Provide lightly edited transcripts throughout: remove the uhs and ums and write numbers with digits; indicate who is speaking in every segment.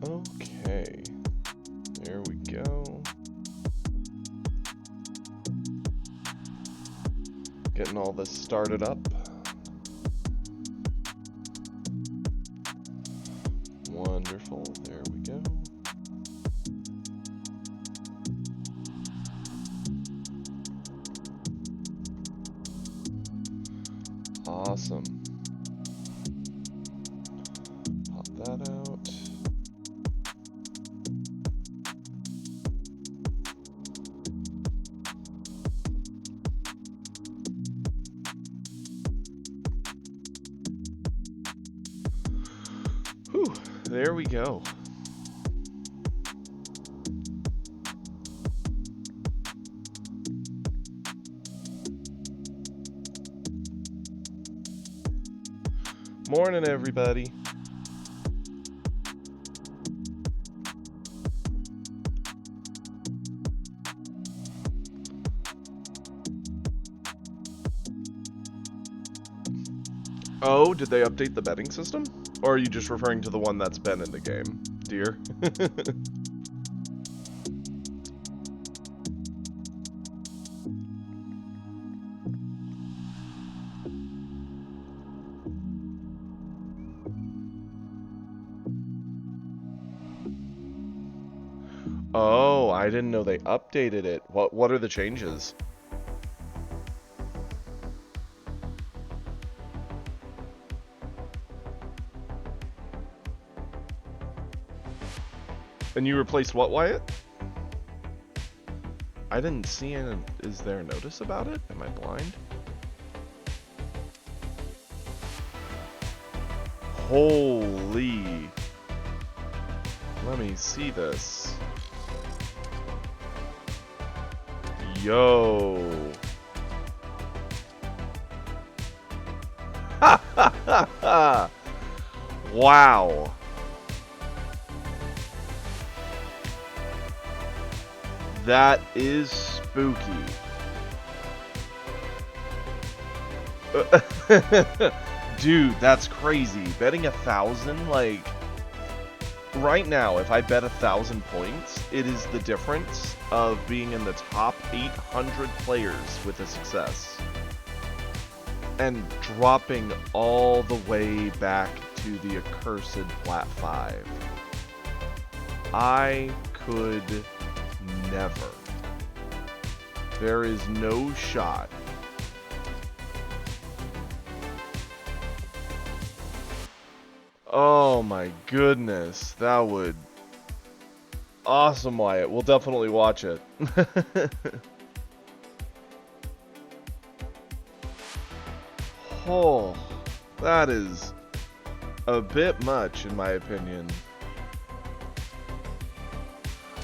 Speaker 1: Okay, there we go. Getting all this started up. Wonderful, there we go. Awesome. Pop that out. Whew, there we go. Morning, everybody. Oh, did they update the betting system? Or are you just referring to the one that's been in the game, dear? Oh, I didn't know they updated it. What are the changes? And you replaced what, Wyatt? I didn't see any. Is there a notice about it? Am I blind? Holy. Let me see this. Yo. Ha ha ha ha. Wow. That is spooky. Dude, that's crazy. Betting 1,000, like, right now, if I bet 1,000 points, it is the difference of being in the top 800 players with a success and dropping all the way back to the accursed Plat 5. I could never. There is no shot. Oh my goodness, that would... Awesome, Wyatt. We'll definitely watch it. Oh, that is a bit much in my opinion.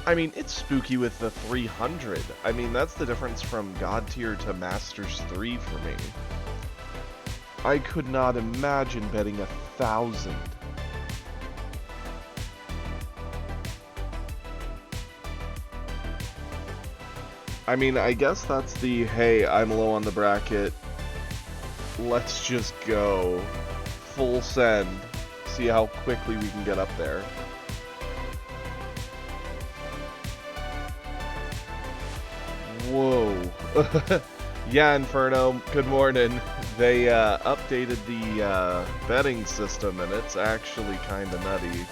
Speaker 1: I mean, it's spooky with the 300. I mean, that's the difference from God tier to Masters 3 for me. I could not imagine betting 1,000. I mean, I guess that's the, hey, I'm low on the bracket, let's just go full send, see how quickly we can get up there. Whoa. Yeah, Inferno, good morning. They updated the betting system and it's actually kind of nutty.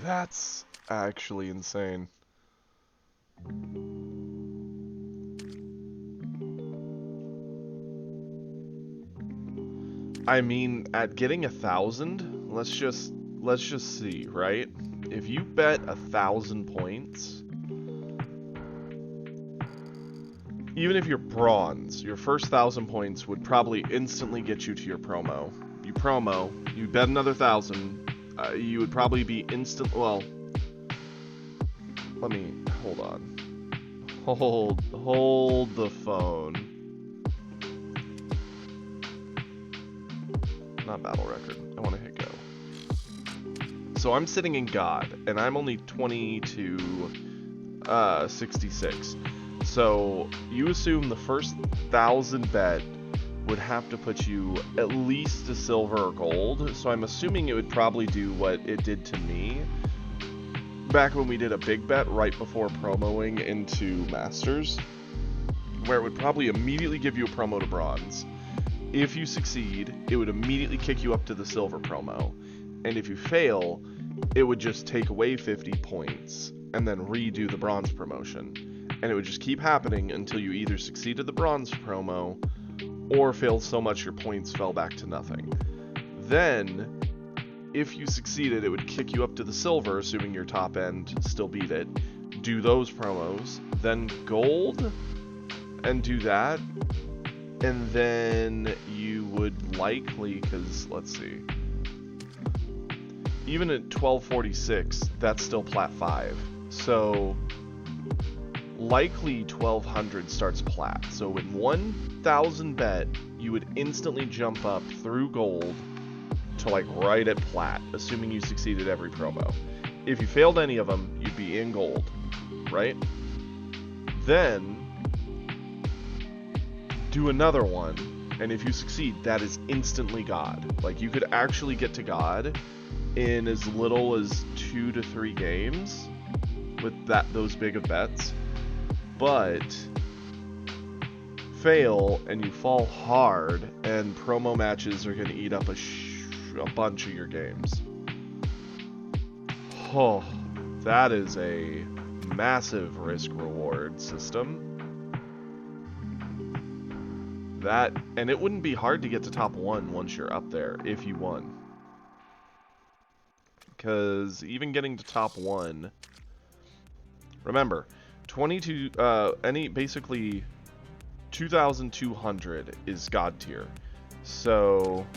Speaker 1: That's actually insane. I mean, at getting 1,000, let's just see, right? If you bet 1,000 points, even if you're bronze, your first 1,000 points would probably instantly get you to your promo. You promo, you bet another 1,000, you would probably be instant. Well, let me hold on. Hold the phone. Not battle record. I want to hit go. So I'm sitting in God, and I'm only 20 to 66. So you assume the first 1,000 bet would have to put you at least a silver or gold. So I'm assuming it would probably do what it did to me back when we did a big bet right before promoing into Masters, where it would probably immediately give you a promo to bronze. If you succeed, it would immediately kick you up to the silver promo. And if you fail, it would just take away 50 points and then redo the bronze promotion. And it would just keep happening until you either succeeded the bronze promo or failed so much your points fell back to nothing. Then, if you succeeded, it would kick you up to the silver, assuming your top end still beat it. Do those promos, then gold, and do that. And then you would likely, because let's see, even at 1246, that's still plat 5. So likely 1200 starts plat. So in 1,000 bet, you would instantly jump up through gold to like right at plat, assuming you succeeded every promo. If you failed any of them, you'd be in gold, right? Then do another one, and if you succeed, that is instantly God. Like, you could actually get to God in as little as 2 to 3 games with those big of bets, but fail and you fall hard, and promo matches are going to eat up a bunch of your games. Oh, that is a massive risk-reward system. That, and it wouldn't be hard to get to top 1 once you're up there, if you won. Because even getting to top 1, remember, 22, basically 2,200 is God tier. So,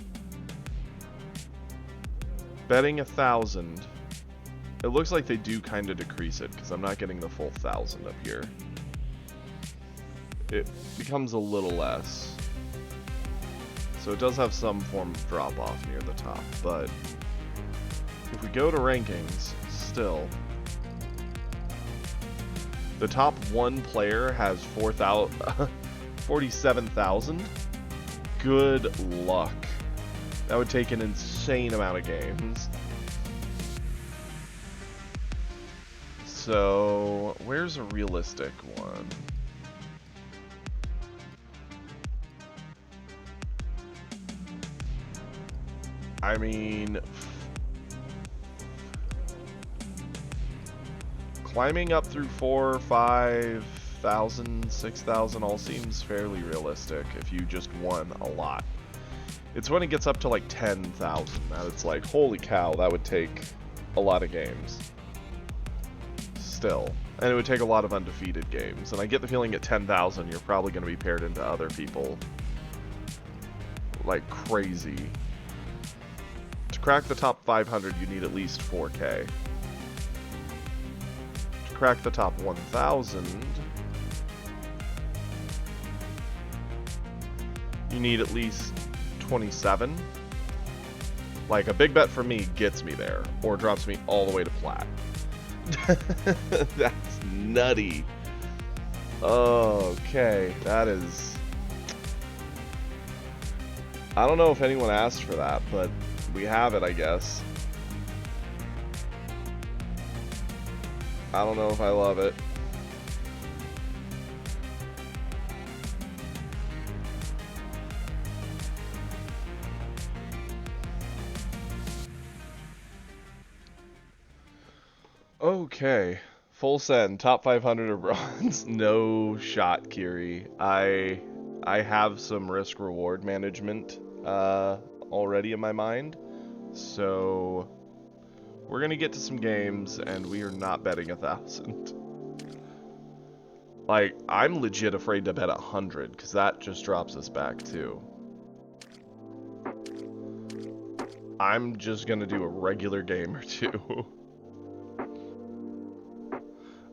Speaker 1: betting 1,000, it looks like they do kind of decrease it, because I'm not getting the full 1,000 up here. It becomes a little less. So it does have some form of drop-off near the top, but if we go to rankings, still, the top 1 player has 47,000. Good luck. That would take an insane amount of games. So, where's a realistic one? I mean, climbing up through 4,000, 5,000, 6,000 all seems fairly realistic if you just won a lot. It's when it gets up to like 10,000 that it's like, holy cow, that would take a lot of games. Still. And it would take a lot of undefeated games. And I get the feeling at 10,000 you're probably going to be paired into other people like crazy. To crack the top 500, you need at least 4K. To crack the top 1,000, you need at least 27. Like, a big bet for me gets me there, or drops me all the way to plat. That's nutty. Okay, that is... I don't know if anyone asked for that, but we have it, I guess. I don't know if I love it. Okay. Full send. Top 500 or bronze. No shot, Kiri. I have some risk-reward management already in my mind. So we're going to get to some games, and we are not betting 1,000. Like, I'm legit afraid to bet 100, because that just drops us back, too. I'm just going to do a regular game or two.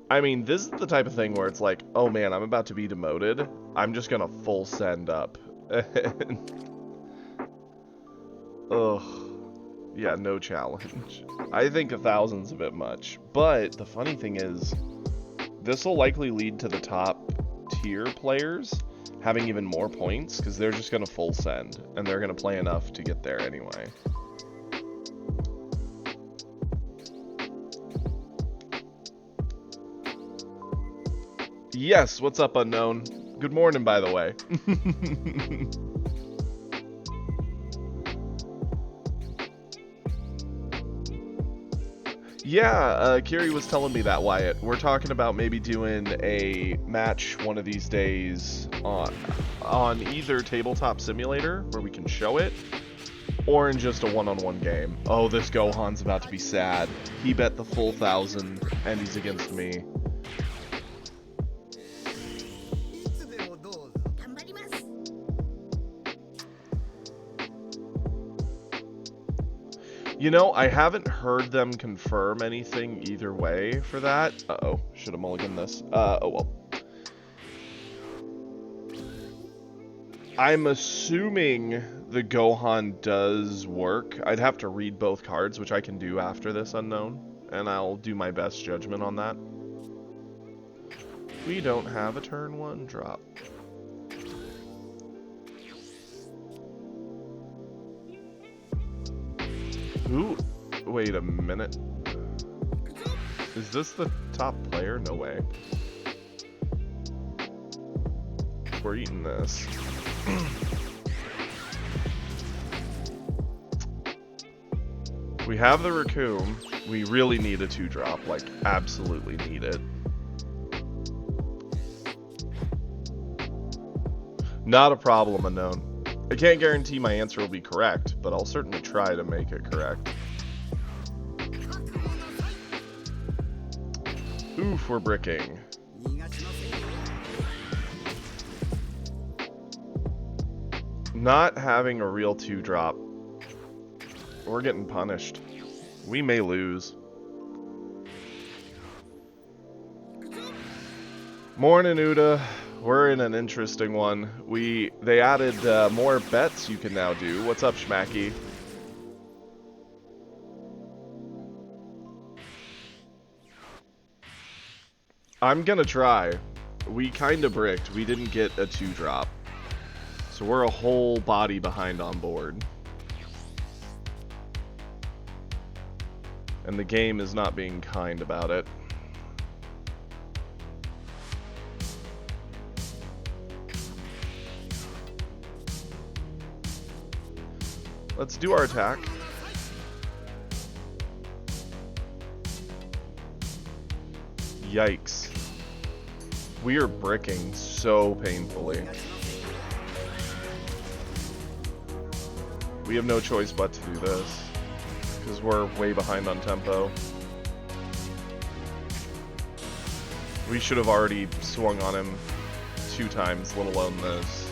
Speaker 1: I mean, this is the type of thing where it's like, oh man, I'm about to be demoted. I'm just going to full send up. Ugh. Yeah, no challenge. I think 1,000's a bit much. But the funny thing is, this will likely lead to the top tier players having even more points because they're just going to full send and they're going to play enough to get there anyway. Yes, what's up, Unknown? Good morning, by the way. Yeah, Kiri was telling me that, Wyatt. We're talking about maybe doing a match one of these days on either Tabletop Simulator, where we can show it, or in just a one-on-one game. Oh, this Gohan's about to be sad. He bet the full 1,000, and he's against me. You know, I haven't heard them confirm anything either way for that. Uh-oh, should have mulliganed this. Oh well. I'm assuming the Gohan does work. I'd have to read both cards, which I can do after this, Unknown, and I'll do my best judgment on that. We don't have a turn 1 drop. Ooh, wait a minute. Is this the top player? No way. We're eating this. We have the Raccoon. We really need a 2-drop, like absolutely need it. Not a problem, Unknown. I can't guarantee my answer will be correct, but I'll certainly try to make it correct. Oof, we're bricking. Not having a real 2-drop. We're getting punished. We may lose. Morning, Uda. We're in an interesting one. They added more bets you can now do. What's up, Schmacky? I'm gonna try. We kinda bricked. We didn't get a 2-drop. So we're a whole body behind on board. And the game is not being kind about it. Let's do our attack. Yikes. We are bricking so painfully. We have no choice but to do this, because we're way behind on tempo. We should have already swung on him 2 times, let alone this.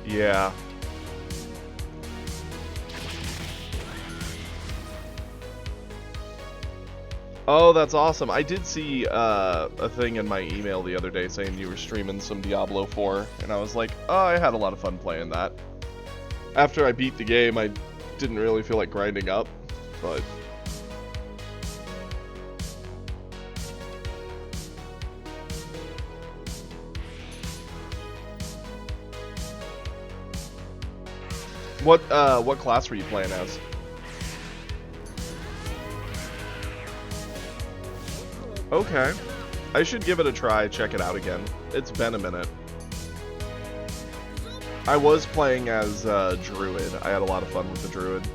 Speaker 1: Yeah. Oh, that's awesome. I did see a thing in my email the other day saying you were streaming some Diablo 4, and I was like, oh, I had a lot of fun playing that. After I beat the game, I didn't really feel like grinding up, but... What class were you playing as? Okay. I should give it a try, check it out again. It's been a minute. I was playing as Druid. I had a lot of fun with the Druid.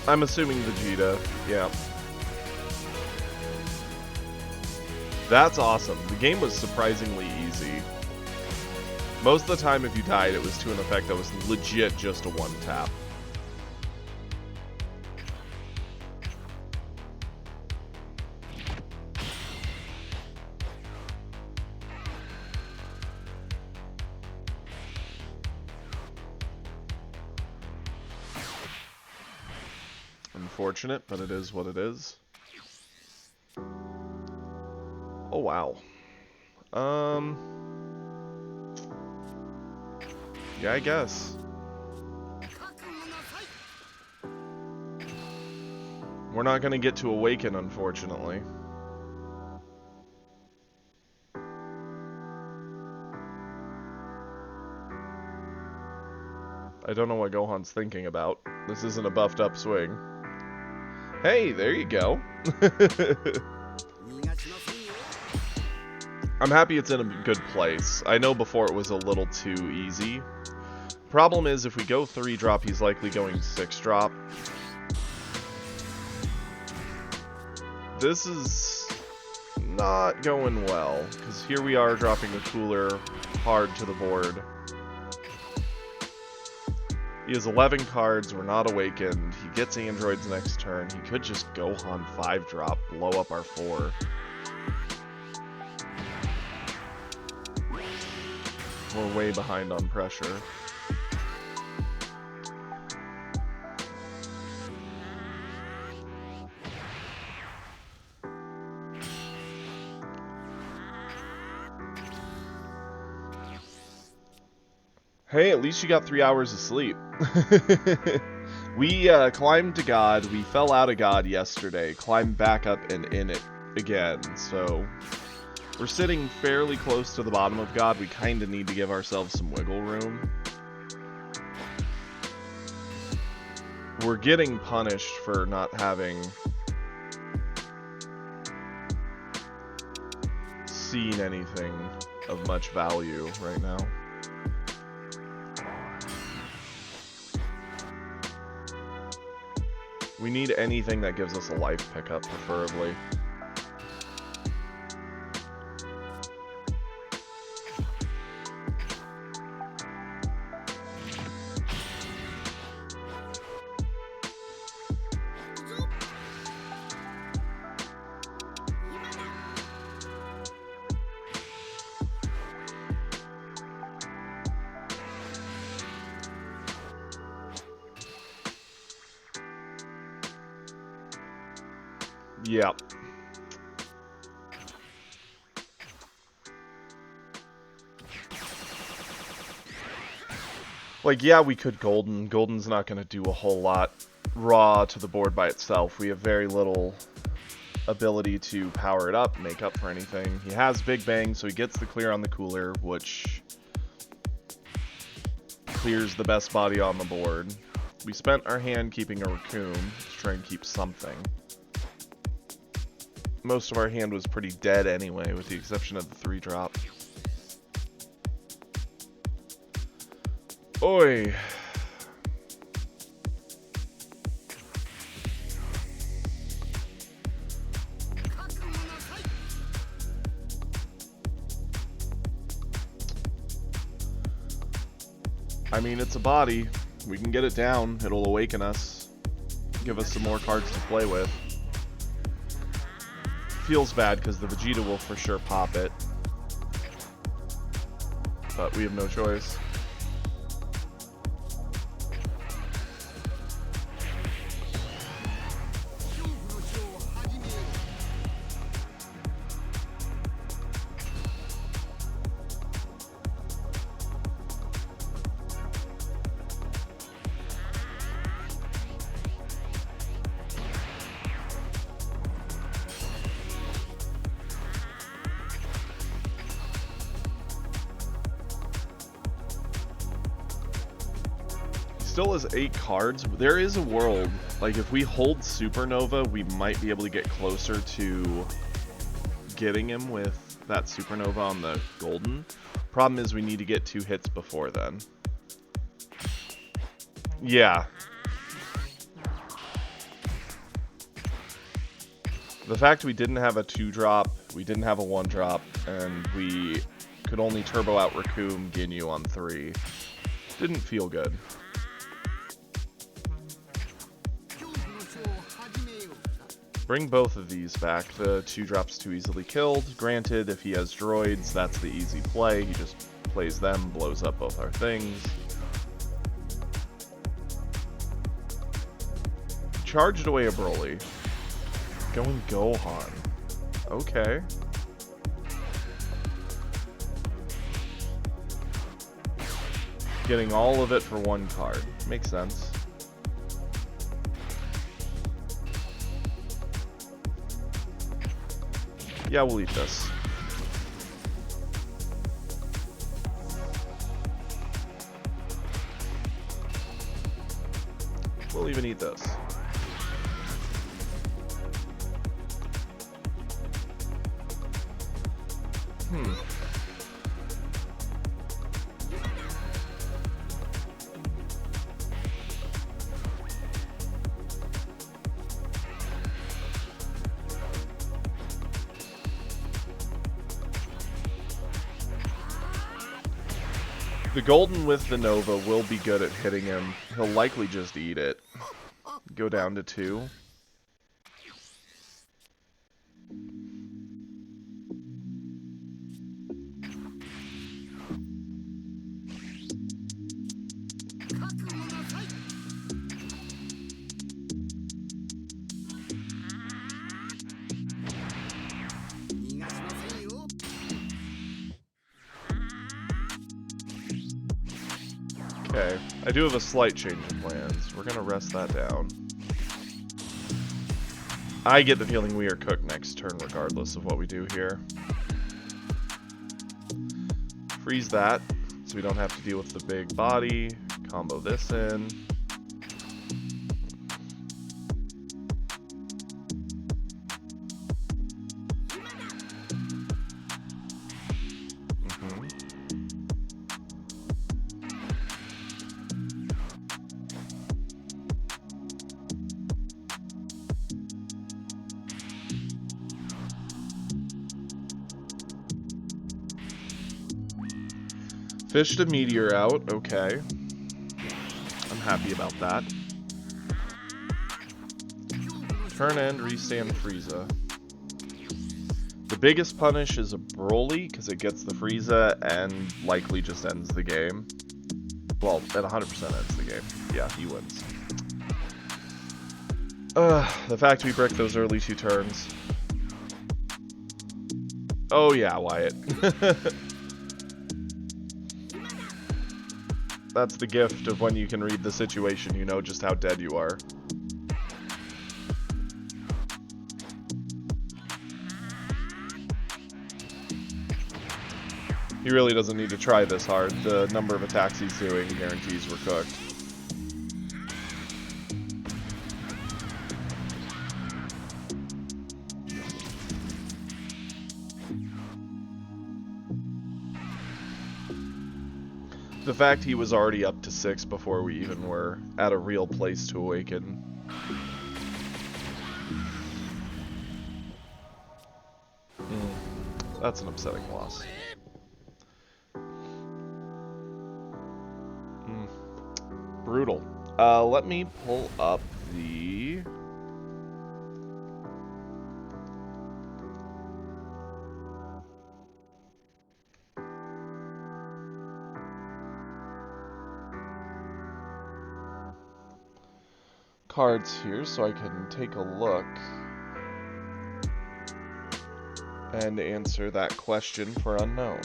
Speaker 1: I'm assuming Vegeta, yeah. That's awesome. The game was surprisingly easy. Most of the time if you died, it was to an effect that was legit just a 1-tap. unfortunate, but it is what it is. Oh, wow. Yeah, I guess. We're not going to get to Awaken, unfortunately. I don't know what Gohan's thinking about. This isn't a buffed up swing. Hey, there you go. I'm happy it's in a good place. I know before it was a little too easy. Problem is, if we go 3-drop, he's likely going 6-drop. This is not going well, because here we are dropping a cooler hard to the board. He has 11 cards, we're not awakened, he gets androids next turn, he could just Gohan 5-drop, blow up our 4. We're way behind on pressure. Hey, at least you got 3 hours of sleep. We climbed to God, we fell out of God yesterday, climbed back up and in it again, so we're sitting fairly close to the bottom of God. We kind of need to give ourselves some wiggle room. We're getting punished for not having seen anything of much value right now. We need anything that gives us a life pickup, preferably. Yep. Like, yeah, we could Golden. Golden's not going to do a whole lot raw to the board by itself. We have very little ability to power it up, make up for anything. He has Big Bang, so he gets the clear on the cooler, which clears the best body on the board. We spent our hand keeping a Raccoon to try and keep something. Most of our hand was pretty dead anyway, with the exception of the 3-drop. Oi! I mean, it's a body. We can get it down. It'll awaken us. Give us some more cards to play with. Feels bad because the Vegeta will for sure pop it. But we have no choice. Still has 8 cards. There is a world, like if we hold Supernova, we might be able to get closer to getting him with that Supernova on the Golden. Problem is we need to get 2 hits before then. Yeah. The fact we didn't have a 2-drop, we didn't have a 1-drop, and we could only turbo out Raccoon Ginyu on 3 didn't feel good. Bring both of these back. The 2-drop's too easily killed. Granted, if he has droids, that's the easy play. He just plays them, blows up both our things. charged away a Broly. Going Gohan. Okay. Getting all of it for one card. Makes sense. Yeah, we'll eat this. We'll even eat this. The Golden with the Nova will be good at hitting him. He'll likely just eat it. Go down to 2. Okay, I do have a slight change in plans. We're gonna rest that down. I get the feeling we are cooked next turn regardless of what we do here. Freeze that, so we don't have to deal with the big body. Combo this in. Fished a meteor out, okay. I'm happy about that. Turn end, restand Frieza. The biggest punish is a Broly, because it gets the Frieza and likely just ends the game. Well, at 100% ends the game. Yeah, he wins. The fact we brick those early 2 turns. Oh yeah, Wyatt. That's the gift of when you can read the situation, you know just how dead you are. He really doesn't need to try this hard. The number of attacks he's doing guarantees we're cooked. The fact he was already up to 6 before we even were at a real place to awaken. That's an upsetting loss. Brutal. Let me pull up the... cards here so I can take a look and answer that question for unknown.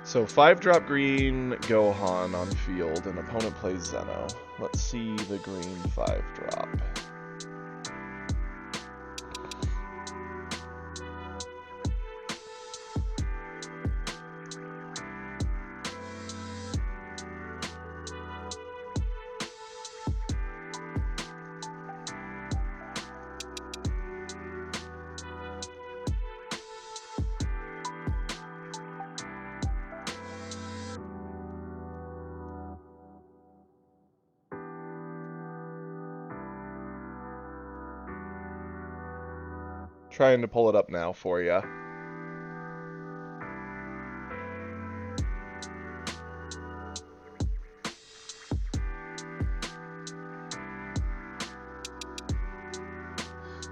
Speaker 1: So 5-drop green Gohan on field, and opponent plays Zeno. Let's see the green 5-drop. Trying to pull it up now for you.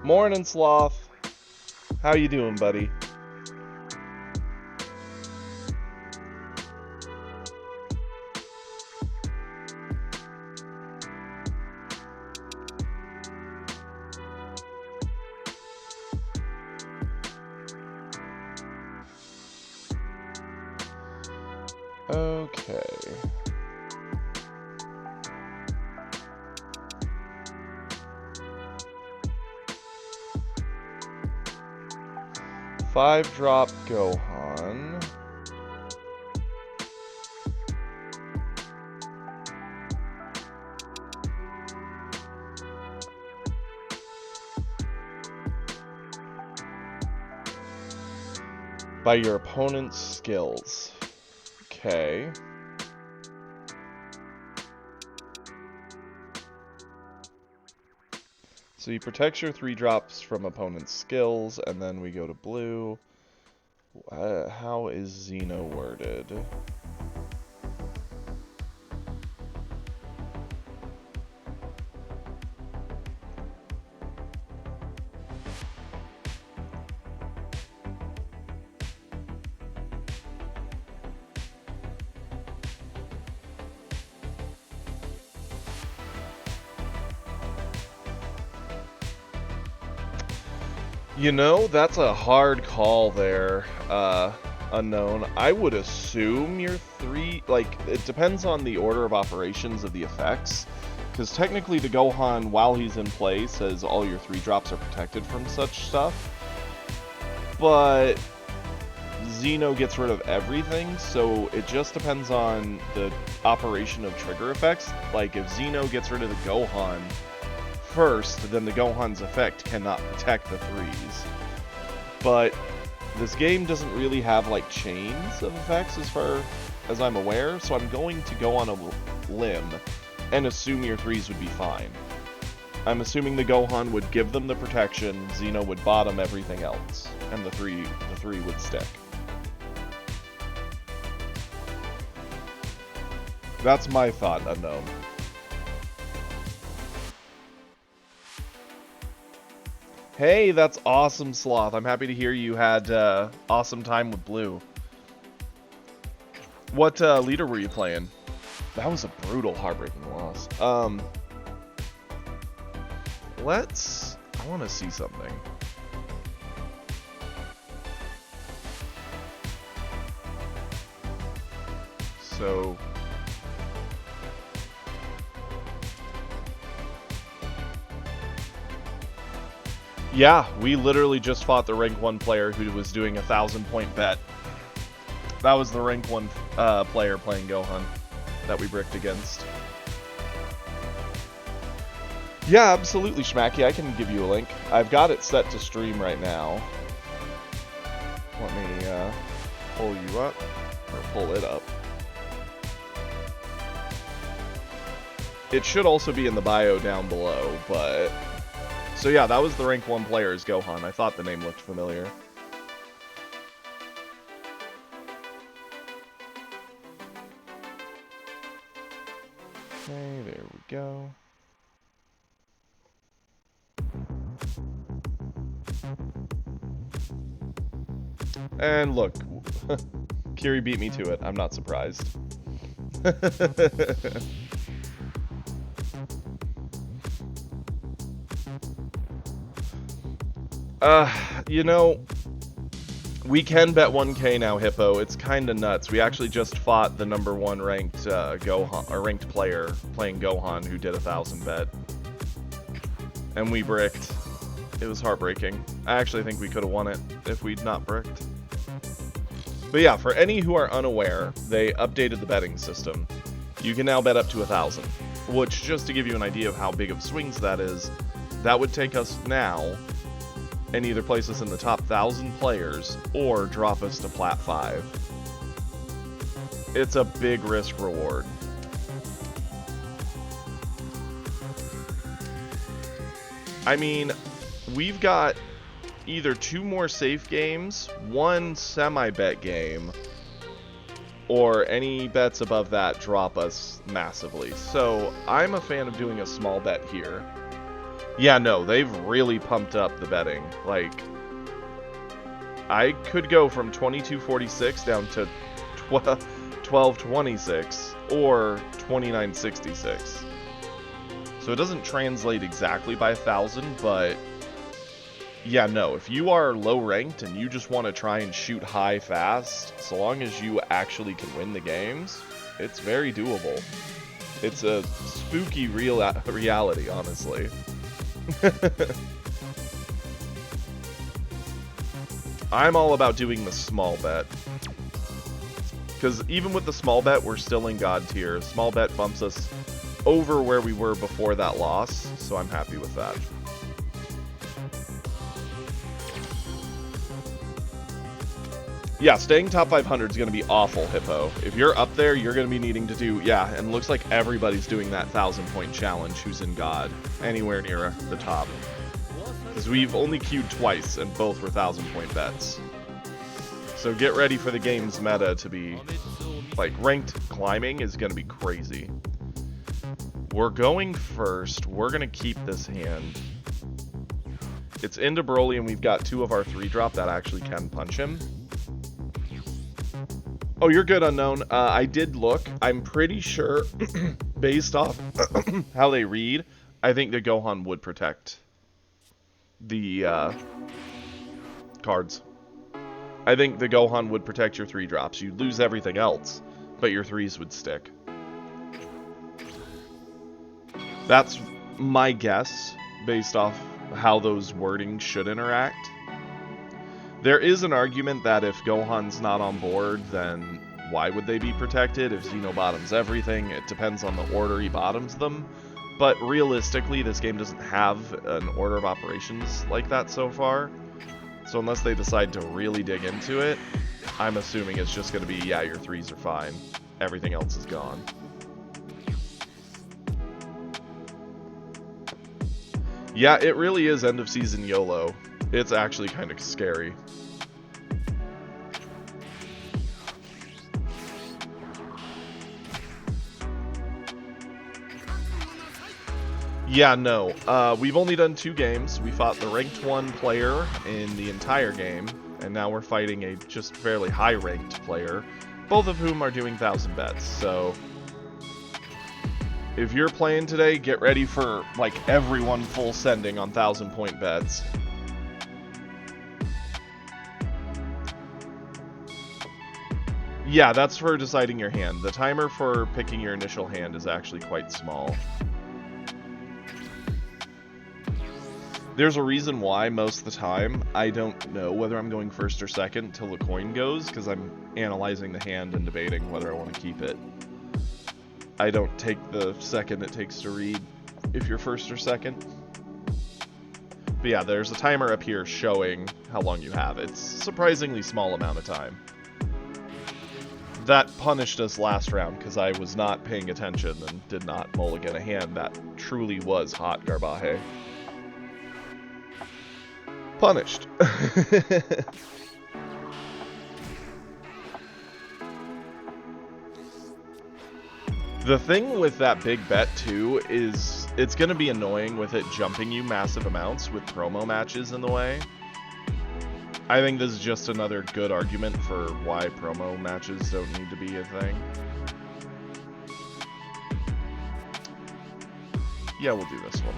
Speaker 1: Morning, Sloth. How you doing, buddy? Okay. Five-drop Gohan. By your opponent's skills. Okay. So you protect your 3-drops from opponent's skills, and then we go to blue. How is Xeno worded? You know, that's a hard call there, Unknown. I would assume your 3, like, it depends on the order of operations of the effects, because technically the Gohan, while he's in play, says all your 3-drops are protected from such stuff, but Xeno gets rid of everything, so it just depends on the operation of trigger effects. Like, if Xeno gets rid of the Gohan first, then the Gohan's effect cannot protect the 3s. But this game doesn't really have like chains of effects as far as I'm aware, so I'm going to go on a limb and assume your 3s would be fine. I'm assuming the Gohan would give them the protection, Xeno would bottom everything else, and the 3 would stick. That's my thought, Unknown. Hey, that's awesome, Sloth. I'm happy to hear you had awesome time with Blue. What leader were you playing? That was a brutal, heartbreaking loss. I want to see something. So... yeah, we literally just fought the rank 1 player who was doing a 1,000-point bet. That was the rank 1 player playing Gohan that we bricked against. Yeah, absolutely, Schmacky. I can give you a link. I've got it set to stream right now. Let me pull you up, or pull it up. It should also be in the bio down below, but... so yeah, that was the rank 1 player's Gohan. I thought the name looked familiar. Okay, there we go. And look, Kiri beat me to it. I'm not surprised. You know, we can bet 1K now, Hippo. It's kinda nuts. We actually just fought the number 1 ranked Gohan, or ranked player playing Gohan who did a 1,000 bet. And we bricked. It was heartbreaking. I actually think we could have won it if we'd not bricked. But yeah, for any who are unaware, they updated the betting system. You can now bet up to 1,000, which, just to give you an idea of how big of swings that is, that would take us now and either place us in the top 1,000 players or drop us to Plat 5. It's a big risk reward. I mean, we've got either 2 more safe games, 1 semi-bet game, or any bets above that drop us massively. So I'm a fan of doing a small bet here. Yeah, no, they've really pumped up the betting. Like, I could go from 22.46 down to 12.26 or 29.66. So it doesn't translate exactly by 1,000, but yeah, no, if you are low ranked and you just want to try and shoot high fast, so long as you actually can win the games, It's very doable. It's a spooky reality, honestly. I'm all about doing the small bet. Because even with the small bet, we're still in God tier. Small bet bumps us over where we were before that loss, so I'm happy with that. Yeah, staying top 500 is going to be awful, Hippo. If you're up there, you're going to be needing to do... Yeah, and it looks like everybody's doing that 1,000-point challenge who's in God, anywhere near the top. Because we've only queued twice, and both were 1,000-point bets. So get ready for the game's meta to be... Like, ranked climbing is going to be crazy. We're going first. We're going to keep this hand. It's into Broly, and we've got 2 of our 3-drop that actually can punch him. Oh, you're good, Unknown. I did look. I'm pretty sure, based off how they read, I think the Gohan would protect the cards. I think the Gohan would protect your 3-drops. You'd lose everything else, but your 3s would stick. That's my guess, based off how those wordings should interact. There is an argument that if Gohan's not on board, then why would they be protected? If Xeno bottoms everything, it depends on the order he bottoms them. But realistically, this game doesn't have an order of operations like that so far. So unless they decide to really dig into it, I'm assuming it's just going to be, yeah, your 3s are fine. Everything else is gone. Yeah, it really is end of season YOLO. It's actually kind of scary. Yeah, no. We've only done 2 games. We fought the ranked 1 player in the entire game, and now we're fighting a just fairly high-ranked player, both of whom are doing 1,000 bets, so... If you're playing today, get ready for, like, everyone full sending on 1,000-point bets. Yeah, that's for deciding your hand. The timer for picking your initial hand is actually quite small. There's a reason why most of the time I don't know whether I'm going first or second until the coin goes, because I'm analyzing the hand and debating whether I want to keep it. I don't take the second it takes to read if you're first or second. But yeah, there's a timer up here showing how long you have. It's a surprisingly small amount of time. That punished us last round because I was not paying attention and did not mulligan a hand that truly was hot Garbahe. Punished. The thing with that big bet, too, is it's going to be annoying with it jumping you massive amounts with promo matches in the way. I think this is just another good argument for why promo matches don't need to be a thing. Yeah, we'll do this one.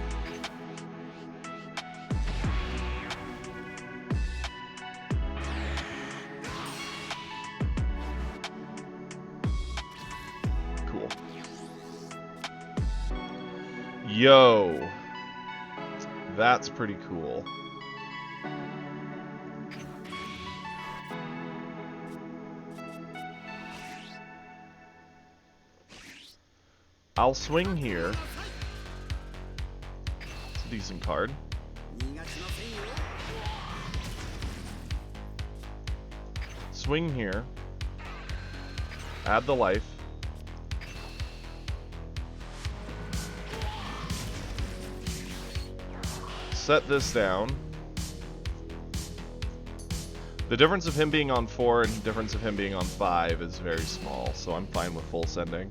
Speaker 1: Cool. Yo, that's pretty cool. I'll swing here. It's a decent card. Swing here. Add the life. Set this down. The difference of him being on 4 and the difference of him being on 5 is very small, so I'm fine with full sending.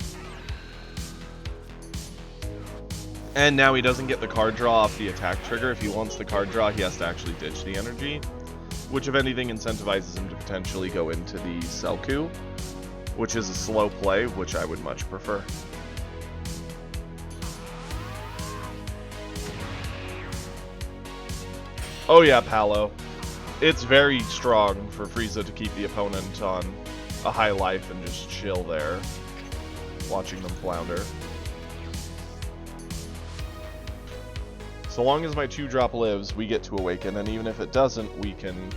Speaker 1: And now he doesn't get the card draw off the attack trigger. If he wants the card draw, he has to actually ditch the energy, which if anything incentivizes him to potentially go into the Selku, which is a slow play, which I would much prefer. Oh yeah, Palo. It's very strong for Frieza to keep the opponent on a high life and just chill there. watching them flounder. So long as my 2-drop lives, we get to awaken, and even if it doesn't, we can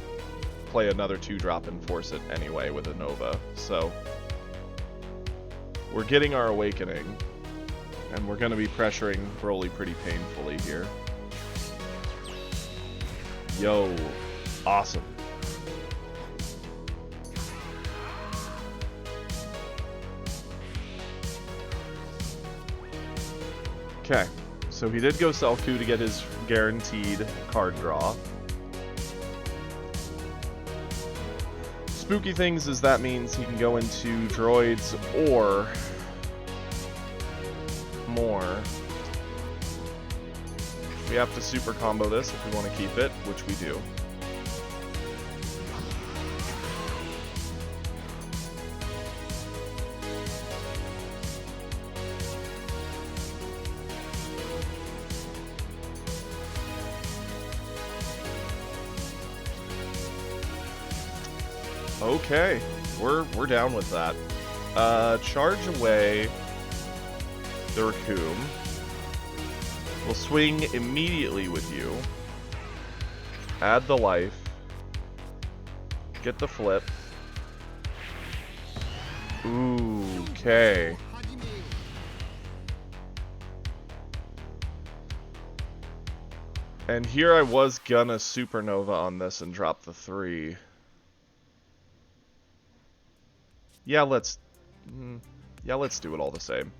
Speaker 1: play another 2-drop and force it anyway with a Nova. So we're getting our awakening, and we're going to be pressuring Broly pretty painfully here. Yo, awesome. Okay, so he did go Selku to get his guaranteed card draw. Spooky things is that means he can go into droids or more. We have to super combo this if we want to keep it, which we do. Okay, we're down with that. Charge away the Raccoon. We'll swing immediately with you. Add the life. Get the flip. Ooh, okay. And here I was gonna supernova on this and drop the 3. Yeah, let's do it all the same.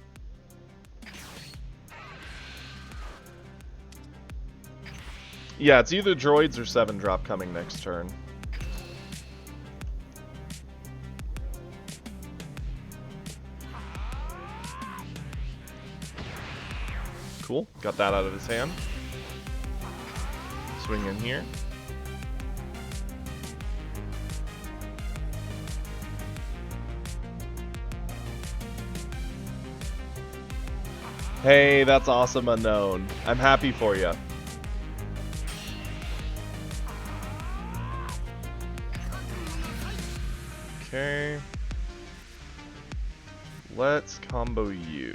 Speaker 1: Yeah, it's either droids or 7-drop coming next turn. Cool, got that out of his hand. Swing in here. Hey, that's awesome, Unknown. I'm happy for you. Okay. Let's combo you.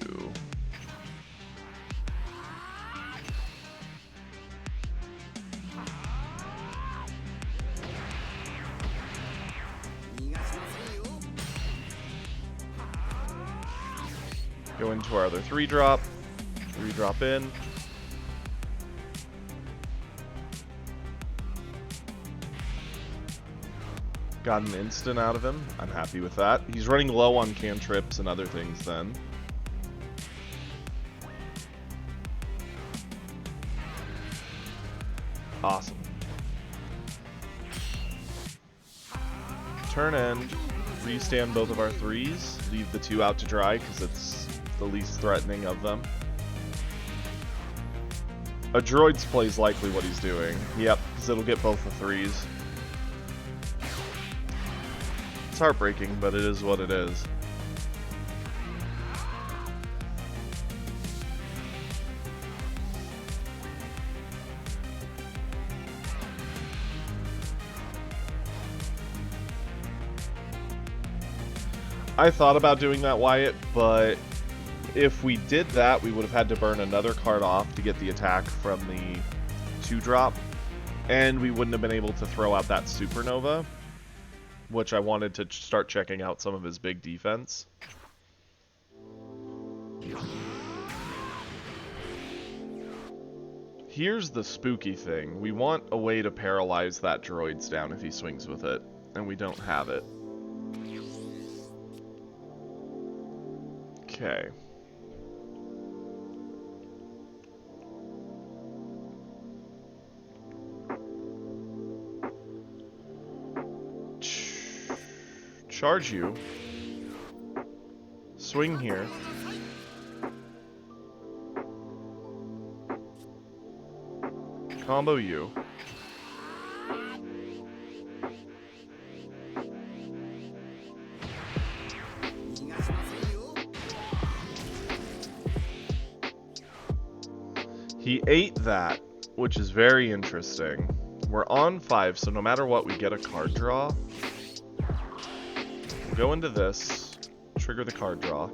Speaker 1: Go into our other 3-drop. 3-drop in. Got an instant out of him. I'm happy with that. He's running low on cantrips and other things then. Awesome. Turn end. Restand both of our 3s. Leave the 2 out to dry because it's the least threatening of them. A droid's play is likely what he's doing. Yep, because it'll get both the 3s. It's heartbreaking, but it is what it is. I thought about doing that, Wyatt, but if we did that, we would have had to burn another card off to get the attack from the 2-drop, and we wouldn't have been able to throw out that supernova, which I wanted to start checking out some of his big defense. Here's the spooky thing. We want a way to paralyze that droids down if he swings with it, and we don't have it. Okay. Charge you. Swing here. Combo you. He ate that, which is very interesting. We're on 5, so no matter what, we get a card draw. We'll go into this, trigger the card draw.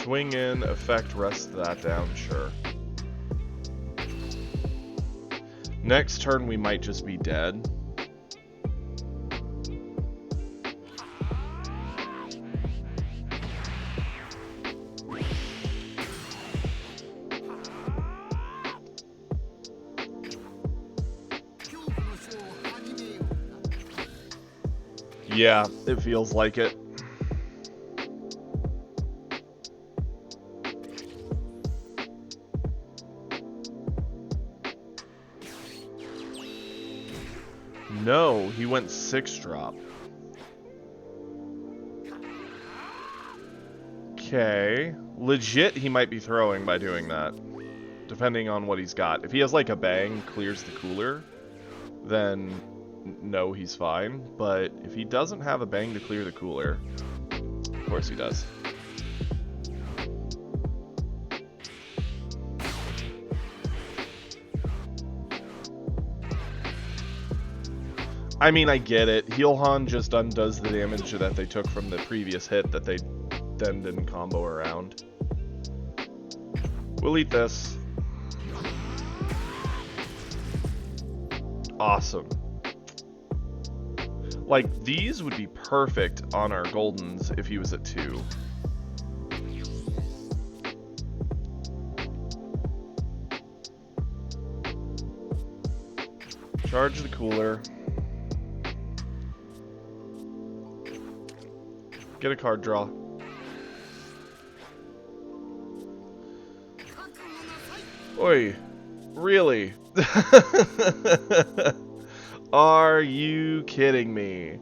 Speaker 1: Swing in, effect, rest that down, sure. Next turn we might just be dead. Yeah, it feels like it. No, he went 6-drop. Okay. Legit, he might be throwing by doing that. Depending on what he's got. If he has like a bang, clears the cooler, then no, he's fine. But if he doesn't have a bang to clear the cooler, of course he does. I mean, I get it. Heelhan just undoes the damage that they took from the previous hit that they then didn't combo around. We'll eat this. Awesome. Like, these would be perfect on our Goldens if he was at 2. Charge the cooler. Get a card draw. Oi, really? Are you kidding me?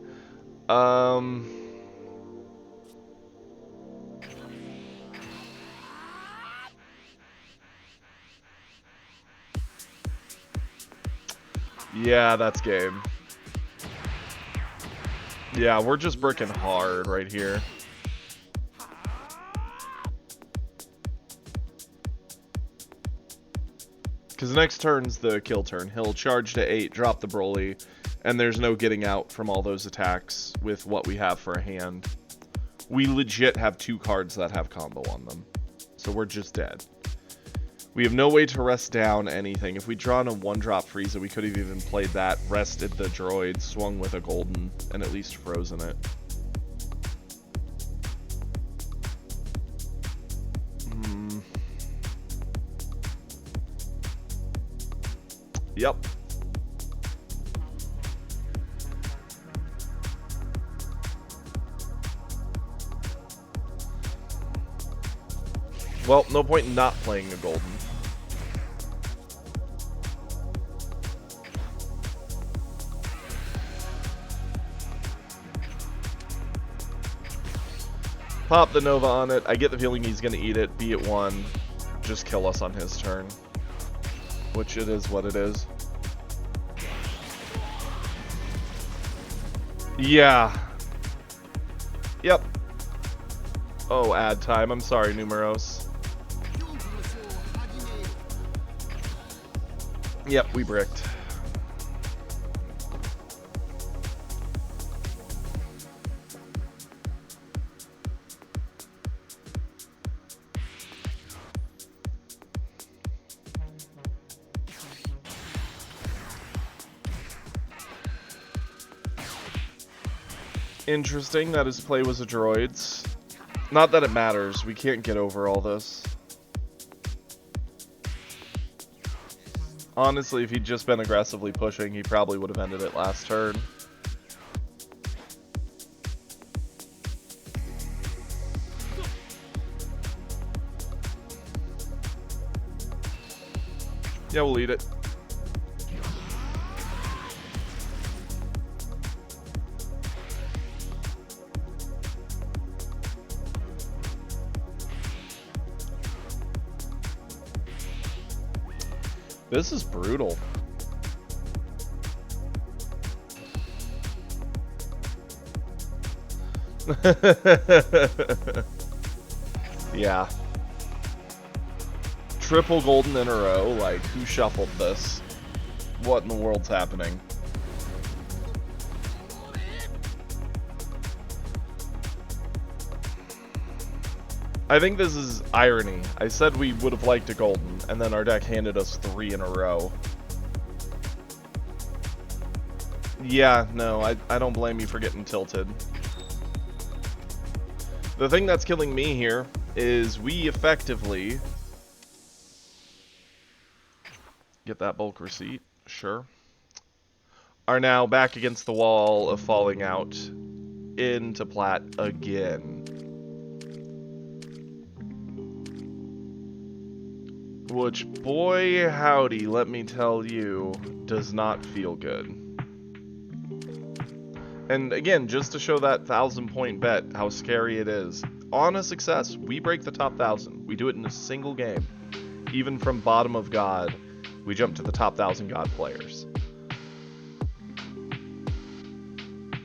Speaker 1: Yeah, that's game. Yeah, we're just bricking hard right here. Because the next turn's the kill turn. He'll charge to 8, drop the Broly, and there's no getting out from all those attacks with what we have for a hand. We legit have 2 cards that have combo on them. So we're just dead. We have no way to rest down anything. If we'd drawn a 1-drop Frieza, we could have even played that, rested the droid, swung with a Golden, and at least frozen it. Yep. Well, no point in not playing a Golden. Pop the Nova on it. I get the feeling he's going to eat it, be it 1, just kill us on his turn. Which it is what it is. Yeah. Yep. Oh, ad time. I'm sorry, Numeros. Yep, we bricked. Interesting that his play was a droids. Not that it matters. We can't get over all this. Honestly, if he'd just been aggressively pushing, he probably would have ended it last turn. Yeah, we'll eat it. This is brutal. Yeah. Triple Golden in a row, like, who shuffled this? What in the world's happening? I think this is irony. I said we would have liked a golden, and then our deck handed us 3 in a row. Yeah, no, I don't blame you for getting tilted. The thing that's killing me here is we effectively... Get that bulk receipt, sure. Are now back against the wall of falling out into plat again. Which, boy howdy, let me tell you, does not feel good. And again, just to show that 1,000-point bet, how scary it is. On a success, we break the top 1,000. We do it in a single game. Even from bottom of God, we jump to the top 1,000 God players.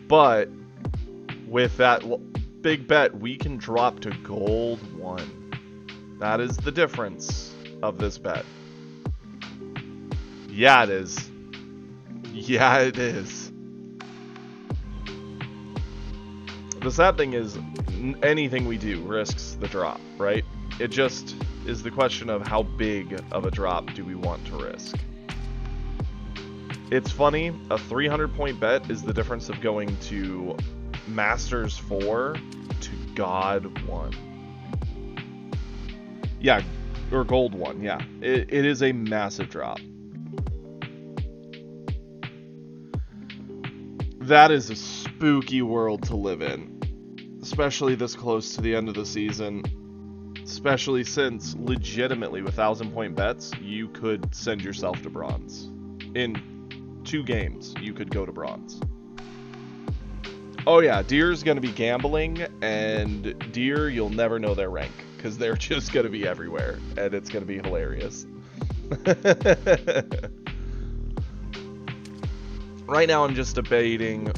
Speaker 1: But with that big bet, we can drop to gold 1. That is the difference of this bet. Yeah, it is. Yeah, it is. The sad thing is, anything we do risks the drop, right? It just is the question of how big of a drop do we want to risk. It's funny, a 300-point bet is the difference of going to Masters 4 to God 1. Yeah, or Gold 1, yeah. It is a massive drop. That is a spooky world to live in. Especially this close to the end of the season. Especially since, legitimately, with 1,000-point bets, you could send yourself to bronze. In 2 games, you could go to bronze. Oh yeah, Deer's gonna be gambling, and Deer, you'll never know their rank, because they're just gonna be everywhere, and it's gonna be hilarious. Right now, I'm just debating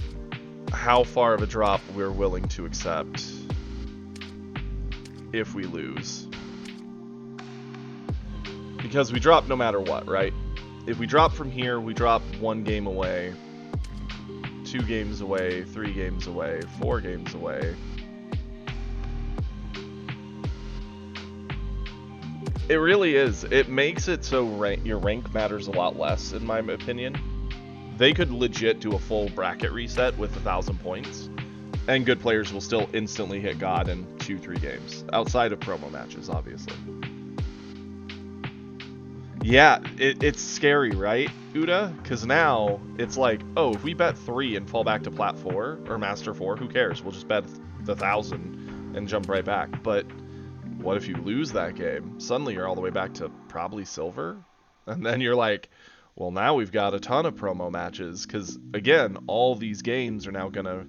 Speaker 1: how far of a drop we're willing to accept if we lose. Because we drop no matter what, right? If we drop from here, we drop 1 game away, 2 games away, 3 games away, 4 games away. It really is. It makes it so your rank matters a lot less, in my opinion. They could legit do a full bracket reset with 1,000 points, and good players will still instantly hit God in 2-3 games, outside of promo matches, obviously. Yeah, it's scary, right, Uda? Because now, it's like, oh, if we bet 3 and fall back to Plat 4, or Master 4, who cares? We'll just bet the 1,000 and jump right back. But what if you lose that game? Suddenly you're all the way back to probably Silver? And then you're like, well, now we've got a ton of promo matches, because, again, all these games are now going to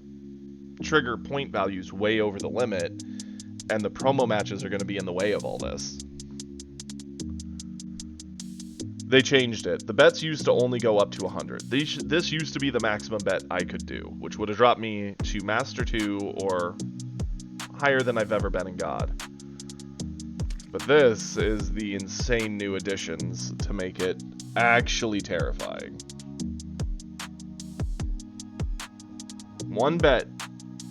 Speaker 1: trigger point values way over the limit, and the promo matches are going to be in the way of all this. They changed it. The bets used to only go up to 100. This used to be the maximum bet I could do, which would have dropped me to Master 2 or higher than I've ever been in God. But this is the insane new additions to make it actually terrifying. 1 bet,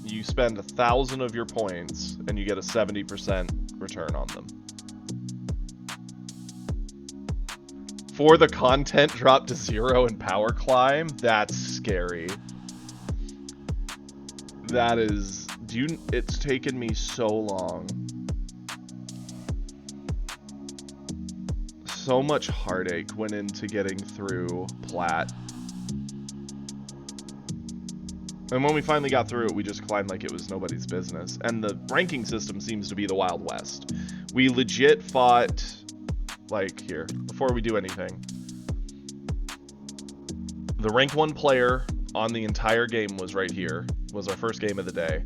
Speaker 1: you spend 1,000 of your points, and you get a 70% return on them. For the content drop to 0 and power climb, that's scary. That is... it's taken me so long. So much heartache went into getting through Plat. And when we finally got through it, we just climbed like it was nobody's business. And the ranking system seems to be the Wild West. We legit fought... like, here, before we do anything. The rank 1 player on the entire game was right here. Was our first game of the day.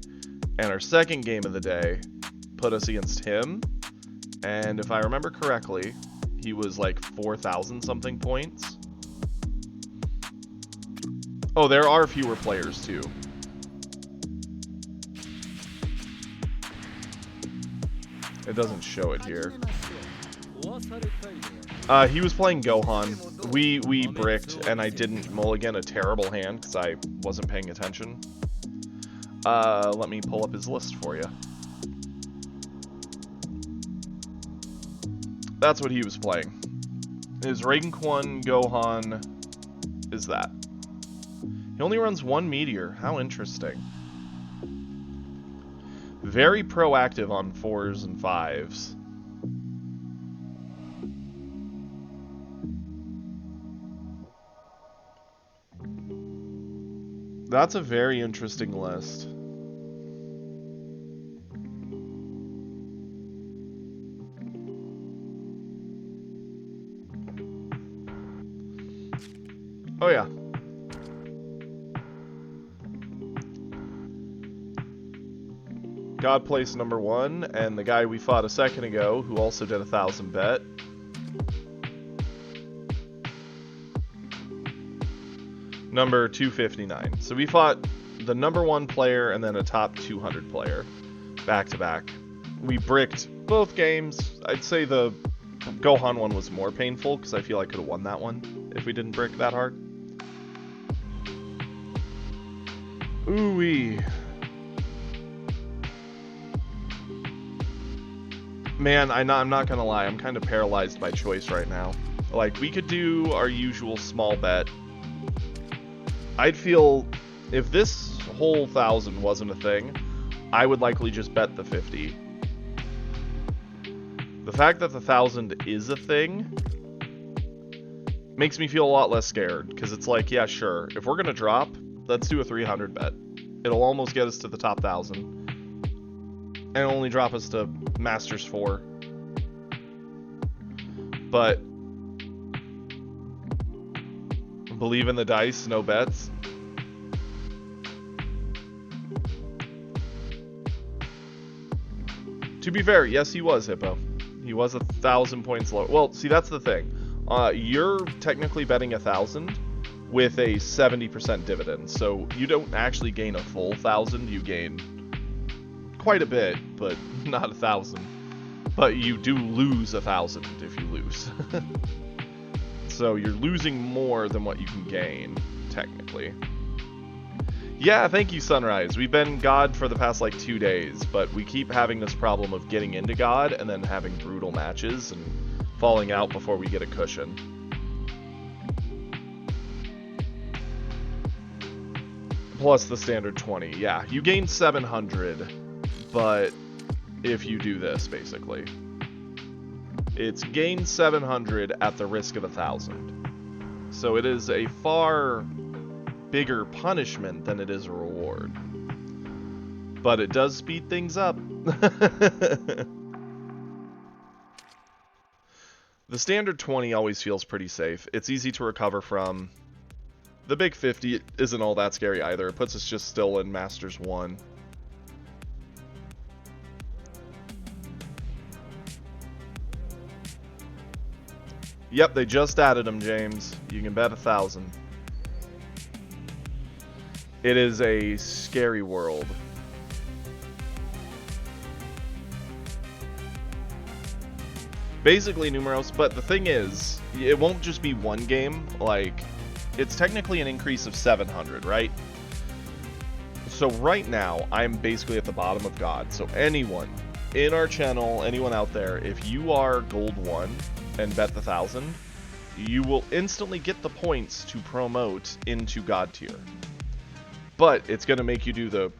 Speaker 1: And our second game of the day put us against him. And if I remember correctly, he was like 4,000 something points. Oh, there are fewer players too. It doesn't show it here. He was playing Gohan. We bricked, and I didn't mulligan a terrible hand because I wasn't paying attention. Let me pull up his list for you. That's what he was playing. His Raikkonen Gohan is that. He only runs one meteor. How interesting. Very proactive on 4s and 5s. That's a very interesting list. Oh yeah. God placed number 1, and the guy we fought a second ago, who also did 1,000 bet. Number 259. So we fought the number 1 player and then a top 200 player, back to back. We bricked both games. I'd say the Gohan one was more painful, because I feel I could have won that one if we didn't brick that hard. Ooh-wee. Man, I'm not gonna lie, I'm kind of paralyzed by choice right now. Like, we could do our usual small bet. I'd feel, if this whole 1,000 wasn't a thing, I would likely just bet the 50. The fact that the 1,000 is a thing makes me feel a lot less scared, because it's like, yeah, sure, if we're gonna drop, let's do a 300 bet. It'll almost get us to the top 1,000. And only drop us to Masters 4. But believe in the dice, no bets. To be fair, yes, he was, Hippo. He was 1,000 points lower. Well, see, that's the thing. You're technically betting 1,000 with a 70% dividend, so you don't actually gain a full 1,000. You gain quite a bit, but not 1,000. But you do lose 1,000 if you lose. So you're losing more than what you can gain, technically. Yeah, thank you, Sunrise. We've been God for the past, like, 2 days, but we keep having this problem of getting into God and then having brutal matches and falling out before we get a cushion. Plus the standard 20. Yeah, you gain 700, but if you do this, basically. It's gain 700 at the risk of 1,000. So it is a far bigger punishment than it is a reward. But it does speed things up. The standard 20 always feels pretty safe. It's easy to recover from. The big 50 isn't all that scary either. It puts us just still in Masters 1. Yep, they just added them, James. You can bet 1,000. It is a scary world. Basically, Numeros, but the thing is, it won't just be one game. Like, it's technically an increase of 700, right? So right now, I'm basically at the bottom of God. So anyone in our channel, anyone out there, if you are Gold 1 and bet the 1,000, you will instantly get the points to promote into God tier. But it's going to make you do the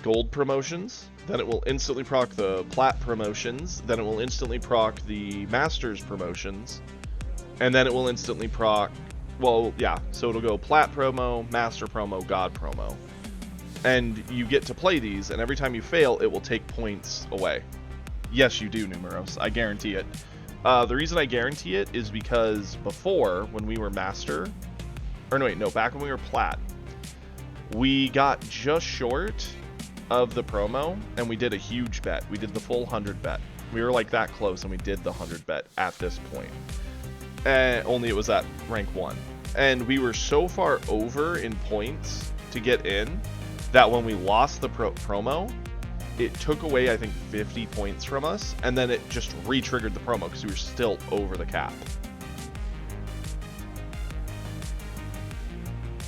Speaker 1: Gold promotions, then it will instantly proc the Plat promotions, then it will instantly proc the Masters promotions, and then it will instantly proc, well, yeah, so it'll go Plat promo, Master promo, God promo. And you get to play these, and every time you fail, it will take points away. Yes, you do, Numeros. I guarantee it. The reason I guarantee it is because before, when we were Master, or no, wait, no, back when we were Plat, we got just short of the promo, and we did a huge bet. We did the full 100 bet. We were like that close, and we did the 100 bet at this point. Only it was at rank 1. And we were so far over in points to get in that when we lost the promo, it took away, I think, 50 points from us, and then it just re-triggered the promo because we were still over the cap.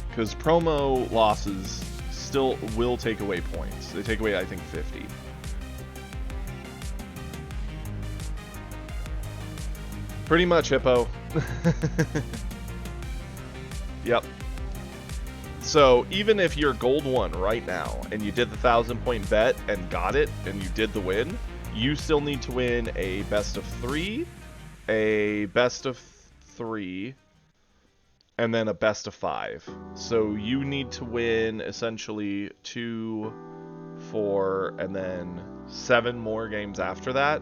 Speaker 1: Because promo losses still will take away points. They take away, I think, 50. Pretty much, Hippo. Yep. So even if you're gold 1 right now and you did the 1,000-point bet and got it and you did the win, you still need to win a best of 3, a best of 3, and then a best of 5. So you need to win essentially 2, 4, and then 7 more games after that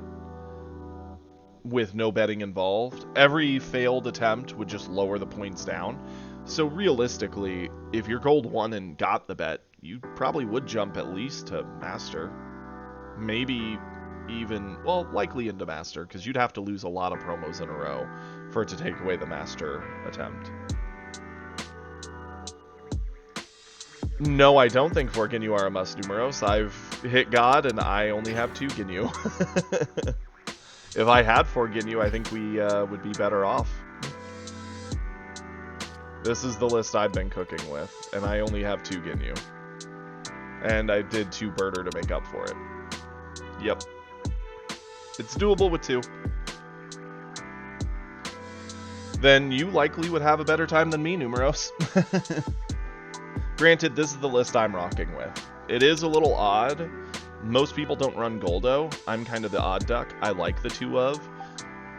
Speaker 1: with no betting involved. Every failed attempt would just lower the points down. So realistically, if you're gold 1 and got the bet, you probably would jump at least to master. Maybe even, well, likely into master, because you'd have to lose a lot of promos in a row for it to take away the master attempt. No, I don't think 4 Ginyu are a must, Numeros. I've hit God and I only have 2 Ginyu. If I had 4 Ginyu, I think we would be better off. This is the list I've been cooking with, and I only have 2 Ginyu. And I did 2 Birder to make up for it. Yep. It's doable with 2. Then you likely would have a better time than me, Numeros. Granted, this is the list I'm rocking with. It is a little odd. Most people don't run Goldo. I'm kind of the odd duck. I like the 2 of.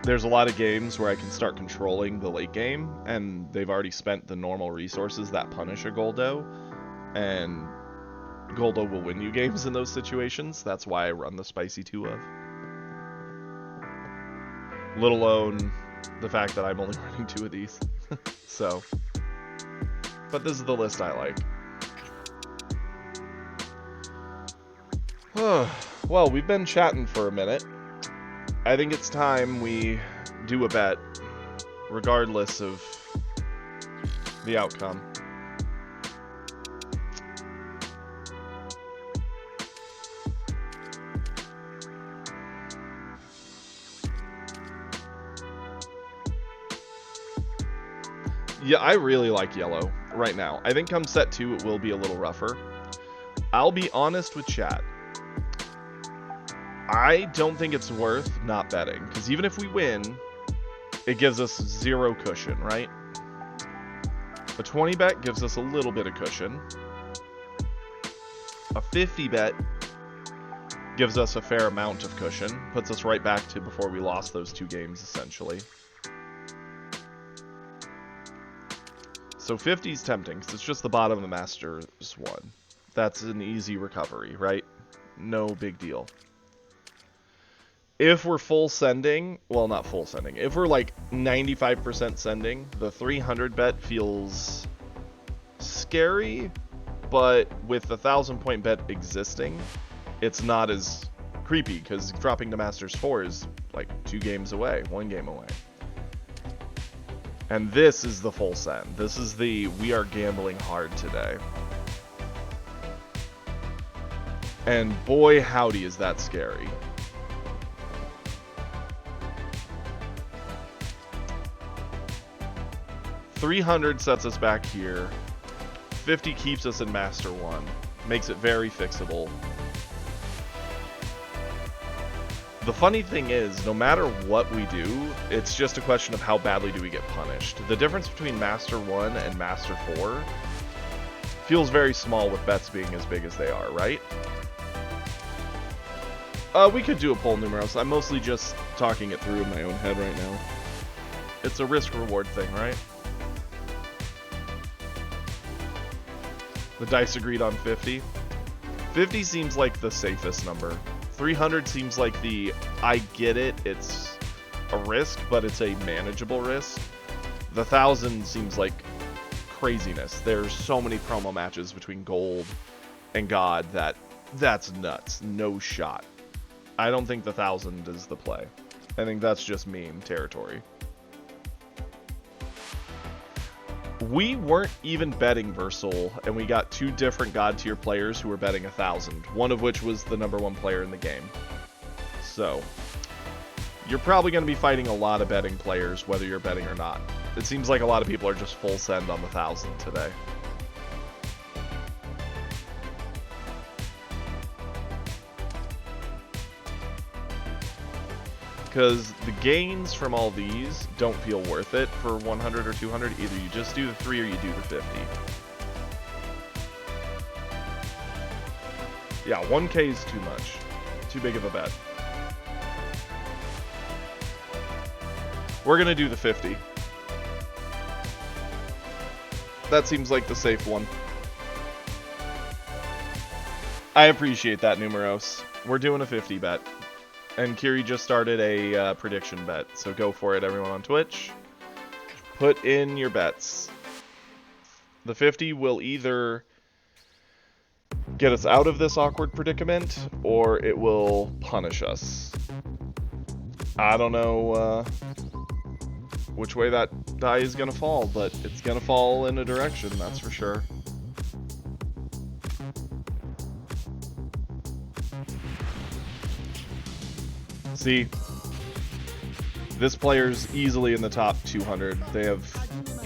Speaker 1: There's a lot of games where I can start controlling the late game, and they've already spent the normal resources that punish a Goldo, and Goldo will win you games in those situations. That's why I run the spicy 2 of. Let alone the fact that I'm only running 2 of these. So, but this is the list I like. Well, we've been chatting for a minute. I think it's time we do a bet, regardless of the outcome. Yeah, I really like yellow right now. I think come set 2 it will be a little rougher. I'll be honest with chat. I don't think it's worth not betting, because even if we win, it gives us 0 cushion, right? A 20 bet gives us a little bit of cushion. A 50 bet gives us a fair amount of cushion, puts us right back to before we lost those 2 games, essentially. So 50 is tempting, because it's just the bottom of the Masters 1. That's an easy recovery, right? No big deal. If we're full sending, well, not full sending, if we're like 95% sending, the 300 bet feels scary, but with the 1,000-point bet existing, it's not as creepy, because dropping to Masters 4 is like 2 games away, 1 game away. And this is the full send. This is the we are gambling hard today. And boy, howdy, is that scary. $300 sets us back here. 50 keeps us in Master 1. Makes it very fixable. The funny thing is, no matter what we do, it's just a question of how badly do we get punished. The difference between Master 1 and Master 4 feels very small with bets being as big as they are, right? We could do a poll, Numeros. I'm mostly just talking it through in my own head right now. It's a risk-reward thing, right? The dice agreed on 50. 50 seems like the safest number. 300 seems like the, I get it, it's a risk, but it's a manageable risk. The 1,000 seems like craziness. There's so many promo matches between Gold and God that's nuts. No shot. I don't think the 1,000 is the play. I think that's just meme territory. We weren't even betting Versal, and we got 2 different God tier players who were betting 1,000, one of which was the #1 player in the game. So, you're probably going to be fighting a lot of betting players, whether you're betting or not. It seems like a lot of people are just full send on the 1,000 today. Because the gains from all these don't feel worth it for 100 or 200. Either you just do the 3 or you do the 50. Yeah, 1K is too much. Too big of a bet. We're going to do the 50. That seems like the safe one. I appreciate that, Numeros. We're doing a 50 bet. And Kiri just started a prediction bet, so go for it, everyone on Twitch. Put in your bets. The 50 will either get us out of this awkward predicament, or it will punish us. I don't know which way that die is going to fall, but it's going to fall in a direction, that's for sure. See, this player's easily in the top 200. They have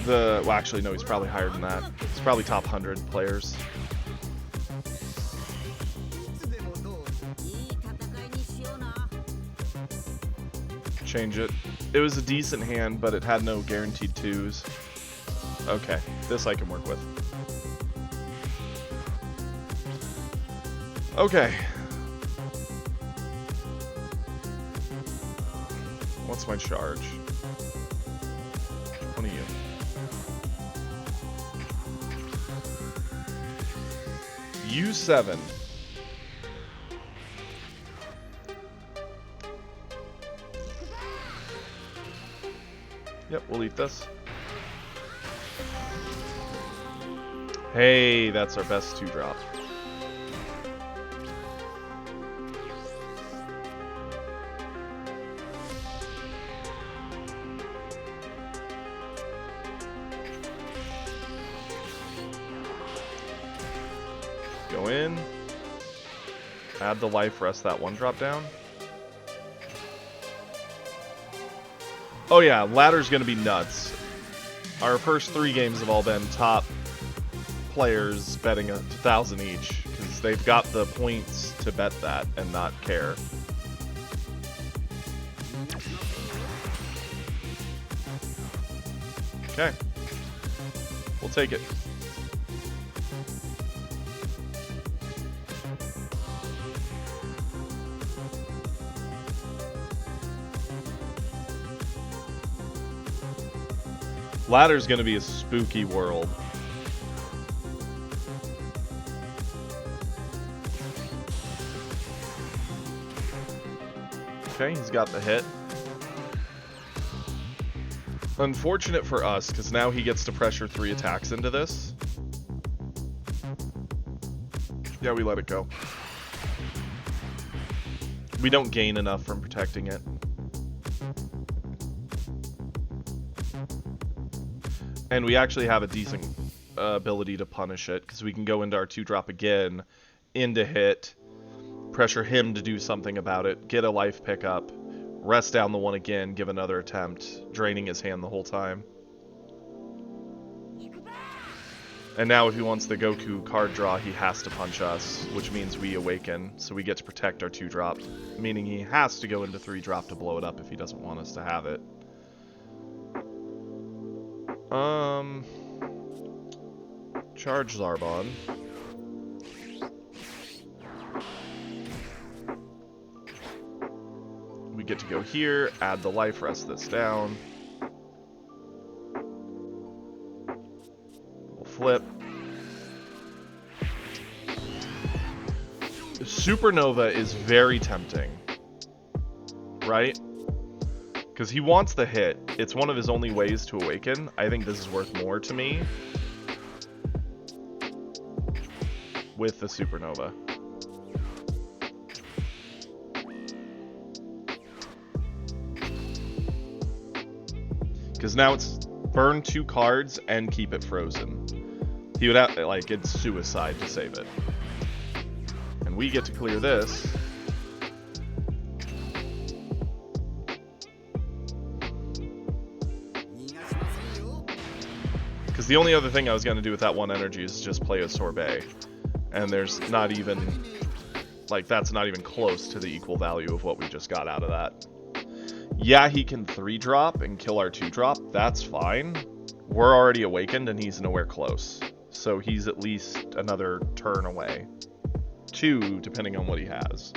Speaker 1: the, well actually no, he's probably higher than that. He's probably top 100 players. Change it. It was a decent hand, but it had no guaranteed 2s. Okay, this I can work with. Okay. What's my charge? 20 U. U7. Yep, we'll eat this. Hey, that's our best 2-drop. Go in. Add the life, rest that 1-drop down. Oh yeah, ladder's gonna be nuts. Our first 3 games have all been top players betting 1,000 each, because they've got the points to bet that and not care. Okay. We'll take it. Ladder's gonna be a spooky world. Okay, he's got the hit. Unfortunate for us, because now he gets to pressure 3 attacks into this. Yeah, we let it go. We don't gain enough from protecting it. And we actually have a decent ability to punish it, because we can go into our 2-drop again, into hit, pressure him to do something about it, get a life pickup, rest down the 1 again, give another attempt, draining his hand the whole time. And now if he wants the Goku card draw, he has to punch us, which means we awaken, so we get to protect our 2-drop, meaning he has to go into 3-drop to blow it up if he doesn't want us to have it. Charge Zarbon. We get to go here, add the life, rest this down. We'll flip. Supernova is very tempting, right? Because he wants the hit. It's one of his only ways to awaken. I think this is worth more to me with the Supernova. Because now it's burn 2 cards and keep it frozen. He would have, like, it's suicide to save it. And we get to clear this. Because the only other thing I was going to do with that 1 energy is just play a Sorbet. And there's not even, like, that's not even close to the equal value of what we just got out of that. Yeah, he can 3-drop and kill our 2-drop. That's fine. We're already awakened and he's nowhere close. So he's at least another turn away. 2, depending on what he has.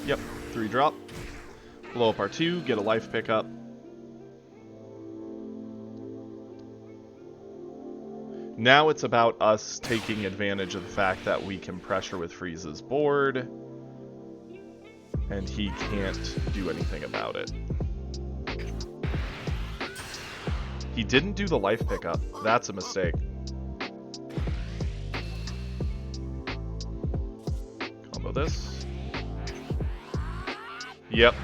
Speaker 1: Yep, 3-drop. Blow up our 2, get a life pickup. Now it's about us taking advantage of the fact that we can pressure with Frieza's board, and he can't do anything about it. He didn't do the life pickup. That's a mistake. Combo this. Yep.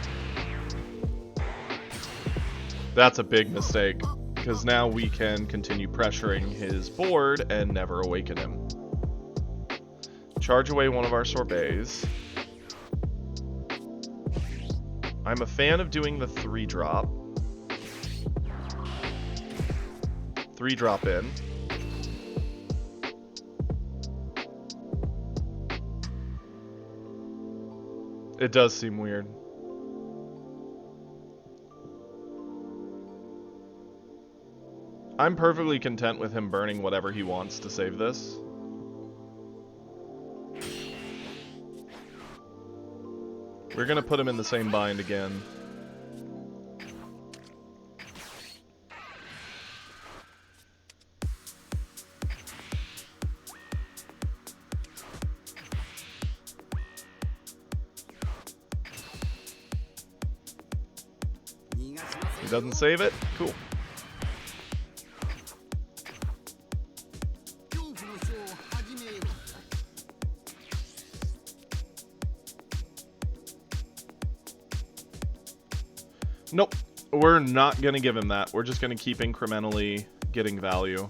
Speaker 1: That's a big mistake, because now we can continue pressuring his board and never awaken him. Charge away one of our sorbets. I'm a fan of doing the 3-drop. 3-drop in. It does seem weird. I'm perfectly content with him burning whatever he wants to save this. We're gonna put him in the same bind again. He doesn't save it? Cool. Nope, we're not going to give him that. We're just going to keep incrementally getting value.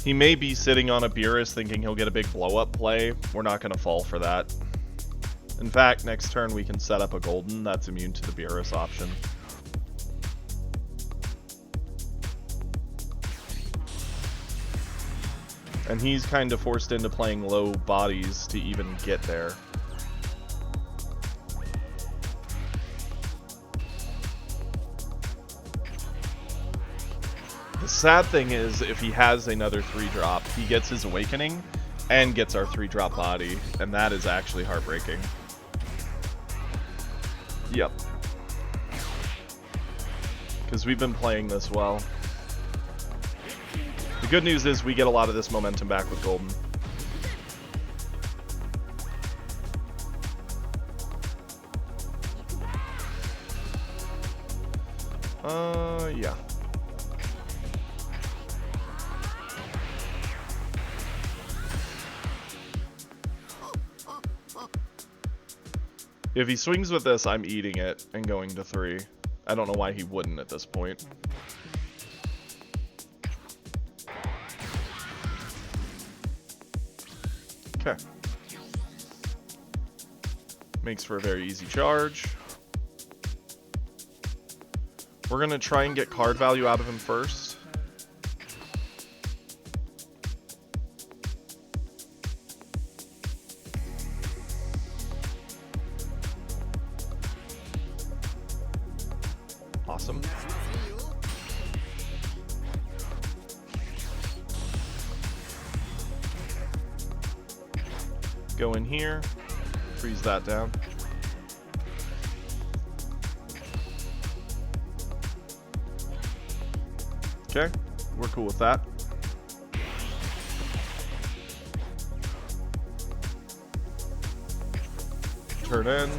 Speaker 1: He may be sitting on a Beerus thinking he'll get a big blow-up play. We're not going to fall for that. In fact, next turn we can set up a Golden that's immune to the Beerus option. And he's kind of forced into playing low bodies to even get there. The sad thing is, if he has another 3-drop, he gets his Awakening and gets our 3-drop body, and that is actually heartbreaking. Yep. Because we've been playing this well. The good news is we get a lot of this momentum back with Golden. Yeah. If he swings with this, I'm eating it and going to 3. I don't know why he wouldn't at this point. Okay. Makes for a very easy charge. We're going to try and get card value out of him first. Awesome. Go in here, freeze that down. Okay, we're cool with that. Turn in,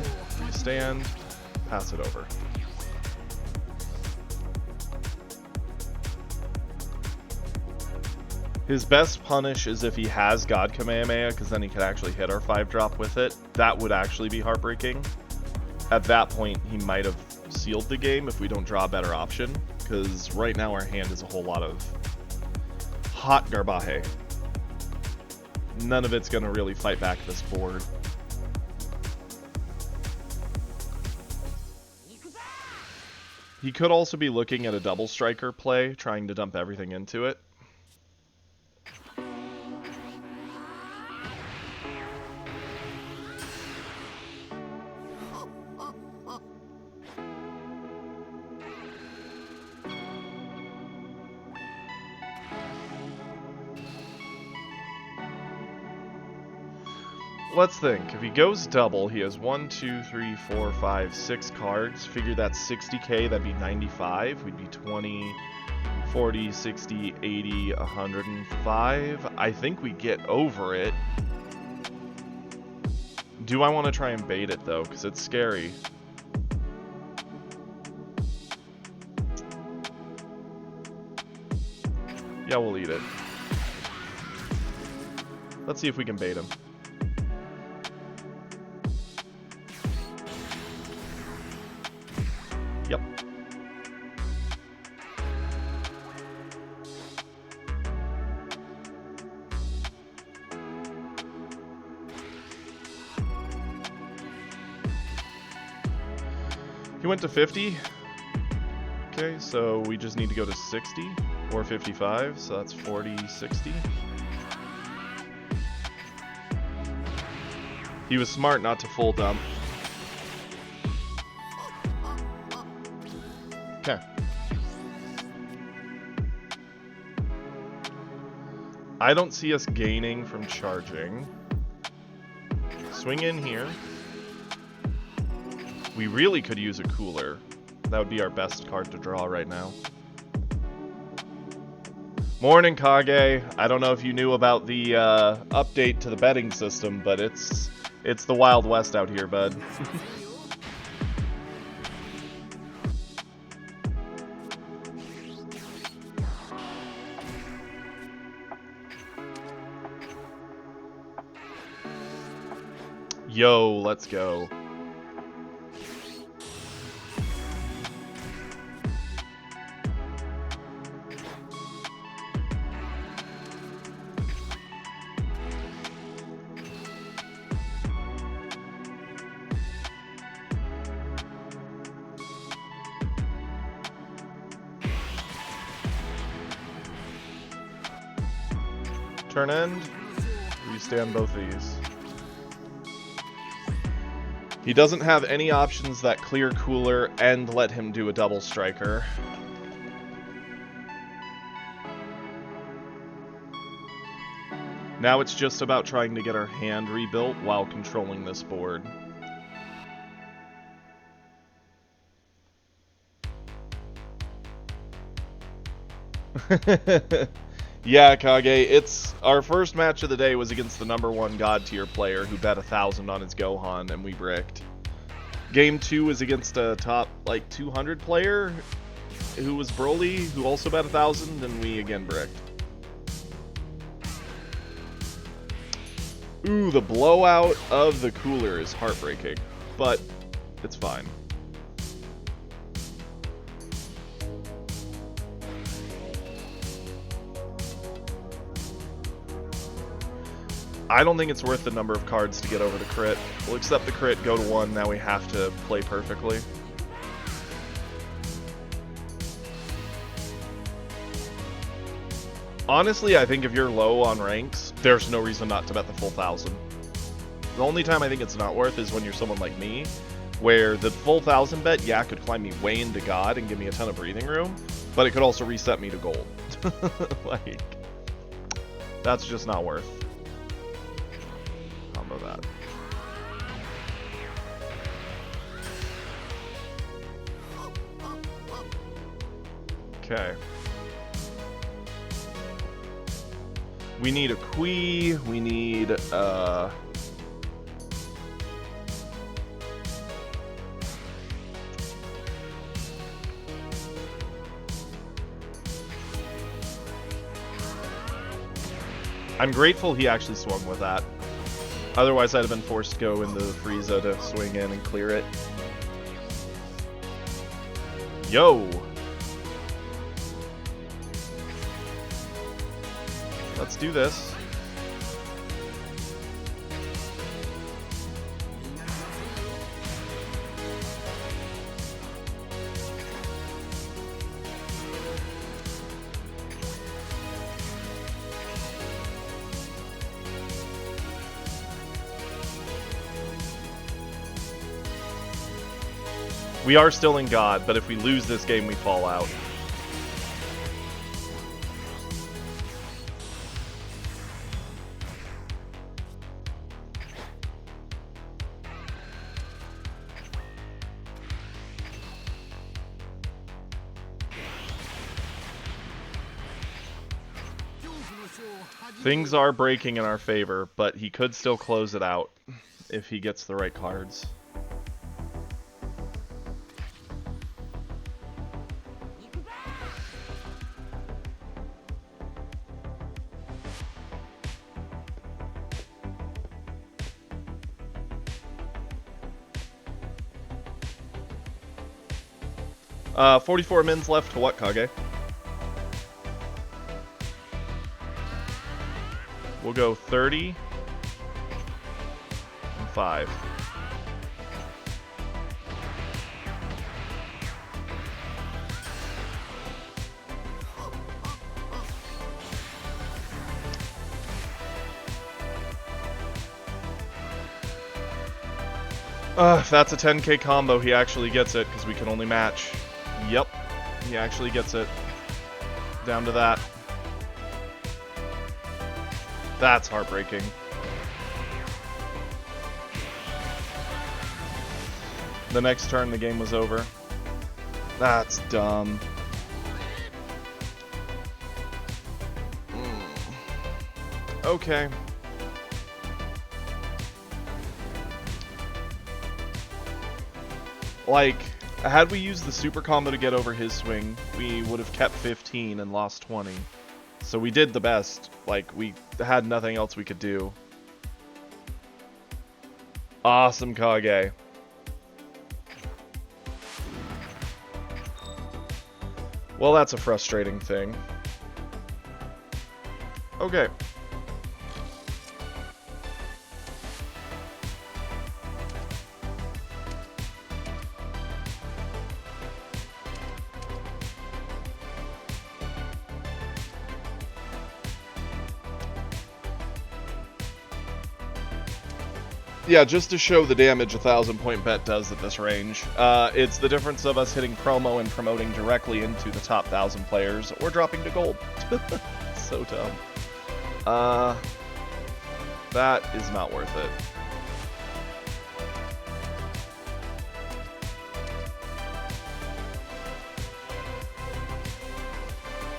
Speaker 1: restand, pass it over. His best punish is if he has God Kamehameha, because then he could actually hit our 5-drop with it. That would actually be heartbreaking. At that point, he might have sealed the game if we don't draw a better option, because right now our hand is a whole lot of hot Garbahe. None of it's going to really fight back this board. He could also be looking at a double striker play, trying to dump everything into it. let's think. If he goes double, he has 1, 2, 3, 4, 5, 6 cards. Figure that's 60k, that'd be 95. We'd be 20, 40, 60, 80, 105. I think we get over it. Do I want to try and bait it, though? Because it's scary. Yeah, we'll eat it. Let's see if we can bait him. Yep. He went to 50. Okay, so we just need to go to 60 or 55, so that's 40, 60. He was smart not to full dump. Okay. I don't see us gaining from charging. Swing in here. We really could use a cooler. That would be our best card to draw right now. Morning, Kage. I don't know if you knew about the update to the betting system, but it's the Wild West out here, bud. Yo, let's go. Turn end, restand both these. He doesn't have any options that clear cooler and let him do a double striker. Now it's just about trying to get our hand rebuilt while controlling this board. Yeah, Kage, it's our first match of the day was against the #1 God tier player who bet 1,000 on his Gohan and we bricked. Game 2 was against a top like 200 player who was Broly who also bet 1,000 and we again bricked. Ooh, the blowout of the cooler is heartbreaking, but it's fine. I don't think it's worth the number of cards to get over the crit. We'll accept the crit, go to 1, now we have to play perfectly. Honestly, I think if you're low on ranks, there's no reason not to bet the full 1,000. The only time I think it's not worth is when you're someone like me, where the full 1,000 bet, yeah, could climb me way into God and give me a ton of breathing room, but it could also reset me to gold. Like, that's just not worth. Combo that. Okay. We need a Kui, we need, I'm grateful he actually swung with that. Otherwise, I'd have been forced to go into Frieza to swing in and clear it. Yo! Let's do this. We are still in God, but if we lose this game, we fall out. Things are breaking in our favor, but he could still close it out if he gets the right cards. Uh, 44 mins left to what, Kage? We'll go 30 and 5. If that's a 10k combo, he actually gets it, because we can only match. Yep, he actually gets it. Down to that. That's heartbreaking. The next turn, the game was over. That's dumb. Okay. Like, had we used the super combo to get over his swing, we would have kept 15 and lost 20. So we did the best. Like, we had nothing else we could do. Awesome, Kage. Well, that's a frustrating thing. Okay. Yeah, just to show the damage a 1,000-point bet does at this range. It's the difference of us hitting promo and promoting directly into the top 1,000 players, or dropping to gold. So dumb. That is not worth it.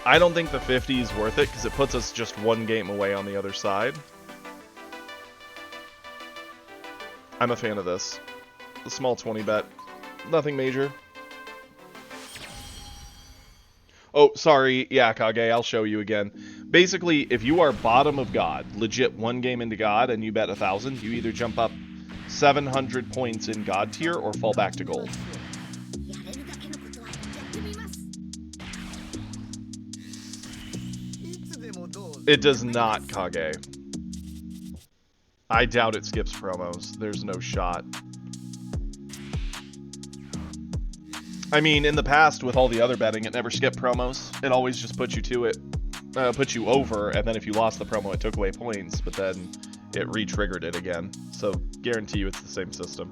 Speaker 1: I don't think the 50 is worth it, because it puts us just one game away on the other side. I'm a fan of this. A small 20 bet. Nothing major. Oh, sorry. Yeah, Kage, I'll show you again. Basically, if you are bottom of God, legit one game into God, and you bet 1,000, you either jump up 700 points in God tier or fall back to gold. It does not, Kage. I doubt it skips promos. There's no shot. I mean, in the past, with all the other betting, it never skipped promos. It always just put you to it, put you over, and then if you lost the promo, it took away points, but then it re-triggered it again. So, guarantee you it's the same system.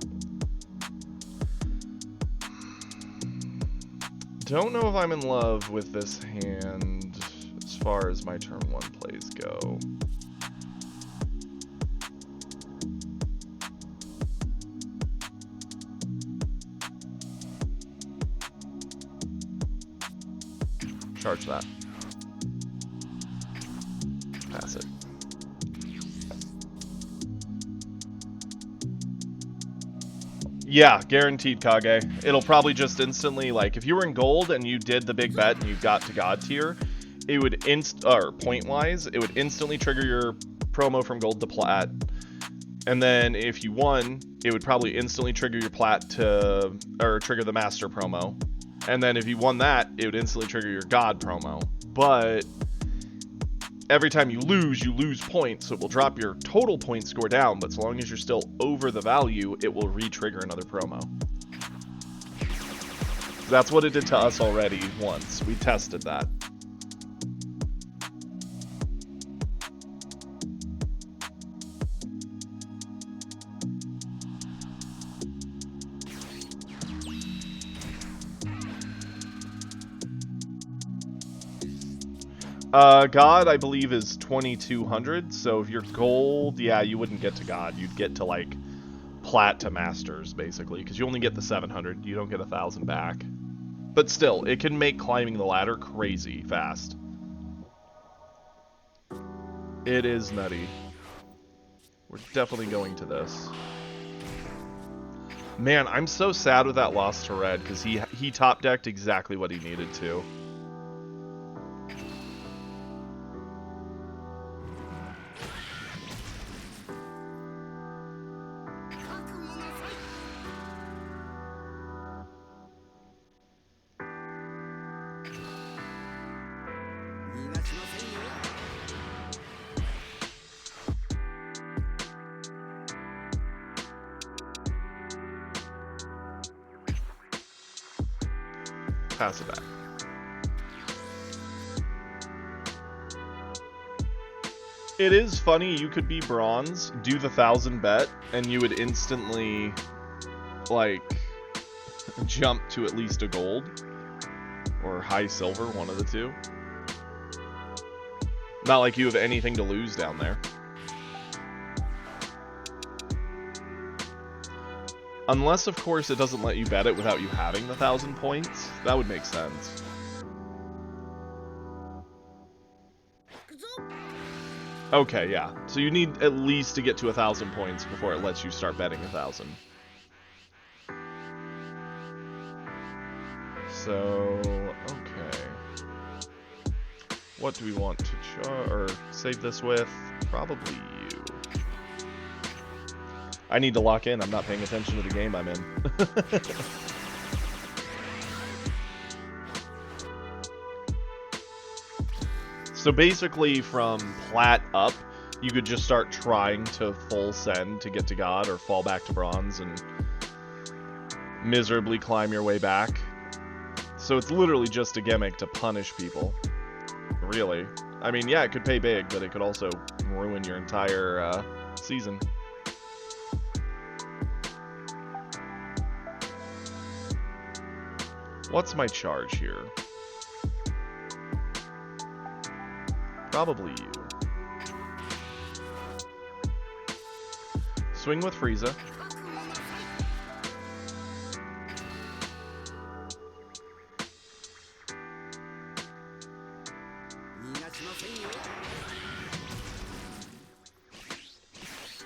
Speaker 1: Don't know if I'm in love with this hand as far as my turn 1 plays go. Charge that. Pass it. Yeah, guaranteed, Kage. It'll probably just instantly, like, if you were in gold and you did the big bet and you got to God tier, it would point-wise, it would instantly trigger your promo from gold to plat. And then if you won, it would probably instantly trigger your plat to, or trigger the master promo. And then if you won that, it would instantly trigger your God promo. But every time you lose points, so it will drop your total point score down, but so long as you're still over the value, it will re-trigger another promo. That's what it did to us already once. We tested that. God, I believe, is 2,200, so if you're gold, yeah, you wouldn't get to God. You'd get to, like, plat to masters, basically, because you only get the 700. You don't get 1,000 back. But still, it can make climbing the ladder crazy fast. It is nutty. We're definitely going to this. Man, I'm so sad with that loss to red, because he top-decked exactly what he needed to. Pass it back. It is funny, you could be bronze, do the 1,000 bet, and you would instantly, like, jump to at least a gold. Or high silver, one of the two. Not like you have anything to lose down there. Unless, of course, it doesn't let you bet it without you having the 1,000 points. That would make sense. Okay, yeah. So you need at least to get to 1,000 points before it lets you start betting 1,000. So, okay. What do we want to save this with? Probably you. I need to lock in. I'm not paying attention to the game I'm in. So basically from plat up, you could just start trying to full send to get to God or fall back to bronze and miserably climb your way back. So it's literally just a gimmick to punish people. Really. I mean, yeah, it could pay big, but it could also ruin your entire season. What's my charge here? Probably you. Swing with Frieza.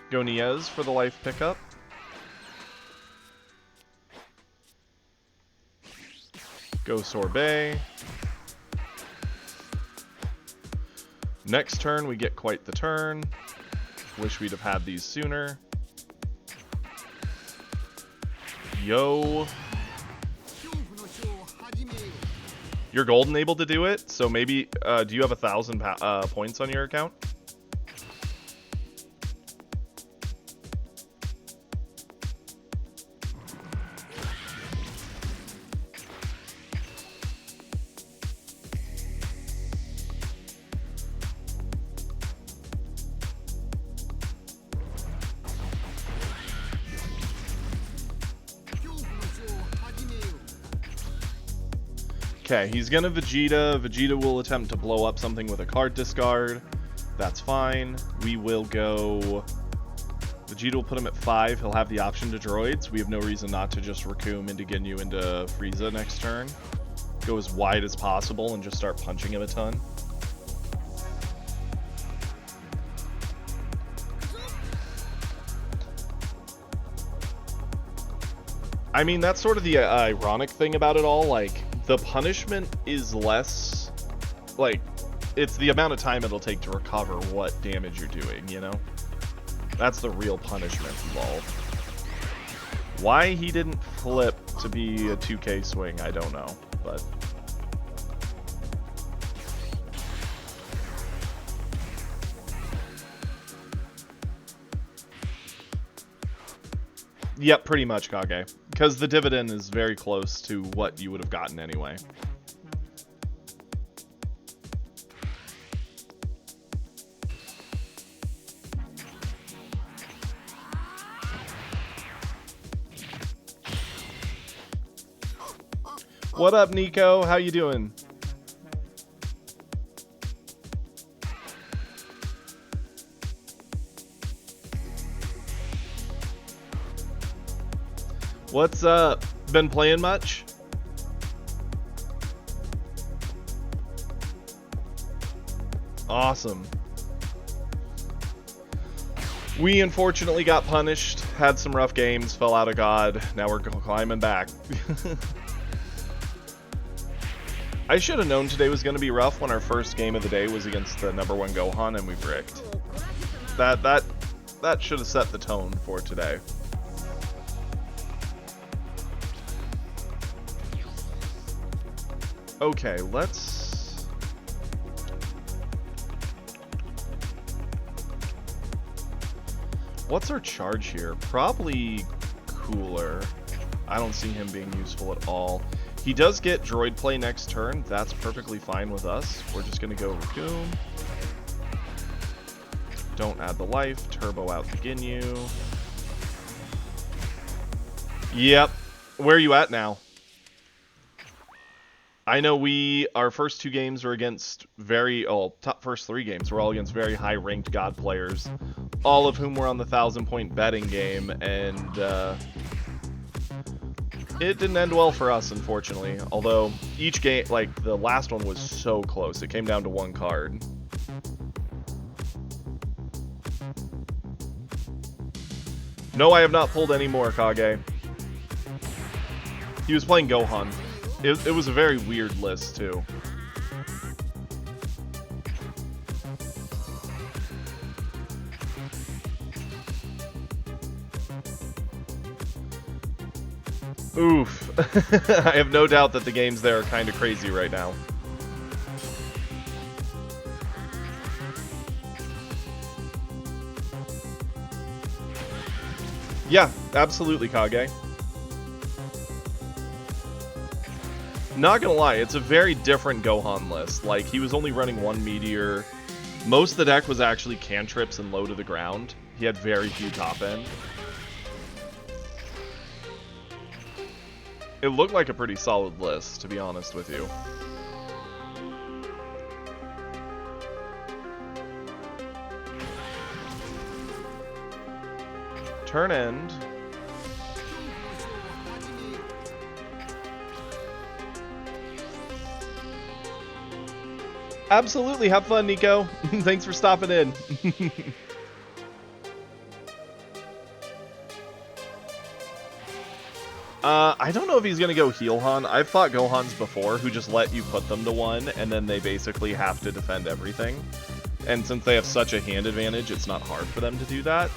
Speaker 1: Go Niez for the life pickup. Go Sorbet. Next turn, we get quite the turn. Wish we'd have had these sooner. Yo. You're golden able to do it, so maybe, do you have 1,000 points on your account? Okay, he's gonna Vegeta. Vegeta will attempt to blow up something with a card discard. That's fine. We will go... Vegeta will put him at 5. He'll have the option to droids. We have no reason not to just Raccoon into Ginyu into Frieza next turn. Go as wide as possible and just start punching him a ton. I mean, that's sort of the ironic thing about it all. Like, the punishment is less, like, it's the amount of time it'll take to recover what damage you're doing, you know? That's the real punishment involved. Why he didn't flip to be a 2K swing, I don't know, but... Yep, pretty much, Kage. Because the dividend is very close to what you would have gotten anyway. What up, Nico? How you doing? What's up? Been playing much? Awesome. We unfortunately got punished, had some rough games, fell out of God. Now we're climbing back. I should have known today was going to be rough when our first game of the day was against the #1 Gohan and we bricked. That should have set the tone for today. Okay, let's... What's our charge here? Probably Cooler. I don't see him being useful at all. He does get droid play next turn. That's perfectly fine with us. We're just going to go Raccoon. Don't add the life. Turbo out the Ginyu. Yep. Where are you at now? I know our first 2 games were against first 3 games were all against very high-ranked God players, all of whom were on the 1,000-point betting game, and it didn't end well for us, unfortunately. Although each game, like the last one, was so close. It came down to 1 card. No, I have not pulled any more, Kage. He was playing Gohan. It was a very weird list, too. Oof. I have no doubt that the games there are kind of crazy right now. Yeah, absolutely, Kage. Not gonna lie, it's a very different Gohan list. Like, he was only running 1 Meteor. Most of the deck was actually cantrips and low to the ground. He had very few top end. It looked like a pretty solid list, to be honest with you. Turn end. Absolutely, have fun, Nico. Thanks for stopping in. I don't know if he's gonna go Heal Han. I've fought Gohans before who just let you put them to 1, and then they basically have to defend everything. And since they have such a hand advantage, it's not hard for them to do that.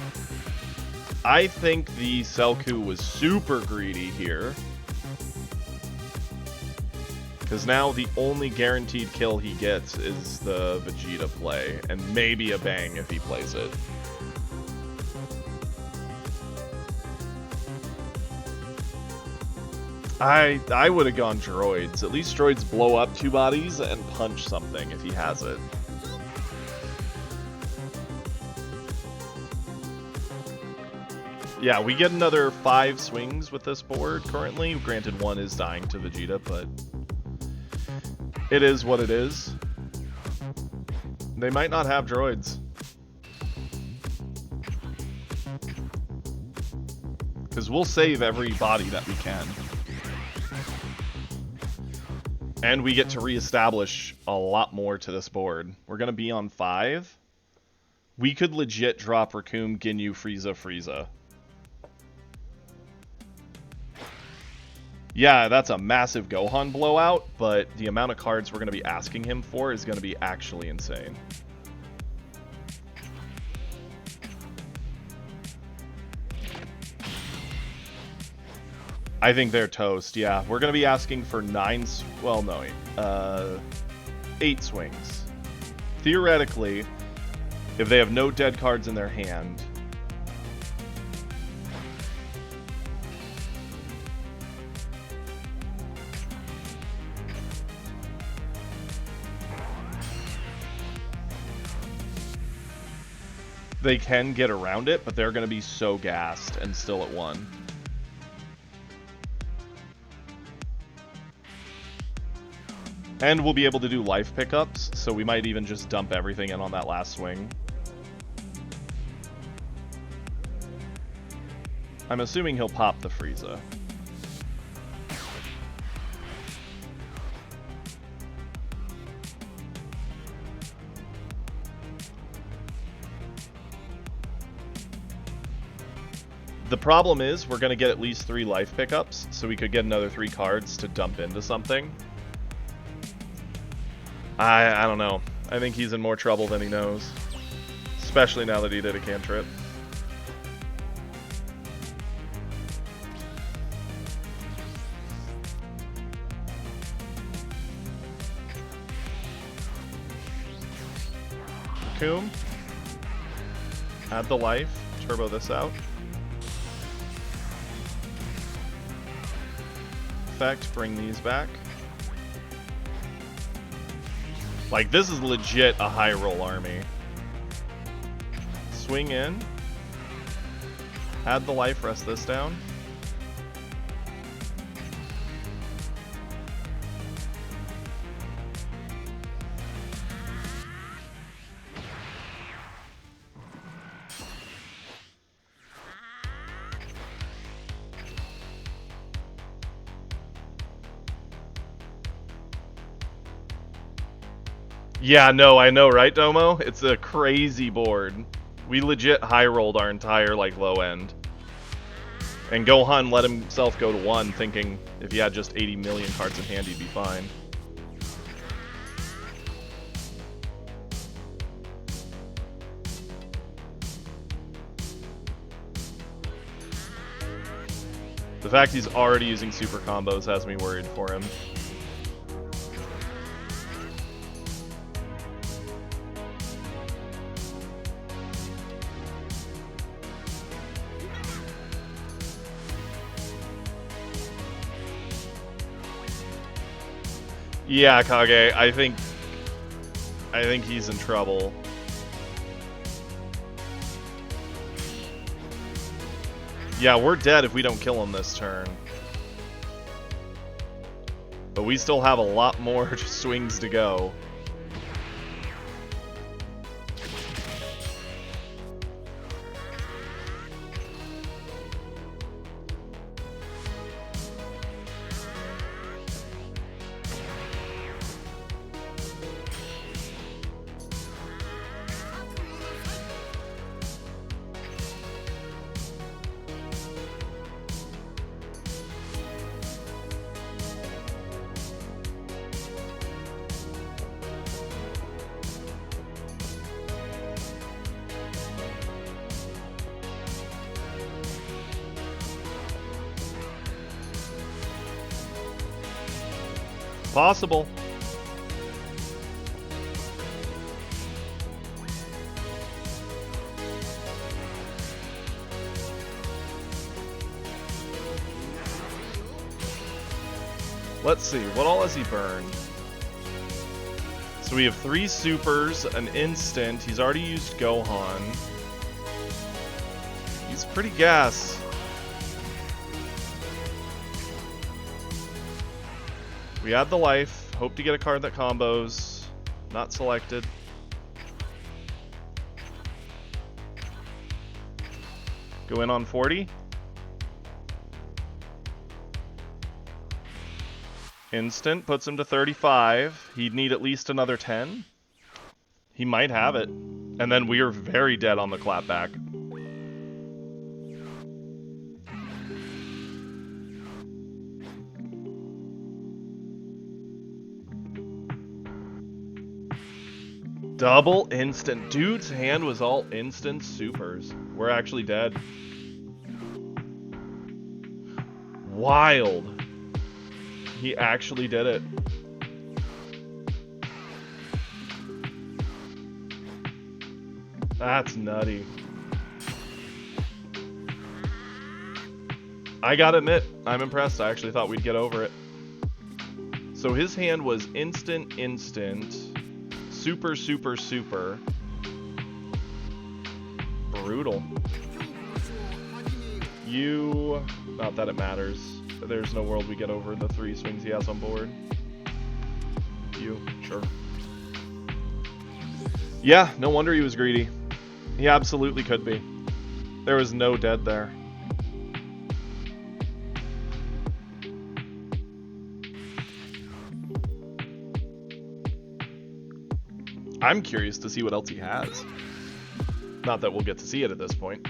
Speaker 1: I think the Selku was super greedy here. Because now the only guaranteed kill he gets is the Vegeta play, and maybe a Bang if he plays it. I would have gone droids. At least droids blow up 2 bodies and punch something if he has it. Yeah, we get another 5 swings with this board currently. Granted, 1 is dying to Vegeta, but it is what it is. They might not have droids. Because we'll save every body that we can. And we get to reestablish a lot more to this board. We're going to be on 5. We could legit drop Raccoon, Ginyu, Frieza. Yeah, that's a massive Gohan blowout, but the amount of cards we're going to be asking him for is going to be actually insane. I think they're toast, yeah. We're going to be asking for 8 swings. Theoretically, if they have no dead cards in their hand, they can get around it, but they're going to be so gassed and still at 1. And we'll be able to do life pickups, so we might even just dump everything in on that last swing. I'm assuming he'll pop the Frieza. The problem is we're going to get at least 3 life pickups, so we could get another 3 cards to dump into something. I don't know. I think he's in more trouble than he knows. Especially now that he did a cantrip. Coom. Add the life. Turbo this out. Effect, bring these back. Like, this is legit a high roll army. Swing in. Add the life, rest this down. Yeah, no, I know, right, Domo? It's a crazy board. We legit high rolled our entire, like, low end. And Gohan let himself go to 1, thinking if he had just 80 million cards in hand, he'd be fine. The fact he's already using super combos has me worried for him. Yeah, Kage, I think he's in trouble. Yeah, we're dead if we don't kill him this turn. But we still have a lot more swings to go. Possible. Let's see, what all has he burned? So we have 3 supers, an instant. He's already used Gohan. He's pretty gas. We add the life. Hope to get a card that combos. Not selected. Go in on 40. Instant puts him to 35. He'd need at least another 10. He might have it. And then we are very dead on the clapback. Double instant. Dude's hand was all instant supers. We're actually dead. Wild. He actually did it. That's nutty. I gotta admit, I'm impressed. I actually thought we'd get over it. So his hand was instant, super, super, super. Brutal. You... Not that it matters. There's no world we get over the 3 swings he has on board. You, sure. Yeah, no wonder he was greedy. He absolutely could be. There was no dead there. I'm curious to see what else he has. Not that we'll get to see it at this point.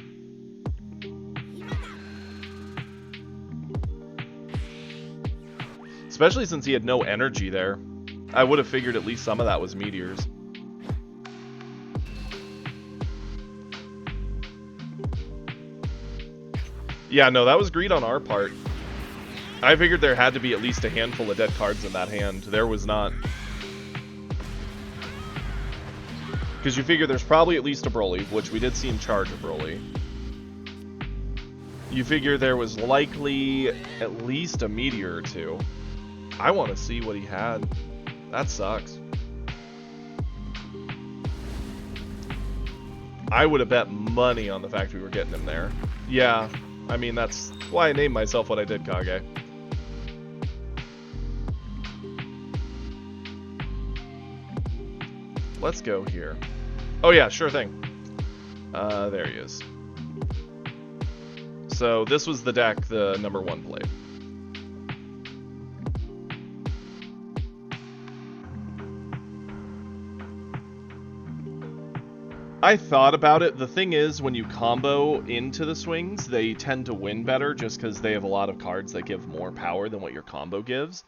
Speaker 1: Especially since he had no energy there. I would have figured at least some of that was meteors. Yeah, no, that was greed on our part. I figured there had to be at least a handful of dead cards in that hand. There was not. Because you figure there's probably at least a Broly, which we did see him charge a Broly. You figure there was likely at least a meteor or two. I want to see what he had. That sucks. I would have bet money on the fact we were getting him there. Yeah, I mean, that's why I named myself what I did, Kage. Let's go here. Oh yeah, sure thing. There he is. So this was the deck the number 1 played. I thought about it. The thing is, when you combo into the swings, they tend to win better just because they have a lot of cards that give more power than what your combo gives.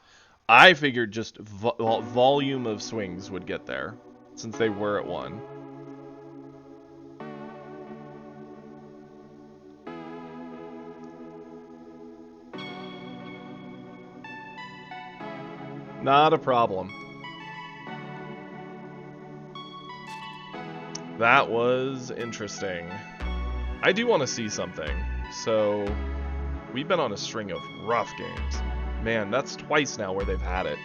Speaker 1: I figured just volume of swings would get there, since they were at 1. Not a problem. That was interesting. I do want to see something. So, we've been on a string of rough games. Man, that's twice now where they've had it.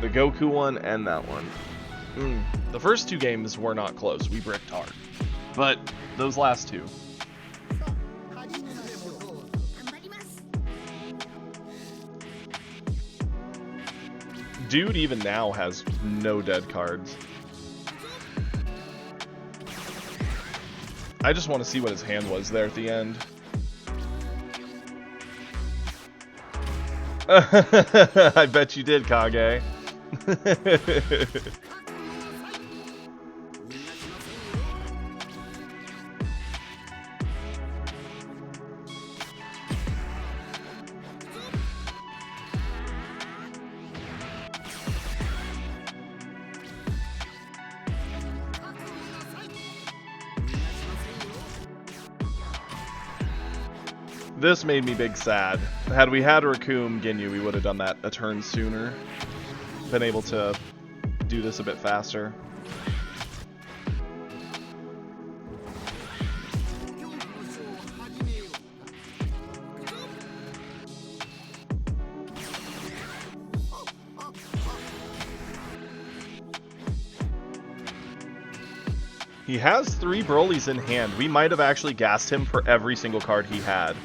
Speaker 1: The Goku one and that one. The first 2 games were not close. We bricked hard. But those last 2. Dude even now has no dead cards. I just want to see what his hand was there at the end. I bet you did, Kage. This made me big sad. Had we had Raccoon Ginyu, we would have done that a turn sooner. Been able to do this a bit faster. He has 3 Brolys in hand. We might have actually gassed him for every single card he had.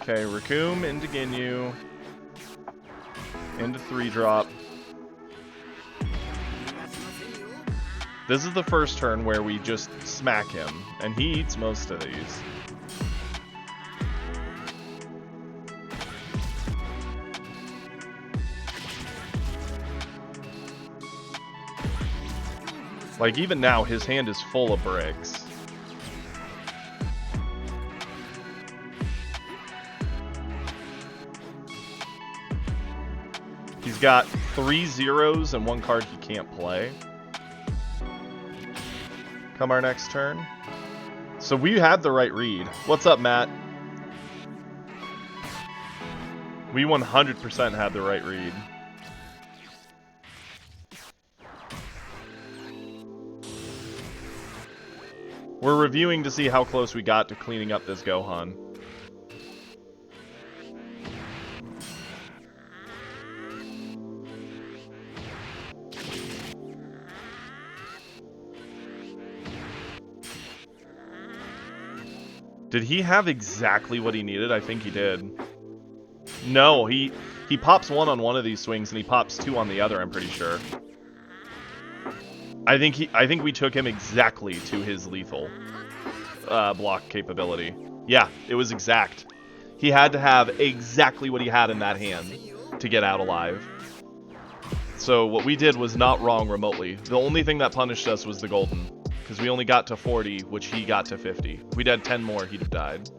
Speaker 1: Okay, Raccoon into Ginyu. Into 3-drop. This is the first turn where we just smack him, and he eats most of these. Like, even now, his hand is full of bricks. He's got 3 zeros and 1 card he can't play. Come our next turn. So we had the right read. What's up, Matt? We 100% had the right read. We're reviewing to see how close we got to cleaning up this Gohan. Did he have exactly what he needed? I think he did. No, he pops 1 on one of these swings and he pops 2 on the other, I'm pretty sure. I think we took him exactly to his lethal block capability. Yeah, it was exact. He had to have exactly what he had in that hand to get out alive. So what we did was not wrong remotely. The only thing that punished us was the golden. because we only got to 40, which he got to 50. If we'd had 10 more, he'd have died.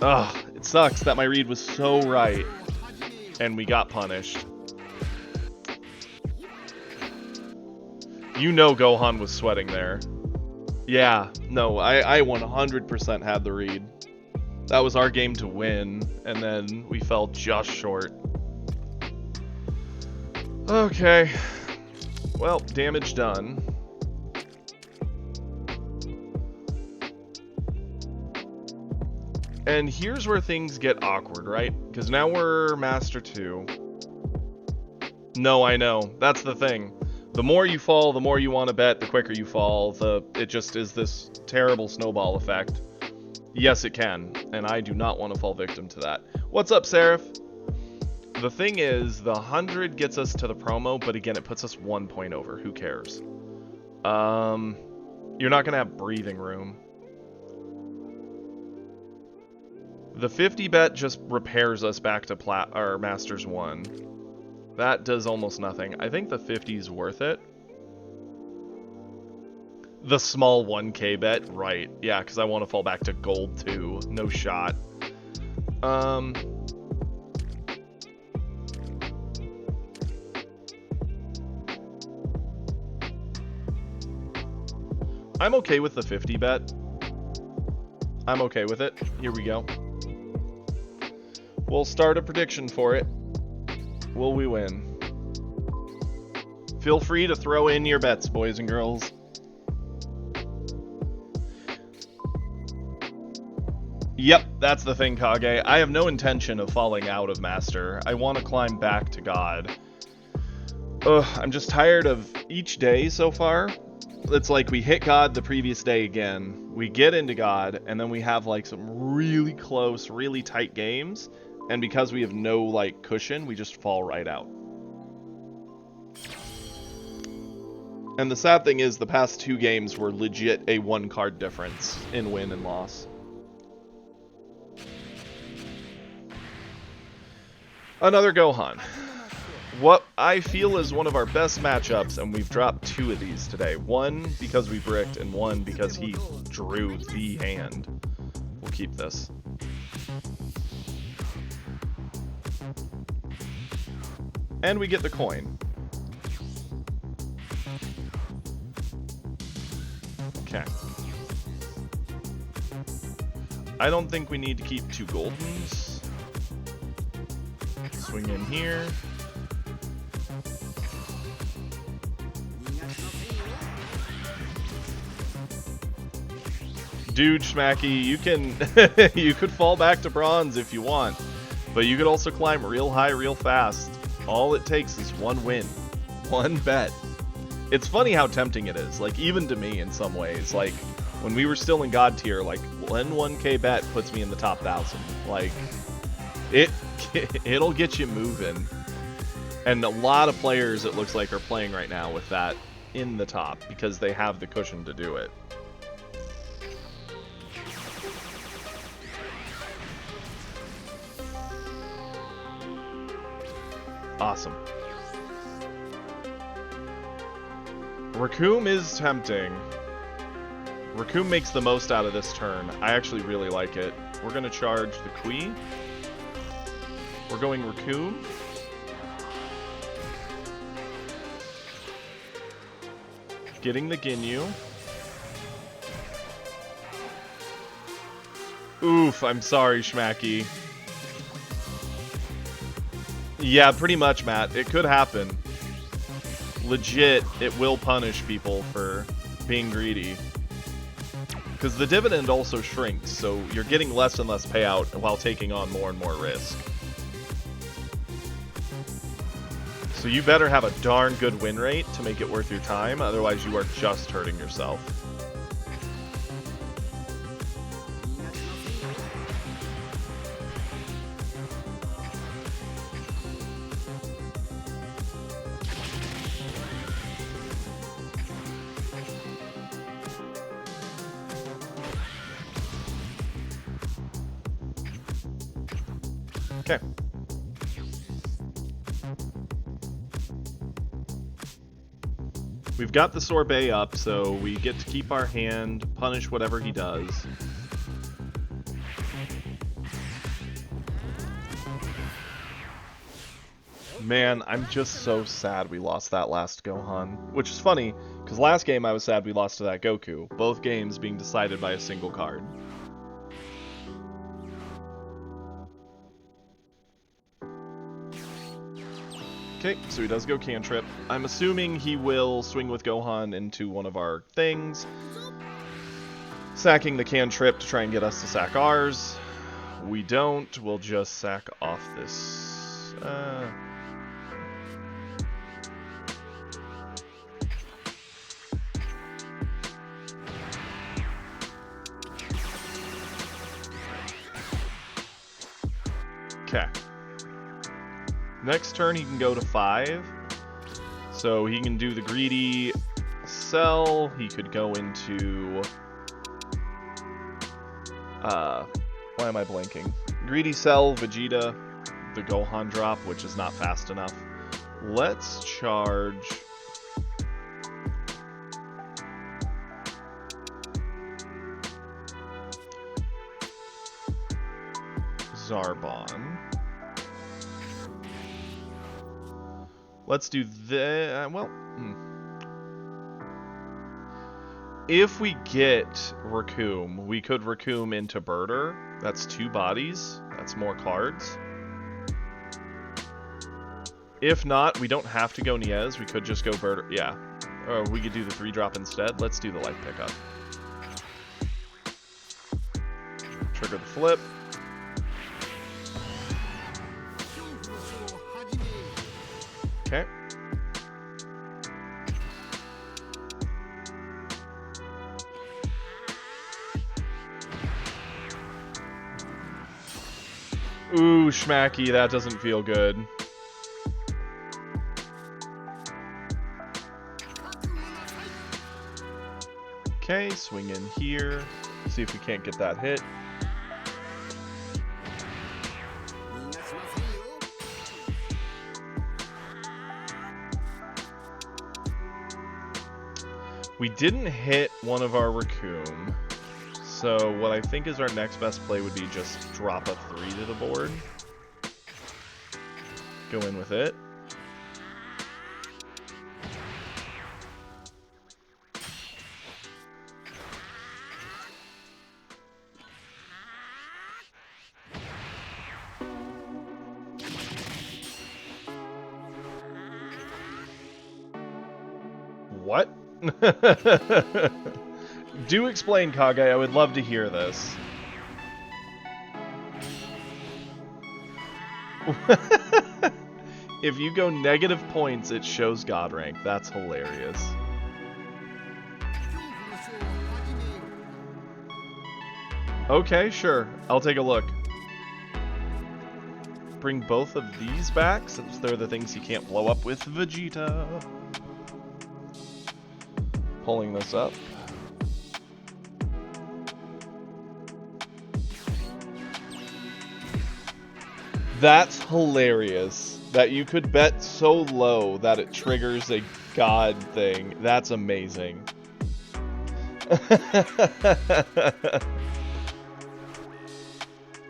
Speaker 1: Ugh, it sucks that my read was so right, and we got punished. You know Gohan was sweating there. Yeah, no, I 100% had the read. That was our game to win, and then we fell just short. Okay. Well, damage done. And here's where things get awkward, right? Because now we're Master 2. No, I know. That's the thing. The more you fall, the more you want to bet, the quicker you fall. It just is this terrible snowball effect. Yes, it can. And I do not want to fall victim to that. What's up, Seraph? The thing is, the 100 gets us to the promo, but again, it puts us 1 point over. Who cares? You're not going to have breathing room. The 50 bet just repairs us back to Masters 1. That does almost nothing. I think the 50 is worth it. The small 1k bet, right. Yeah, because I want to fall back to gold too. No shot. I'm okay with the 50 bet. I'm okay with it. Here we go. We'll start a prediction for it. Will we win? Feel free to throw in your bets, boys and girls. Yep, that's the thing, Kage. I have no intention of falling out of Master. I want to climb back to God. Ugh, I'm just tired of each day so far. It's like we hit God the previous day again. We get into God, and then we have like some really close, really tight games. And because we have no, like, cushion, we just fall right out. And the sad thing is, the past 2 games were legit a 1-card difference in win and loss. Another Gohan. What I feel is one of our best matchups, and we've dropped 2 of these today. One because we bricked, and one because he drew the hand. We'll keep this. And we get the coin. Okay. I don't think we need to keep 2 goldens. Swing in here. Dude, Schmacky, you can you could fall back to bronze if you want, but you could also climb real high real fast. All it takes is 1 win, 1 bet. It's funny how tempting it is, like even to me in some ways. Like when we were still in God tier, like 1k bet puts me in the top 1,000. Like it'll get you moving. And a lot of players, it looks like, are playing right now with that in the top because they have the cushion to do it. Awesome. Raccoon is tempting. Raccoon makes the most out of this turn. I actually really like it. We're going to charge the Kui. We're going Raccoon. Getting the Ginyu. Oof, I'm sorry, Schmacky. Yeah, pretty much, Matt. It could happen. Legit, it will punish people for being greedy. Because the dividend also shrinks, so you're getting less and less payout while taking on more and more risk. So you better have a darn good win rate to make it worth your time, otherwise you are just hurting yourself. Okay. We've got the sorbet up, so we get to keep our hand, punish whatever he does. Man, I'm just so sad we lost that last Gohan. Which is funny, because last game I was sad we lost to that Goku. Both games being decided by a single card. Okay, so he does go cantrip. I'm assuming he will swing with Gohan into one of our things. Sacking the cantrip to try and get us to sack ours. We don't. We'll just sack off this... Okay. Next turn he can go to 5. So he can do the greedy Cell. He could go into... why am I blanking? Greedy Cell, Vegeta, the Gohan drop, which is not fast enough. Let's charge... Zarbon. Let's do the... well... If we get Raccoon, we could Raccoon into Birder. That's 2 bodies. That's more cards. If not, we don't have to go Niez. We could just go Birder. Yeah. Or we could do the 3-drop instead. Let's do the life pickup. Trigger the flip. Okay. Ooh, Schmacky, that doesn't feel good. Okay, swing in here. See if we can't get that hit. We didn't hit one of our Raccoon. So what I think is our next best play would be just drop a 3 to the board. Go in with it. What? Do explain, Kage. I would love to hear this. If you go negative points, it shows God rank. That's hilarious. Okay, sure. I'll take a look. Bring both of these back, since they're the things you can't blow up with Vegeta. Pulling this up. That's hilarious. That you could bet so low that it triggers a God thing. That's amazing.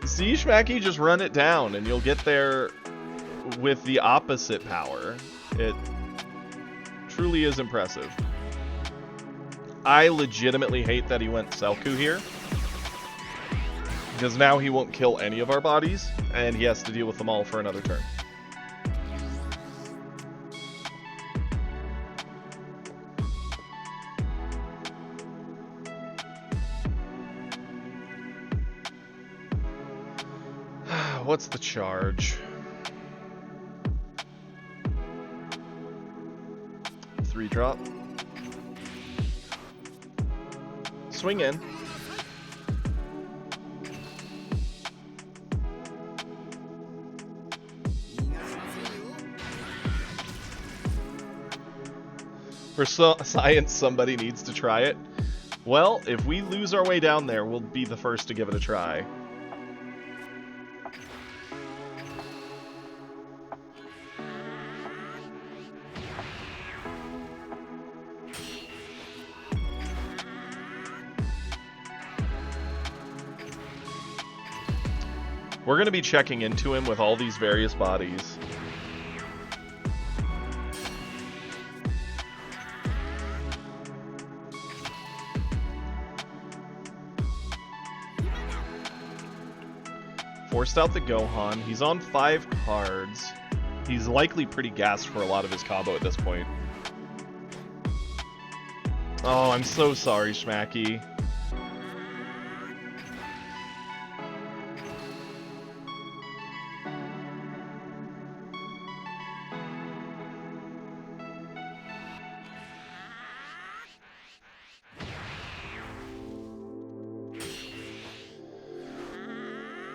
Speaker 1: See, Schmacky, just run it down and you'll get there with the opposite power. It truly is impressive. I legitimately hate that he went Selku here. Because now he won't kill any of our bodies, and he has to deal with them all for another turn. What's the charge? 3-drop. Swing in. For science, somebody needs to try it. Well, if we lose our way down there, we'll be the first to give it a try. We're going to be checking into him with all these various bodies. Forced out the Gohan. He's on 5 cards. He's likely pretty gassed for a lot of his combo at this point. Oh, I'm so sorry, Schmacky.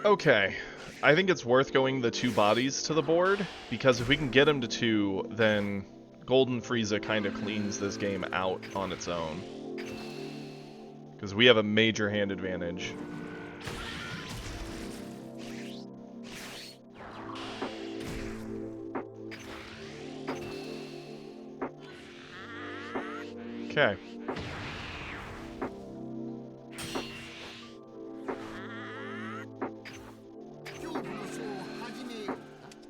Speaker 1: Okay, I think it's worth going the 2 bodies to the board, because if we can get him to 2, then Golden Frieza kind of cleans this game out on its own. Because we have a major hand advantage. Okay.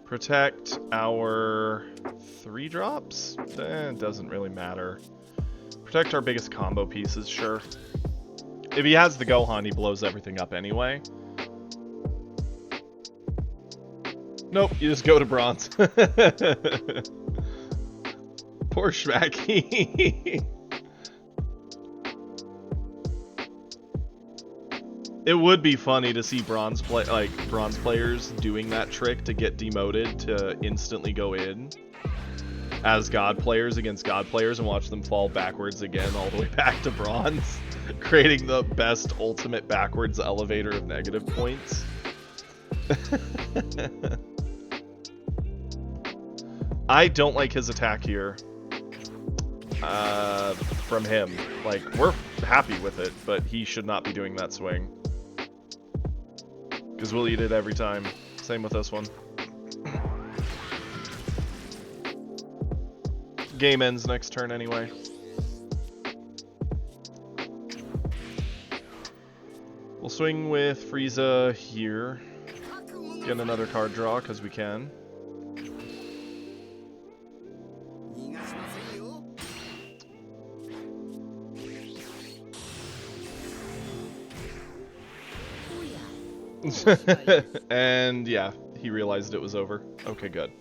Speaker 1: Protect our 3 drops? It doesn't really matter. Protect our biggest combo pieces, sure. If he has the Gohan, he blows everything up anyway. Nope, you just go to bronze. Poor Schmacky. It would be funny to see bronze players doing that trick to get demoted to instantly go in as God players against God players and watch them fall backwards again all the way back to bronze, creating the best ultimate backwards elevator of negative points. I don't like his attack here. From him. Like, we're happy with it, but he should not be doing that swing. Because we'll eat it every time. Same with this one. Game ends next turn anyway. We'll swing with Frieza here. Get another card draw, because we can. And yeah, he realized it was over. Okay, good.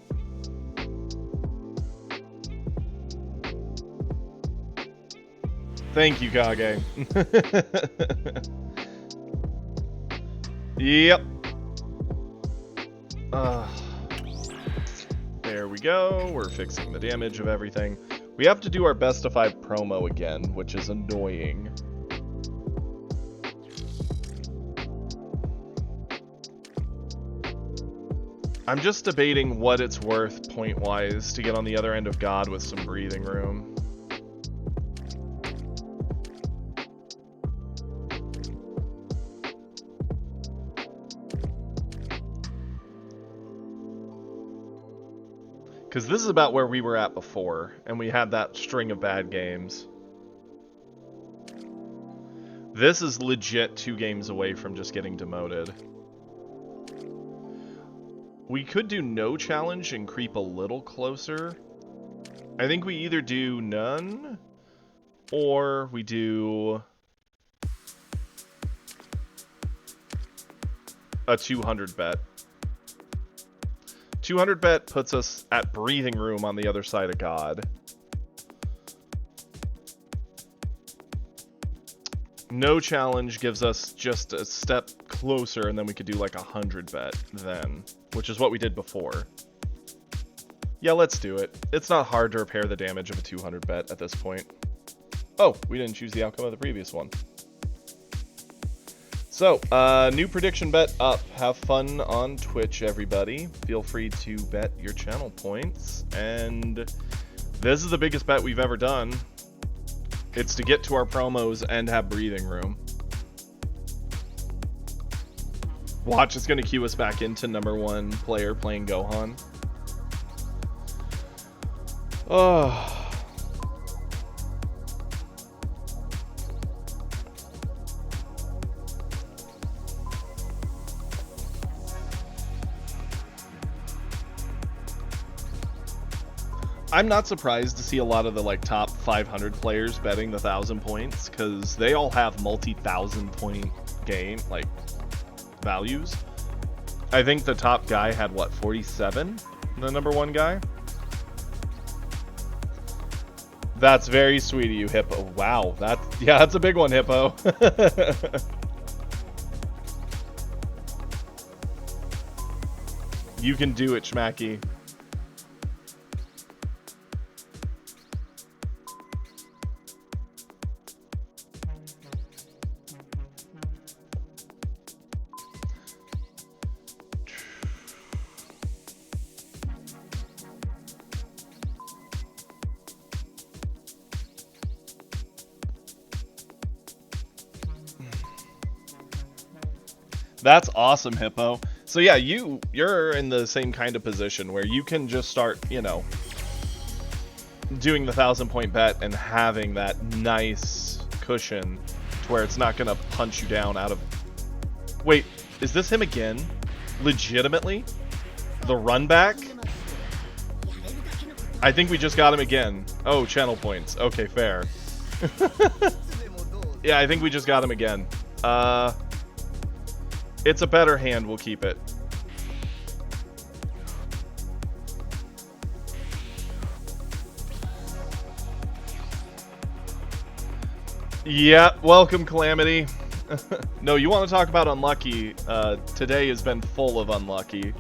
Speaker 1: Thank you, Kage. Yep. There we go. We're fixing the damage of everything. We have to do our best of 5 promo again, which is annoying. I'm just debating what it's worth point-wise to get on the other end of God with some breathing room. Because this is about where we were at before, and we had that string of bad games. This is legit 2 games away from just getting demoted. We could do no challenge and creep a little closer. I think we either do none, or we do a 200 bet. 200 bet puts us at breathing room on the other side of God. No challenge gives us just a step closer, and then we could do like a 100 bet then, which is what we did before. Yeah, let's do it. It's not hard to repair the damage of a 200 bet at this point. Oh, we didn't choose the outcome of the previous one. So, new prediction bet up. Have fun on Twitch, everybody. Feel free to bet your channel points. And this is the biggest bet we've ever done. It's to get to our promos and have breathing room. Watch, it's going to cue us back into #1 player playing Gohan. Oh. I'm not surprised to see a lot of the like top 500 players betting the 1,000 points, because they all have multi-thousand point game like values. I think the top guy had what, 47? The number one guy. That's very sweet of you, Hippo. Wow, that's a big one, Hippo. You can do it, Schmacky. That's awesome, Hippo. So yeah, you're in the same kind of position where you can just start, you know, doing the 1,000 point bet and having that nice cushion to where it's not gonna punch you down out of... Wait, is this him again? Legitimately? The run back? I think we just got him again. Oh, channel points. Okay, fair. Yeah, I think we just got him again. It's a better hand, we'll keep it. Yeah, welcome, Calamity. No, you want to talk about unlucky? Today has been full of unlucky.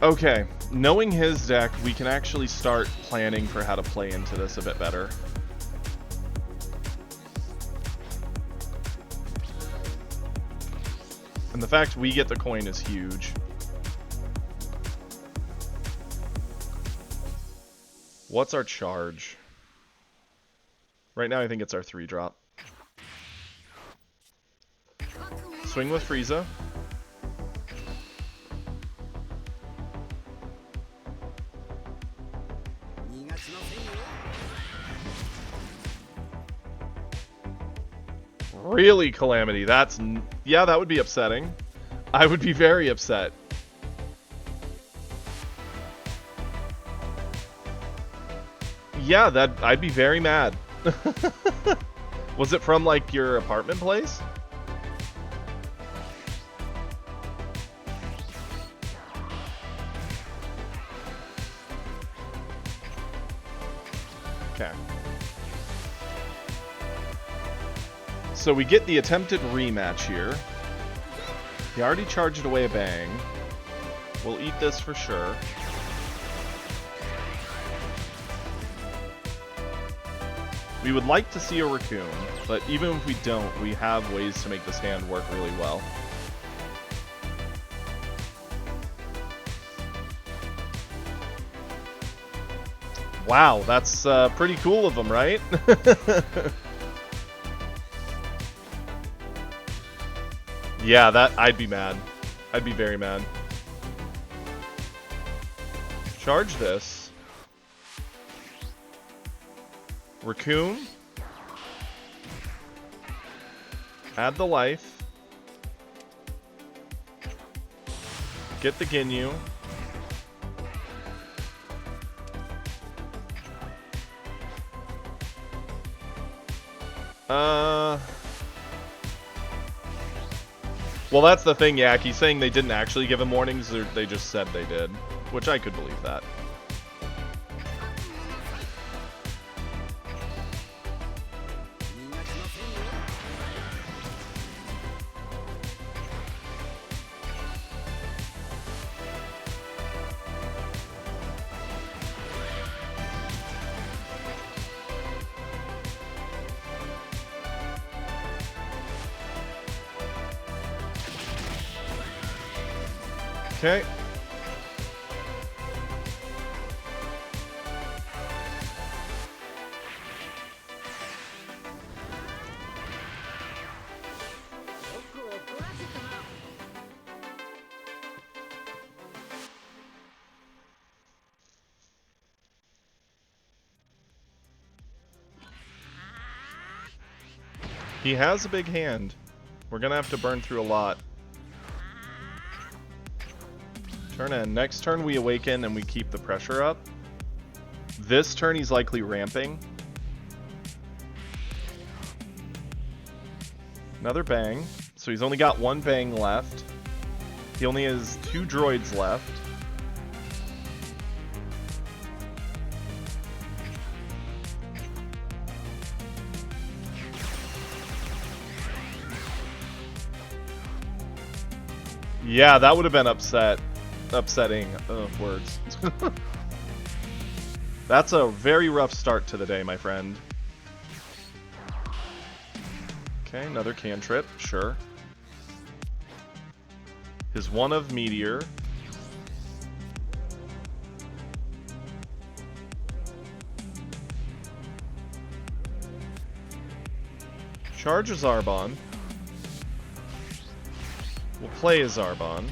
Speaker 1: Okay, knowing his deck, we can actually start planning for how to play into this a bit better. And the fact we get the coin is huge. What's our charge? Right now I think it's our 3-drop. Swing with Frieza. Really, Calamity? Yeah, that would be upsetting. I would be very upset. Yeah, I'd be very mad. Was it from like your apartment place? Okay. So we get the attempted rematch here. He already charged away a bang. We'll eat this for sure. We would like to see a Raccoon, but even if we don't, we have ways to make this hand work really well. Wow, that's pretty cool of him, right? Yeah, I'd be mad. I'd be very mad. Charge this. Raccoon. Add the life. Get the Ginyu. Well, that's the thing, Yak. He's saying they didn't actually give him warnings, or they just said they did. Which I could believe that. Okay. He has a big hand. We're gonna have to burn through a lot. Turn end. Next turn we awaken and we keep the pressure up. This turn he's likely ramping. Another bang. So he's only got one bang left. He only has 2 droids left. Yeah, that would have been upsetting words. That's a very rough start to the day, my friend. Okay, another cantrip, sure. His one of Meteor. Charge a Zarbon. We'll play a Zarbon.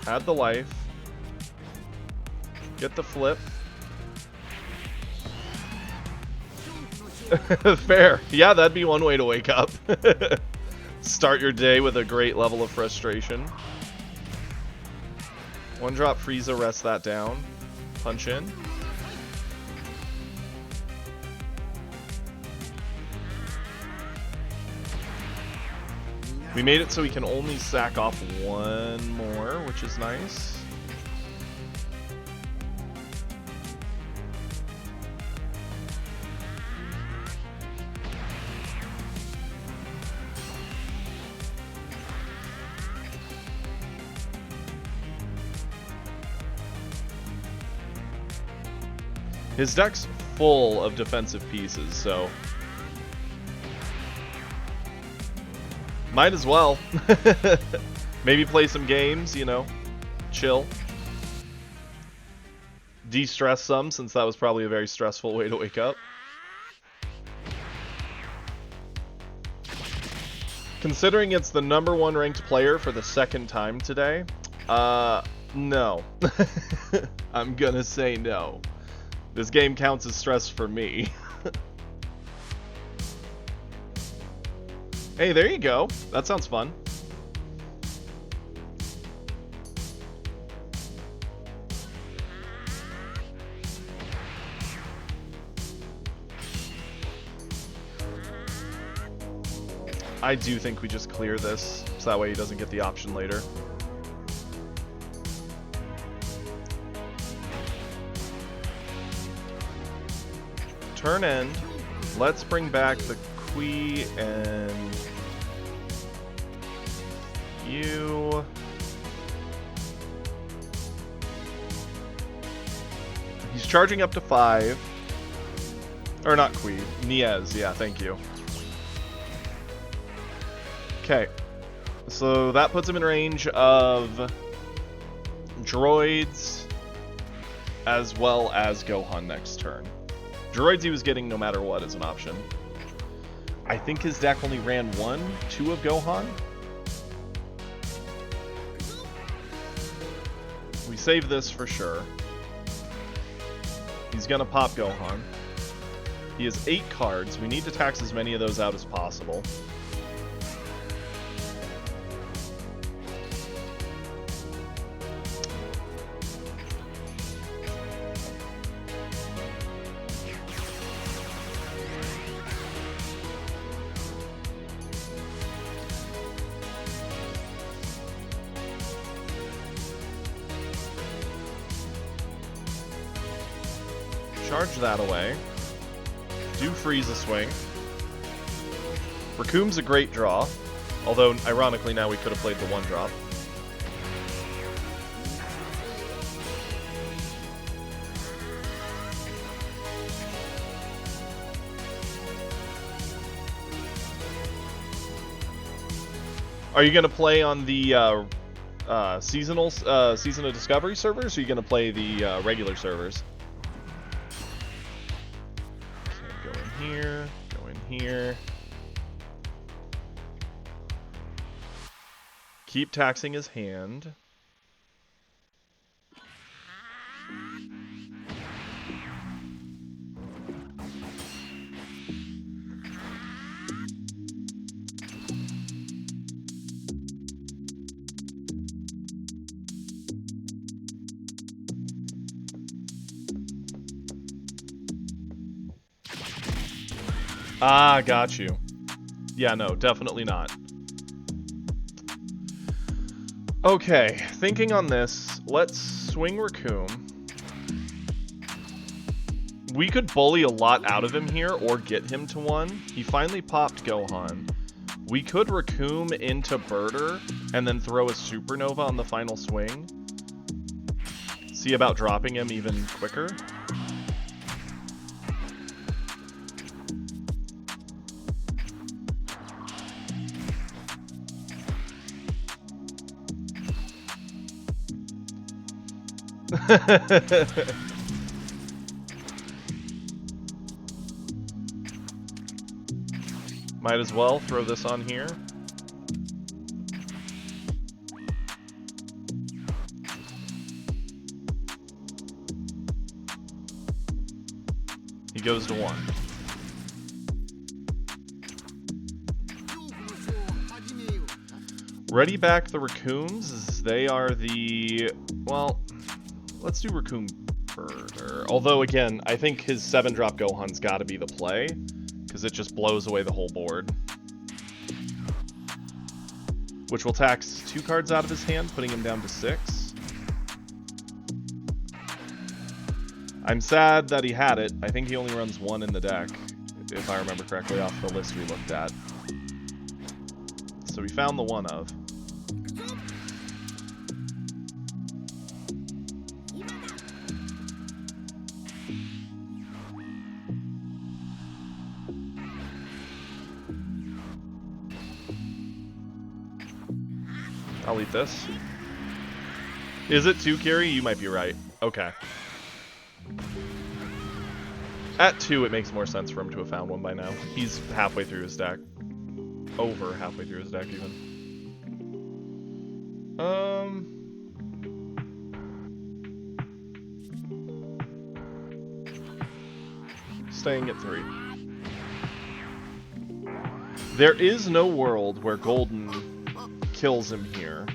Speaker 1: Add the life. Get the flip. Fair. Yeah, that'd be one way to wake up. Start your day with a great level of frustration. One drop Frieza, rest that down. Punch in. We made it so we can only sack off one more, which is nice. His deck's full of defensive pieces, so might as well. Maybe play some games, you know, chill. De-stress some, since that was probably a very stressful way to wake up. Considering it's the #1 ranked player for the 2nd time today, no. I'm gonna say no. This game counts as stress for me. Hey, there you go. That sounds fun. I do think we just clear this, so that way he doesn't get the option later. Turn end. Let's bring back the Kui and you. He's charging up to 5. Or not Kui, Niez, yeah, thank you. Okay. So that puts him in range of droids as well as Gohan next turn. Droids he was getting no matter what as an option. I think his deck only ran 2 of Gohan. We save this for sure. He's gonna pop Gohan. He has 8 cards. We need to tax as many of those out as possible. Charge that away. Do Frieza swing. Raccoon's a great draw. Although, ironically, now we could have played the 1-drop. Are you going to play on the Season of Discovery servers, or are you going to play the regular servers? Here, go in here. Keep taxing his hand. Ah, got you. Yeah, no, definitely not. Okay, thinking on this, let's swing Raccoon. We could bully a lot out of him here, or get him to 1. He finally popped Gohan. We could Raccoon into Birder, and then throw a Supernova on the final swing. See about dropping him even quicker. Might as well throw this on here. He goes to 1. Ready back the Raccoons, as they are the... well, let's do Raccoon Birder. Although, again, I think his 7-drop Gohan's gotta be the play, because it just blows away the whole board. Which will tax 2 cards out of his hand, putting him down to 6. I'm sad that he had it. I think he only runs 1 in the deck, if I remember correctly off the list we looked at. So we found the 1 of. I'll eat this. Is it 2 carry? You might be right. Okay. At 2, it makes more sense for him to have found 1 by now. He's halfway through his deck. Over halfway through his deck, even. Staying at 3. There is no world where Golden kills him here.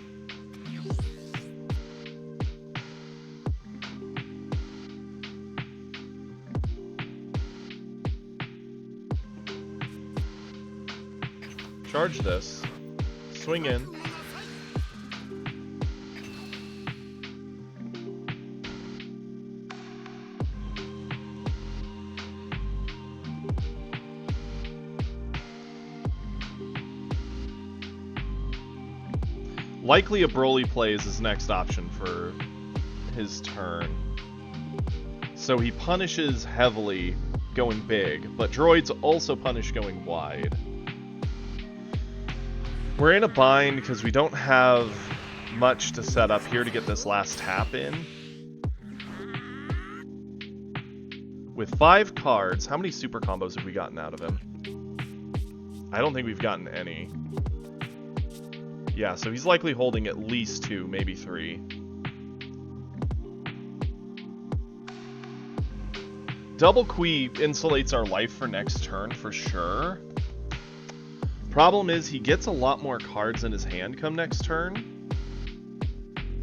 Speaker 1: Charge this. Swing in. Likely a Broly play is his next option for his turn. So he punishes heavily going big, but droids also punish going wide. We're in a bind because we don't have much to set up here to get this last tap in. With 5 cards, how many super combos have we gotten out of him? I don't think we've gotten any. Yeah, so he's likely holding at least 2, maybe 3. Double Qui insulates our life for next turn for sure. Problem is, he gets a lot more cards in his hand come next turn.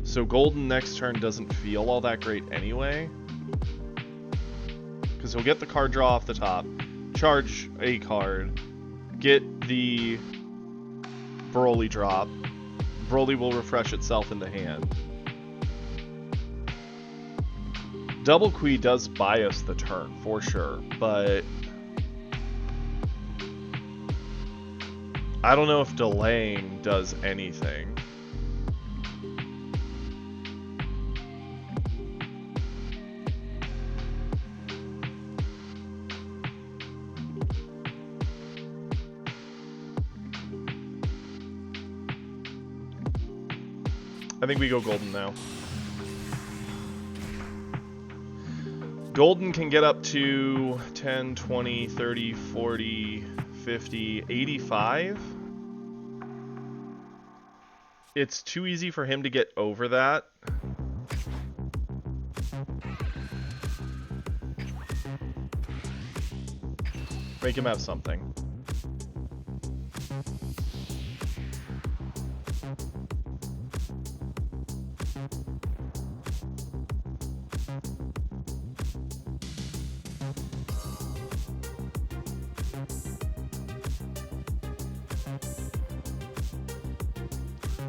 Speaker 1: So Golden next turn doesn't feel all that great anyway. Because he'll get the card draw off the top, charge a card, get the Broly drop. Broly will refresh itself in the hand. Double Qui does bias the turn, for sure, but I don't know if delaying does anything. I think we go Golden now. Golden can get up to 10, 20, 30, 40, 50, 85. It's too easy for him to get over that. Make him have something.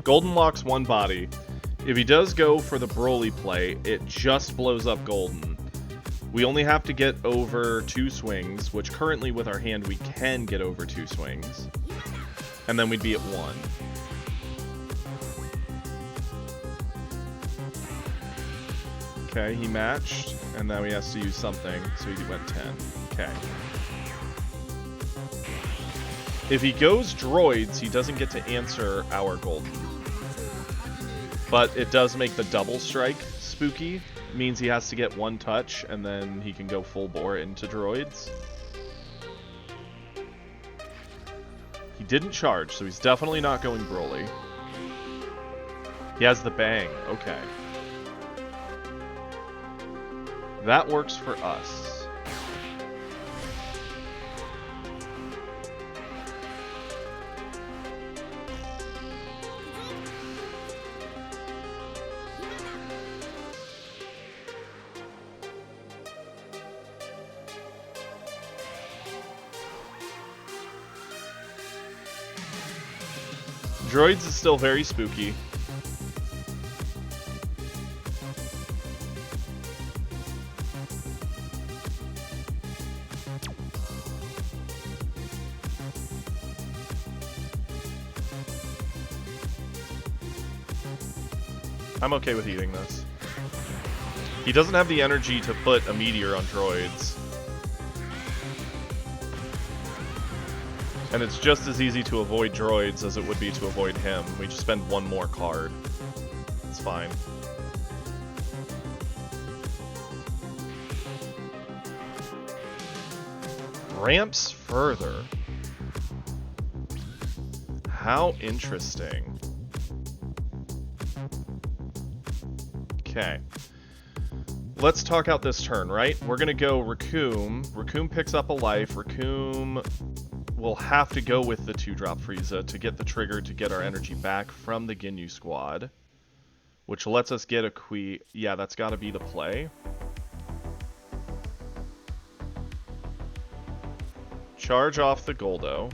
Speaker 1: Golden locks one body. If he does go for the Broly play, it just blows up Golden. We only have to get over 2 swings, which currently with our hand we can get over 2 swings. And then we'd be at 1. Okay, he matched, and now he has to use something, so he went 10. Okay. If he goes droids, he doesn't get to answer our Golden. But it does make the double strike spooky. Means he has to get 1 touch, and then he can go full bore into droids. He didn't charge, so he's definitely not going Broly. He has the bang. Okay. That works for us. Droids is still very spooky. I'm okay with eating this. He doesn't have the energy to put a meteor on droids. And it's just as easy to avoid droids as it would be to avoid him. We just spend 1 more card. It's fine. Ramps further. How interesting. Okay. Let's talk out this turn, right? We're gonna go Raccoon. Raccoon picks up a life. Raccoon will have to go with the 2-drop Frieza to get the trigger to get our energy back from the Ginyu squad. Which lets us get a Kui. Yeah, that's gotta be the play. Charge off the Goldo.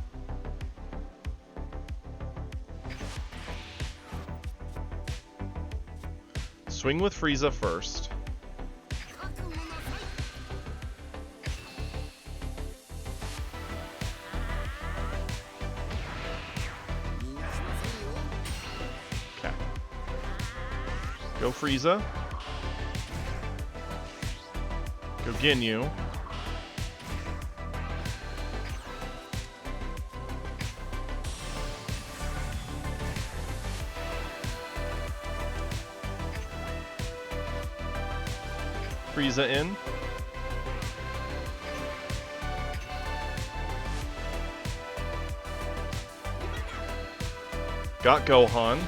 Speaker 1: Swing with Frieza first. Okay. Go Frieza. Go Ginyu. Frieza in. Got Gohan.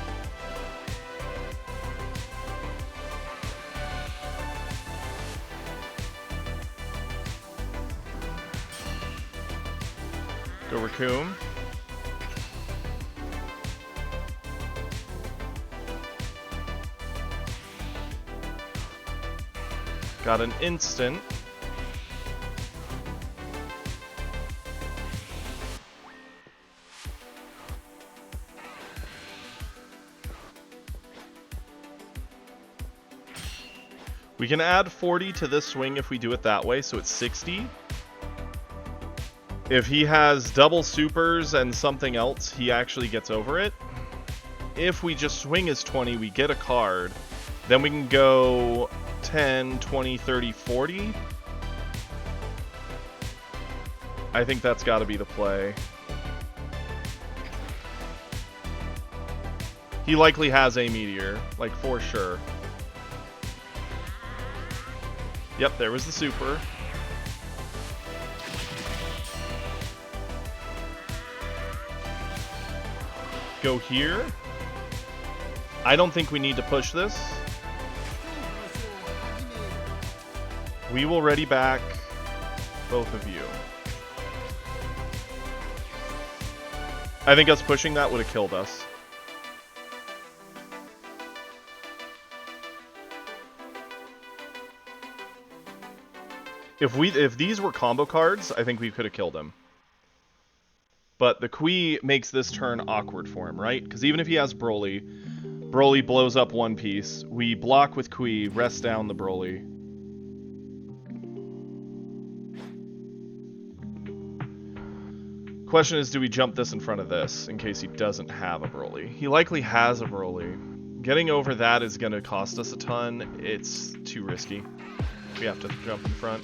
Speaker 1: Go Raccoon. Got an instant. We can add 40 to this swing if we do it that way, so it's 60. If he has double supers and something else, he actually gets over it. If we just swing as 20, we get a card. Then we can go 10, 20, 30, 40. I think that's got to be the play. He likely has a meteor, like for sure. Yep, there was the super. Go here. I don't think we need to push this. We will ready back both of you. I think us pushing that would have killed us. If these were combo cards, I think we could have killed him. But the Kui makes this turn awkward for him, right? Because even if he has Broly, Broly blows up one piece. We block with Kui, rest down the Broly. Question is, do we jump this in front of this in case he doesn't have a Broly? He likely has a Broly. Getting over that is going to cost us a ton. It's too risky. We have to jump in front.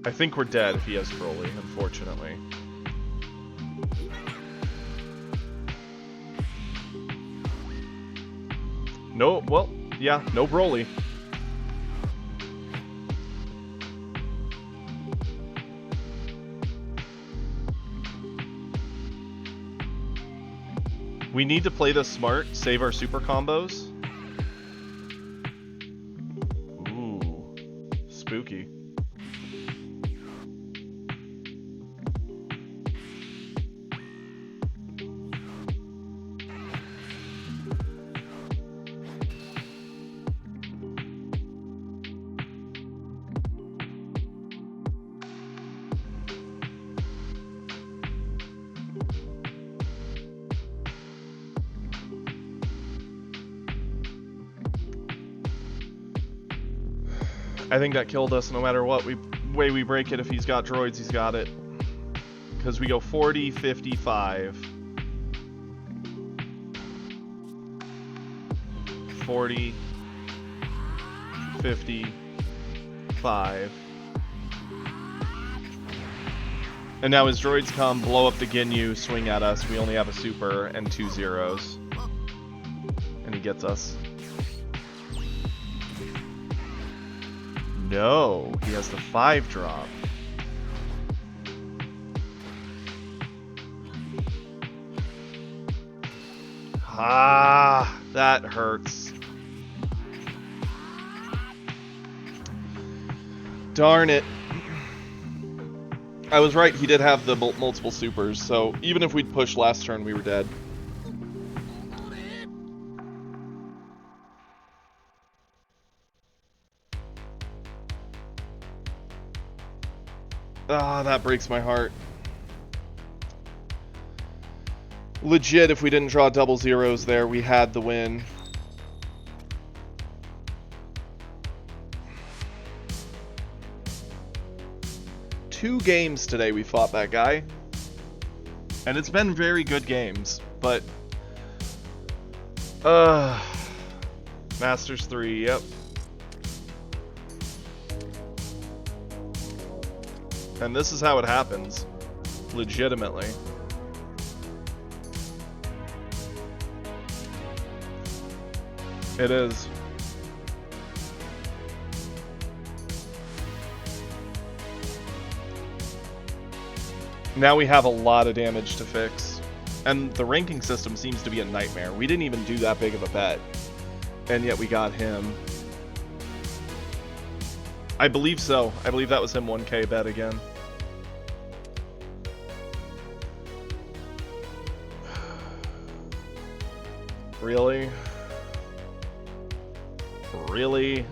Speaker 1: I think we're dead if he has Broly, unfortunately. No, well, yeah, no Broly. We need to play this smart, save our super combos. Ooh, spooky. I think that killed us no matter what way we break it. If he's got droids, he's got it. Because we go 40, 55. 40, 55. And now his droids come, blow up the Ginyu, swing at us. We only have a super and 2 zeros. And he gets us. No, he has the 5 drop. Ah, that hurts. Darn it. I was right, he did have the multiple supers, so even if we'd pushed last turn, we were dead. Ah, that breaks my heart. Legit, if we didn't draw double zeros there, we had the win. Two games today we fought that guy. And it's been very good games, but... Masters 3, yep. And this is how it happens. Legitimately. It is. Now we have a lot of damage to fix. And the ranking system seems to be a nightmare. We didn't even do that big of a bet. And yet we got him. I believe so. I believe that was him 1K bet again. Really? Really?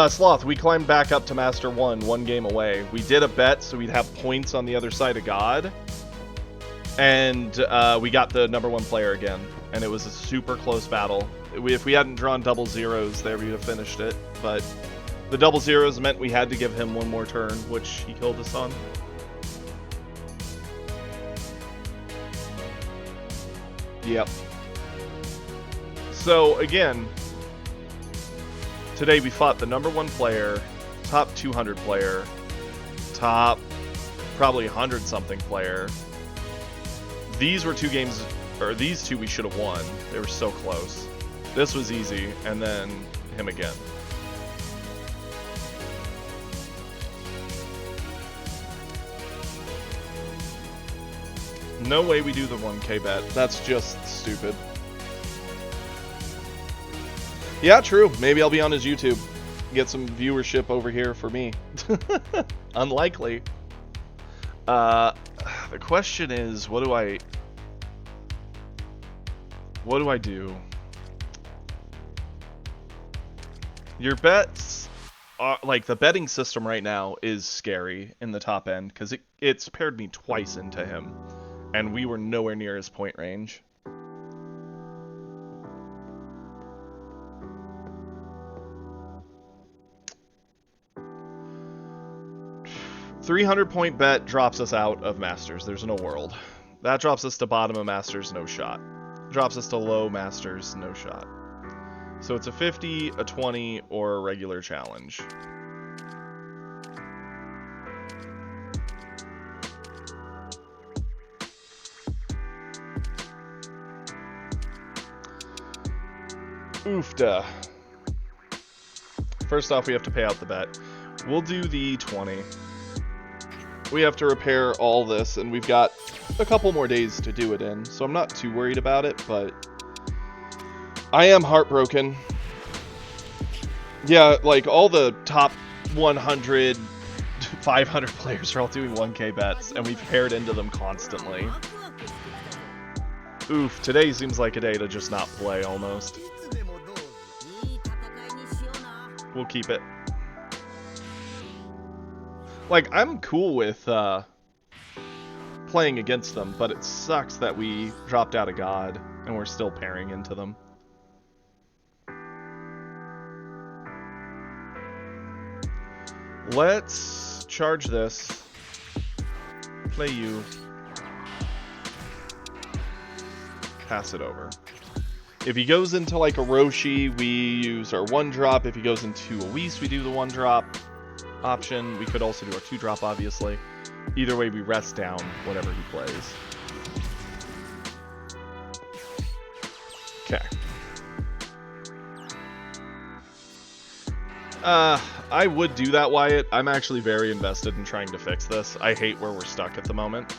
Speaker 1: Sloth, we climbed back up to Master 1 game away. We did a bet so we'd have points on the other side of God. And we got the #1 player again. And it was a super close battle. If we hadn't drawn double zeros there, we'd have finished it. But the double zeros meant we had to give him one more turn, which he killed us on. Yep. So, again, today we fought the #1 player, top 200 player, top probably 100-something player. These were two games, or these two we should have won. They were so close. This was easy, and then him again. No way we do the 1K bet. That's just stupid. Yeah, true. Maybe I'll be on his YouTube. Get some viewership over here for me. Unlikely. The question is, what do I do? Your bets are, like, the betting system right now is scary in the top end because it's paired me twice into him, and we were nowhere near his point range. $300-point bet drops us out of Masters. There's no world. That drops us to bottom of Masters, no shot. Drops us to low Masters, no shot. So it's a 50, a 20, or a regular challenge. Oofda. First off, we have to pay out the bet. We'll do the 20. We have to repair all this, and we've got a couple more days to do it in, so I'm not too worried about it, but I am heartbroken. Yeah, like, all the top 100, 500 players are all doing 1K bets, and we've paired into them constantly. Oof, today seems like a day to just not play, almost. We'll keep it. Like, I'm cool with playing against them, but it sucks that we dropped out of God and we're still pairing into them. Let's charge this. Play you. Pass it over. If he goes into like a Roshi, we use our 1-drop. If he goes into a Whis, we do the 1-drop option. We could also do our 2-drop, obviously. Either way, we rest down whatever he plays. Okay. I would do that, Wyatt. I'm actually very invested in trying to fix this. I hate where we're stuck at the moment.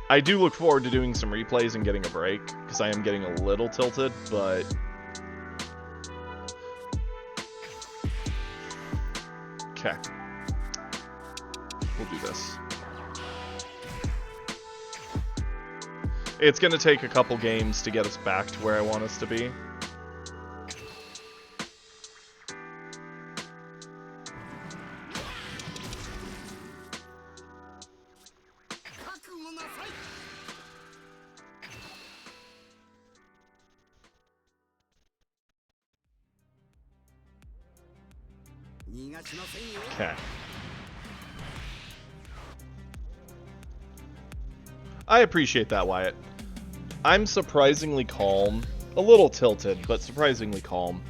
Speaker 1: I do look forward to doing some replays and getting a break, because I am getting a little tilted, but okay. We'll do this. It's going to take a couple games to get us back to where I want us to be. Okay. I appreciate that, Wyatt. I'm surprisingly calm. A little tilted, but surprisingly calm.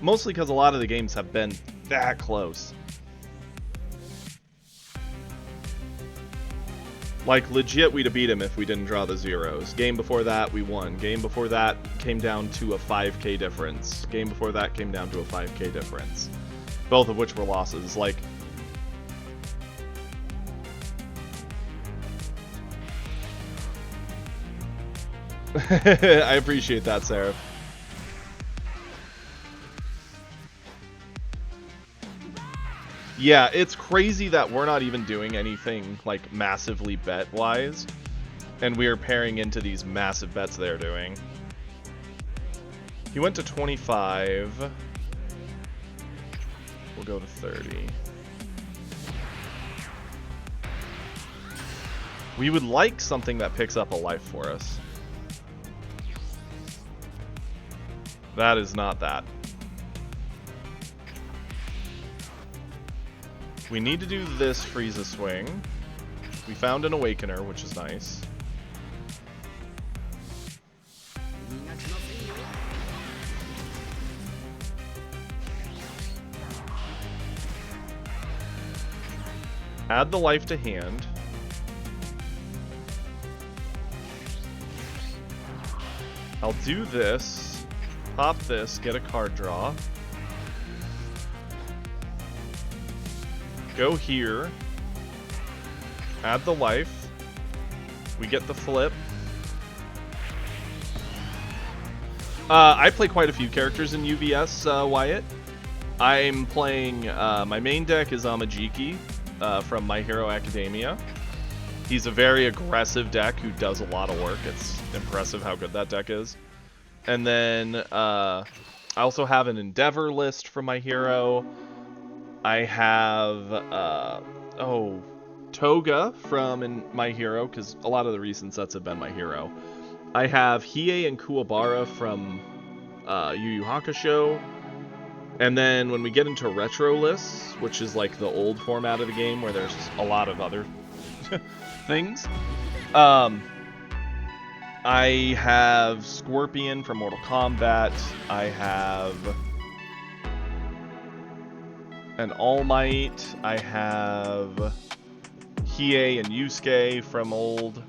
Speaker 1: Mostly because a lot of the games have been that close. Like, legit, we'd have beat him if we didn't draw the zeros. Game before that, we won. Game before that came down to a 5k difference. Game before that came down to a 5k difference. Both of which were losses. Like, I appreciate that, Sarah. Yeah, it's crazy that we're not even doing anything, like, massively bet-wise, and we are pairing into these massive bets they're doing. He went to 25. We'll go to 30. We would like something that picks up a life for us. That is not that. We need to do this Frieza swing. We found an Awakener, which is nice. Add the life to hand. I'll do this, pop this, get a card draw. Go here, add the life, we get the flip, I play quite a few characters in UVS, Wyatt. I'm playing, my main deck is Amajiki from My Hero Academia. He's a very aggressive deck who does a lot of work. It's impressive how good that deck is. And then I also have an Endeavor list from My Hero. I have, Toga from My Hero, because a lot of the recent sets have been My Hero. I have Hiei and Kuwabara from Yu Yu Hakusho. And then when we get into retro lists, which is like the old format of the game where there's a lot of other things, I have Scorpion from Mortal Kombat. I have an All Might. I have Hiei and Yusuke from old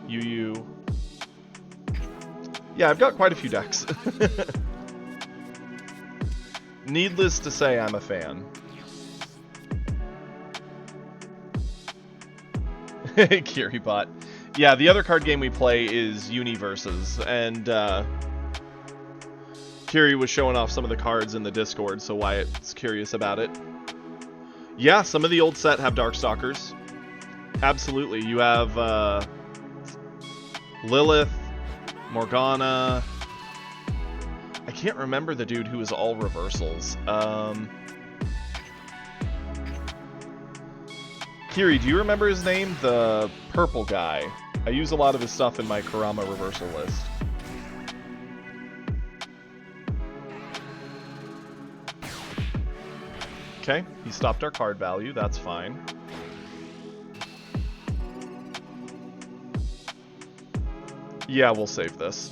Speaker 1: Yu Yu. Yeah, I've got quite a few decks. Needless to say, I'm a fan. Kiribot. Yeah, the other card game we play is Universes, and Kiri was showing off some of the cards in the Discord, so Wyatt's curious about it. Yeah, some of the old set have Darkstalkers. Absolutely. You have Lilith, Morgana. I can't remember the dude who was all reversals. Kiri, do you remember his name? The purple guy. I use a lot of his stuff in my Kurama reversal list. Okay, he stopped our card value. That's fine. Yeah, we'll save this.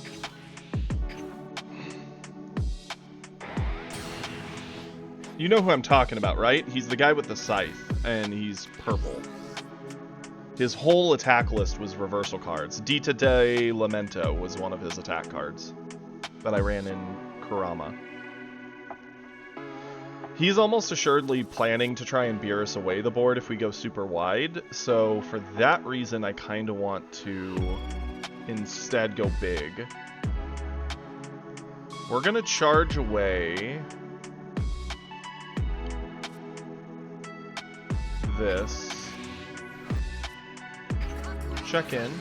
Speaker 1: You know who I'm talking about, right? He's the guy with the scythe, and he's purple. His whole attack list was reversal cards. Dita de Lamento was one of his attack cards that I ran in Kurama. He's almost assuredly planning to try and beer us away the board if we go super wide, so for that reason I kind of want to instead go big. We're gonna charge away this. Check in.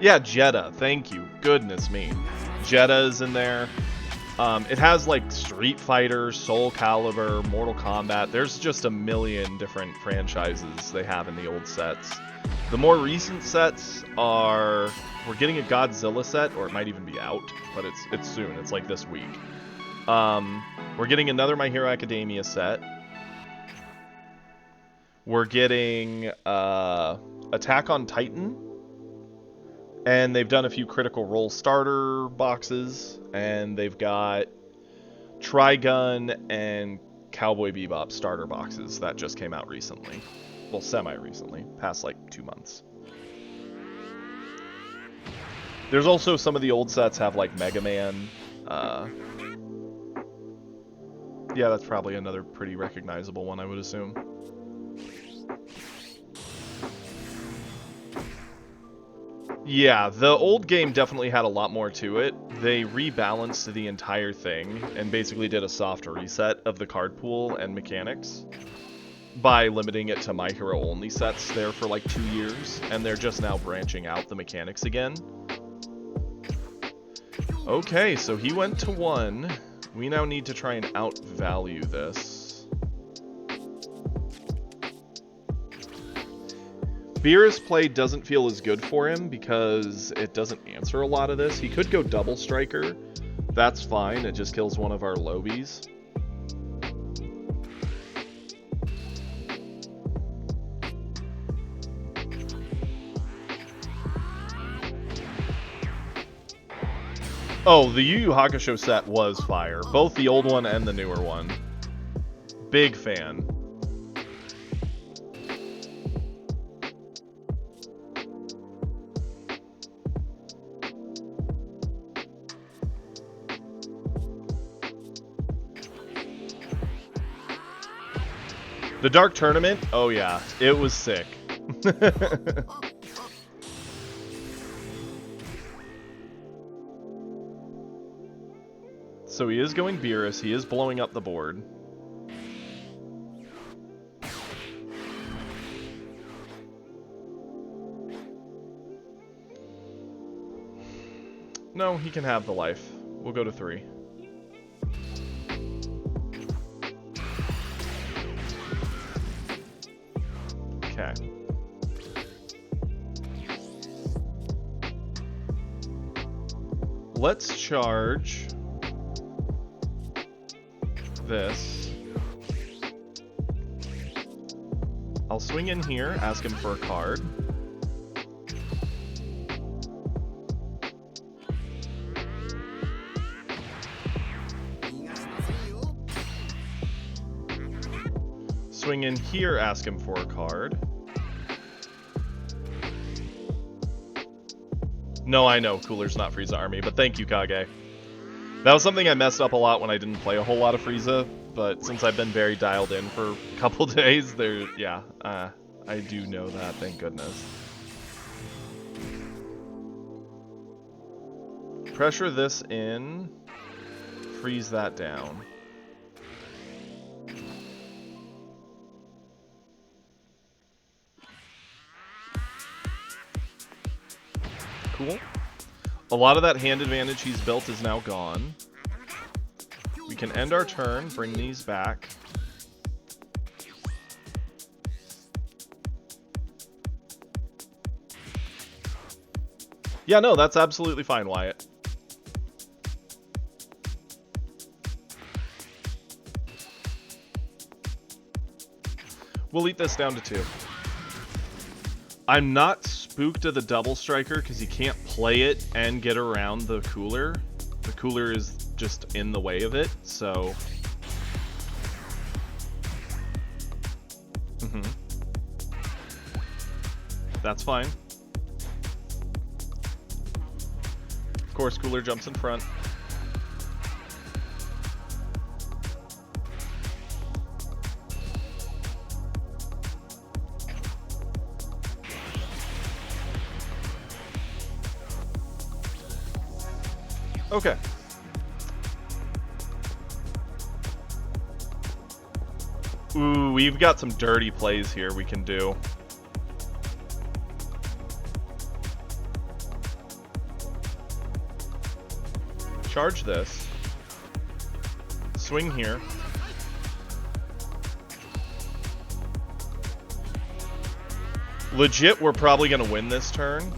Speaker 1: Yeah, Jeddah. Thank you. Goodness me. Jeddah is in there. It has like Street Fighter, Soul Calibur, Mortal Kombat. There's just a million different franchises they have in the old sets. The more recent sets are... We're getting a Godzilla set, or it might even be out, but it's soon. It's like this week. We're getting another My Hero Academia set. We're getting Attack on Titan. And they've done a few Critical Role starter boxes. And they've got Trigun and Cowboy Bebop starter boxes that just came out recently. Well, semi-recently. Past like 2 months. There's also some of the old sets have like Mega Man. Yeah, that's probably another pretty recognizable one, I would assume. Yeah, the old game definitely had a lot more to it. They rebalanced the entire thing and basically did a soft reset of the card pool and mechanics by limiting it to My Hero only sets there for like 2 years, and they're just now branching out the mechanics again. Okay, so he went to 1. We now need to try and outvalue this. Beerus play doesn't feel as good for him because it doesn't answer a lot of this. He could go Double Striker. That's fine. It just kills one of our Lobies. Oh, the Yu Yu Hakusho set was fire. Both the old one and the newer one. Big fan. The Dark Tournament? Oh yeah, it was sick. So he is going Beerus. He is blowing up the board. No, he can have the life. We'll go to 3. Okay. Let's charge this. I'll swing in here, ask him for a card. Swing in here, ask him for a card. No, I know, Cooler's not Frieza Army, but thank you, Kage. That was something I messed up a lot when I didn't play a whole lot of Frieza, but since I've been very dialed in for a couple days, I do know that, thank goodness. Pressure this in, freeze that down. Cool. A lot of that hand advantage he's built is now gone. We can end our turn, bring these back. Yeah, no, that's absolutely fine, Wyatt. We'll eat this down to 2. I'm not spooked of the double striker because he can't play it and get around the cooler. The cooler is just in the way of it, so... That's fine. Of course, cooler jumps in front. Okay. Ooh, we've got some dirty plays here we can do. Charge this. Swing here. Legit, we're probably going to win this turn.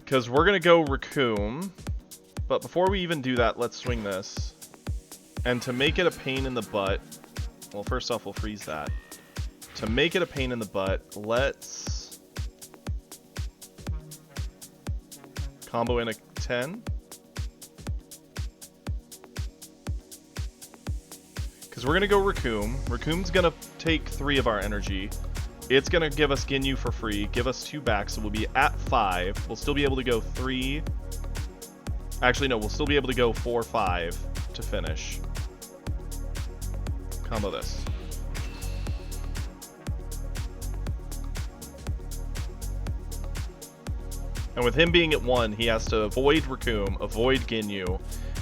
Speaker 1: Because we're going to go Raccoon. But before we even do that, let's swing this. And to make it a pain in the butt... Well, first off, we'll freeze that. To make it a pain in the butt, let's... combo in a 10. Because we're going to go Raccoon. Raccoon's going to take 3 of our energy. It's going to give us Ginyu for free, give us 2 back, so we'll be at 5. We'll still be able to go 3. Actually, no, we'll still be able to go 4, 5 to finish. Combo this. And with him being at 1, he has to avoid Raccoon, avoid Ginyu,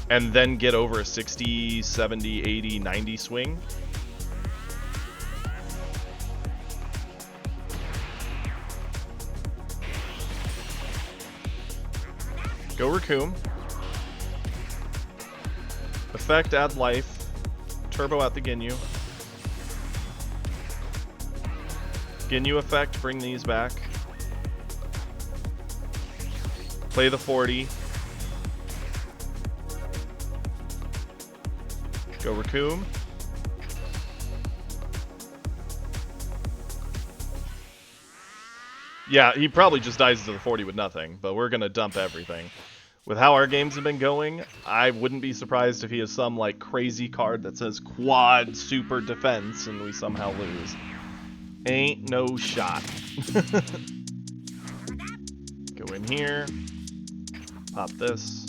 Speaker 1: and then get over a 60, 70, 80, 90 swing. Go Raccoon. Effect, add life. Turbo out the Ginyu. Ginyu effect, bring these back. Play the 40. Go Raccoon. Yeah, he probably just dies to the 40 with nothing, but we're gonna dump everything. With how our games have been going, I wouldn't be surprised if he has some, like, crazy card that says quad super defense and we somehow lose. Ain't no shot. Go in here. Pop this.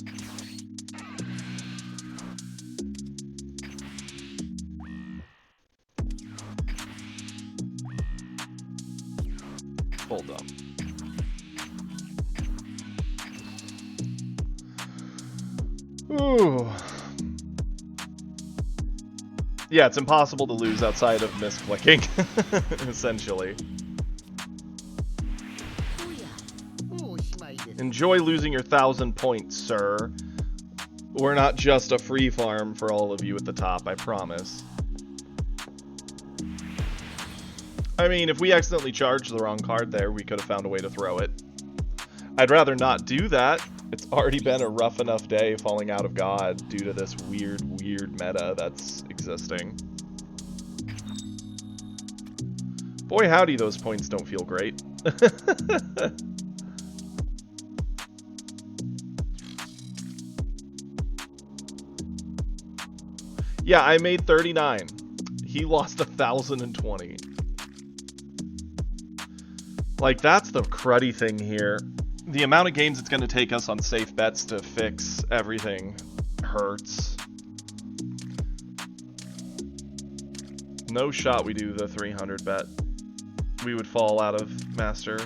Speaker 1: Ooh. Yeah, it's impossible to lose outside of misclicking, essentially. Enjoy losing your 1,000 points, sir. We're not just a free farm for all of you at the top, I promise. I mean, if we accidentally charged the wrong card there, we could have found a way to throw it. I'd rather not do that. It's already been a rough enough day falling out of God due to this weird meta that's existing. Boy howdy, those points don't feel great. Yeah, I made 39. He lost 1,020. Like, that's the cruddy thing here. The amount of games it's going to take us on safe bets to fix everything hurts. No shot we do the 300 bet. We would fall out of Master.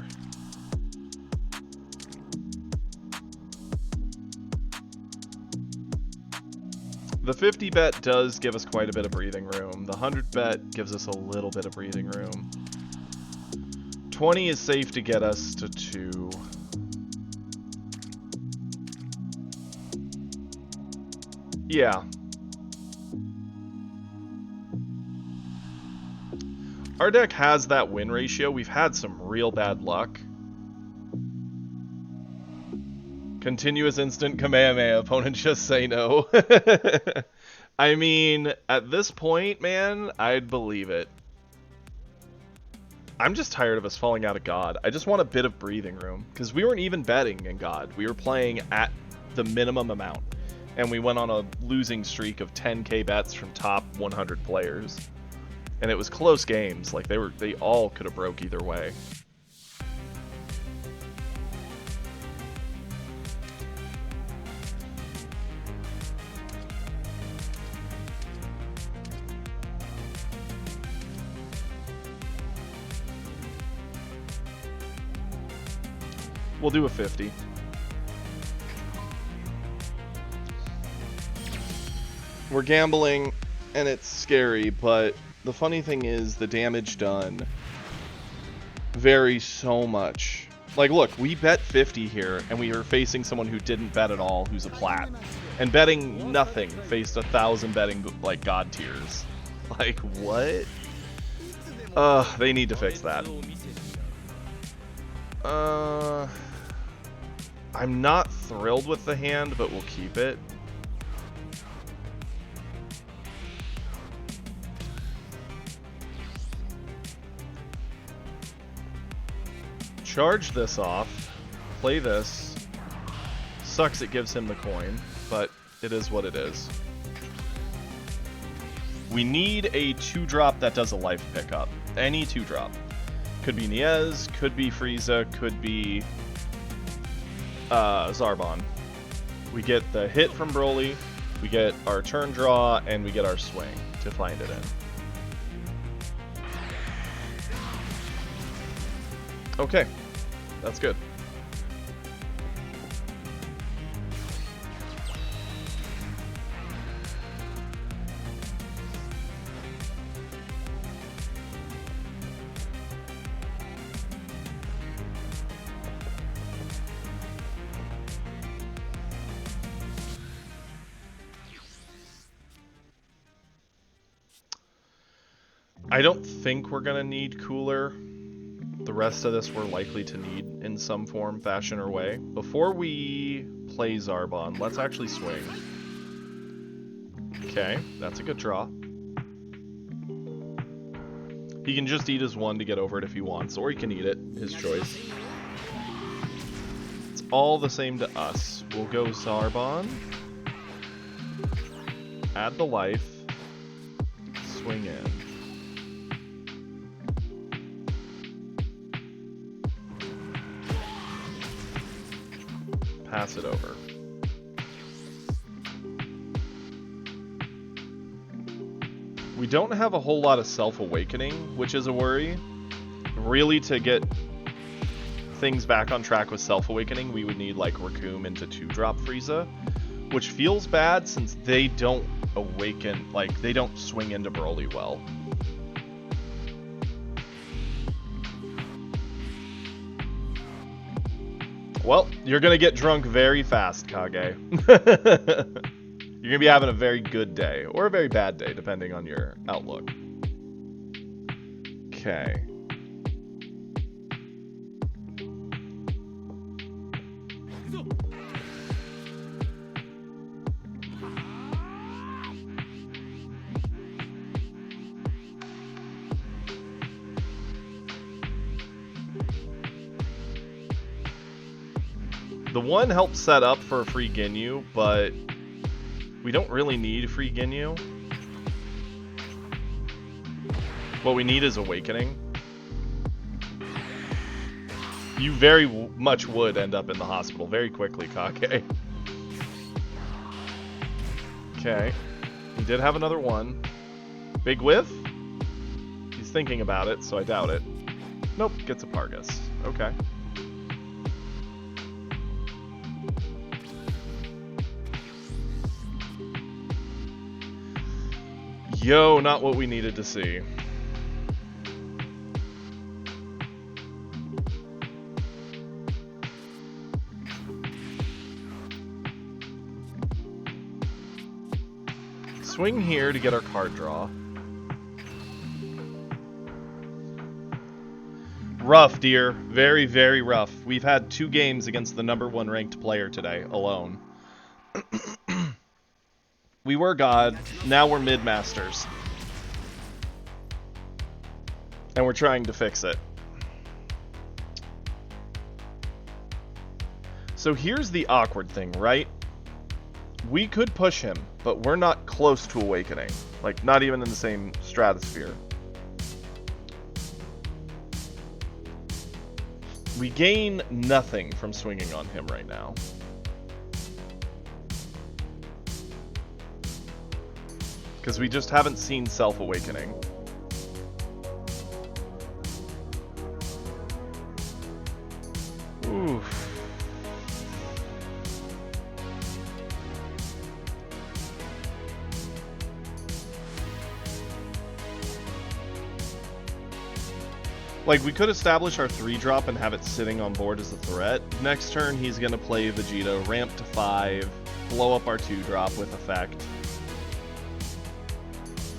Speaker 1: The 50 bet does give us quite a bit of breathing room. The 100 bet gives us a little bit of breathing room. 20 is safe to get us to 2. Yeah. Our deck has that win ratio. We've had some real bad luck. Continuous instant Kamehameha. Opponent just say no. I mean, at this point, man, I'd believe it. I'm just tired of us falling out of God. I just want a bit of breathing room. Because we weren't even betting in God. We were playing at the minimum amount. And we went on a losing streak of 10k bets from top 100 players. And it was close games. Like, they all could have broke either way. We'll do a 50. We're gambling, and it's scary, but the funny thing is the damage done varies so much. Like, look, we bet 50 here, and we were facing someone who didn't bet at all, who's a plat. And betting nothing faced 1,000 betting, like, God tiers. Like, what? They need to fix that. I'm not thrilled with the hand, but we'll keep it. Charge this off, play this. Sucks it gives him the coin, but it is what it is. We need a 2-drop that does a life pickup. Any 2-drop. Could be Niez, could be Frieza, could be Zarbon. We get the hit from Broly, we get our turn draw, and we get our swing to find it in. Okay, that's good. I don't think we're gonna need Cooler. The rest of this we're likely to need in some form, fashion, or way. Before we play Zarbon, let's actually swing. Okay, that's a good draw. He can just eat his 1 to get over it if he wants, or he can eat it, his choice. It's all the same to us. We'll go Zarbon. Add the life. Swing in. Pass it over. We don't have a whole lot of self-awakening, which is a worry. Really, to get things back on track with self-awakening, we would need like Raccoon into 2-drop Frieza, which feels bad since they don't awaken, like, they don't swing into Broly well. Well, you're gonna get drunk very fast, Kage. You're gonna be having a very good day, or a very bad day, depending on your outlook. Okay. The one helps set up for a free Ginyu, but we don't really need free Ginyu. What we need is Awakening. You very much would end up in the hospital very quickly, Kake. Okay. He did have another one. Big whiff? He's thinking about it, so I doubt it. Nope, gets a Pargus. Okay. Yo, not what we needed to see. Swing here to get our card draw. Rough, dear. Very, very rough. We've had 2 games against the #1 ranked player today, alone. We were God, now we're mid-masters. And we're trying to fix it. So here's the awkward thing, right? We could push him, but we're not close to Awakening. Like, not even in the same stratosphere. We gain nothing from swinging on him right now. Because we just haven't seen Self-Awakening. Oof. Like, we could establish our 3-drop and have it sitting on board as a threat. Next turn, he's going to play Vegeta, ramp to 5, blow up our 2-drop with effect.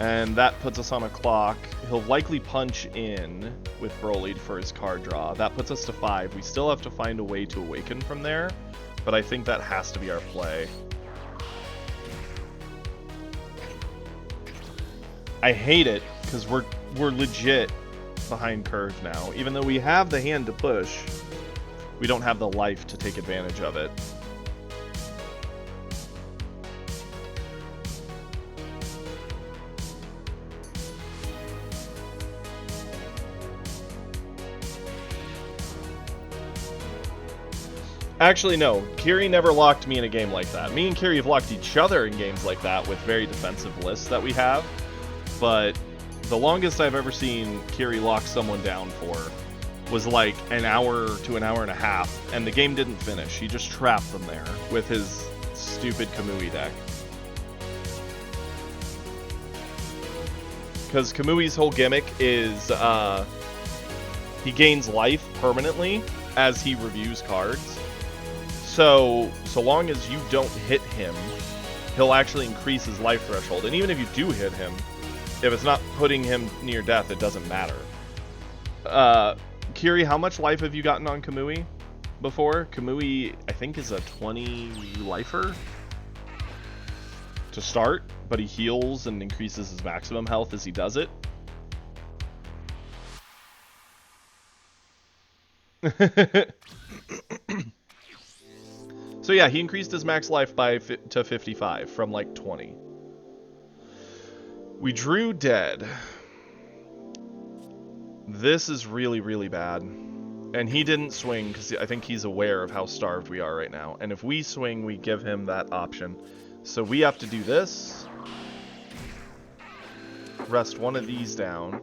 Speaker 1: And that puts us on a clock. He'll likely punch in with Broly for his card draw. That puts us to 5. We still have to find a way to awaken from there, but I think that has to be our play. I hate it, because we're legit behind curve now. Even though we have the hand to push, we don't have the life to take advantage of it. Actually, no. Kiri never locked me in a game like that. Me and Kiri have locked each other in games like that with very defensive lists that we have. But the longest I've ever seen Kiri lock someone down for was like an hour to an hour and a half, and the game didn't finish. He just trapped them there with his stupid Kamui deck. Because Kamui's whole gimmick is he gains life permanently as he reviews cards. So long as you don't hit him, he'll actually increase his life threshold. And even if you do hit him, if it's not putting him near death, it doesn't matter. Kiri, how much life have you gotten on Kamui before? Kamui, I think, is a 20 lifer to start, but he heals and increases his maximum health as he does it. So yeah, he increased his max life to 55 from like 20. We drew dead. This is really, really bad. And he didn't swing because I think he's aware of how starved we are right now. And if we swing, we give him that option. So we have to do this. Rest one of these down.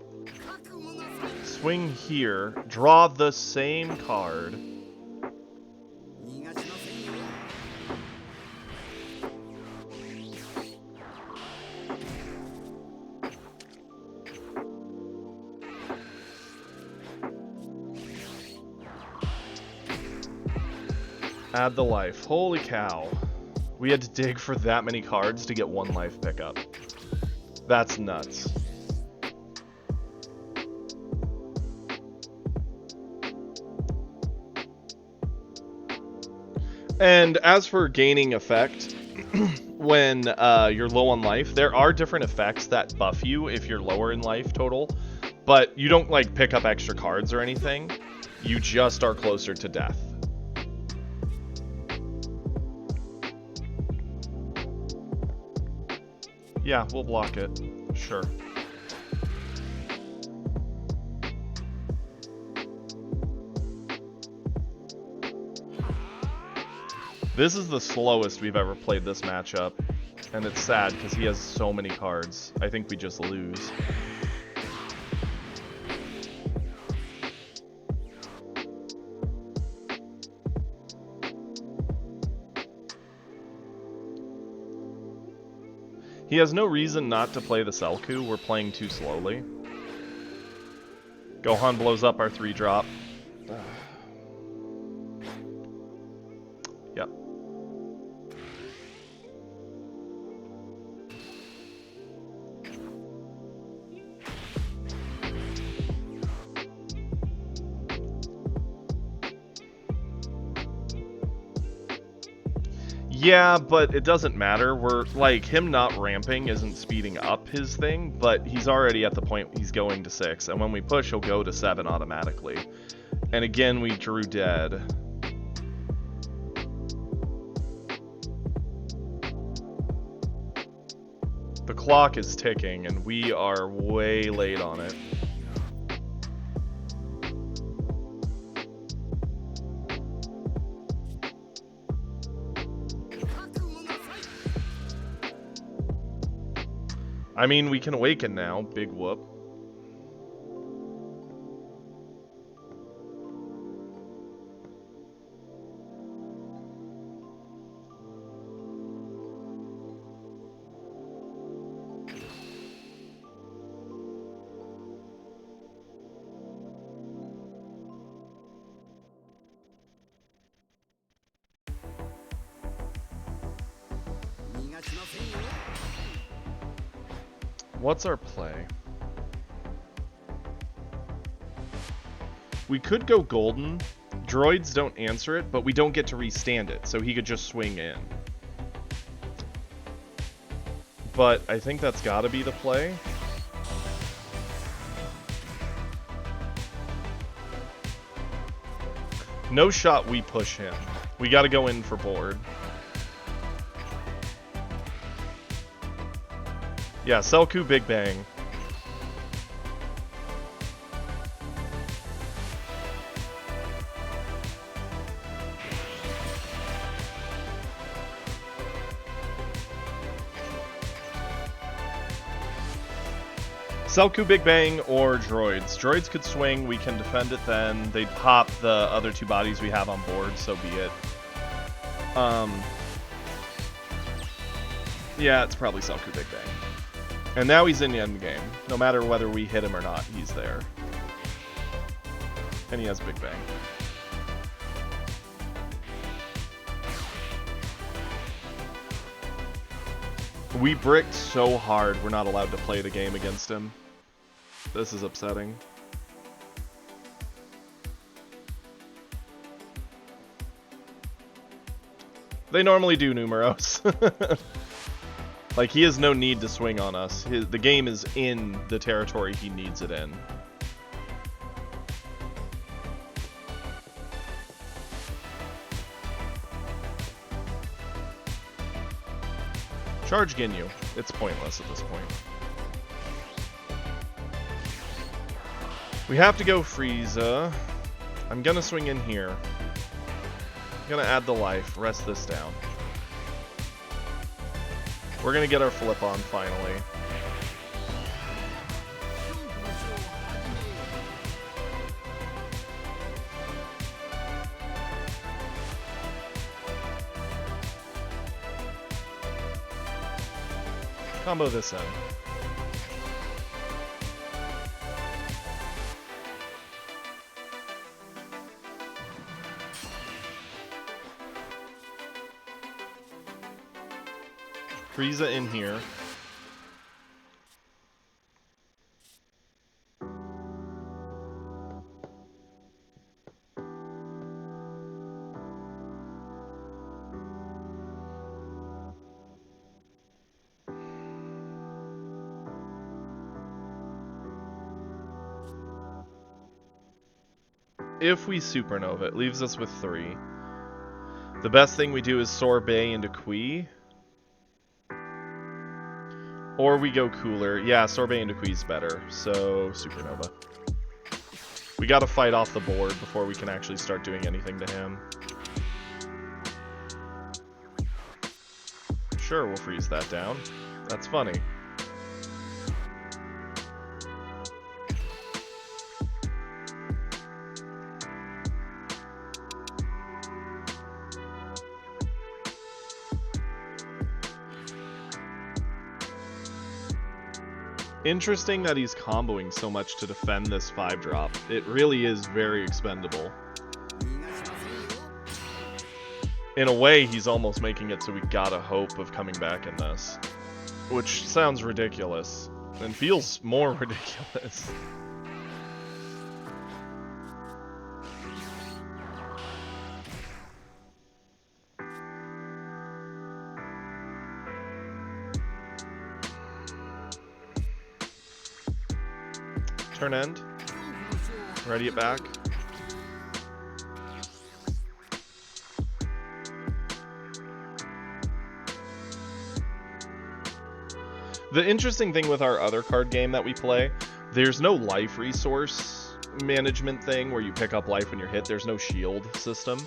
Speaker 1: Swing here. Draw the same card. Add the life. Holy cow. We had to dig for that many cards to get 1 life pickup. That's nuts. And as for gaining effect, when you're low on life, there are different effects that buff you if you're lower in life total, but you don't like pick up extra cards or anything. You just are closer to death. Yeah, we'll block it. Sure. This is the slowest we've ever played this matchup, and it's sad because he has so many cards. I think we just lose. He has no reason not to play the Selku. We're playing too slowly. Gohan blows up our 3-drop. Yep. Yeah, but it doesn't matter. We're like, him not ramping isn't speeding up his thing, but he's already at the point he's going to 6, and when we push, he'll go to 7 automatically. And again, we drew dead. The clock is ticking, and we are way late on it. I mean, we can awaken now. Big whoop. What's our play? We could go golden. Droids don't answer it, but we don't get to restand it, so he could just swing in. But I think that's gotta be the play. No shot we push him. We gotta go in for board. Yeah, Selku Big Bang. Selku Big Bang or droids. Droids could swing, we can defend it then. They'd pop the other 2 bodies we have on board, so be it. Yeah, it's probably Selku Big Bang. And now he's in the end game. No matter whether we hit him or not, he's there. And he has Big Bang. We bricked so hard, we're not allowed to play the game against him. This is upsetting. They normally do, Numeros. Like, he has no need to swing on us. The game is in the territory he needs it in. Charge Ginyu. It's pointless at this point. We have to go Frieza. I'm gonna swing in here. I'm gonna add the life, rest this down. We're gonna get our flip on finally. Combo this in. Frieza in here. If we supernova, it leaves us with 3. The best thing we do is Sorbet into Kui. Or we go cooler. Yeah, Sorbet into Kui's better, so supernova. We gotta fight off the board before we can actually start doing anything to him. Sure, we'll freeze that down. That's funny. Interesting that he's comboing so much to defend this 5-drop. It really is very expendable. In a way, he's almost making it so we got a hope of coming back in this. Which sounds ridiculous. And feels more ridiculous. Turn end. Ready it back. The interesting thing with our other card game that we play, there's no life resource management thing where you pick up life when you're hit. There's no shield system.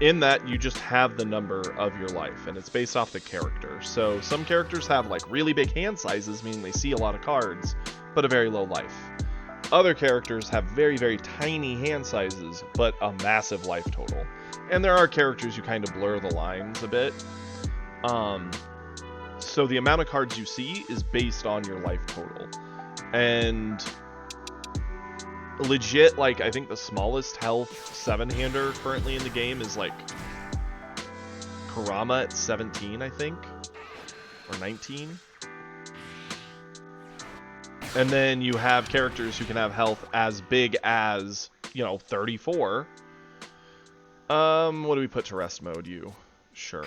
Speaker 1: In that, you just have the number of your life, and it's based off the character. So some characters have like really big hand sizes, meaning they see a lot of cards, but a very low life. Other characters have very, very tiny hand sizes, but a massive life total. And there are characters who kind of blur the lines a bit. So the amount of cards you see is based on your life total. And legit, like, I think the smallest health 7-hander currently in the game is like Kurama at 17, I think, or 19. And then you have characters who can have health as big as, 34. What do we put to rest mode? You? Sure.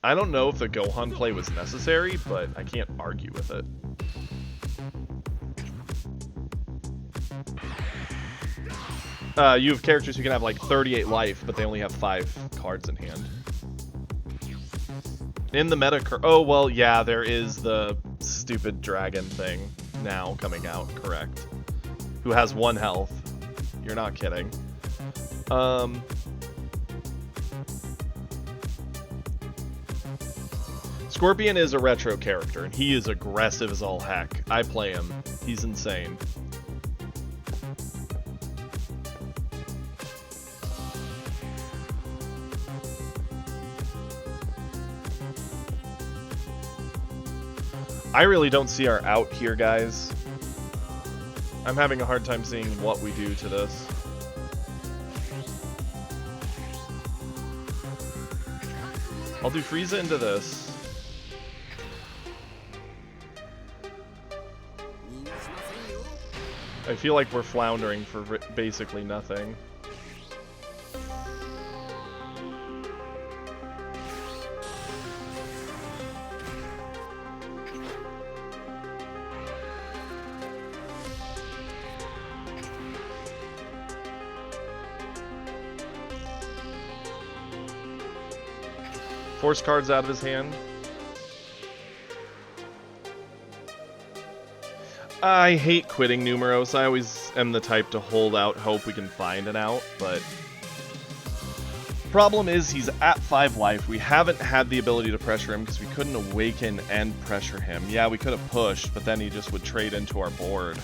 Speaker 1: I don't know if the Gohan play was necessary, but I can't argue with it. You have characters who can have like 38 life, but they only have 5 cards in hand. In the meta... Oh, well, yeah, there is the stupid dragon thing now coming out, correct. Who has 1 health. You're not kidding. Scorpion is a retro character, and he is aggressive as all heck. I play him. He's insane. I really don't see our out here, guys. I'm having a hard time seeing what we do to this. I'll do Frieza into this. I feel like we're floundering for basically nothing. Force cards out of his hand. I hate quitting Numeros. I always am the type to hold out hope we can find an out, but... Problem is, he's at 5 life. We haven't had the ability to pressure him because we couldn't awaken and pressure him. Yeah, we could have pushed, but then he just would trade into our board.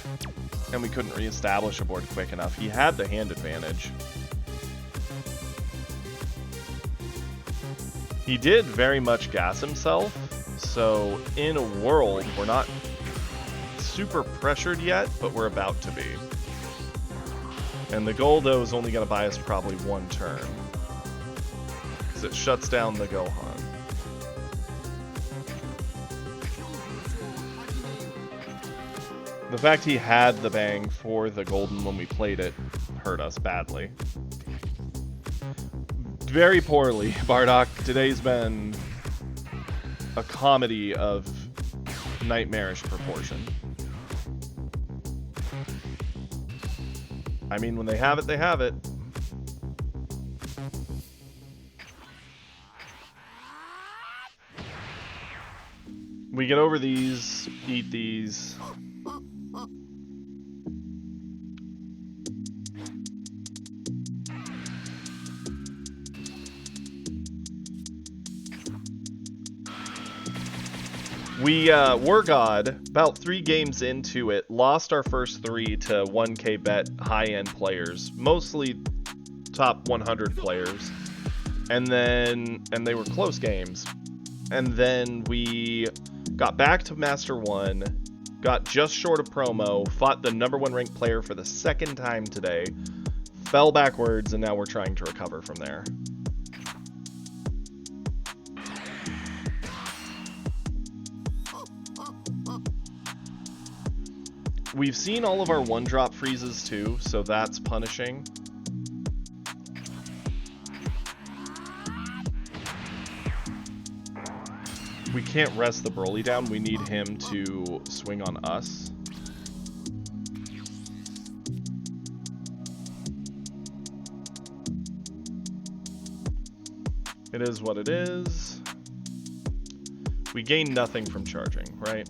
Speaker 1: And we couldn't reestablish a board quick enough. He had the hand advantage. He did very much gas himself, so in a world, we're not super pressured yet, but we're about to be. And the Goldo is only going to buy us probably 1 turn. Because it shuts down the Gohan. The fact he had the bang for the golden when we played it hurt us badly. Very poorly, Bardock. Today's been a comedy of nightmarish proportion. I mean, when they have it, they have it. We get over these, eat these. We were God, about 3 games into it, lost our first 3 to 1k bet high-end players, mostly top 100 players, and they were close games. And then we got back to Master 1, got just short of promo, fought the #1 ranked player for the 2nd time today, fell backwards, and now we're trying to recover from there. We've seen all of our 1-drop freezes too, so that's punishing. We can't rest the Broly down, we need him to swing on us. It is what it is. We gain nothing from charging, right?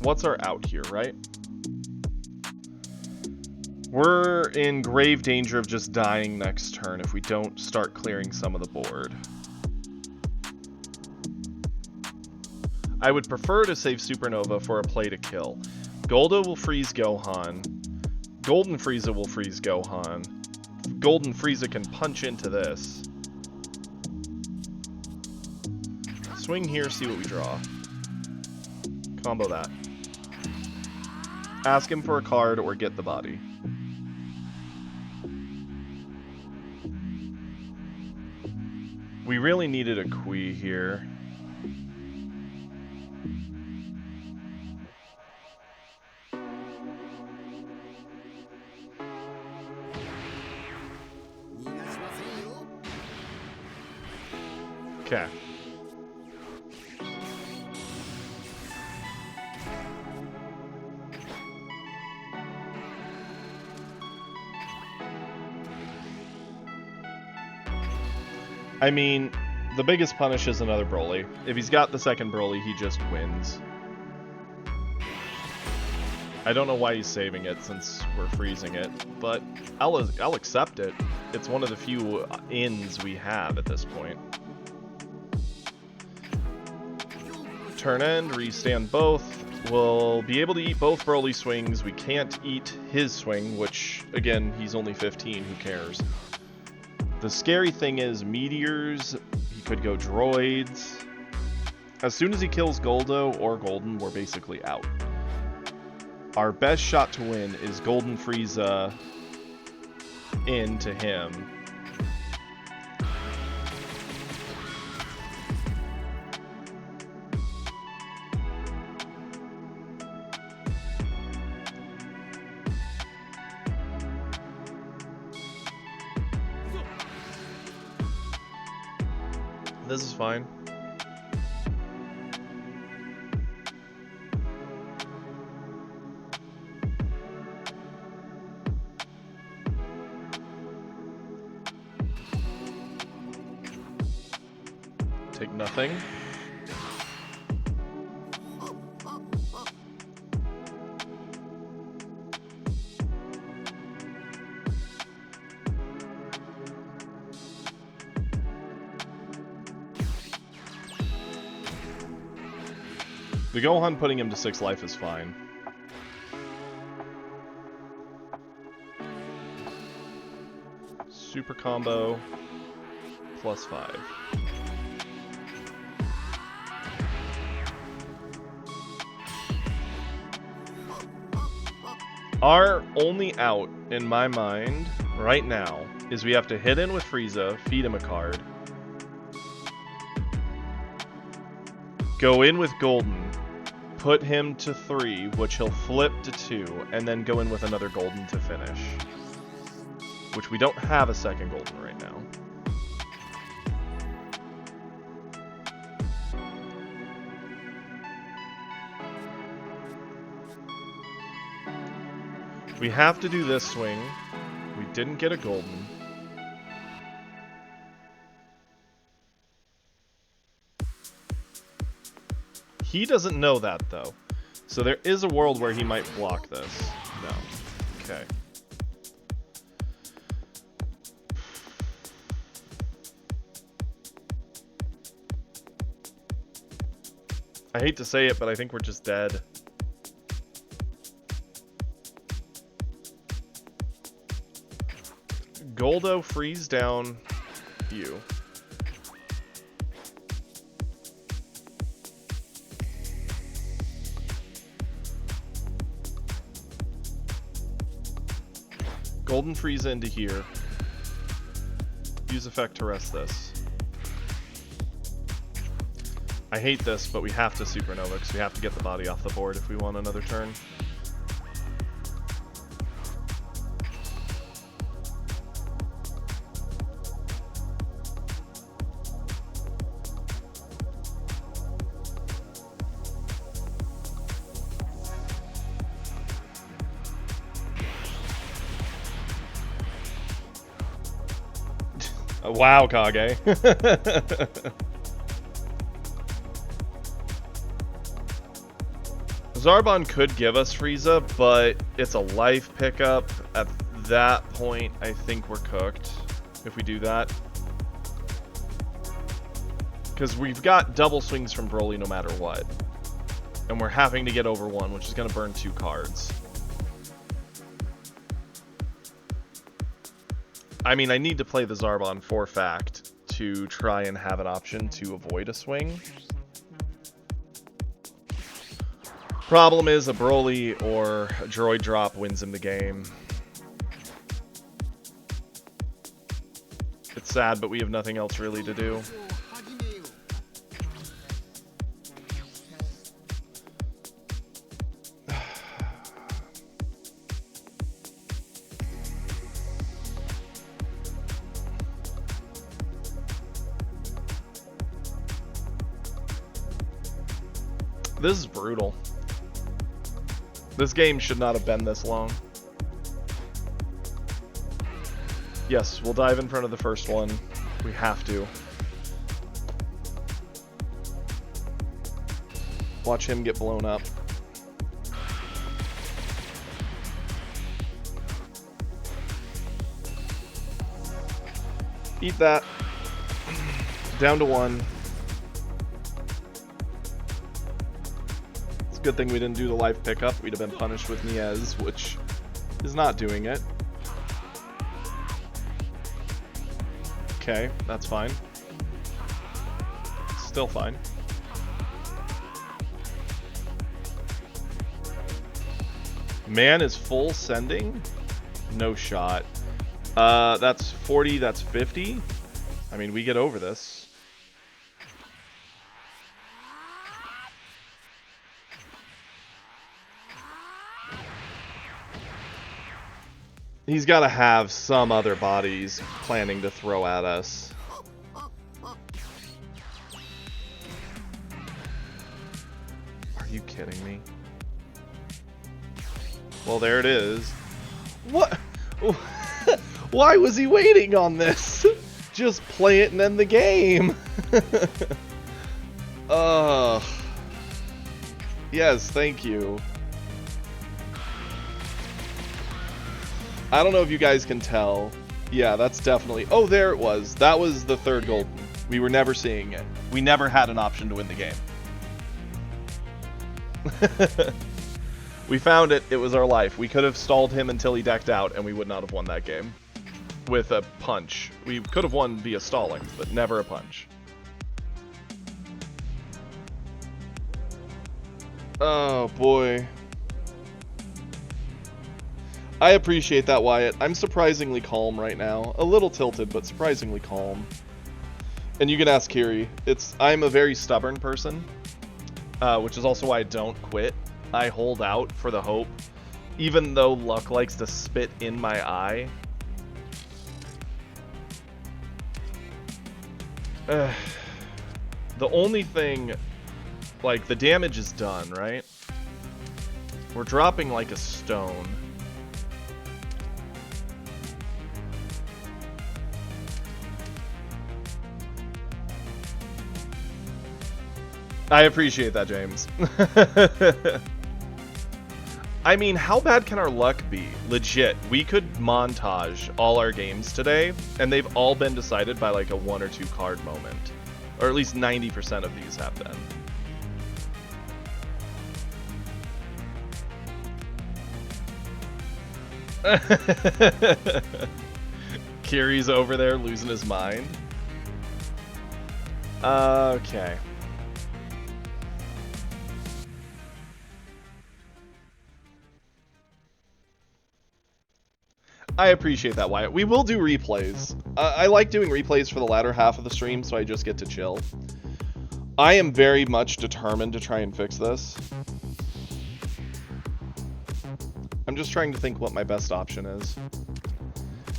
Speaker 1: What's our out here, right? We're in grave danger of just dying next turn if we don't start clearing some of the board. I would prefer to save Supernova for a play to kill. Goldo will freeze Gohan. Golden Frieza will freeze Gohan. Golden Frieza can punch into this. Swing here, see what we draw. Combo that. Ask him for a card or get the body. We really needed a Kui here. Okay. I mean, the biggest punish is another Broly. If he's got the second Broly, he just wins. I don't know why he's saving it since we're freezing it, but I'll accept it. It's one of the few ins we have at this point. Turn end, restand both. We'll be able to eat both Broly swings. We can't eat his swing, which, again, he's only 15, who cares? The scary thing is meteors, he could go droids. As soon as he kills Goldo or Golden, we're basically out. Our best shot to win is Golden Frieza into him. This is fine. Take nothing. The Gohan putting him to 6 life is fine. Super combo +5. Our only out, in my mind, right now, is we have to hit in with Frieza, feed him a card, go in with Golden, put him to 3, which he'll flip to 2, and then go in with another Golden to finish. Which we don't have a second Golden right now. We have to do this swing. We didn't get a Golden. He doesn't know that, though. So there is a world where he might block this. No. Okay. I hate to say it, but I think we're just dead. Goldo, freeze down you. Golden Frieza into here. Use effect to rest this. I hate this, but we have to Supernova because we have to get the body off the board if we want another turn. Wow, Kage. Zarbon could give us Frieza, but it's a life pickup. At that point, I think we're cooked if we do that. Because we've got double swings from Broly no matter what. And we're having to get over 1, which is going to burn 2 cards. I mean, I need to play the Zarbon for fact to try and have an option to avoid a swing. Problem is, a Broly or a Droid drop wins him the game. It's sad, but we have nothing else really to do. This is brutal. This game should not have been this long. Yes, we'll dive in front of the first one. We have to. Watch him get blown up. Eat that. Down to 1. Good thing we didn't do the life pickup. We'd have been punished with Niez, which is not doing it. Okay, that's fine. Still fine. Man is full sending? No shot. That's 40, that's 50. I mean, we get over this. He's got to have some other bodies planning to throw at us. Are you kidding me? Well, there it is. What? Why was he waiting on this? Just play it and end the game. Yes, thank you. I don't know if you guys can tell. Yeah, that's definitely... Oh, there it was. That was the third Golden. We were never seeing it. We never had an option to win the game. We found it. It was our life. We could have stalled him until he decked out, and we would not have won that game. With a punch. We could have won via stalling, but never a punch. Oh, boy. I appreciate that, Wyatt. I'm surprisingly calm right now. A little tilted, but surprisingly calm. And you can ask Kiri. I'm a very stubborn person, which is also why I don't quit. I hold out for the hope, even though luck likes to spit in my eye. The only thing, like, the damage is done, right? We're dropping like a stone. I appreciate that, James. I mean, how bad can our luck be? Legit, we could montage all our games today, and they've all been decided by like a 1 or 2 card moment. Or at least 90% of these have been. Kiri's over there losing his mind. Okay. I appreciate that, Wyatt. We will do replays. I like doing replays for the latter half of the stream, so I just get to chill. I am very much determined to try and fix this. I'm just trying to think what my best option is.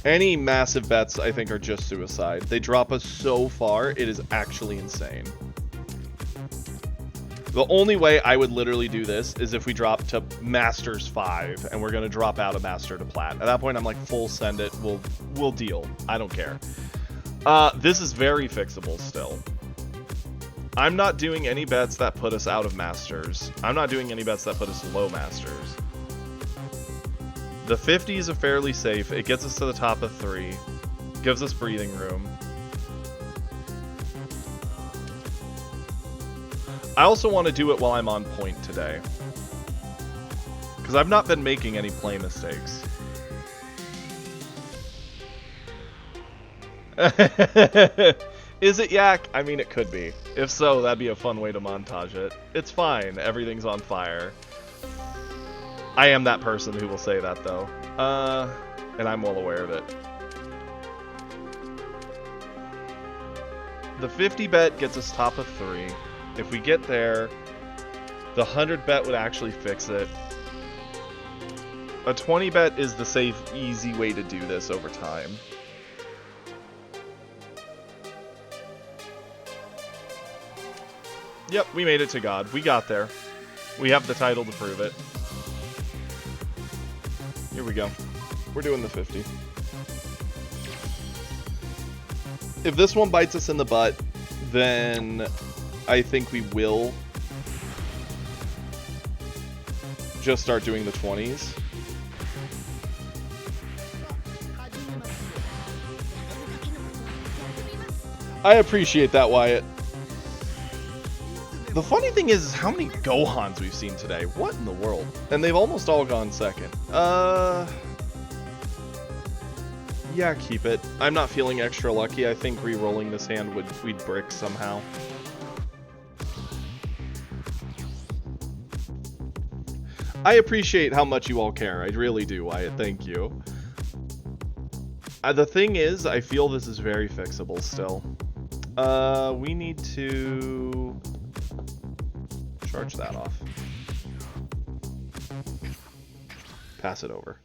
Speaker 1: Any massive bets, I think, are just suicide. They drop us so far, it is actually insane. The only way I would literally do this is if we drop to Masters 5 and we're going to drop out a Master to Plat. At that point, I'm like, full send it. We'll deal. I don't care. This is very fixable still. I'm not doing any bets that put us out of Masters. I'm not doing any bets that put us low Masters. The 50 is a fairly safe. It gets us to the top of 3. Gives us breathing room. I also want to do it while I'm on point today. Because I've not been making any play mistakes. Is it Yak? I mean, it could be. If so, that'd be a fun way to montage it. It's fine. Everything's on fire. I am that person who will say that, though. And I'm well aware of it. The 50 bet gets us top of 3. If we get there, the 100 bet would actually fix it. A 20 bet is the safe, easy way to do this over time. Yep, we made it to God. We got there. We have the title to prove it. Here we go. We're doing the 50. If this one bites us in the butt, then I think we will just start doing the 20s. I appreciate that, Wyatt. The funny thing is how many Gohans we've seen today. What in the world? And they've almost all gone second. Yeah, keep it. I'm not feeling extra lucky. I think re-rolling this hand we'd brick somehow. I appreciate how much you all care. I really do, Wyatt. Thank you. The thing is, I feel this is very fixable still. We need to charge that off. Pass it over.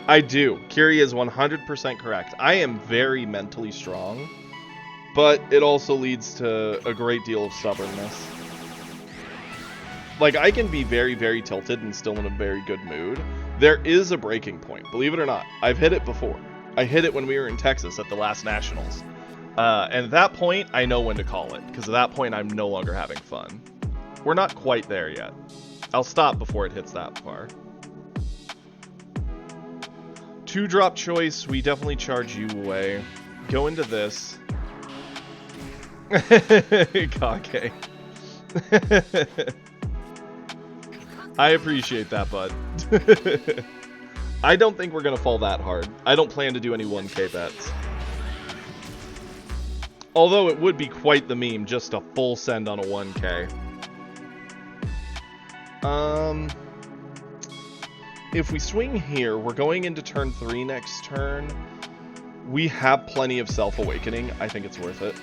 Speaker 1: I do. Kiri is 100% correct. I am very mentally strong, but it also leads to a great deal of stubbornness. Like, I can be very, very tilted and still in a very good mood. There is a breaking point, believe it or not. I've hit it before. I hit it when we were in Texas at the last Nationals. And at that point, I know when to call it, because at that point, I'm no longer having fun. We're not quite there yet. I'll stop before it hits that far. 2-drop choice, we definitely charge you away. Go into this. Kake. I appreciate that, bud. I don't think we're going to fall that hard. I don't plan to do any 1K bets. Although it would be quite the meme, just a full send on a 1K. If we swing here, we're going into turn 3 next turn. We have plenty of Self-Awakening. I think it's worth it.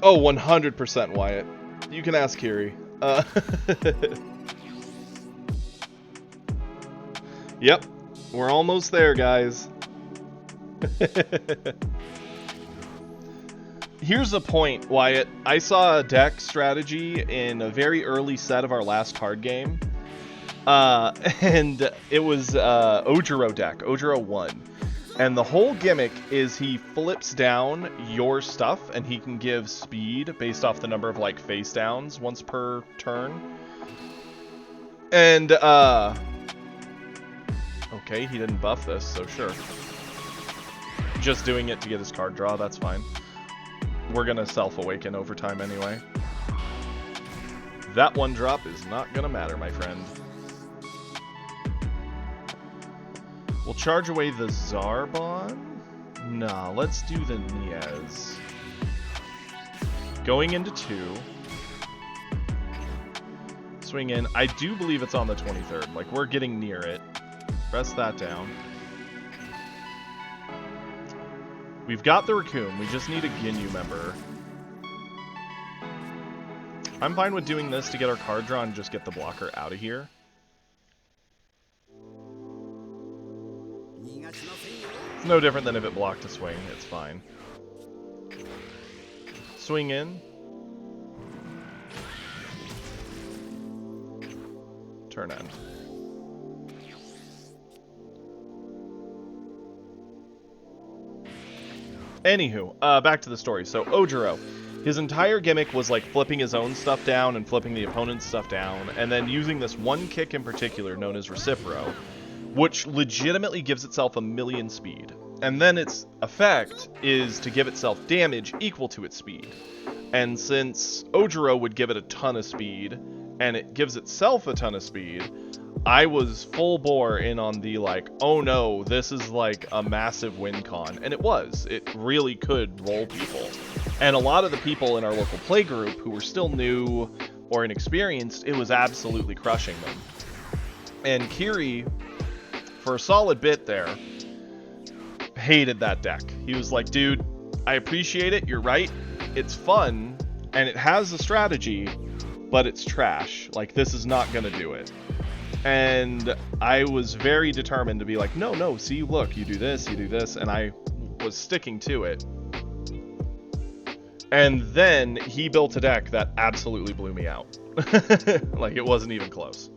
Speaker 1: Oh, 100% Wyatt. You can ask Kiri. Yep, we're almost there, guys. Here's the point, Wyatt. I saw a deck strategy in a very early set of our last card game. And it was Ojiro deck, Ojiro 1. And the whole gimmick is he flips down your stuff and he can give speed based off the number of like face downs once per turn. And okay, he didn't buff this, so sure. Just doing it to get his card draw, that's fine. We're gonna Self-Awaken over time anyway. That one drop is not gonna matter, my friend. We'll charge away the Zarbon. Nah, let's do the Niez. Going into 2. Swing in. I do believe it's on the 23rd. Like, we're getting near it. Press that down. We've got the Raccoon. We just need a Ginyu member. I'm fine with doing this to get our card draw and just get the blocker out of here. It's no different than if it blocked a swing. It's fine. Swing in. Turn end. Anywho, back to the story. So, Ojiro. His entire gimmick was like flipping his own stuff down and flipping the opponent's stuff down, and then using this one kick in particular known as Recipro, which legitimately gives itself 1,000,000 speed. And then its effect is to give itself damage equal to its speed. And since Ojiro would give it a ton of speed, and it gives itself a ton of speed, I was full bore in on the like, oh no, this is like a massive win con. And it was. It really could roll people. And a lot of the people in our local play group who were still new or inexperienced, it was absolutely crushing them. And Kiri, for a solid bit there, hated that deck. He was like, dude, I appreciate it, you're right, it's fun, and it has a strategy, but it's trash. Like, this is not gonna do it. And I was very determined to be like, no, see, look, you do this, and I was sticking to it. And then he built a deck that absolutely blew me out. Like, it wasn't even close.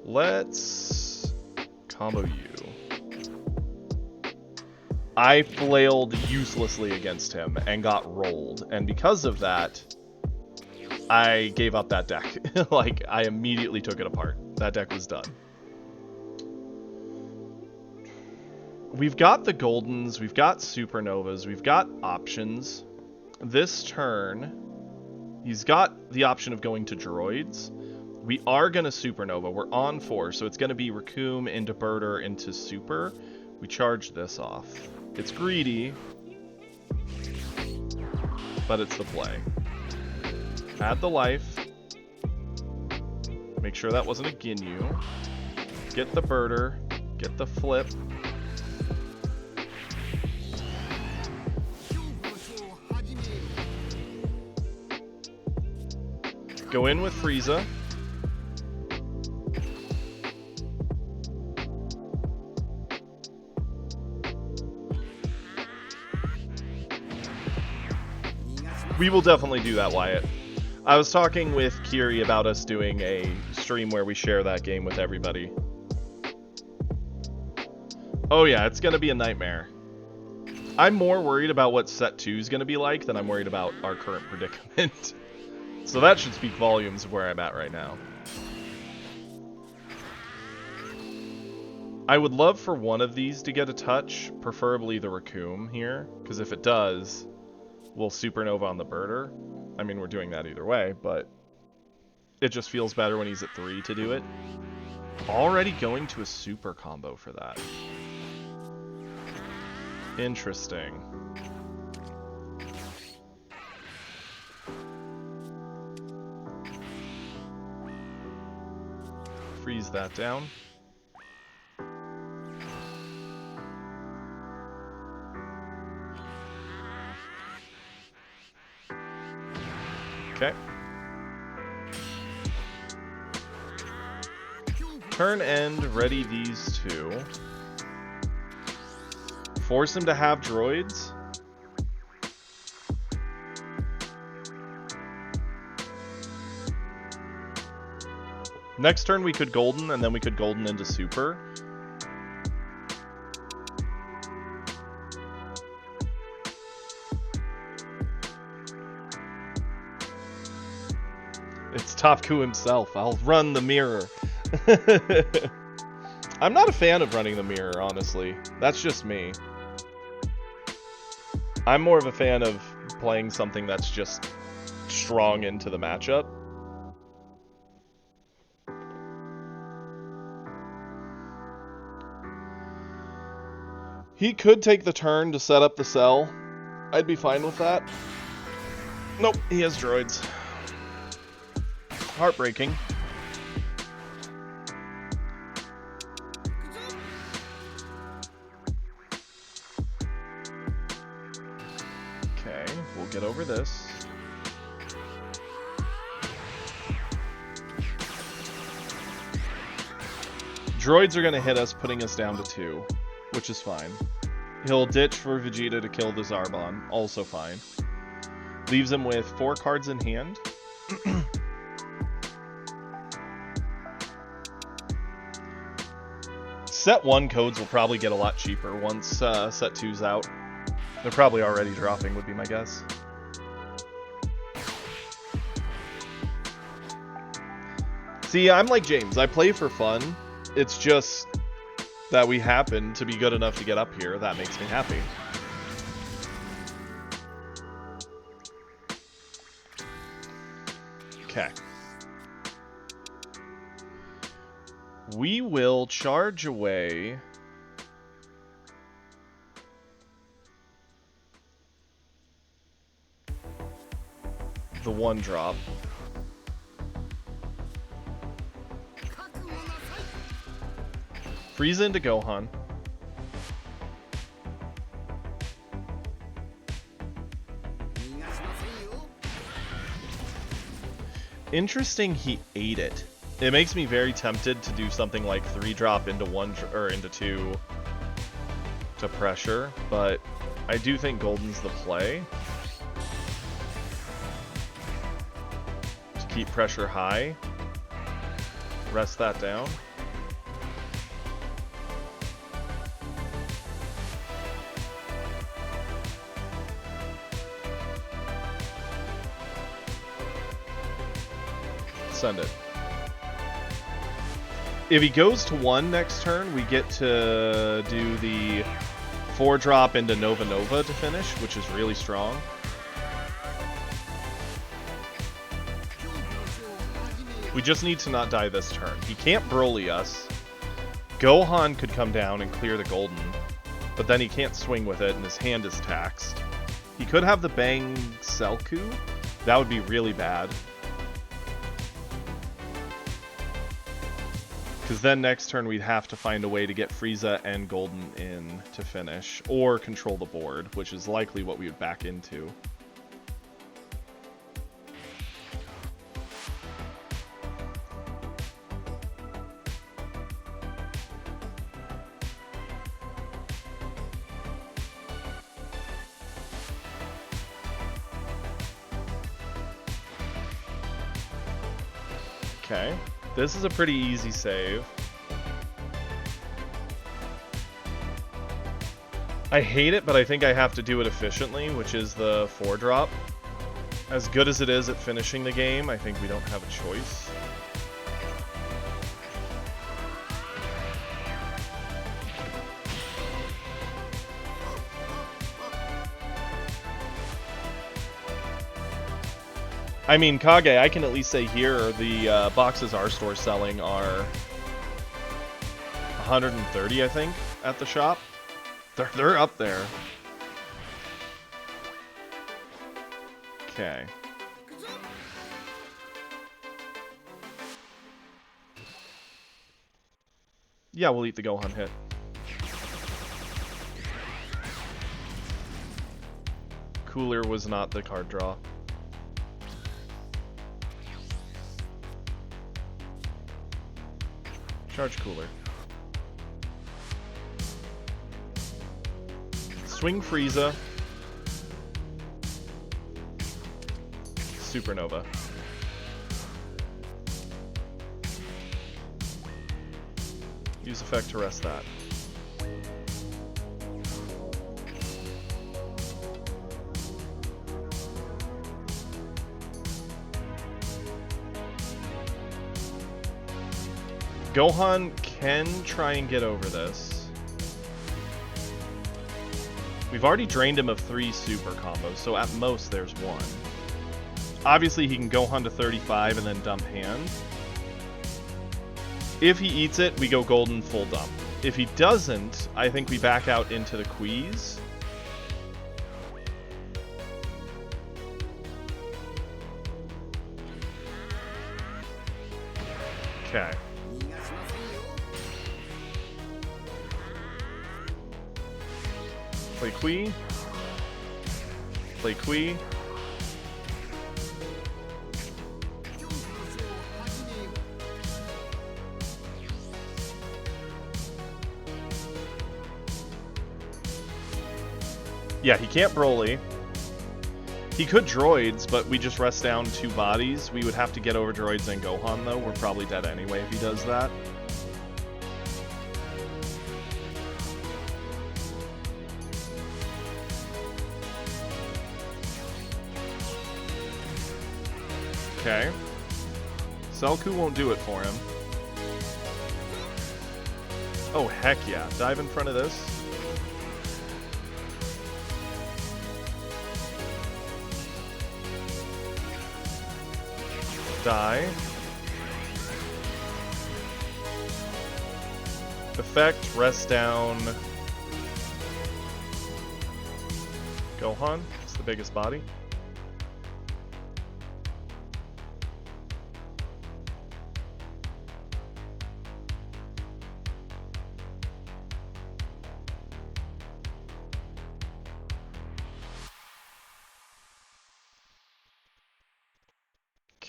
Speaker 1: Let's combo you. I flailed uselessly against him and got rolled, and because of that, I gave up that deck. Like, I immediately took it apart. That deck was done. We've got the Goldens, we've got Supernovas, we've got options. This turn, he's got the option of going to Droids. We are going to Supernova. We're on 4, so it's going to be Raccoon into Birder into Super. We charge this off. It's greedy, but it's the play. Add the life. Make sure that wasn't a Ginyu. Get the Birder. Get the flip. Go in with Frieza. We will definitely do that, Wyatt. I was talking with Kiri about us doing a stream where we share that game with everybody. Oh yeah, it's going to be a nightmare. I'm more worried about what set 2 is going to be like than I'm worried about our current predicament. So that should speak volumes of where I'm at right now. I would love for one of these to get a touch, preferably the Raccoon here, because if it does, we'll Supernova on the Birder. I mean, we're doing that either way, but it just feels better when he's at 3 to do it. Already going to a super combo for that. Interesting. Freeze that down. Okay. Turn end, ready these two. Force him to have droids. Next turn we could golden, and then we could golden into super. It's Topku himself. I'll run the mirror. I'm not a fan of running the mirror, honestly. That's just me. I'm more of a fan of playing something that's just strong into the matchup. He could take the turn to set up the cell. I'd be fine with that. Nope, he has droids. Heartbreaking. Okay, we'll get over this. Droids are going to hit us, putting us down to 2, which is fine. He'll ditch for Vegeta to kill the Zarbon, also fine. Leaves him with 4 cards in hand. Set 1 codes will probably get a lot cheaper once set 2's out. They're probably already dropping, would be my guess. See, I'm like James. I play for fun. It's just that we happen to be good enough to get up here. That makes me happy. Okay. We will charge away the 1-drop. Frieza into Gohan. Interesting, he ate it. It makes me very tempted to do something like 3-drop into 1 or into 2 to pressure, but I do think Golden's the play. To keep pressure high. Rest that down. Send it. If he goes to 1 next turn, we get to do the 4-drop into Nova Nova to finish, which is really strong. We just need to not die this turn. He can't Broly us. Gohan could come down and clear the Golden, but then he can't swing with it and his hand is taxed. He could have the Bang Selku. That would be really bad. Because then next turn we'd have to find a way to get Frieza and Golden in to finish, or control the board, which is likely what we would back into. Okay. This is a pretty easy save. I hate it, but I think I have to do it efficiently, which is the 4-drop. As good as it is at finishing the game, I think we don't have a choice. I mean, Kage, I can at least say here, the boxes our store's selling are 130, I think, at the shop. They're up there. Okay. Yeah, we'll eat the Gohan hit. Cooler was not the card draw. Charge Cooler. Swing Frieza. Supernova. Use effect to rest that. Gohan can try and get over this. We've already drained him of 3 super combos, so at most there's 1. Obviously he can Gohan to 35 and then dump hand. If he eats it, we go golden full dump. If he doesn't, I think we back out into the Queeze. Okay. Play Qui. Play Qui. Yeah, he can't Broly. He could droids, but we just rest down 2 bodies. We would have to get over droids and Gohan, though. We're probably dead anyway if he does that. Okay. Selku won't do it for him. Oh, heck yeah. Dive in front of this. Die. Effect, rest down. Gohan, it's the biggest body.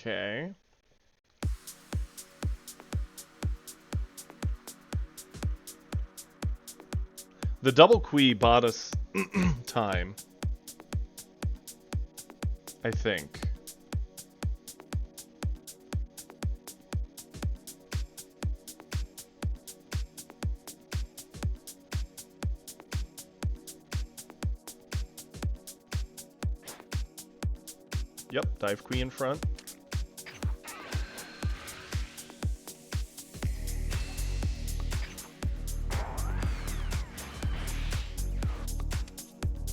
Speaker 1: Okay. The double Qui bought us time. I think. Yep, dive Qui in front.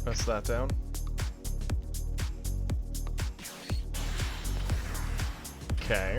Speaker 1: Press that down. Okay.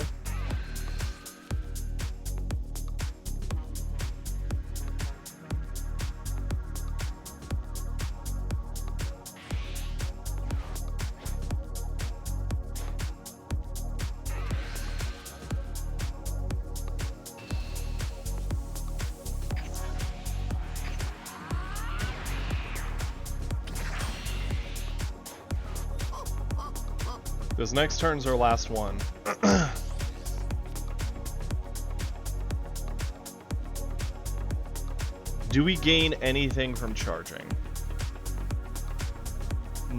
Speaker 1: This next turn's our last one. Do we gain anything from charging?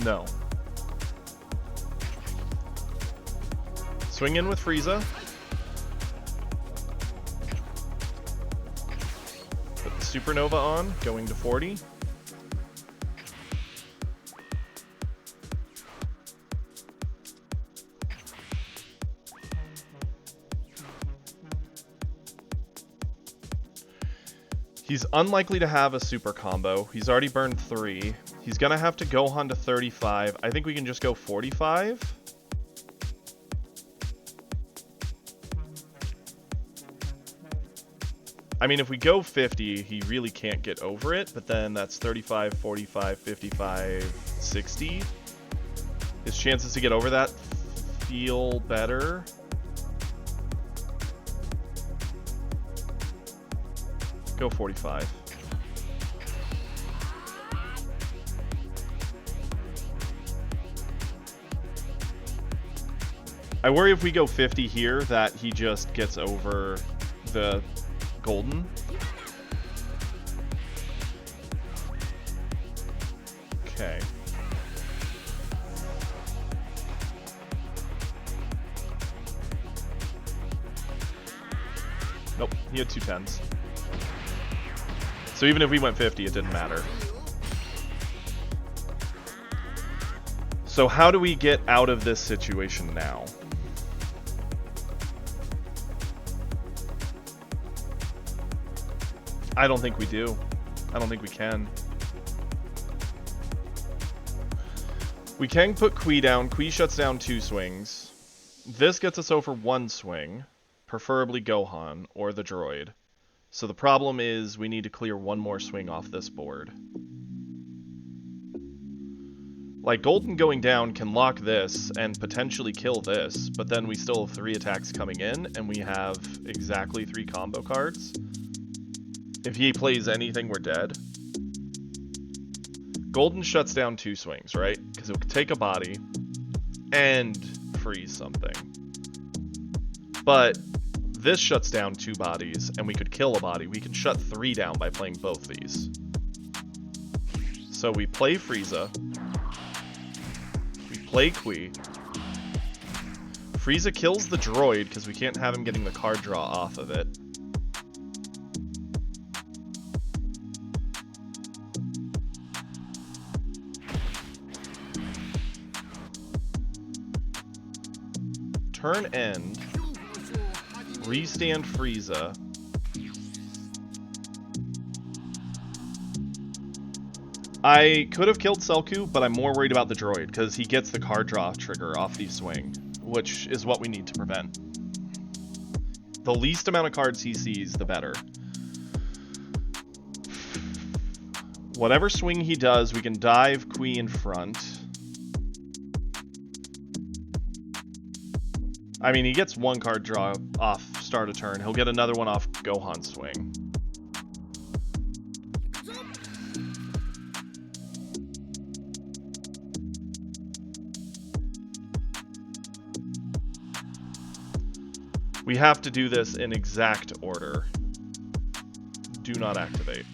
Speaker 1: No. Swing in with Frieza. Put the Supernova on, going to 40. He's unlikely to have a super combo. He's already burned 3. He's gonna have to Gohan to 35. I think we can just go 45. I mean, if we go 50, he really can't get over it, but then that's 35, 45, 55, 60. His chances to get over that feel better. Go 45. I worry if we go 50 here that he just gets over the golden. Okay. Nope, he had 2 10s. So even if we went 50, it didn't matter. So how do we get out of this situation now? I don't think we do. I don't think we can. We can put Kui down. Kui shuts down 2 swings. This gets us over 1 swing, preferably Gohan or the droid. So the problem is we need to clear 1 more swing off this board. Like, Golden going down can lock this and potentially kill this, but then we still have 3 attacks coming in, and we have exactly 3 combo cards. If he plays anything, we're dead. Golden shuts down 2 swings, right? Because it could take a body and freeze something. But this shuts down 2 bodies, and we could kill a body. We can shut 3 down by playing both these. So we play Frieza. We play Kui. Frieza kills the droid, because we can't have him getting the card draw off of it. Turn end, restand Frieza. I could have killed Selku, but I'm more worried about the droid, because he gets the card draw trigger off the swing, which is what we need to prevent. The least amount of cards he sees, the better. Whatever swing he does, we can dive Kui in front. I mean, he gets 1 card draw off start of turn. He'll get another one off Gohan's swing. We have to do this in exact order. Do not activate.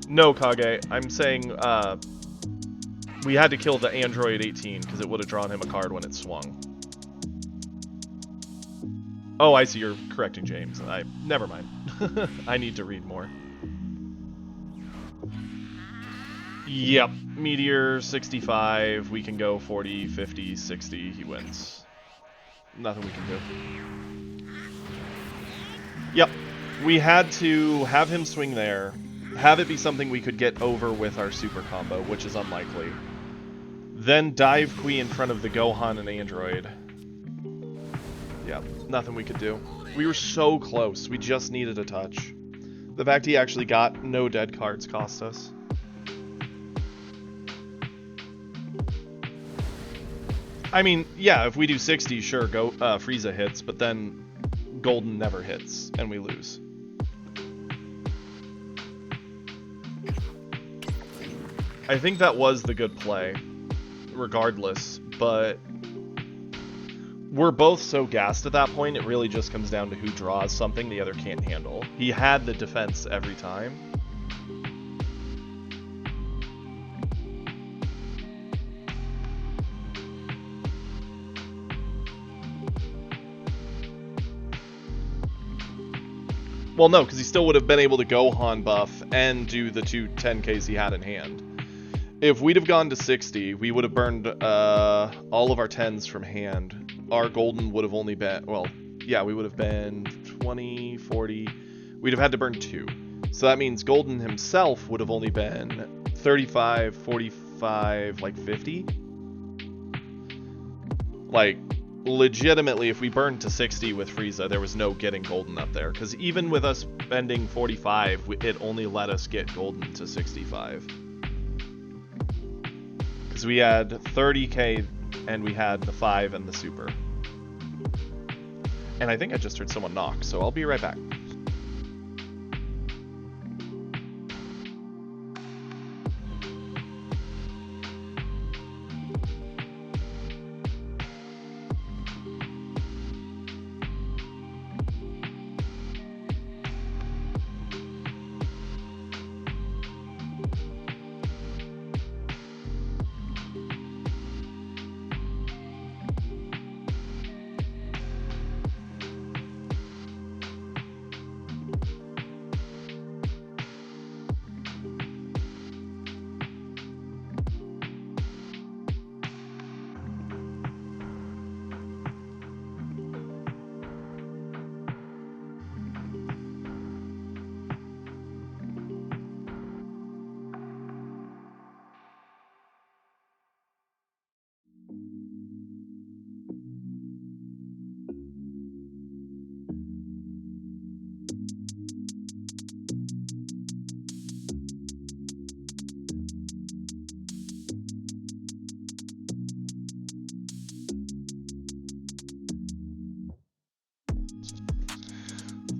Speaker 1: No, Kage. I'm saying we had to kill the Android 18 because it would have drawn him a card when it swung. Oh, I see. You're correcting James. Never mind. I need to read more. Yep. Meteor 65. We can go 40, 50, 60. He wins. Nothing we can do. Yep. We had to have him swing there. Have it be something we could get over with our super combo, which is unlikely. Then dive Kui in front of the Gohan and Android. Yeah, nothing we could do. We were so close. We just needed a touch. The fact he actually got no dead cards cost us. I mean, yeah, if we do 60, sure, Frieza hits, but then Golden never hits, and we lose. I think that was the good play, regardless, but we're both so gassed at that point, it really just comes down to who draws something the other can't handle. He had the defense every time. Well, no, because he still would have been able to Gohan buff and do the 2 10Ks he had in hand. If we'd have gone to 60, we would have burned all of our 10s from hand. Our Golden would have only been, well, yeah, we would have been 20, 40. We'd have had to burn 2. So that means Golden himself would have only been 35, 45, like 50. Like, legitimately, if we burned to 60 with Frieza, there was no getting golden up there. Because even with us spending 45, it only let us get golden to 65. Because we had 30k and we had the 5 and the super. And I think I just heard someone knock, so I'll be right back.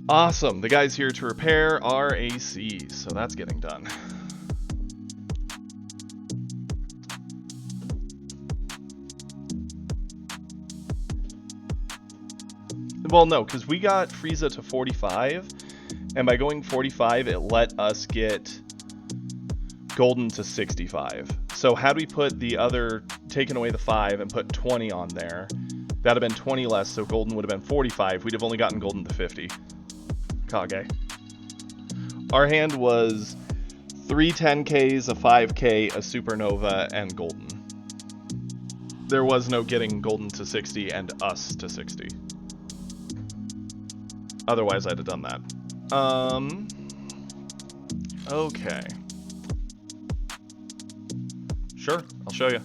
Speaker 1: Awesome, the guy's here to repair our AC, so that's getting done. Well, no, because we got Frieza to 45, and by going 45, it let us get golden to 65. So had we put the other, taken away the 5 and put 20 on there, that'd have been 20 less, so golden would have been 45. We'd have only gotten golden to 50. Kage. Our hand was 3 10Ks, a 5K, a supernova, and golden. There was no getting golden to 60 and us to 60. Otherwise, I'd have done that. Okay. Sure, I'll show you.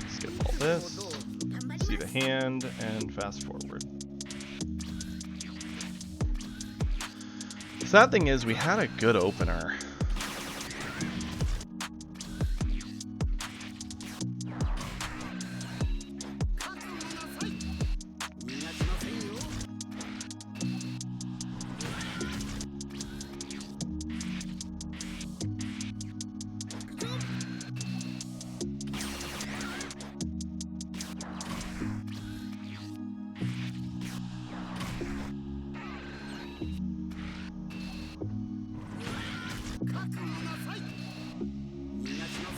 Speaker 1: Skip all this, see the hand, and fast forward. The sad thing is, we had a good opener.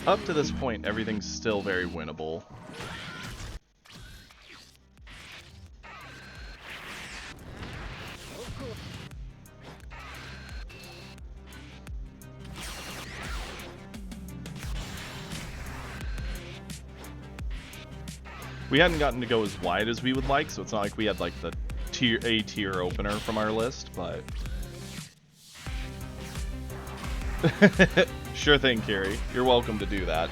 Speaker 1: Up to this point, everything's still very winnable. We hadn't gotten to go as wide as we would like, so it's not like we had like the A tier opener from our list, but sure thing, Kiri. You're welcome to do that.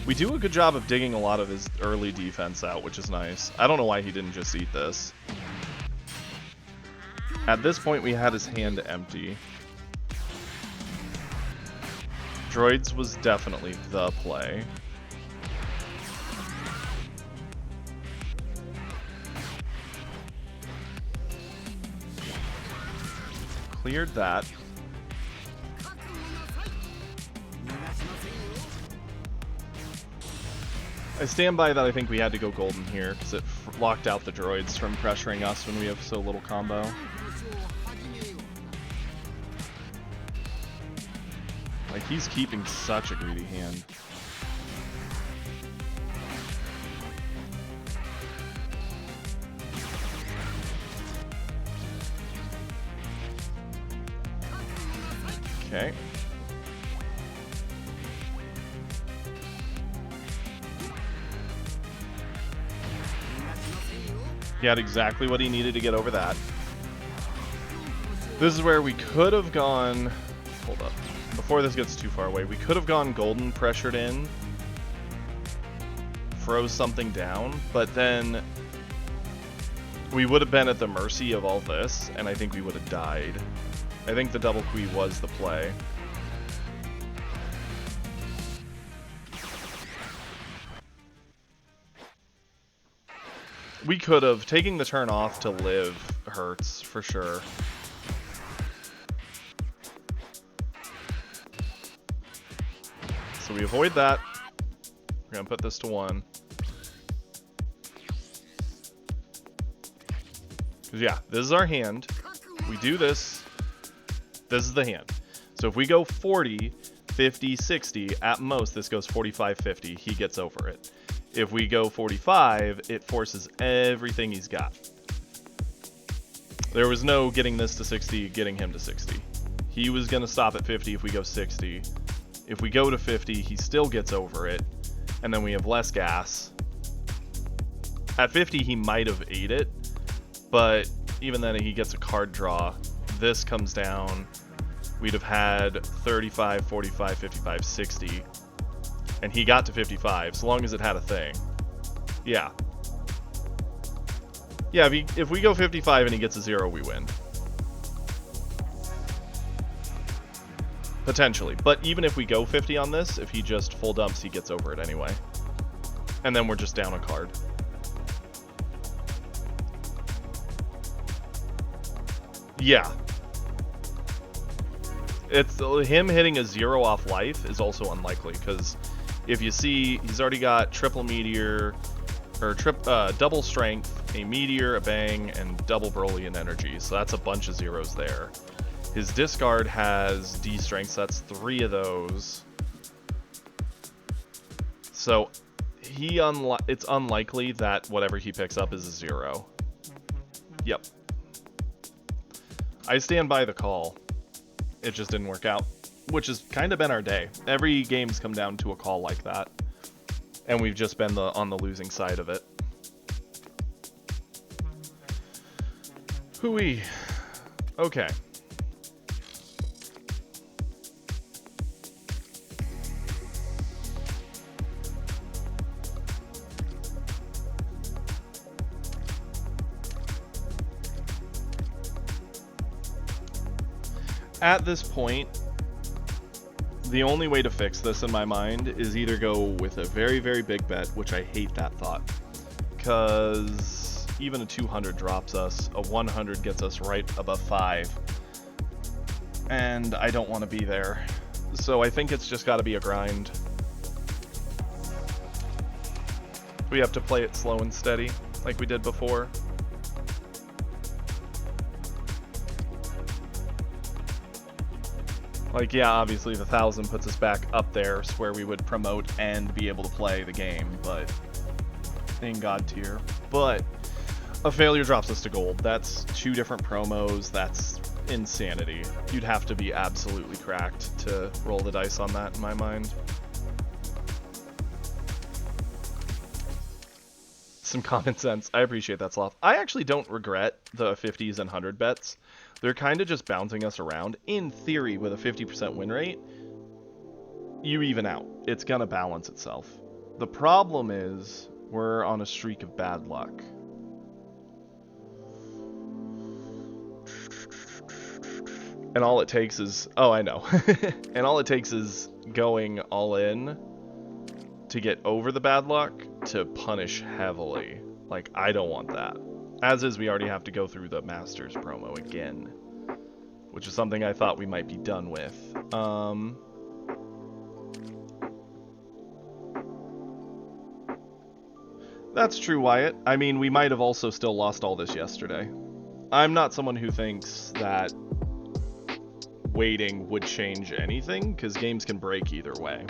Speaker 1: We do a good job of digging a lot of his early defense out, which is nice. I don't know why he didn't just eat this. At this point, we had his hand empty. Droids was definitely the play. Cleared that. I stand by that. I think we had to go golden here because it locked out the droids from pressuring us when we have so little combo. Like, he's keeping such a greedy hand. Okay. He had exactly what he needed to get over that. This is where we could have gone... Hold up. Before this gets too far away, we could have gone golden, pressured in, froze something down, but then we would have been at the mercy of all this, and I think we would have died. I think the double Kui was the play. We could have. Taking the turn off to live hurts, for sure. So we avoid that. We're going to put this to 1. Because yeah, this is our hand. We do this. This is the hand. So if we go 40, 50, 60, at most this goes 45, 50. He gets over it. If we go 45, it forces everything he's got. There was no getting this to 60, getting him to 60. He was going to stop at 50 if we go 60. If we go to 50, he still gets over it. And then we have less gas. At 50, he might have ate it. But even then, he gets a card draw. This comes down. We'd have had 35, 45, 55, 60. And he got to 55, so long as it had a thing. Yeah. Yeah, if we go 55 and he gets a 0, we win. Potentially. But even if we go 50 on this, if he just full dumps, he gets over it anyway. And then we're just down a card. Yeah. It's him hitting a 0 off life is also unlikely, because if you see, he's already got triple meteor, or double strength, a meteor, a bang, and double Brolying energy. So that's a bunch of zeros there. His discard has D strength, so that's 3 of those. So it's unlikely that whatever he picks up is a 0. Yep. I stand by the call. It just didn't work out, which has kind of been our day. Every game's come down to a call like that, and we've just been on the losing side of it. Hooey. Okay. At this point, the only way to fix this in my mind is either go with a very, very big bet, which I hate that thought, because even a 200 drops us, a 100 gets us right above 5, and I don't want to be there. So I think it's just got to be a grind. We have to play it slow and steady, like we did before. Like, yeah, obviously the 1,000 puts us back up there, so where we would promote and be able to play the game, but in God tier. But a failure drops us to gold. That's 2 different promos. That's insanity. You'd have to be absolutely cracked to roll the dice on that, in my mind. Some common sense. I appreciate that, Sloth. I actually don't regret the 50s and 100 bets. They're kind of just bouncing us around. In theory, with a 50% win rate, you even out. It's going to balance itself. The problem is we're on a streak of bad luck. And all it takes is... Oh, I know. And all it takes is going all in to get over the bad luck to punish heavily. Like, I don't want that. As is, we already have to go through the Masters promo again, which is something I thought we might be done with. That's true, Wyatt. I mean, we might have also still lost all this yesterday. I'm not someone who thinks that waiting would change anything, because games can break either way.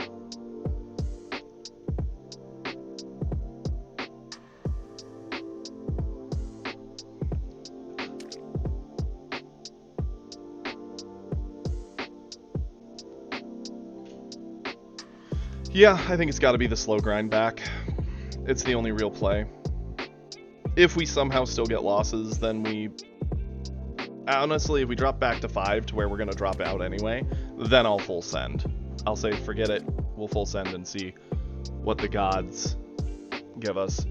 Speaker 1: Yeah, I think it's got to be the slow grind back. It's the only real play. If we somehow still get losses, then we... Honestly, if we drop back to 5 to where we're going to drop out anyway, then I'll full send. I'll say forget it, we'll full send and see what the gods give us.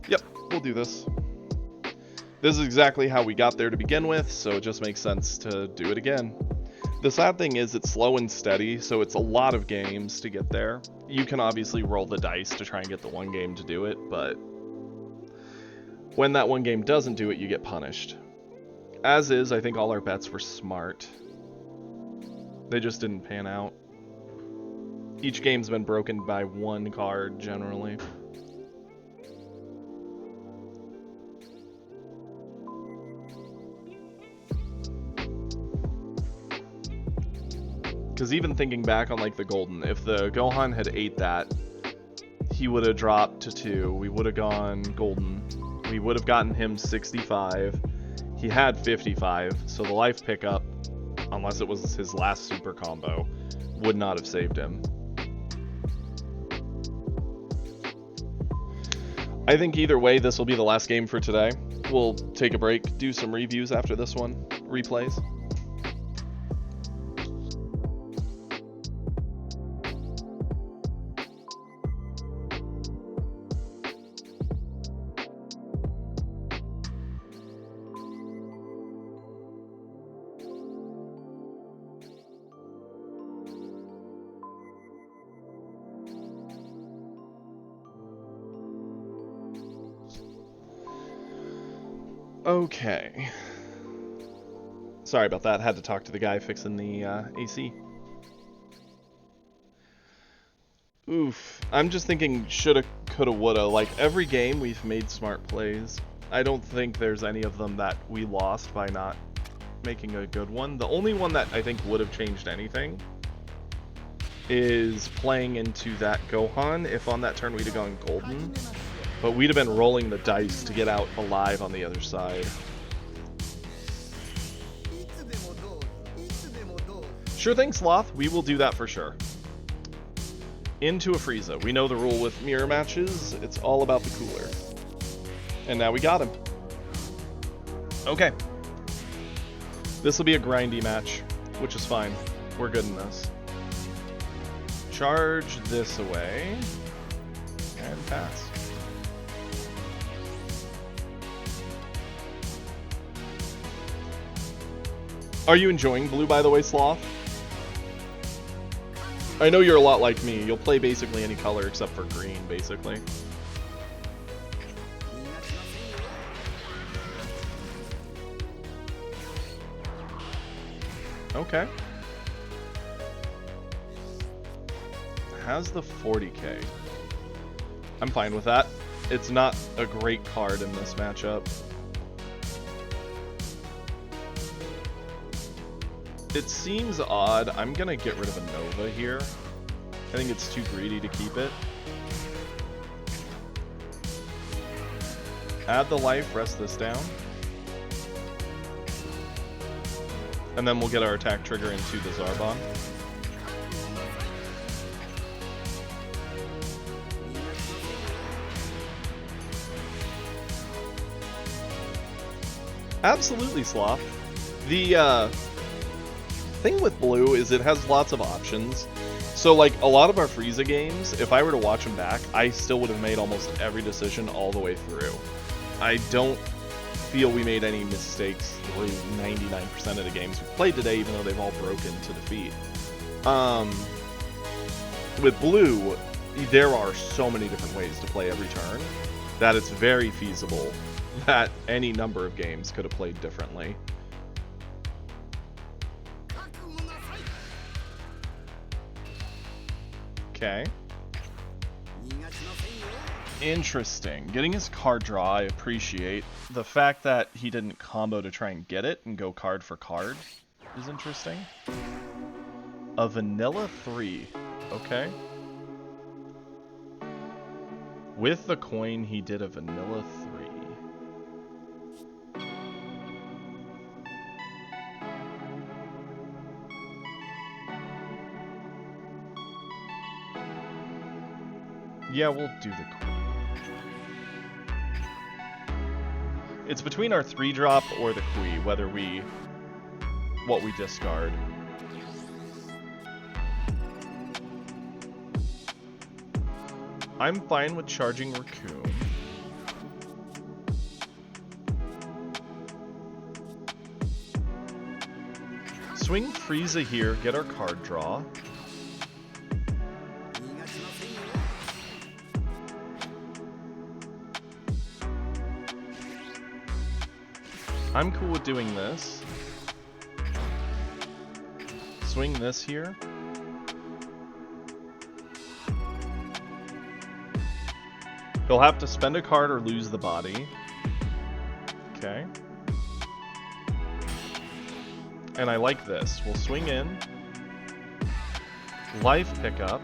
Speaker 1: Yep, we'll do this. This is exactly how we got there to begin with, so it just makes sense to do it again. The sad thing is it's slow and steady, so it's a lot of games to get there. You can obviously roll the dice to try and get the one game to do it, but when that one game doesn't do it, you get punished. As is, I think all our bets were smart. They just didn't pan out. Each game's been broken by one card, generally. Because even thinking back on like the golden, if the Gohan had ate that, he would have dropped to 2. We would have gone golden. We would have gotten him 65. He had 55, so the life pickup, unless it was his last super combo, would not have saved him. I think either way, this will be the last game for today. We'll take a break, do some reviews after this one, replays. Okay. Sorry about that. Had to talk to the guy fixing the AC. Oof. I'm just thinking shoulda, coulda, woulda. Like, every game we've made smart plays. I don't think there's any of them that we lost by not making a good one. The only one that I think would have changed anything is playing into that Gohan. If on that turn we'd have gone golden. But we'd have been rolling the dice to get out alive on the other side. Sure thing, Sloth. We will do that for sure. Into a Frieza. We know the rule with mirror matches. It's all about the cooler. And now we got him. Okay. This will be a grindy match, which is fine. We're good in this. Charge this away. And pass. Are you enjoying blue, by the way, Sloth? I know you're a lot like me. You'll play basically any color except for green, basically. Okay. Has the 40k. I'm fine with that. It's not a great card in this matchup. It seems odd. I'm gonna get rid of a Nova here. I think it's too greedy to keep it. Add the life, rest this down. And then we'll get our attack trigger into the Zarbon. Absolutely, Sloth. The thing with blue is it has lots of options. So like a lot of our Frieza games, if I were to watch them back, I still would have made almost every decision all the way through. I don't feel we made any mistakes through 99% of the games we played today, even though they've all broken to defeat. With blue, there are so many different ways to play every turn that it's very feasible that any number of games could have played differently. Okay. Interesting. Getting his card draw, I appreciate. The fact that he didn't combo to try and get it and go card for card is interesting. A vanilla 3. Okay. With the coin, he did a vanilla 3. Yeah, we'll do the Kui. It's between our 3-drop or the Kui, what we discard. I'm fine with charging Raccoon. Swing Frieza here, get our card draw. I'm cool with doing this. Swing this here. He'll have to spend a card or lose the body. Okay. And I like this. We'll swing in. Life pickup.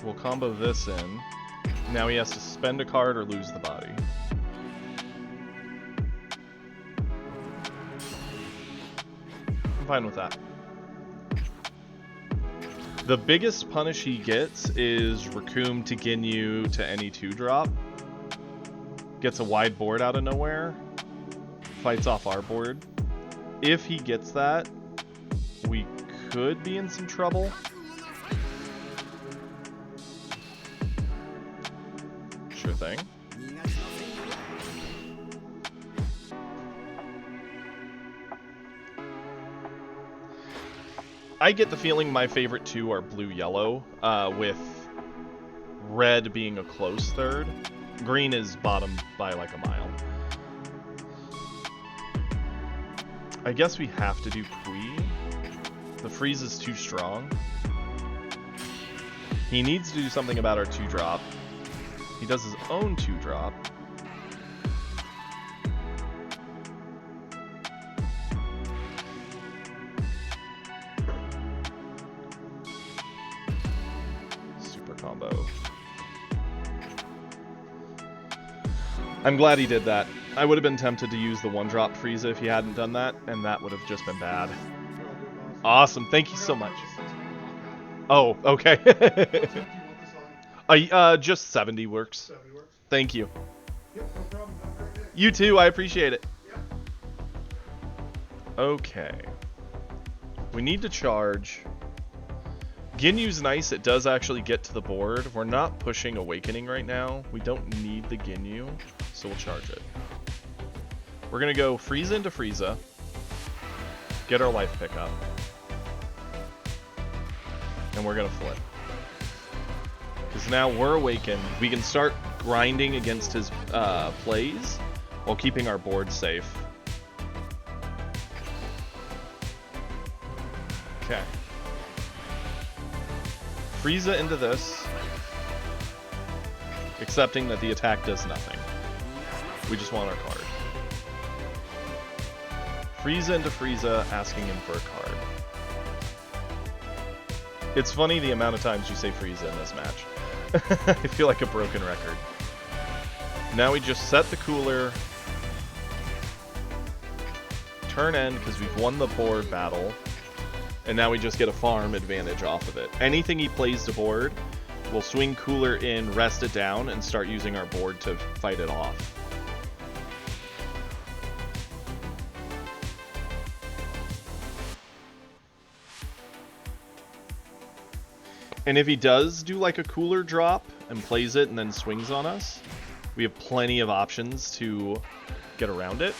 Speaker 1: We'll combo this in. Now he has to spend a card or lose the body. I'm fine with that. The biggest punish he gets is Raccoon to Ginyu to any 2-drop. Gets a wide board out of nowhere. Fights off our board. If he gets that, we could be in some trouble. Sure thing. I get the feeling my favorite 2 are blue-yellow, with red being a close third. Green is bottom by like a mile. I guess we have to do Kui. The freeze is too strong. He needs to do something about our 2-drop. He does his own 2-drop. Super combo. I'm glad he did that. I would have been tempted to use the 1-drop Frieza if he hadn't done that, and that would have just been bad. Awesome, thank you so much. Oh, okay. Just 70 works.
Speaker 2: 70 works.
Speaker 1: Thank you.
Speaker 2: Yep, no problem. Have a great day.
Speaker 1: You too, I appreciate it.
Speaker 2: Yep.
Speaker 1: Okay. We need to charge. Ginyu's nice, it does actually get to the board. We're not pushing Awakening right now. We don't need the Ginyu, so we'll charge it. We're gonna go Frieza into Frieza. Get our life pickup. And we're gonna flip. Because now we're awakened. We can start grinding against his plays while keeping our board safe. Okay. Frieza into this. Accepting that the attack does nothing. We just want our card. Frieza into Frieza, asking him for a card. It's funny the amount of times you say Frieza in this match. I feel like a broken record. Now we just set the cooler. Turn end, because we've won the board battle. And now we just get a farm advantage off of it. Anything he plays to board, we'll swing cooler in, rest it down, and start using our board to fight it off. And if he does do like a cooler drop and plays it and then swings on us, we have plenty of options to get around it.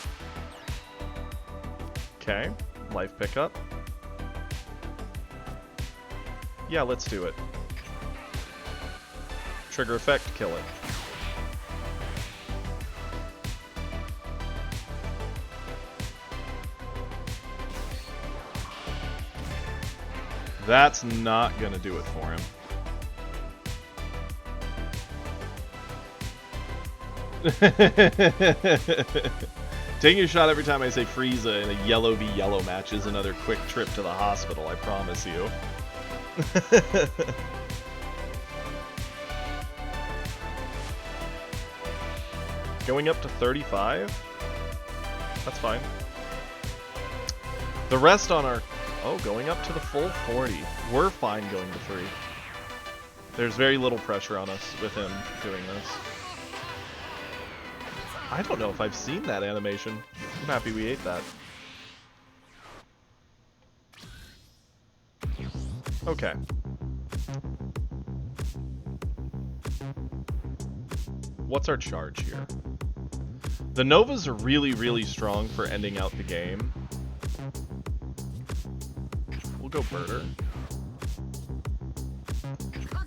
Speaker 1: Okay, life pickup. Yeah, let's do it. Trigger effect, kill it. That's not gonna do it for him. Taking a shot every time I say Frieza in a yellow v yellow match is another quick trip to the hospital, I promise you. Going up to 35? That's fine. The rest on our... Oh, going up to the full 40. We're fine going to 3. There's very little pressure on us with him doing this. I don't know if I've seen that animation. I'm happy we ate that. Okay. What's our charge here? The Novas are really, really strong for ending out the game. We'll go Birder.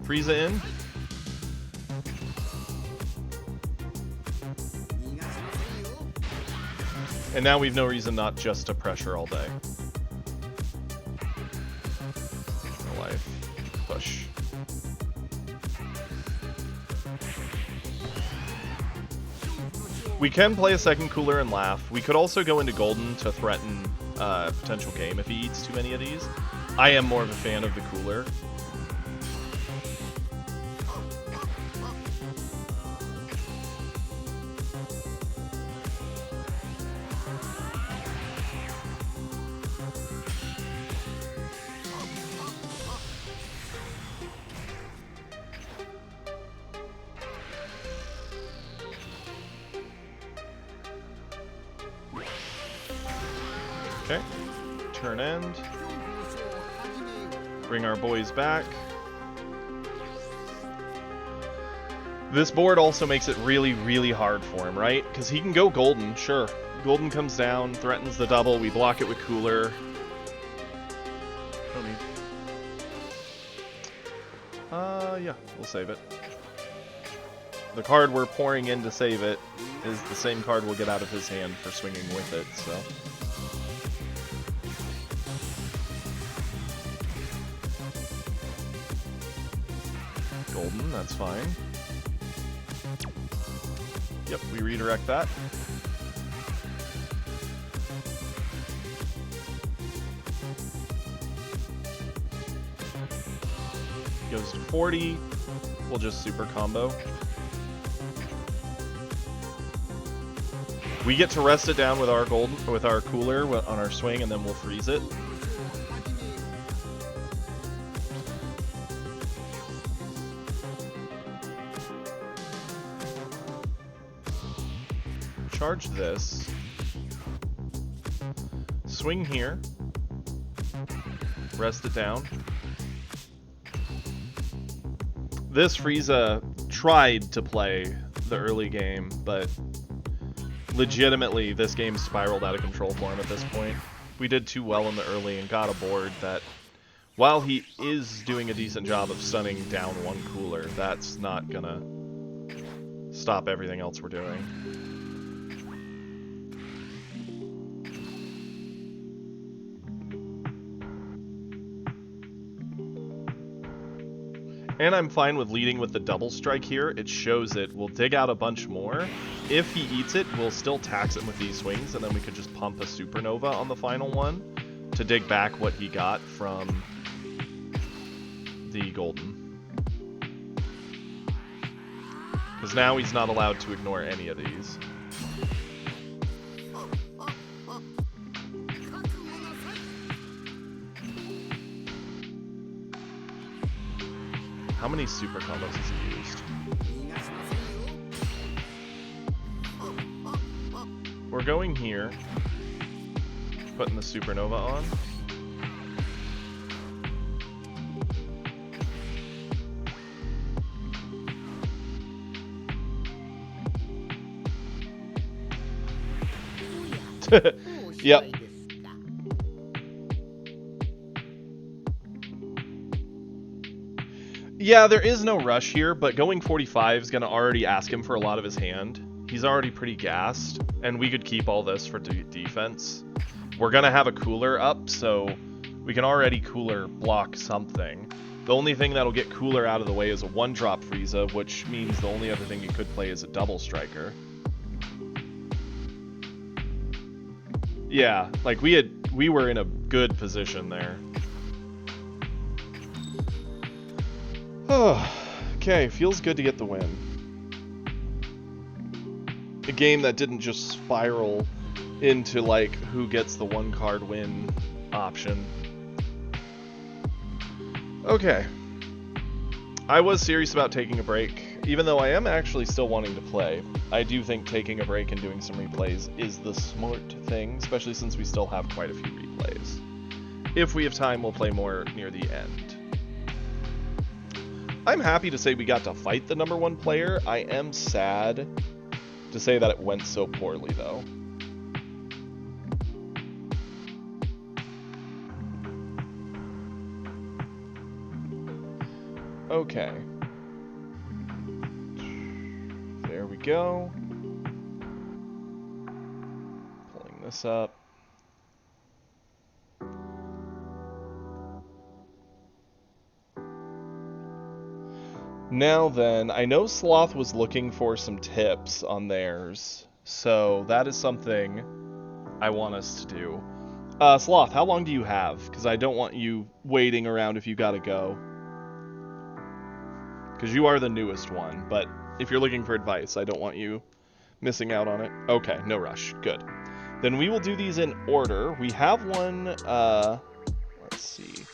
Speaker 1: Frieza in. And now we've no reason not just to pressure all day. No life. Push. We can play a second cooler and laugh. We could also go into Golden to threaten potential game if he eats too many of these. I am more of a fan of the cooler. Okay, turn end. Bring our boys back. This board also makes it really, really hard for him, right? Because he can go Golden, sure. Golden comes down, threatens the double, we block it with Cooler. No need. Yeah, we'll save it. The card we're pouring in to save it is the same card we'll get out of his hand for swinging with it, so... Golden, that's fine. Yep, we redirect that. Goes to 40. We'll just super combo. We get to rest it down with our golden, with our cooler on our swing, and then we'll freeze it. Charge this. Swing here. Rest it down. This Frieza tried to play the early game, but legitimately this game spiraled out of control for him at this point. We did too well in the early and got a board that, while he is doing a decent job of stunning down one cooler, that's not gonna stop everything else we're doing. And I'm fine with leading with the double strike here. It shows it. We'll dig out a bunch more. If he eats it, we'll still tax him with these swings, and then we could just pump a supernova on the final one to dig back what he got from the golden. Because now he's not allowed to ignore any of these. How many super combos has he used? We're going here, putting the supernova on. Yep. Yeah, there is no rush here, but going 45 is going to already ask him for a lot of his hand. He's already pretty gassed, and we could keep all this for defense. We're going to have a cooler up, so we can already cooler block something. The only thing that'll get cooler out of the way is a one-drop Frieza, which means the only other thing you could play is a double striker. Yeah, like we were in a good position there. Okay, feels good to get the win. A game that didn't just spiral into like who gets the one card win option. Okay. I was serious about taking a break, even though I am actually still wanting to play. I do think taking a break and doing some replays is the smart thing, especially since we still have quite a few replays. If we have time, we'll play more near the end. I'm happy to say we got to fight the #1 player. I am sad to say that it went so poorly, though. Okay. There we go. Pulling this up. Now then, I know Sloth was looking for some tips on theirs, so that is something I want us to do. Sloth, how long do you have? Because I don't want you waiting around if you gotta go. Because you are the newest one, but if you're looking for advice, I don't want you missing out on it. Okay, no rush. Good. Then we will do these in order. We have one, let's see,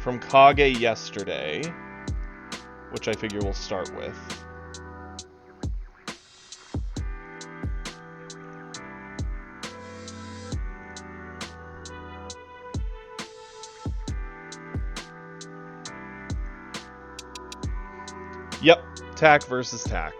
Speaker 1: from Kage yesterday, which I figure we'll start with. Yep, tack versus tack.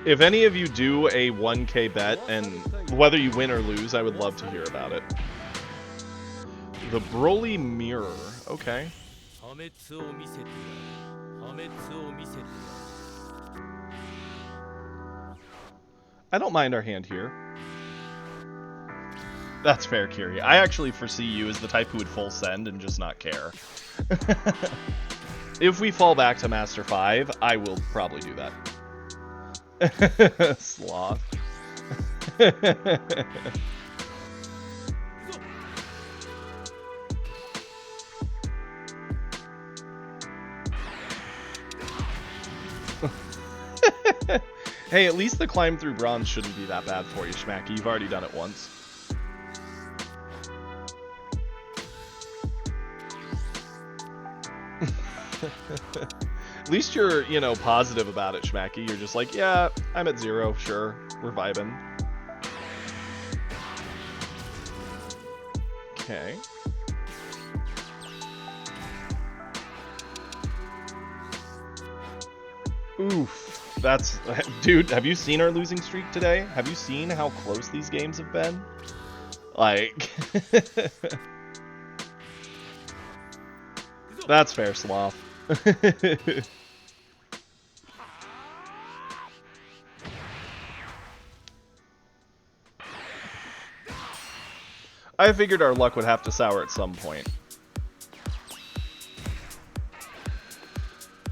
Speaker 1: If any of you do a 1K bet, and whether you win or lose, I would love to hear about it. The Broly Mirror. Okay. I don't mind our hand here. That's fair, Kiri. I actually foresee you as the type who would full send and just not care. If we fall back to Master 5, I will probably do that. Sloth. Hey, at least the climb through bronze shouldn't be that bad for you, Schmacky. You've already done it once. At least you're, you know, positive about it, Schmacky. You're just like, yeah, I'm at 0, sure. We're vibing. Okay. Oof. That's... Dude, have you seen our losing streak today? Have you seen how close these games have been? Like... That's fair, Sloth. I figured our luck would have to sour at some point.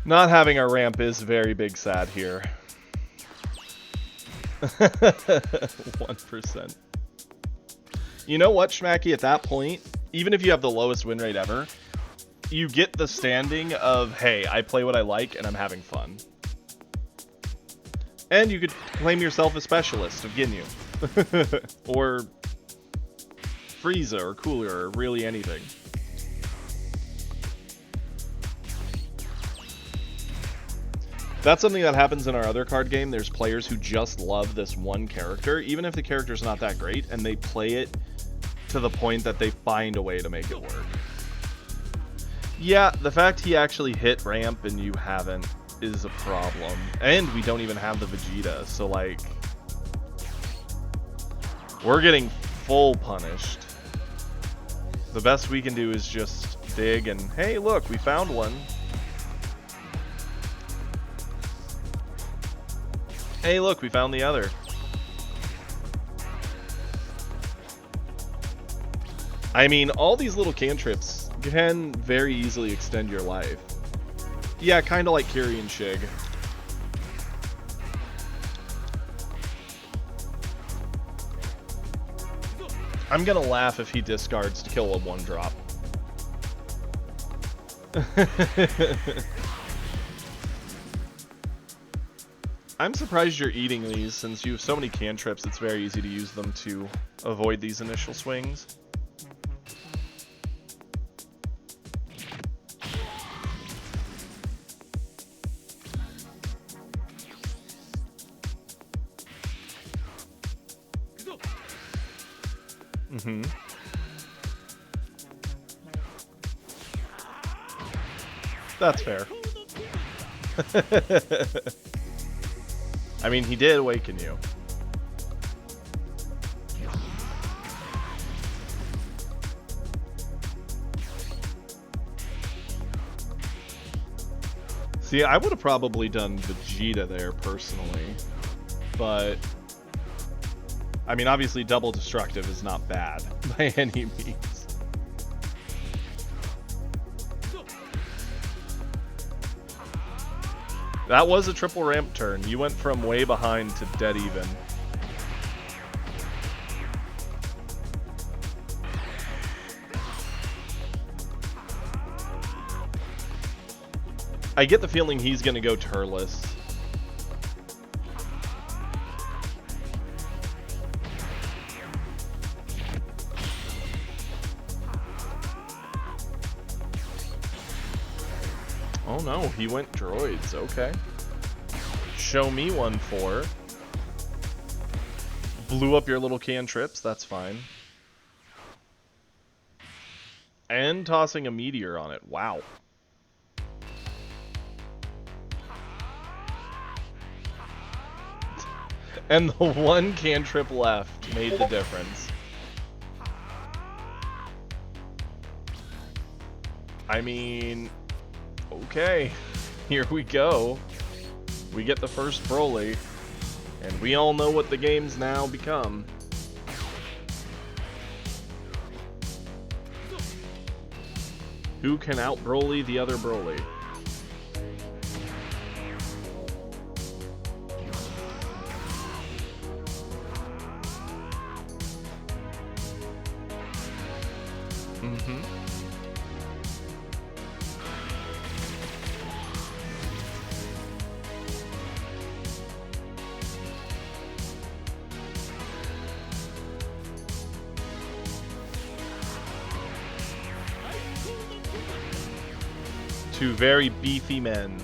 Speaker 1: Not having our ramp is very big sad here. 1%. You know what, Schmacky, at that point, even if you have the lowest win rate ever, you get the standing of, hey, I play what I like and I'm having fun. And you could claim yourself a specialist of Ginyu. Or Frieza or Cooler or really anything. That's something that happens in our other card game. There's players who just love this one character, even if the character's not that great, and they play it to the point that they find a way to make it work. Yeah, the fact he actually hit ramp and you haven't is a problem. And we don't even have the Vegeta, so like... We're getting full punished. The best we can do is just dig and, hey look, we found one. Hey look, we found the other. I mean, all these little cantrips can very easily extend your life. Yeah, kind of like Kiri and Shig. I'm gonna laugh if he discards to kill a 1-drop. I'm surprised you're eating these, since you have so many cantrips, it's very easy to use them to avoid these initial swings. Mm-hmm. That's fair. I mean, he did awaken you. See, I would have probably done Vegeta there personally, but I mean, obviously double destructive is not bad by any means. That was a triple ramp turn. You went from way behind to dead even. I get the feeling he's gonna go Turles. Oh no, he went droids, okay. Show me 1-4. Blew up your little cantrips, that's fine. And tossing a meteor on it, wow. And the one cantrip left made the difference. I mean, okay, here we go. We get the first Broly, and we all know what the game's now become. Who can out-Broly the other Broly? Mm-hmm. Two very beefy men.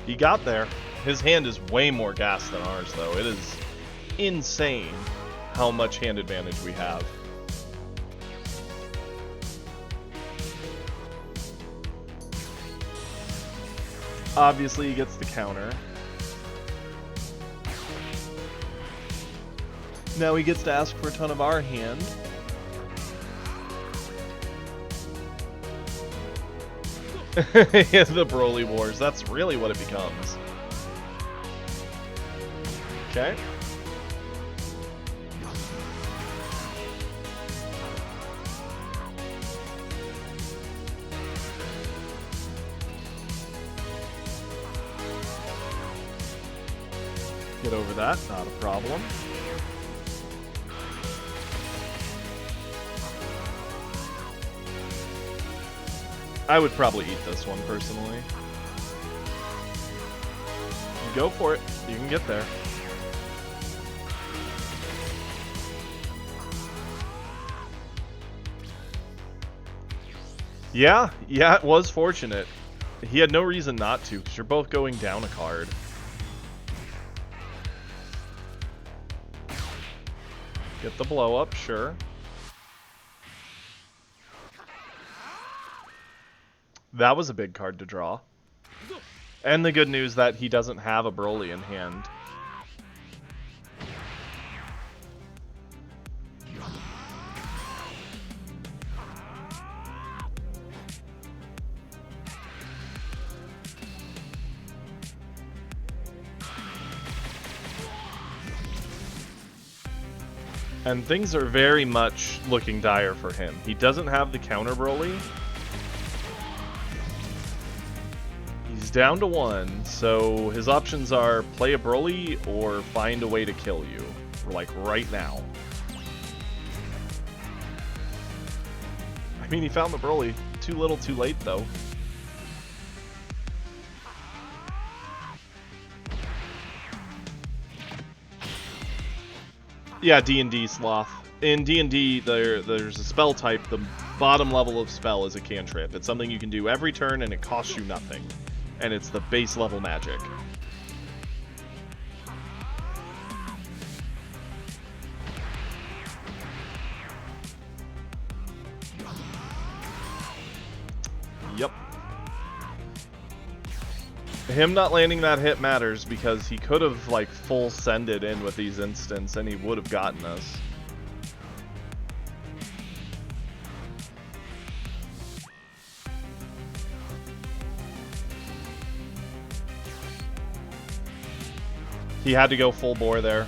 Speaker 1: He got there. His hand is way more gas than ours, though. It is insane how much hand advantage we have. Obviously, he gets the counter. Now he gets to ask for a ton of our hand. Yeah, the Broly Wars. That's really what it becomes. Okay. Get over that, not a problem. I would probably eat this one, personally. You go for it. You can get there. Yeah, it was fortunate. He had no reason not to, because you're both going down a card. Get the blow up, sure. That was a big card to draw. And the good news that he doesn't have a Broly in hand. And things are very much looking dire for him. He doesn't have the counter Broly. He's down to 1, so his options are play a Broly or find a way to kill you. Like right now. mean, he found the Broly. Too little, too late, though. Yeah, D&D Sloth. In D&D, there's a spell type. The bottom level of spell is a cantrip. It's something you can do every turn, and it costs you nothing. And it's the base level magic. Yep. Him not landing that hit matters because he could have, like, full sended in with these instants and he would have gotten us. He had to go full bore there.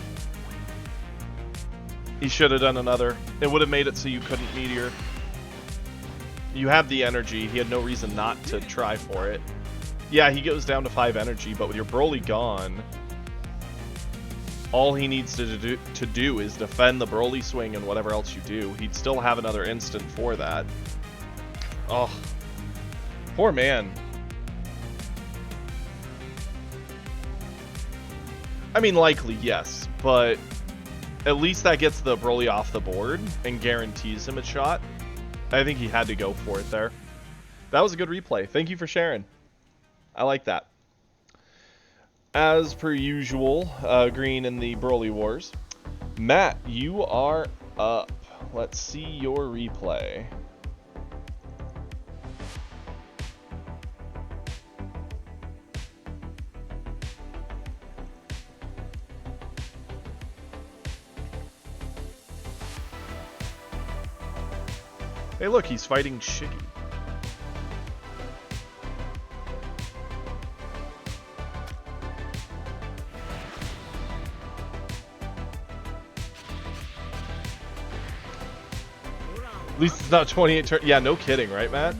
Speaker 1: He should have done another. It would have made it so you couldn't meteor. You have the energy. He had no reason not to try for it. Yeah, he goes down to 5 energy, but with your Broly gone, all he needs to do is defend the Broly swing and whatever else you do. He'd still have another instant for that. Oh, poor man. I mean, likely, yes, but at least that gets the Broly off the board and guarantees him a shot. I think he had to go for it there. That was a good replay. Thank you for sharing. I like that. As per usual, Green in the Broly Wars. Matt, you are up. Let's see your replay. Hey look, he's fighting Shiggy. At least it's not 28 turns. Yeah, no kidding, right, Matt?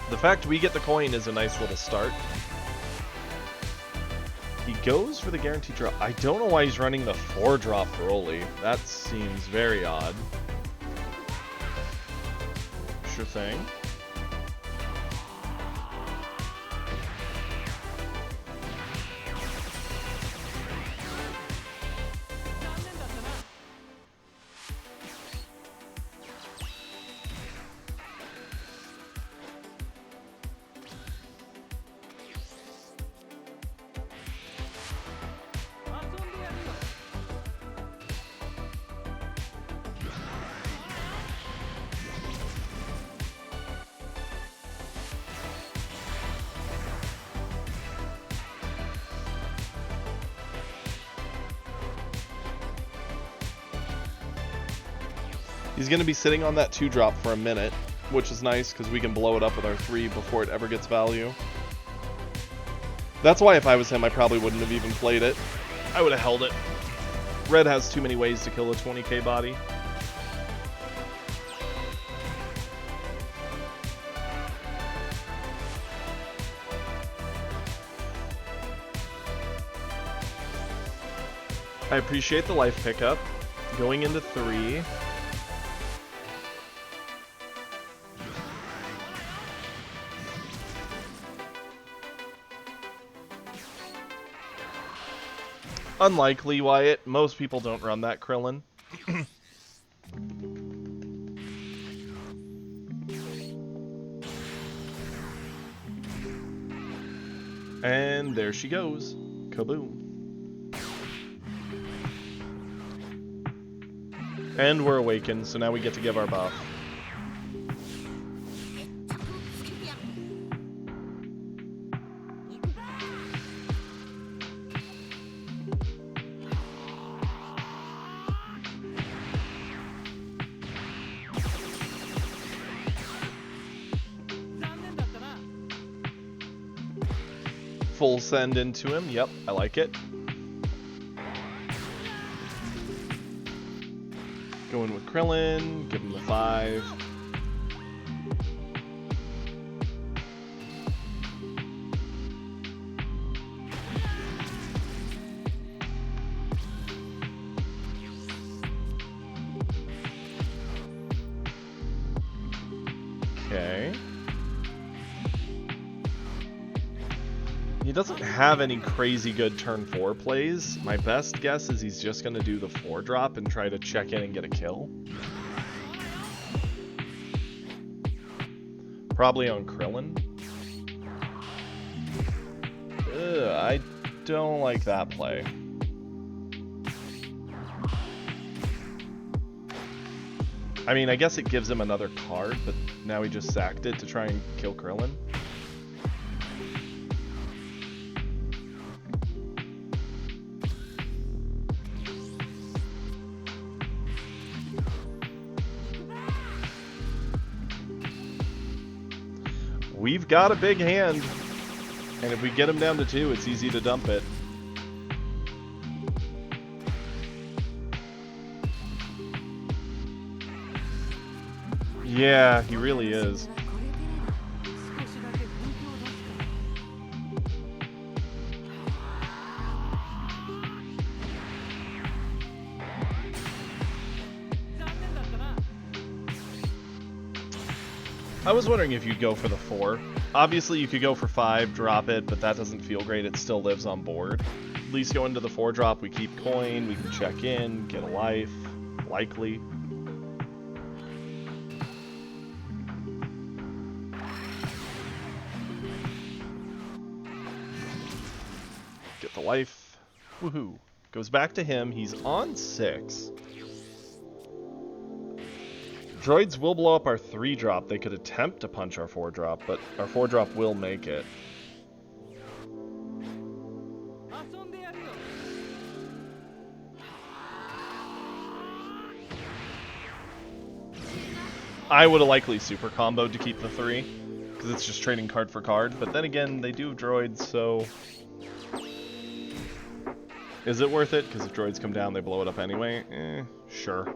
Speaker 1: The fact we get the coin is a nice little start. He goes for the guaranteed drop. I don't know why he's running the 4-drop Broly. That seems very odd. Sure thing. He's going to be sitting on that 2-drop for a minute, which is nice because we can blow it up with our 3 before it ever gets value. That's why if I was him, I probably wouldn't have even played it. I would have held it. Red has too many ways to kill a 20k body. I appreciate the life pickup. Going into 3. Unlikely, Wyatt. Most people don't run that Krillin. And there she goes. Kaboom. And we're awakened, so now we get to give our buff. Full send into him. Yep, I like it. Going in with Krillin, give him the 5. Okay. He doesn't have any crazy good turn 4 plays. My best guess is he's just going to do the 4-drop and try to check in and get a kill. Probably on Krillin. Ugh, I don't like that play. I mean, I guess it gives him another card, but now he just sacked it to try and kill Krillin. We've got a big hand, and if we get him down to 2, it's easy to dump it. Yeah, he really is. I was wondering if you'd go for the 4. Obviously, you could go for 5, drop it, but that doesn't feel great. It still lives on board. At least go into the 4-drop, we keep coin, we can check in, get a life, likely. Get the life. Woohoo. Goes back to him. He's on 6. Droids will blow up our 3-drop. They could attempt to punch our 4-drop, but our 4-drop will make it. I would have likely super comboed to keep the 3, because it's just trading card for card, but then again, they do have droids, so... Is it worth it? Because if droids come down, they blow it up anyway? Sure.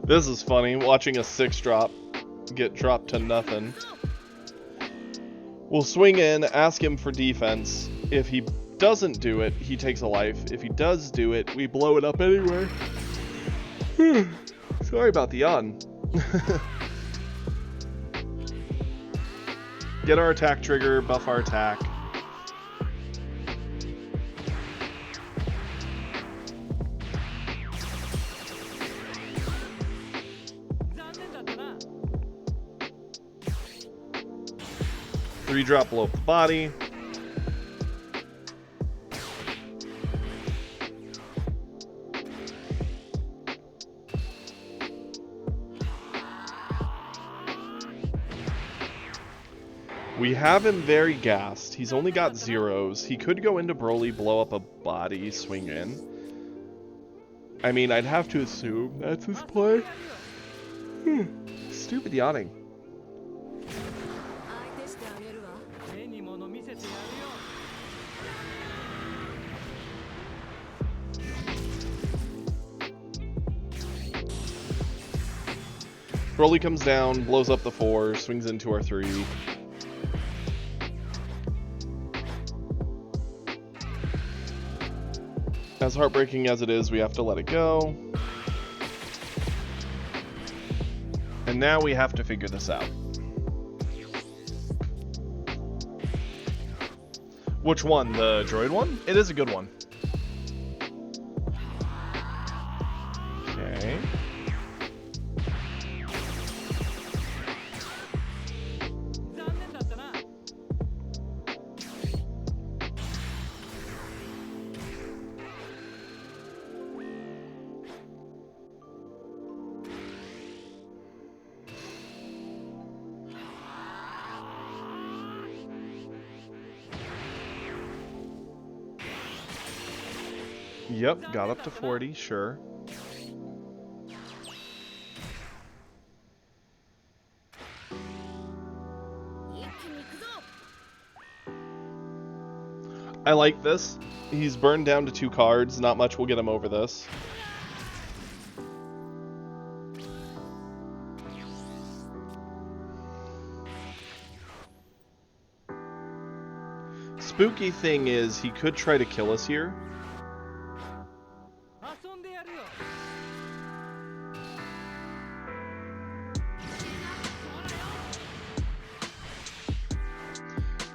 Speaker 1: This is funny, watching a 6-drop get dropped to nothing. We'll swing in, ask him for defense. If he doesn't do it, he takes a life. If he does do it, we blow it up anyway. Sorry about the yawn. Get our attack trigger, buff our attack. Three-drop, blow up the body. We have him very gassed. He's only got 0s. He could go into Broly, blow up a body, swing in. I mean, I'd have to assume that's his play. Stupid yawning. Broly comes down, blows up the 4, swings into our 3. As heartbreaking as it is, we have to let it go. And now we have to figure this out. Which one? The droid one? It is a good one. Okay. Yep, got up to 40, sure. I like this. He's burned down to 2 cards. Not much will get him over this. Spooky thing is, he could try to kill us here.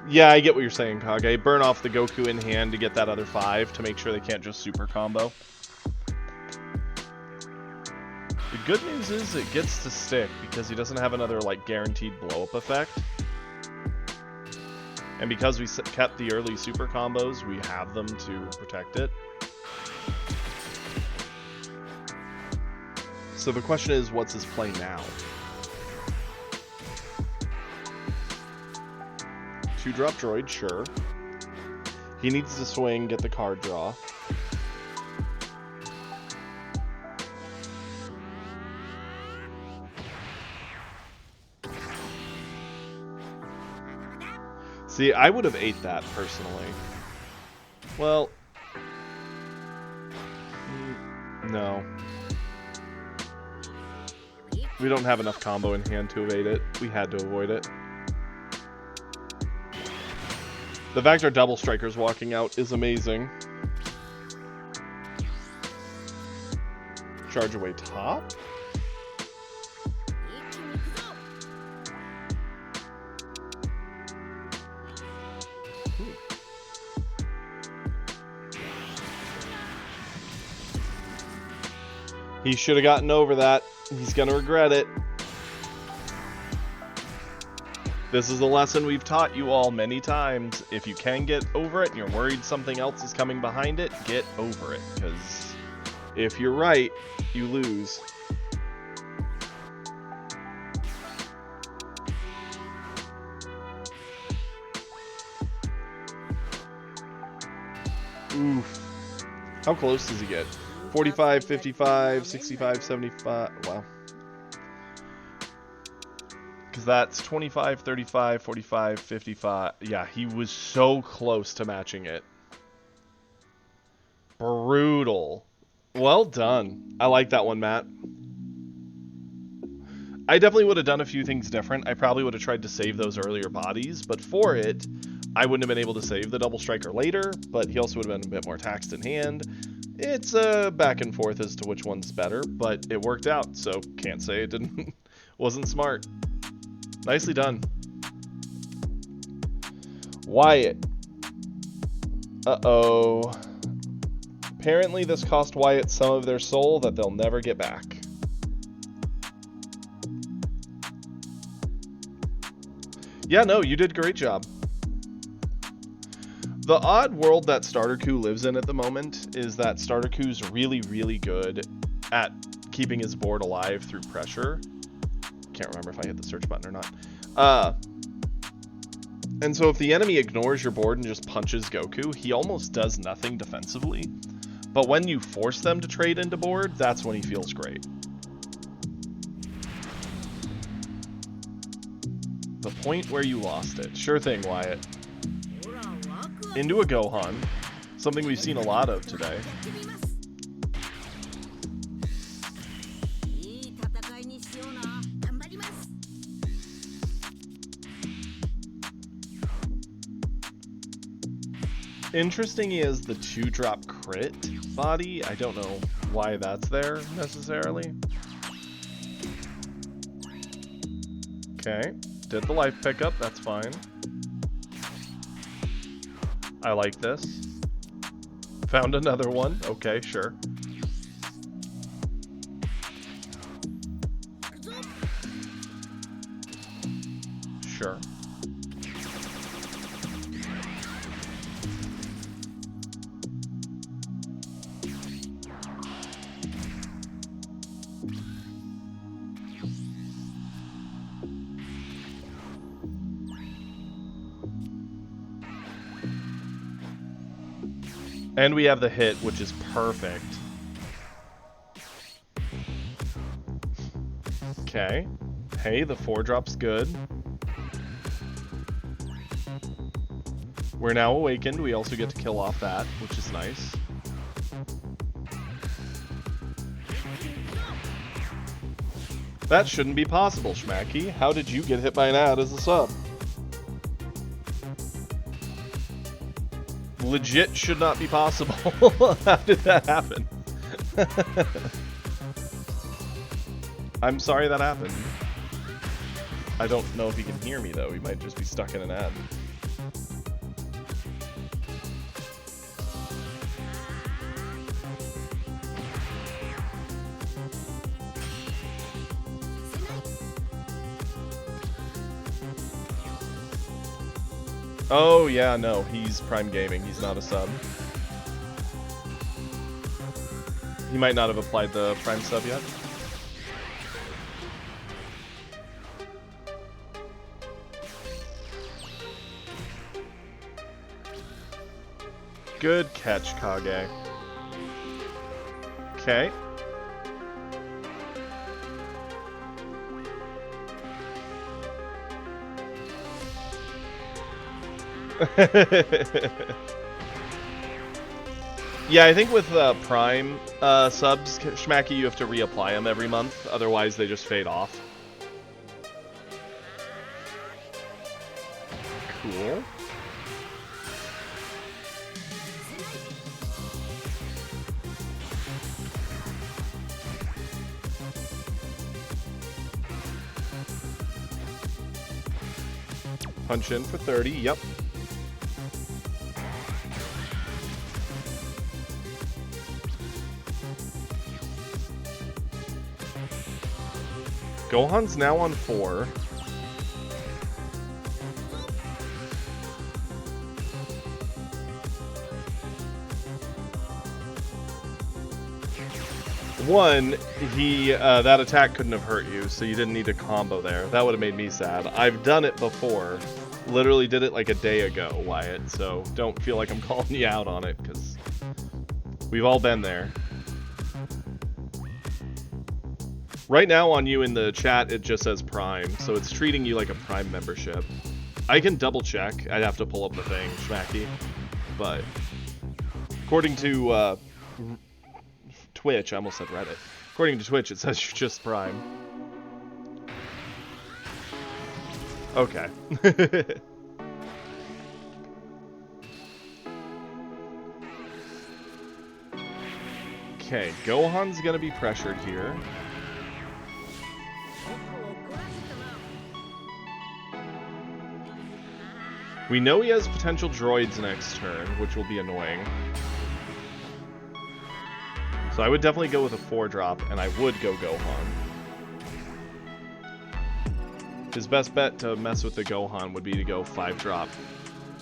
Speaker 1: Yeah, I get what you're saying, Kage. Burn off the Goku in hand to get that other 5 to make sure they can't just super combo. The good news is it gets to stick because he doesn't have another like guaranteed blow-up effect. And because we kept the early super combos, we have them to protect it. So the question is, what's his play now? 2-drop droid, sure. He needs to swing, get the card draw. See, I would have ate that personally. Well, no. We don't have enough combo in hand to evade it. We had to avoid it. The fact our double strikers walking out is amazing. Charge away top. He should have gotten over that. He's gonna regret it. This is a lesson we've taught you all many times. If you can get over it and you're worried something else is coming behind it, get over it. Because if you're right, you lose. Oof. How close does he get? 45, 55, 65, 75. Wow. Because that's 25, 35, 45, 55. Yeah, he was so close to matching it. Brutal. Well done. I like that one, Matt. I definitely would have done a few things different. I probably would have tried to save those earlier bodies, but for it, I wouldn't have been able to save the double striker later, but he also would have been a bit more taxed in hand. It's back and forth as to which one's better, but it worked out, so can't say it didn't wasn't smart. Nicely done. Wyatt. Uh-oh. Apparently this cost Wyatt some of their soul that they'll never get back. Yeah, no, you did a great job. The odd world that Starter Coup lives in at the moment is that Starter Coup's really, really good at keeping his board alive through pressure. Can't remember if I hit the search button or not. And so if the enemy ignores your board and just punches Goku, he almost does nothing defensively. But when you force them to trade into board, that's when he feels great. The point where you lost it. Sure thing, Wyatt. Into a Gohan. Something we've seen a lot of today. Interesting is the 2-drop crit body. I don't know why that's there necessarily. Okay, did the life pickup, that's fine. I like this. Found another one, okay, sure. Sure. And we have the hit, which is perfect. Okay. Hey, the 4-drop's good. We're now awakened. We also get to kill off that, which is nice. That shouldn't be possible, Schmacky. How did you get hit by an ad as a sub? Legit should not be possible. How did that happen? I'm sorry that happened. I don't know if he can hear me, though. He might just be stuck in an ad. Oh, yeah, no. He's Prime Gaming. He's not a sub. He might not have applied the Prime sub yet. Good catch, Kage. Okay. Yeah, I think with Prime subs, Schmacky, you have to reapply them every month. Otherwise, they just fade off. Cool. Punch in for 30, yep. Gohan's now on 4. One, that attack couldn't have hurt you, so you didn't need a combo there. That would have made me sad. I've done it before. Literally did it like a day ago, Wyatt, so don't feel like I'm calling you out on it, because we've all been there. Right now on you in the chat, it just says Prime, so it's treating you like a Prime membership. I can double check. I'd have to pull up the thing, Schmacky. But according to Twitch, I almost said Reddit. According to Twitch, it says you're just Prime. Okay. Okay, Gohan's gonna be pressured here. We know he has potential droids next turn, which will be annoying. So I would definitely go with a 4-drop, and I would go Gohan. His best bet to mess with the Gohan would be to go 5-drop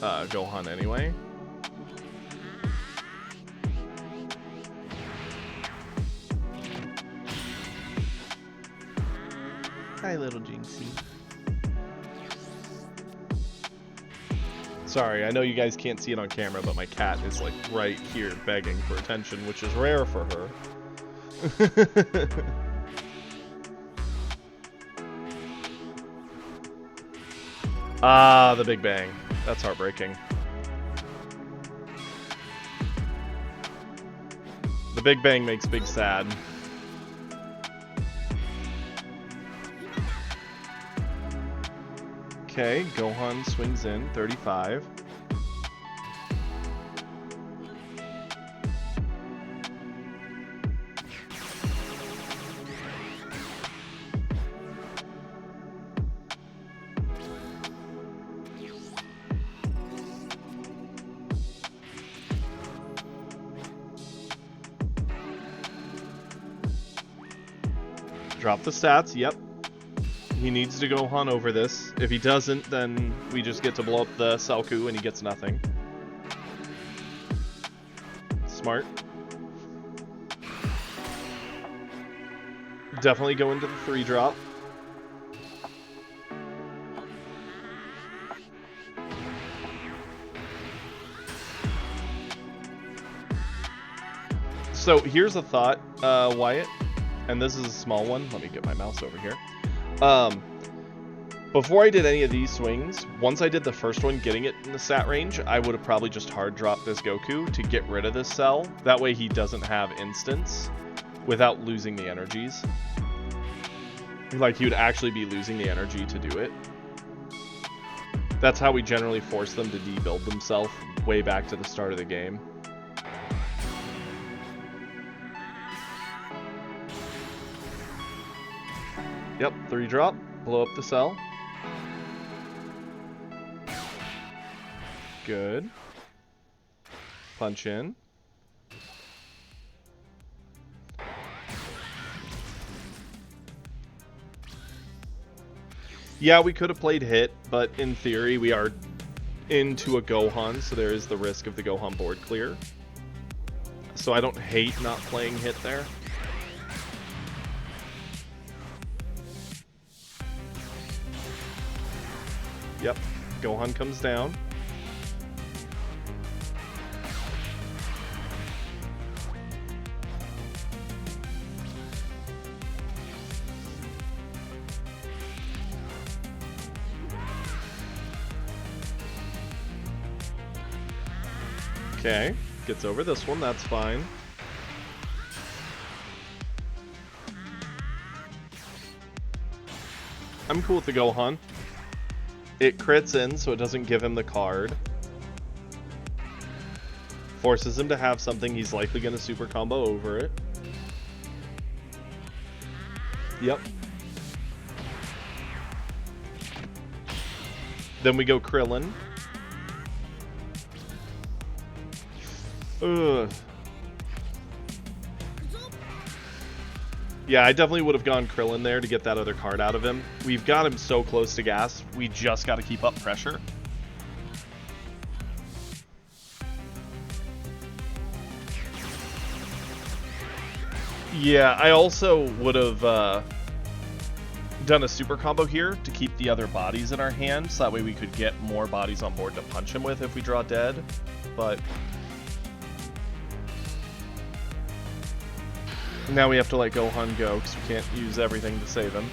Speaker 1: Gohan anyway. Hi, little Jinxie. Sorry, I know you guys can't see it on camera, but my cat is like right here begging for attention, which is rare for her. Ah, the Big Bang. That's heartbreaking. The Big Bang makes Big sad. Okay, Gohan swings in, 35. Drop the stats, yep. He needs to Gohan over this. If he doesn't, then we just get to blow up the Selku and he gets nothing. Smart. Definitely go into the 3-drop. So here's a thought, Wyatt, and this is a small one. Let me get my mouse over here. Before I did any of these swings, once I did the first one, getting it in the stat range, I would have probably just hard dropped this Goku to get rid of this cell. That way he doesn't have instants without losing the energies. Like, he would actually be losing the energy to do it. That's how we generally force them to debuild themselves way back to the start of the game. Yep, 3 drop, blow up the cell. Good. Punch in. Yeah, we could have played hit, but in theory we are into a Gohan, so there is the risk of the Gohan board clear. So I don't hate not playing hit there. Yep, Gohan comes down. Okay, gets over this one, that's fine. I'm cool with the Gohan. It crits in, so it doesn't give him the card. Forces him to have something, he's likely going to super combo over it. Yep. Then we go Krillin. Ugh. Yeah, I definitely would have gone Krillin there to get that other card out of him. We've got him so close to gas, we just got to keep up pressure. Yeah, I also would have done a super combo here to keep the other bodies in our hand, so that way we could get more bodies on board to punch him with if we draw dead, but... now we have to let Gohan go, because we can't use everything to save him.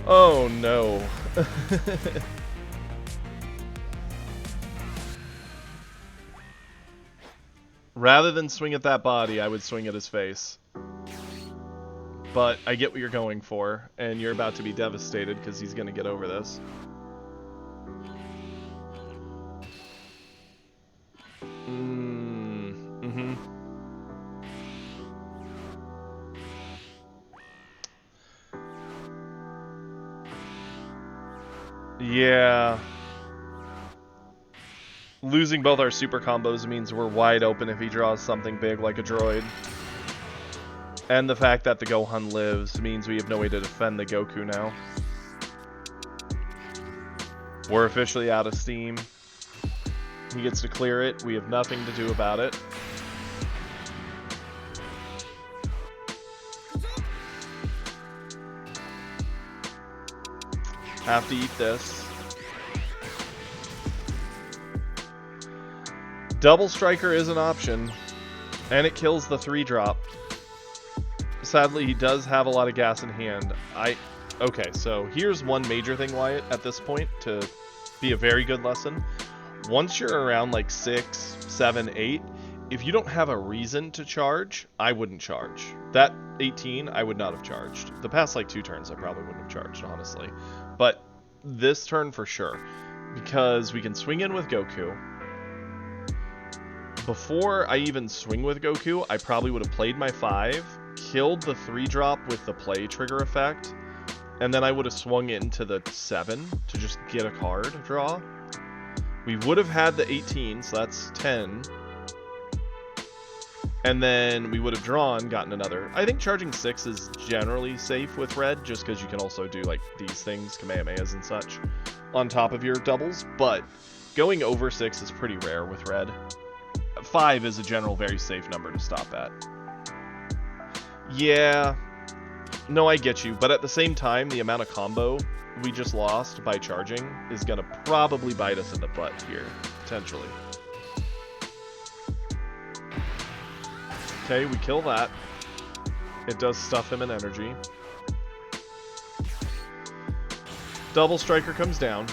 Speaker 1: Oh no. Rather than swing at that body, I would swing at his face. But I get what you're going for, and you're about to be devastated because he's going to get over this. Mm-hmm. Yeah. Losing both our super combos means we're wide open if he draws something big like a droid. And the fact that the Gohan lives means we have no way to defend the Goku now. We're officially out of steam. He gets to clear it. We have nothing to do about it. Have to eat this. Double Striker is an option, and it kills the 3-drop. Sadly, he does have a lot of gas in hand. Okay, so here's one major thing, Wyatt, at this point, to be a very good lesson. Once you're around like 6, 7, 8, if you don't have a reason to charge, I wouldn't charge. That 18, I would not have charged. The past like 2 turns, I probably wouldn't have charged, honestly. But this turn for sure, because we can swing in with Goku. Before I even swing with Goku, I probably would have played my 5, killed the 3-drop with the play trigger effect, and then I would have swung into the 7 to just get a card draw. We would have had the 18, so that's 10. And then we would have gotten another. I think charging 6 is generally safe with red, just because you can also do like these things, Kamehamehas and such, on top of your doubles. But going over 6 is pretty rare with red. 5 is a general very safe number to stop at. Yeah. No, I get you. But at the same time, the amount of combo we just lost by charging is going to probably bite us in the butt here, potentially. Okay, we kill that. It does stuff him in energy. Double Striker comes down.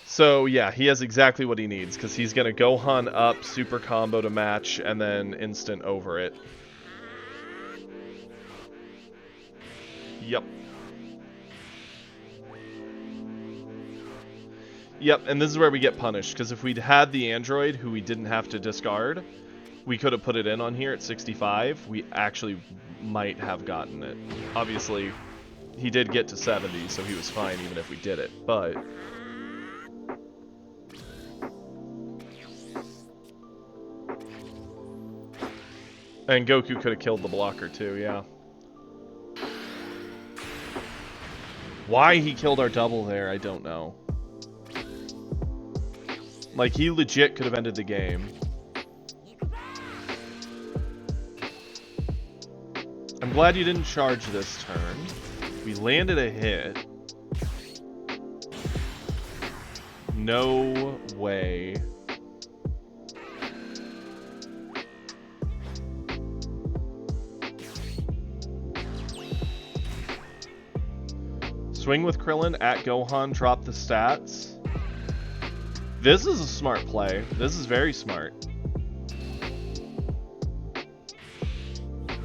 Speaker 1: So yeah, he has exactly what he needs, because he's going to Gohan up, super combo to match, and then instant over it. Yep. Yep, and this is where we get punished, because if we'd had the android, who we didn't have to discard, we could have put it in on here at 65. We actually might have gotten it. Obviously, he did get to 70, so he was fine even if we did it, but... And Goku could have killed the blocker too, yeah. Why he killed our double there, I don't know. Like, he legit could have ended the game. I'm glad you didn't charge this turn. We landed a hit. No way. Swing with Krillin at Gohan, drop the stats. This is a smart play. This is very smart.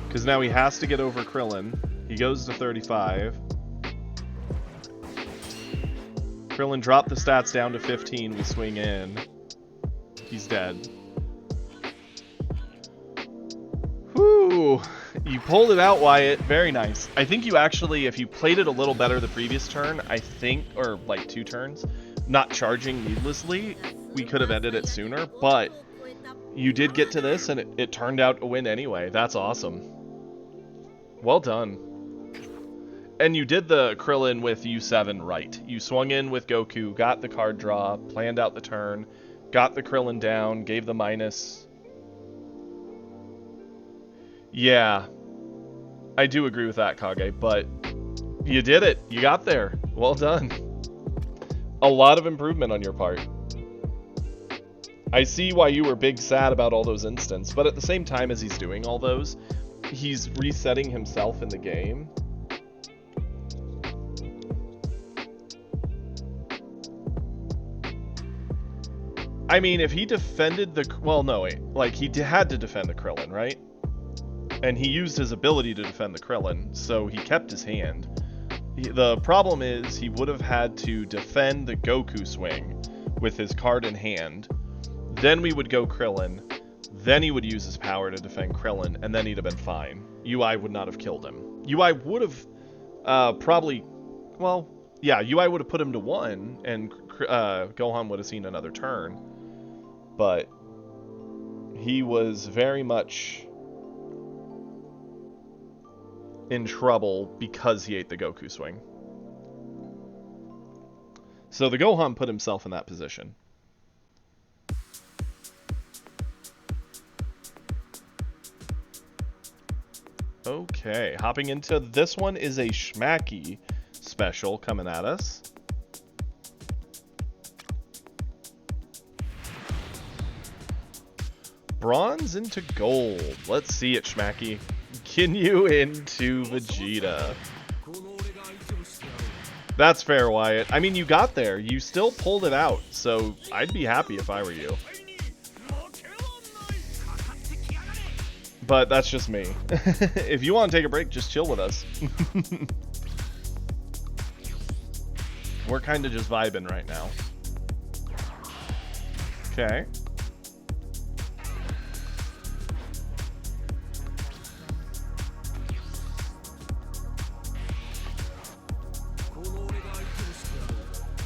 Speaker 1: Because now he has to get over Krillin. He goes to 35. Krillin dropped the stats down to 15. We swing in. He's dead. Whew. You pulled it out, Wyatt. Very nice. I think you actually, if you played it a little better the previous turn, I think, or like 2 turns, not charging needlessly, we could have ended it sooner, but you did get to this, and it turned out a win anyway. That's awesome. Well done. And you did the Krillin with U7 right. You swung in with Goku, got the card draw, planned out the turn, got the Krillin down, gave the minus. Yeah, I do agree with that, Kage, but you did it. You got there. Well done. A lot of improvement on your part. I see why you were big sad about all those instants, but at the same time as he's doing all those, he's resetting himself in the game. I mean, if he defended the... Well, no, wait. Like, he had to defend the Krillin, right? And he used his ability to defend the Krillin, so he kept his hand. The problem is he would have had to defend the Goku swing with his card in hand. Then we would go Krillin. Then he would use his power to defend Krillin, and then he'd have been fine. UI would not have killed him. UI would have probably... Well, yeah, UI would have put him to 1, and Gohan would have seen another turn. But he was very much in trouble because he ate the Goku swing. So the Gohan put himself in that position. Okay, hopping into this one is a Schmacky special coming at us. Bronze into gold. Let's see it, Schmacky. Ginyu into Vegeta. That's fair, Wyatt. I mean, you got there. You still pulled it out, so I'd be happy if I were you. But that's just me. If you want to take a break, just chill with us. We're kind of just vibing right now. Okay.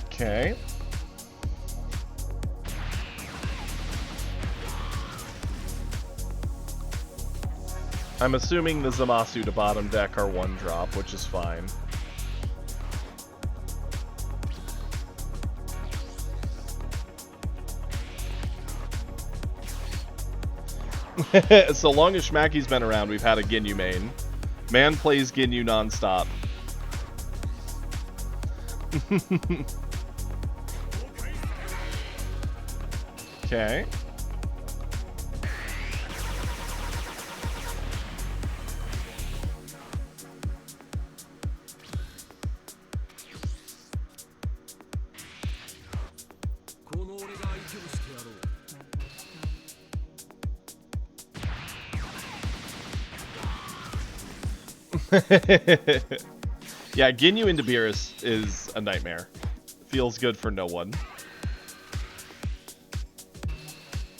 Speaker 1: Okay. I'm assuming the Zamasu to bottom deck are 1-drop, which is fine. So long as Schmacky's been around, we've had a Ginyu main. Man plays Ginyu non-stop. Okay. Yeah, Ginyu into Beerus is a nightmare. Feels good for no one.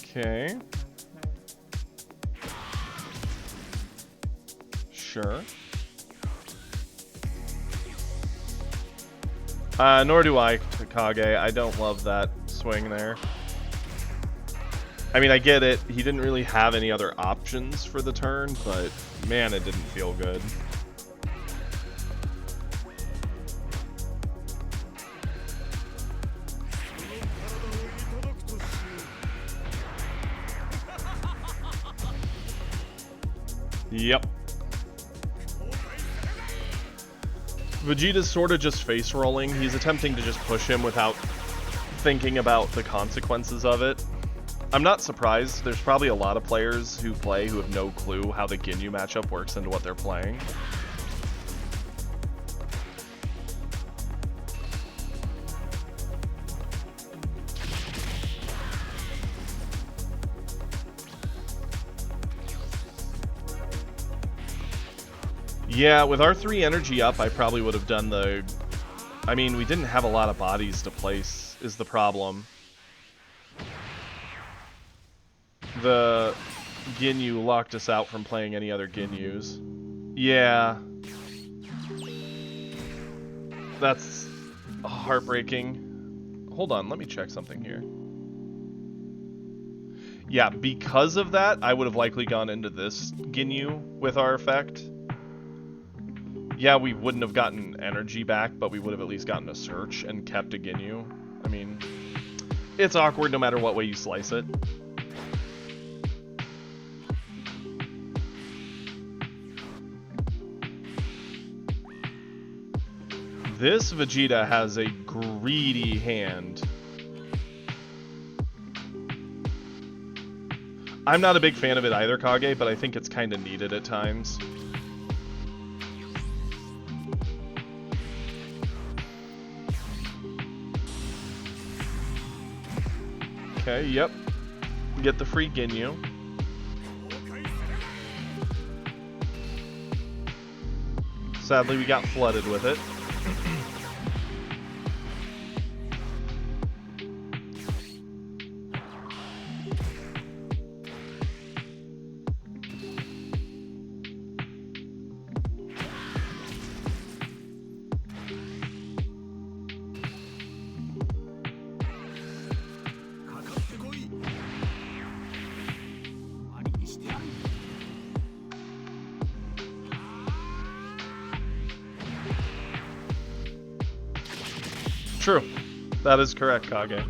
Speaker 1: Okay. Sure. Nor do I, Kage. I don't love that swing there. I mean, I get it. He didn't really have any other options for the turn, but man, it didn't feel good. Yep. Vegeta's sort of just face rolling. He's attempting to just push him without thinking about the consequences of it. I'm not surprised. There's probably a lot of players who play who have no clue how the Ginyu matchup works into what they're playing. Yeah, with our 3 energy up, I probably would have done the... I mean, we didn't have a lot of bodies to place, is the problem. The Ginyu locked us out from playing any other Ginyus. Yeah. That's heartbreaking. Hold on, let me check something here. Yeah, because of that, I would have likely gone into this Ginyu with our effect. Yeah, we wouldn't have gotten energy back, but we would have at least gotten a search and kept a Ginyu. I mean, it's awkward no matter what way you slice it. This Vegeta has a greedy hand. I'm not a big fan of it either, Kage, but I think it's kind of needed at times. Okay, yep. Get the free Ginyu. Sadly, we got flooded with it. True. That is correct, Kage.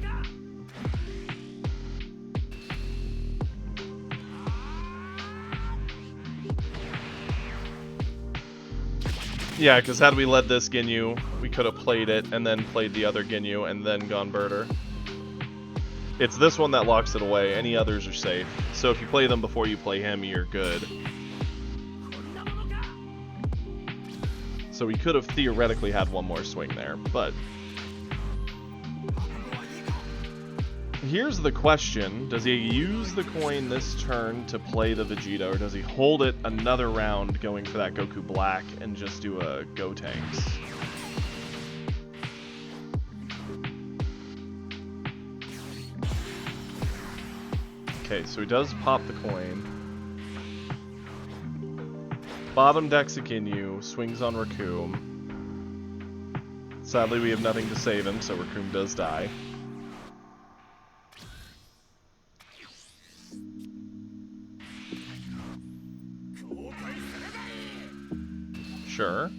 Speaker 1: Yeah, because had we led this Ginyu, we could have played it, and then played the other Ginyu, and then gone Birder. It's this one that locks it away. Any others are safe. So if you play them before you play him, you're good. So we could have theoretically had one more swing there, but... Here's the question. Does he use the coin this turn to play the Vegeta, or does he hold it another round going for that Goku Black and just do a Gotenks? Okay, so he does pop the coin. Bottom decks a Ginyu, swings on Recoome. Sadly, we have nothing to save him, so Recoome does die. Sure.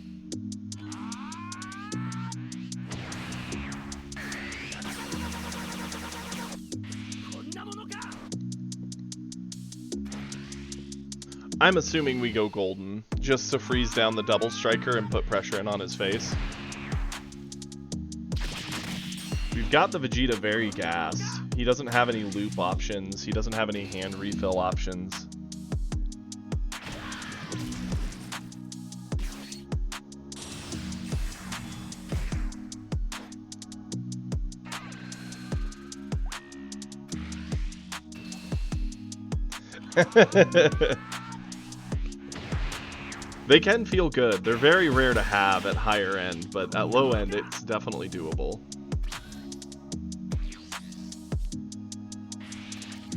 Speaker 1: I'm assuming we go golden, just to freeze down the double striker and put pressure in on his face. We've got the Vegeta very gassed. He doesn't have any loop options. He doesn't have any hand refill options. They can feel good. They're very rare to have at higher end, but at low end, it's definitely doable.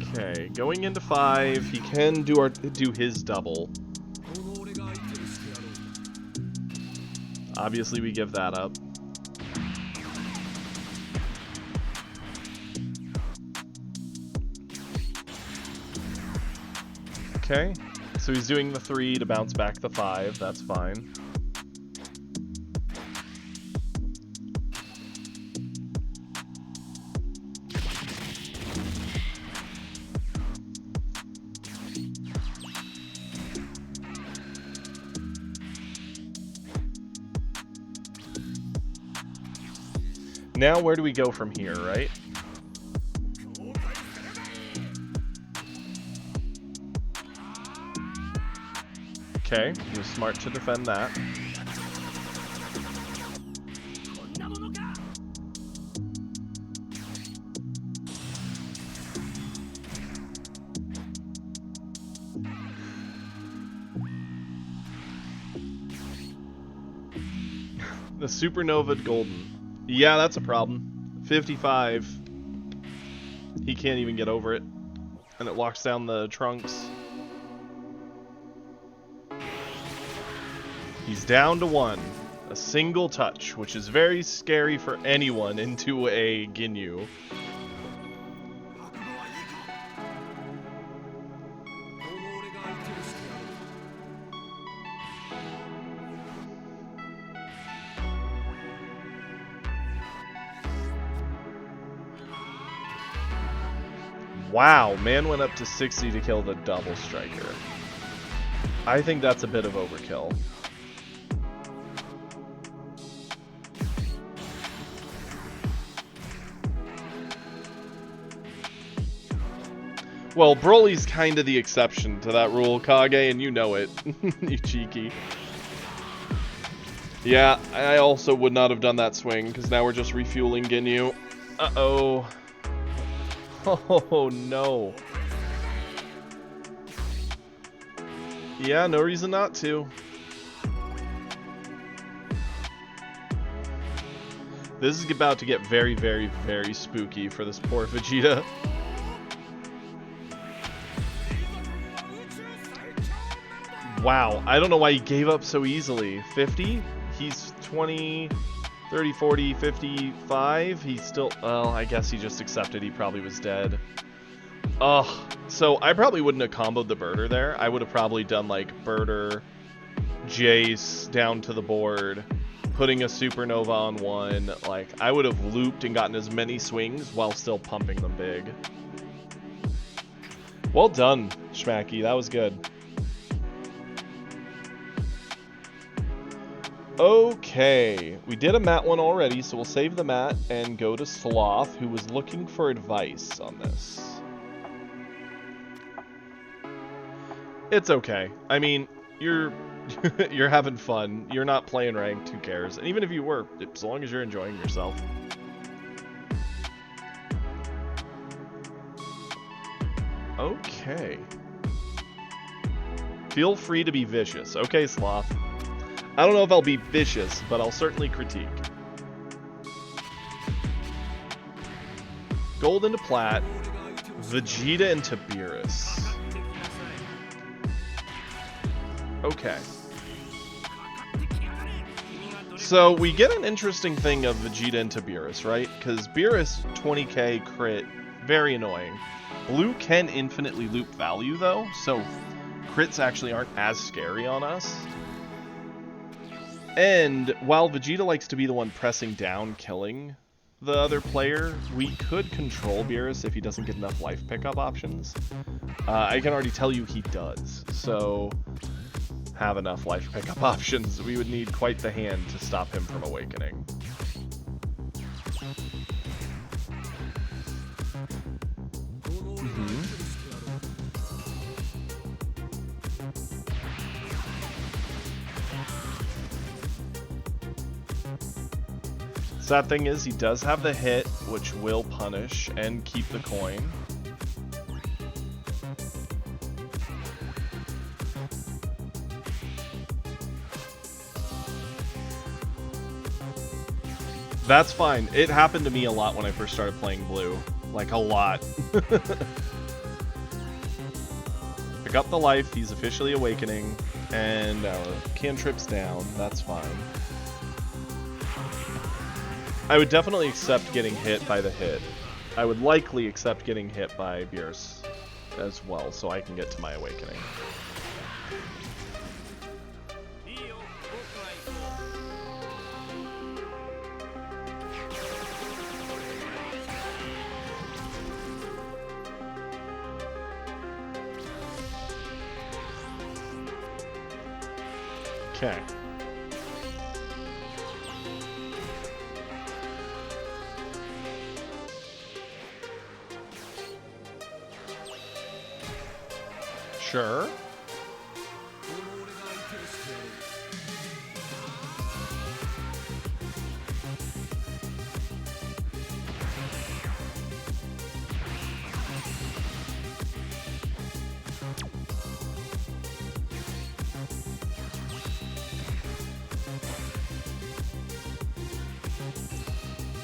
Speaker 1: Okay, going into 5, he can do his double. Obviously, we give that up. Okay, so he's doing the 3 to bounce back the 5. That's fine. Now, where do we go from here, right? Okay, he was smart to defend that. The Supernova Golden. Yeah, that's a problem. 55. He can't even get over it. And it locks down the trunks. He's down to 1. A single touch, which is very scary for anyone into a Ginyu. Wow, man went up to 60 to kill the double striker. I think that's a bit of overkill. Well, Broly's kind of the exception to that rule, Kage, and you know it. You cheeky. Yeah, I also would not have done that swing, because now we're just refueling Ginyu. Uh-oh. Oh, no. Yeah, no reason not to. This is about to get very, very, very spooky for this poor Vegeta. Wow, I don't know why he gave up so easily. 50? He's 20, 30, 40, 55. He's still... Well, I guess he just accepted he probably was dead. Ugh. So I probably wouldn't have comboed the Birder there. I would have probably done, like, Birder, Jace down to the board, putting a Supernova on 1. Like, I would have looped and gotten as many swings while still pumping them big. Well done, Schmacky. That was good. Okay, we did a Matt one already, so we'll save the Matt and go to Sloth, who was looking for advice on this. It's okay. I mean, you're having fun. You're not playing ranked, who cares? And even if you were, as long as you're enjoying yourself. Okay. Feel free to be vicious. Okay, Sloth. I don't know if I'll be vicious, but I'll certainly critique. Gold into Plat, Vegeta into Beerus. Okay. So we get an interesting thing of Vegeta into Beerus, right? Because Beerus 20k crit, very annoying. Blue can infinitely loop value though, so crits actually aren't as scary on us. And while Vegeta likes to be the one pressing down, killing the other player, we could control Beerus if he doesn't get enough life pickup options. I can already tell you he does, so have enough life pickup options. We would need quite the hand to stop him from awakening. Sad thing is, he does have the hit, which will punish and keep the coin. That's fine. It happened to me a lot when I first started playing Blue. Like, a lot. Pick up the life, he's officially awakening, and our cantrip's down. That's fine. I would definitely accept getting hit by the hit. I would likely accept getting hit by Beerus as well, so I can get to my awakening. Okay. Sure.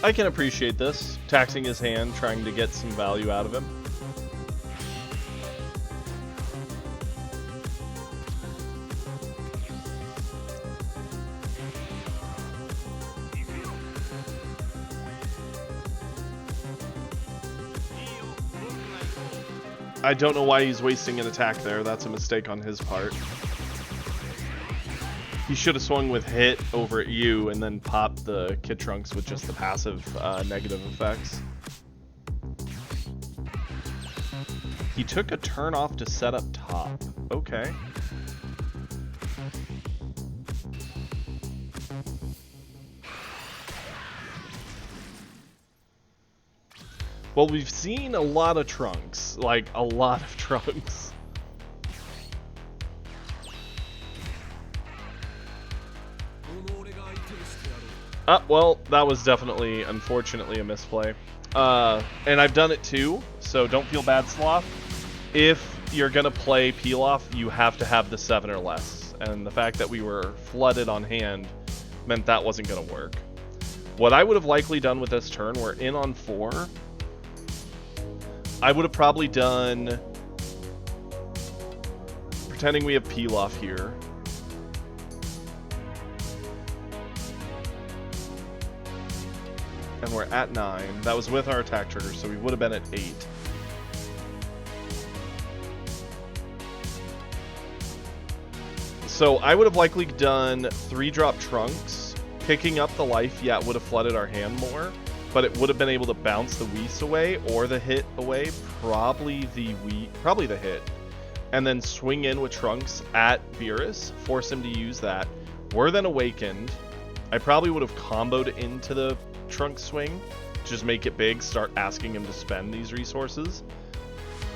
Speaker 1: I can appreciate this, taxing his hand, trying to get some value out of him. I don't know why he's wasting an attack there. That's a mistake on his part. He should have swung with hit over at you and then popped the Kid Trunks with just the passive negative effects. He took a turn off to set up top. Okay. Well, we've seen a lot of Trunks. Like, a lot of Trunks. Well, that was definitely, unfortunately, a misplay. And I've done it too, so don't feel bad, Sloth. If you're gonna play Pilaf, you have to have the 7 or less. And the fact that we were flooded on hand meant that wasn't gonna work. What I would have likely done with this turn, we're in on 4. I would have probably done, pretending we have Pilaf here. And we're at 9. That was with our attack trigger, so we would have been at 8. So I would have likely done 3-drop Trunks. Picking up the life, yeah, it would have flooded our hand more. But it would have been able to bounce the Whis away or the hit away. Probably the hit. And then swing in with Trunks at Beerus. Force him to use that. We're then awakened. I probably would have comboed into the Trunks swing. Just make it big. Start asking him to spend these resources.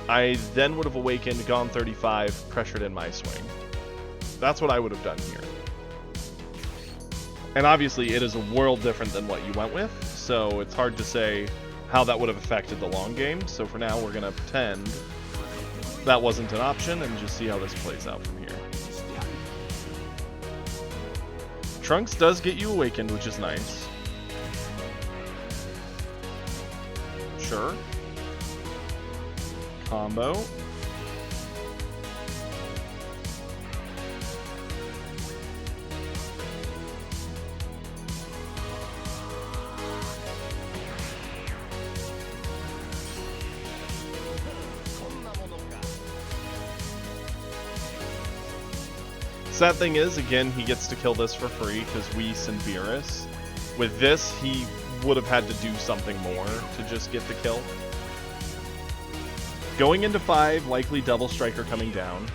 Speaker 1: I then would have awakened, gone 35, pressured in my swing. That's what I would have done here. And obviously it is a world different than what you went with. So it's hard to say how that would have affected the long game. So for now, we're going to pretend that wasn't an option and just see how this plays out from here. Trunks does get you awakened, which is nice. Sure. Combo. Sad thing is, again, he gets to kill this for free because Whis and Beerus. With this, he would have had to do something more to just get the kill. Going into 5, likely Double Striker coming down.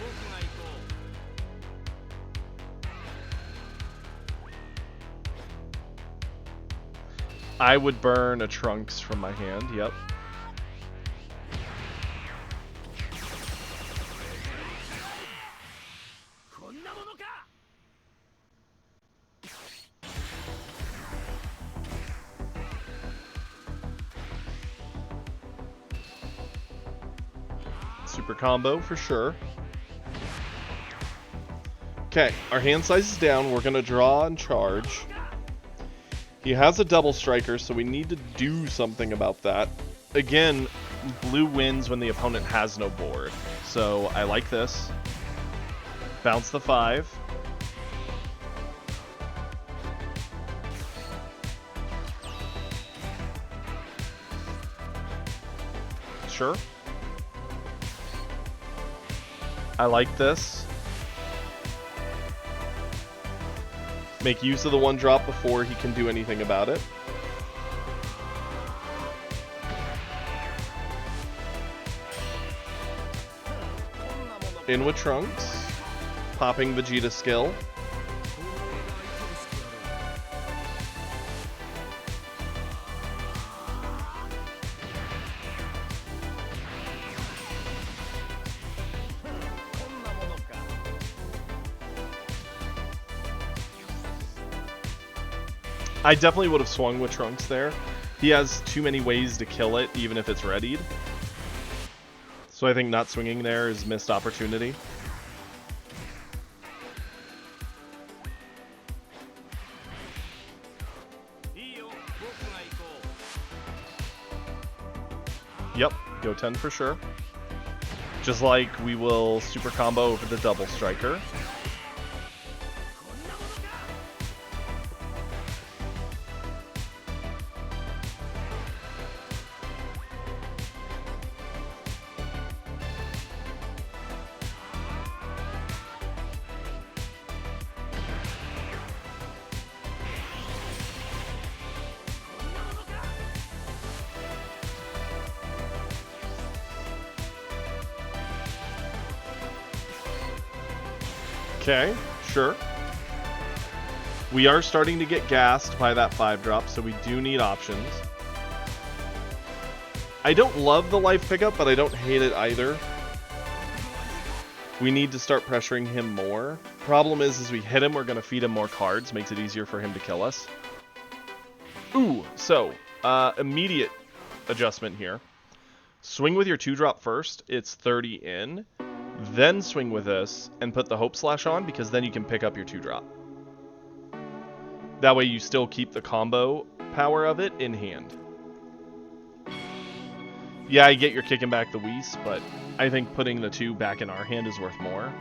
Speaker 1: I would burn a Trunks from my hand, yep. Super combo for sure. Okay, our hand size is down. We're going to draw and charge. He has a Double Striker, so we need to do something about that. Again, blue wins when the opponent has no board. So I like this. Bounce the 5. Sure. I like this. Make use of the 1-drop before he can do anything about it. In with Trunks. Popping Vegeta skill. I definitely would have swung with Trunks there. He has too many ways to kill it, even if it's readied. So I think not swinging there is missed opportunity. Yep, go 10 for sure. Just like we will super combo over the Double Striker. Okay, sure. We are starting to get gassed by that 5-drop, so we do need options. I don't love the life pickup, but I don't hate it either. We need to start pressuring him more. Problem is we hit him, we're going to feed him more cards. Makes it easier for him to kill us. Ooh, so, immediate adjustment here. Swing with your 2-drop first. It's 30 in. Then swing with this and put the Hope Slash on, because then you can pick up your 2-drop. That way you still keep the combo power of it in hand. Yeah, I get you're kicking back the Whis, but I think putting the 2 back in our hand is worth more.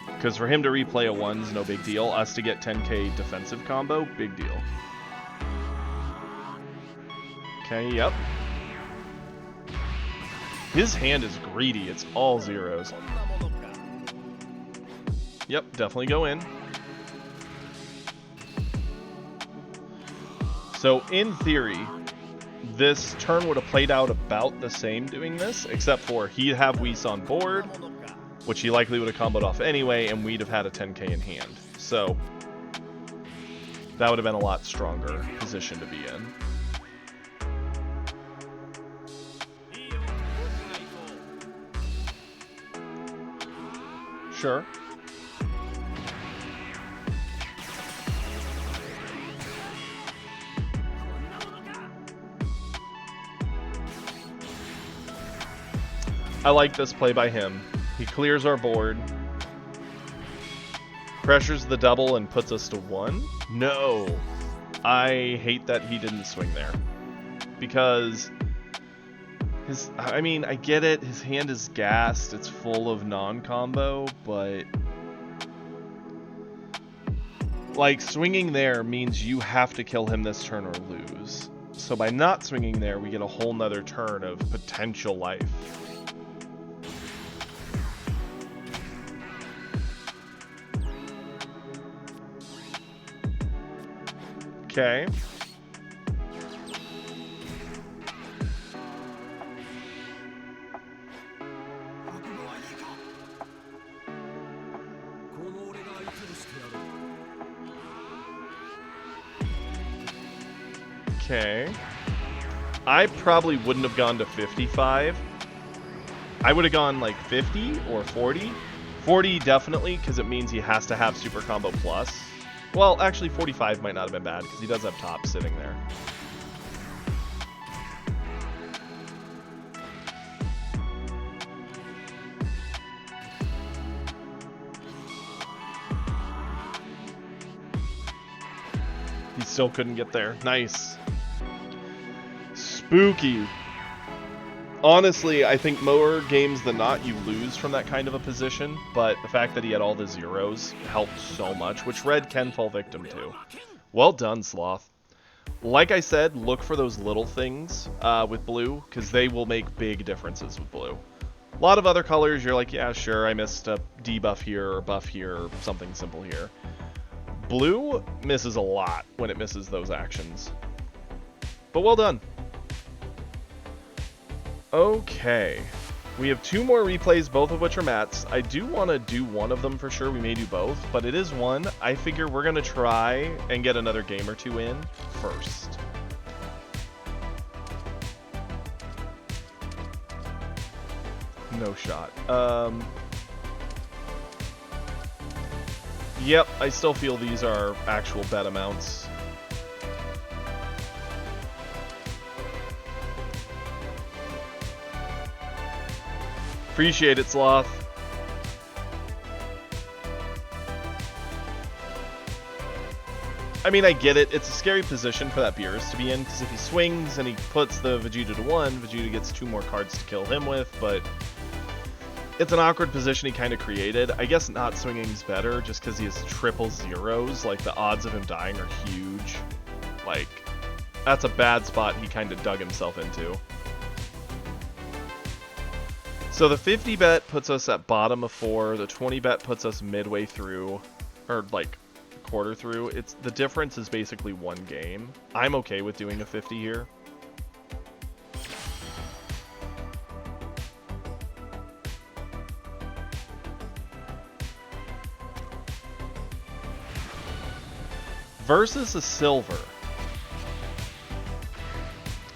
Speaker 1: Because for him to replay a 1's no big deal. Us to get 10k defensive combo, big deal. Okay, yep. His hand is greedy. It's all zeros. Yep, definitely go in. So, in theory, this turn would have played out about the same doing this, except for he'd have Whis on board, which he likely would have comboed off anyway, and we'd have had a 10k in hand. So, that would have been a lot stronger position to be in. Sure. I like this play by him. He clears our board, pressures the double, and puts us to 1. No. I hate that he didn't swing there. Because I mean, I get it, his hand is gassed, it's full of non-combo, but like, swinging there means you have to kill him this turn or lose. So by not swinging there, we get a whole nother turn of potential life. Okay. Okay. I probably wouldn't have gone to 55. I would have gone like 50 or 40. 40 definitely, because it means he has to have Super Combo Plus. Well, actually 45 might not have been bad, because he does have top sitting there. He still couldn't get there. Nice. Spooky. Honestly, I think more games than not you lose from that kind of a position, but the fact that he had all the zeros helped so much, which red can fall victim to. Well done, Sloth. Like I said, look for those little things with blue, because they will make big differences with blue. A lot of other colors, you're like, yeah, sure, I missed a debuff here, or buff here, or something simple here. Blue misses a lot when it misses those actions. But well done. Okay. We have 2 more replays, both of which are mats. I do want to do one of them for sure. We may do both, but it is one. I figure we're going to try and get another game or 2 in first. No shot. Yep, I still feel these are actual bet amounts. Appreciate it, Sloth. I mean, I get it. It's a scary position for that Beerus to be in, because if he swings and he puts the Vegeta to 1, Vegeta gets 2 more cards to kill him with, but it's an awkward position he kind of created. I guess not swinging is better, just because he has triple zeros. Like, the odds of him dying are huge. Like, that's a bad spot he kind of dug himself into. So the 50 bet puts us at bottom of 4. The 20 bet puts us midway through, or like quarter through. It's the difference is basically 1 game. I'm okay with doing a 50 here. Versus a silver.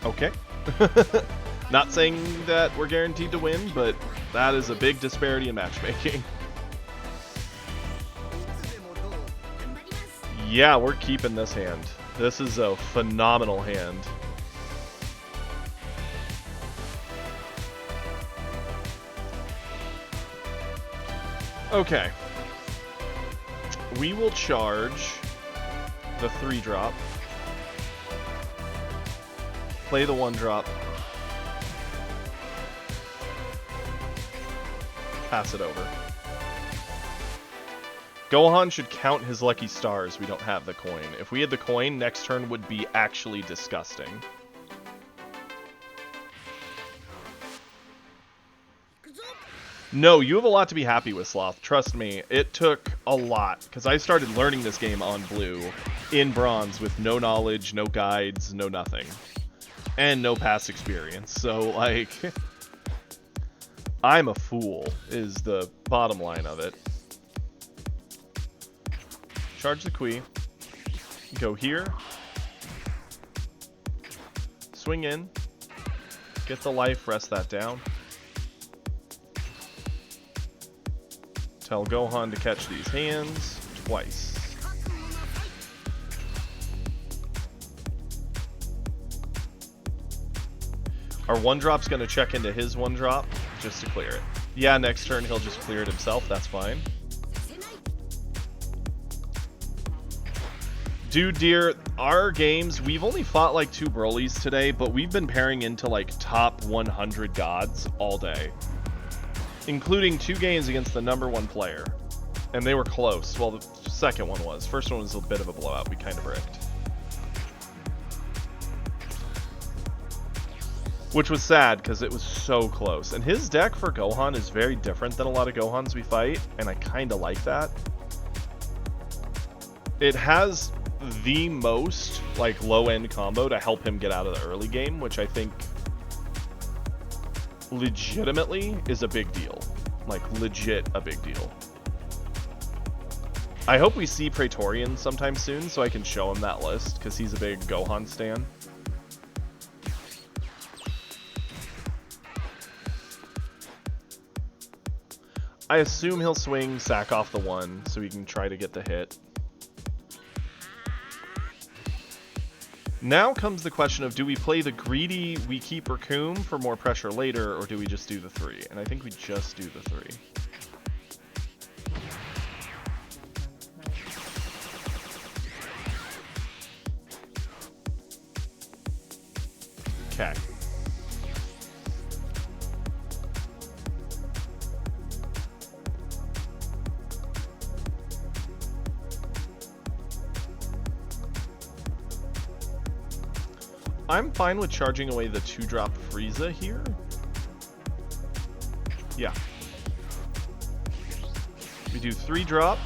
Speaker 1: Okay. Not saying that we're guaranteed to win, but that is a big disparity in matchmaking. Yeah, we're keeping this hand. This is a phenomenal hand. Okay. We will charge the 3-drop. Play the 1-drop. Pass it over. Gohan should count his lucky stars. We don't have the coin. If we had the coin, next turn would be actually disgusting. No, you have a lot to be happy with, Sloth. Trust me, it took a lot, because I started learning this game on Blue in Bronze with no knowledge, no guides, no nothing. And no past experience, so, like... I'm a fool, is the bottom line of it. Charge the Qui. Go here. Swing in. Get the life, rest that down. Tell Gohan to catch these hands twice. Our 1-drop's going to check into his 1-drop just to clear it. Yeah, next turn he'll just clear it himself. That's fine. Dude, dear, our games, we've only fought like 2 Brolys today, but we've been pairing into like top 100 gods all day. Including 2 games against the #1 player. And they were close. Well, the second one was. First one was a bit of a blowout. We kind of bricked. Which was sad, because it was so close. And his deck for Gohan is very different than a lot of Gohans we fight, and I kind of like that. It has the most like low-end combo to help him get out of the early game, which I think legitimately is a big deal. Like legit a big deal. I hope we see Praetorian sometime soon so I can show him that list, because he's a big Gohan stan. I assume he'll swing, sack off the 1, so he can try to get the hit. Now comes the question of, do we play the greedy, we keep Recoome for more pressure later, or do we just do the 3? And I think we just do the 3. Okay. I'm fine with charging away the 2-drop Frieza here. Yeah. We do 3-drop.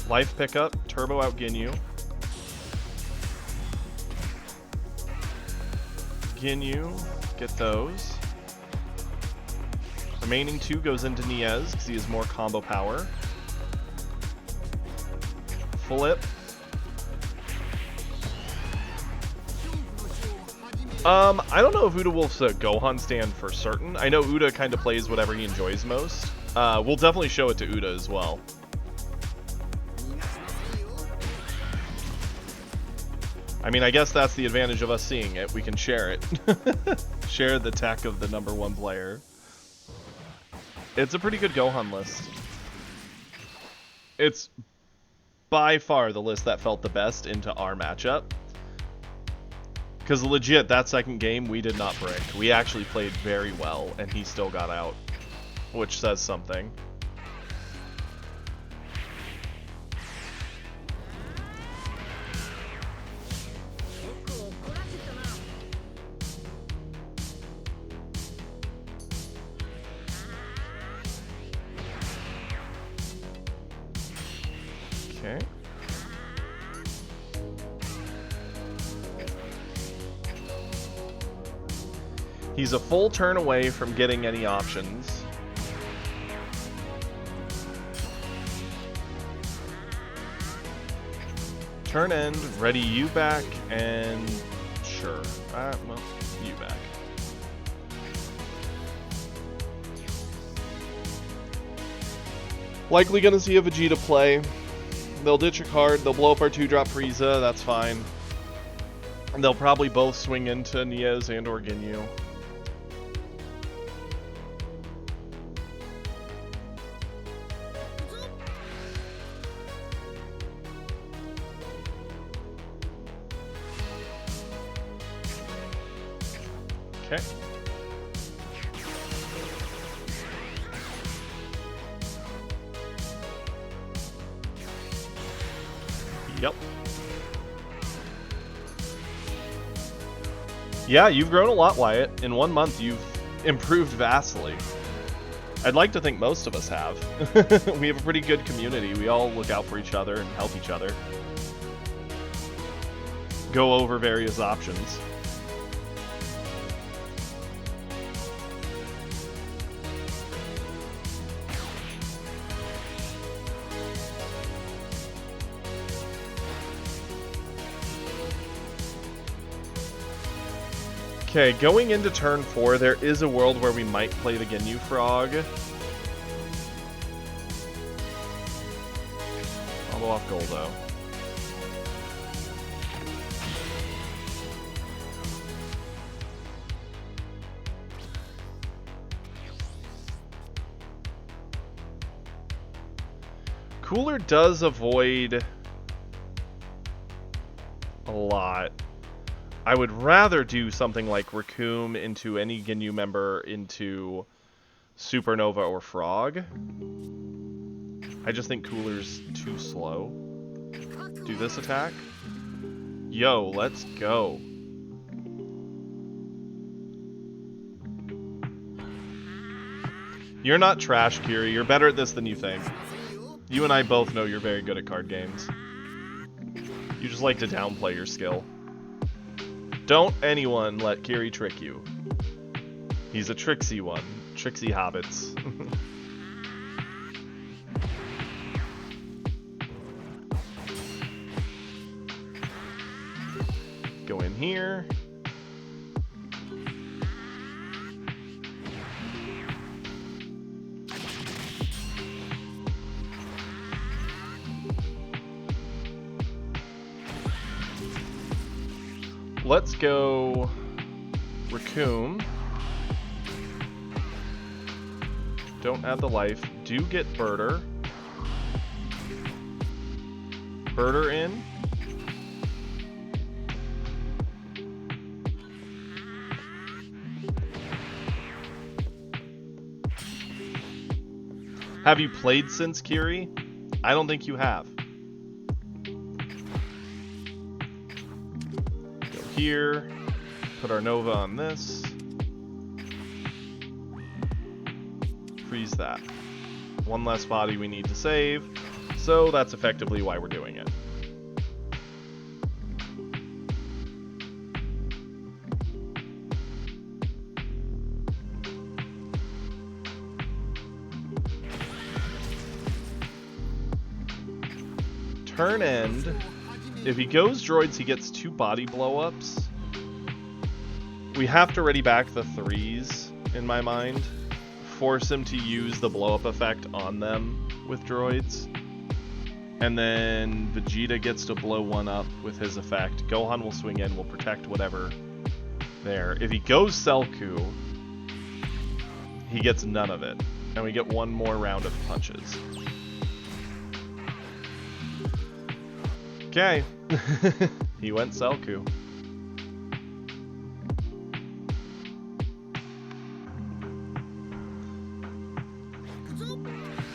Speaker 1: Life pickup, turbo out Ginyu. Ginyu, get those. Remaining 2 goes into Niez because he has more combo power. Flip. I don't know if Uda Wolf's a Gohan stand for certain. I know Uda kind of plays whatever he enjoys most. We'll definitely show it to Uda as well. I mean, I guess that's the advantage of us seeing it. We can share it. Share the tech of the #1 player. It's a pretty good Gohan list. It's by far the list that felt the best into our matchup. Because legit, that second game, we did not break. We actually played very well, and he still got out. Which says something. Okay. He's a full turn away from getting any options. Turn end, ready you back, and sure. Well, you back. Likely gonna see a Vegeta play. They'll ditch a card, they'll blow up our 2-drop Frieza, that's fine. And they'll probably both swing into Niez and or Ginyu. Okay. Yep. Yeah, you've grown a lot, Wyatt. In 1 month, you've improved vastly. I'd like to think most of us have. We have a pretty good community. We all look out for each other and help each other. Go over various options. Okay, going into turn 4, there is a world where we might play the Ginyu Frog. I'll go off Goldo. Cooler does avoid a lot. I would rather do something like Recoome into any Ginyu member into Supernova or Frog. I just think Cooler's too slow. Do this attack. Yo, let's go. You're not trash, Kiri. You're better at this than you think. You and I both know you're very good at card games. You just like to downplay your skill. Don't anyone let Kiri trick you. He's a tricksy one. Tricksy hobbits. Go in here. Let's go Raccoon. Don't add the life. Do get Birder. Birder in. Have you played since Kiri? I don't think you have. Go here. Put our Nova on this. Freeze that. One less body we need to save. So that's effectively why we're doing it. Turn end. If he goes droids, he gets 2 body blow-ups. We have to ready back the 3s, in my mind. Force him to use the blow-up effect on them with droids. And then Vegeta gets to blow 1 up with his effect. Gohan will swing in, will protect whatever there. If he goes Selku, he gets none of it. And we get 1 more round of punches. Okay. He went Selku.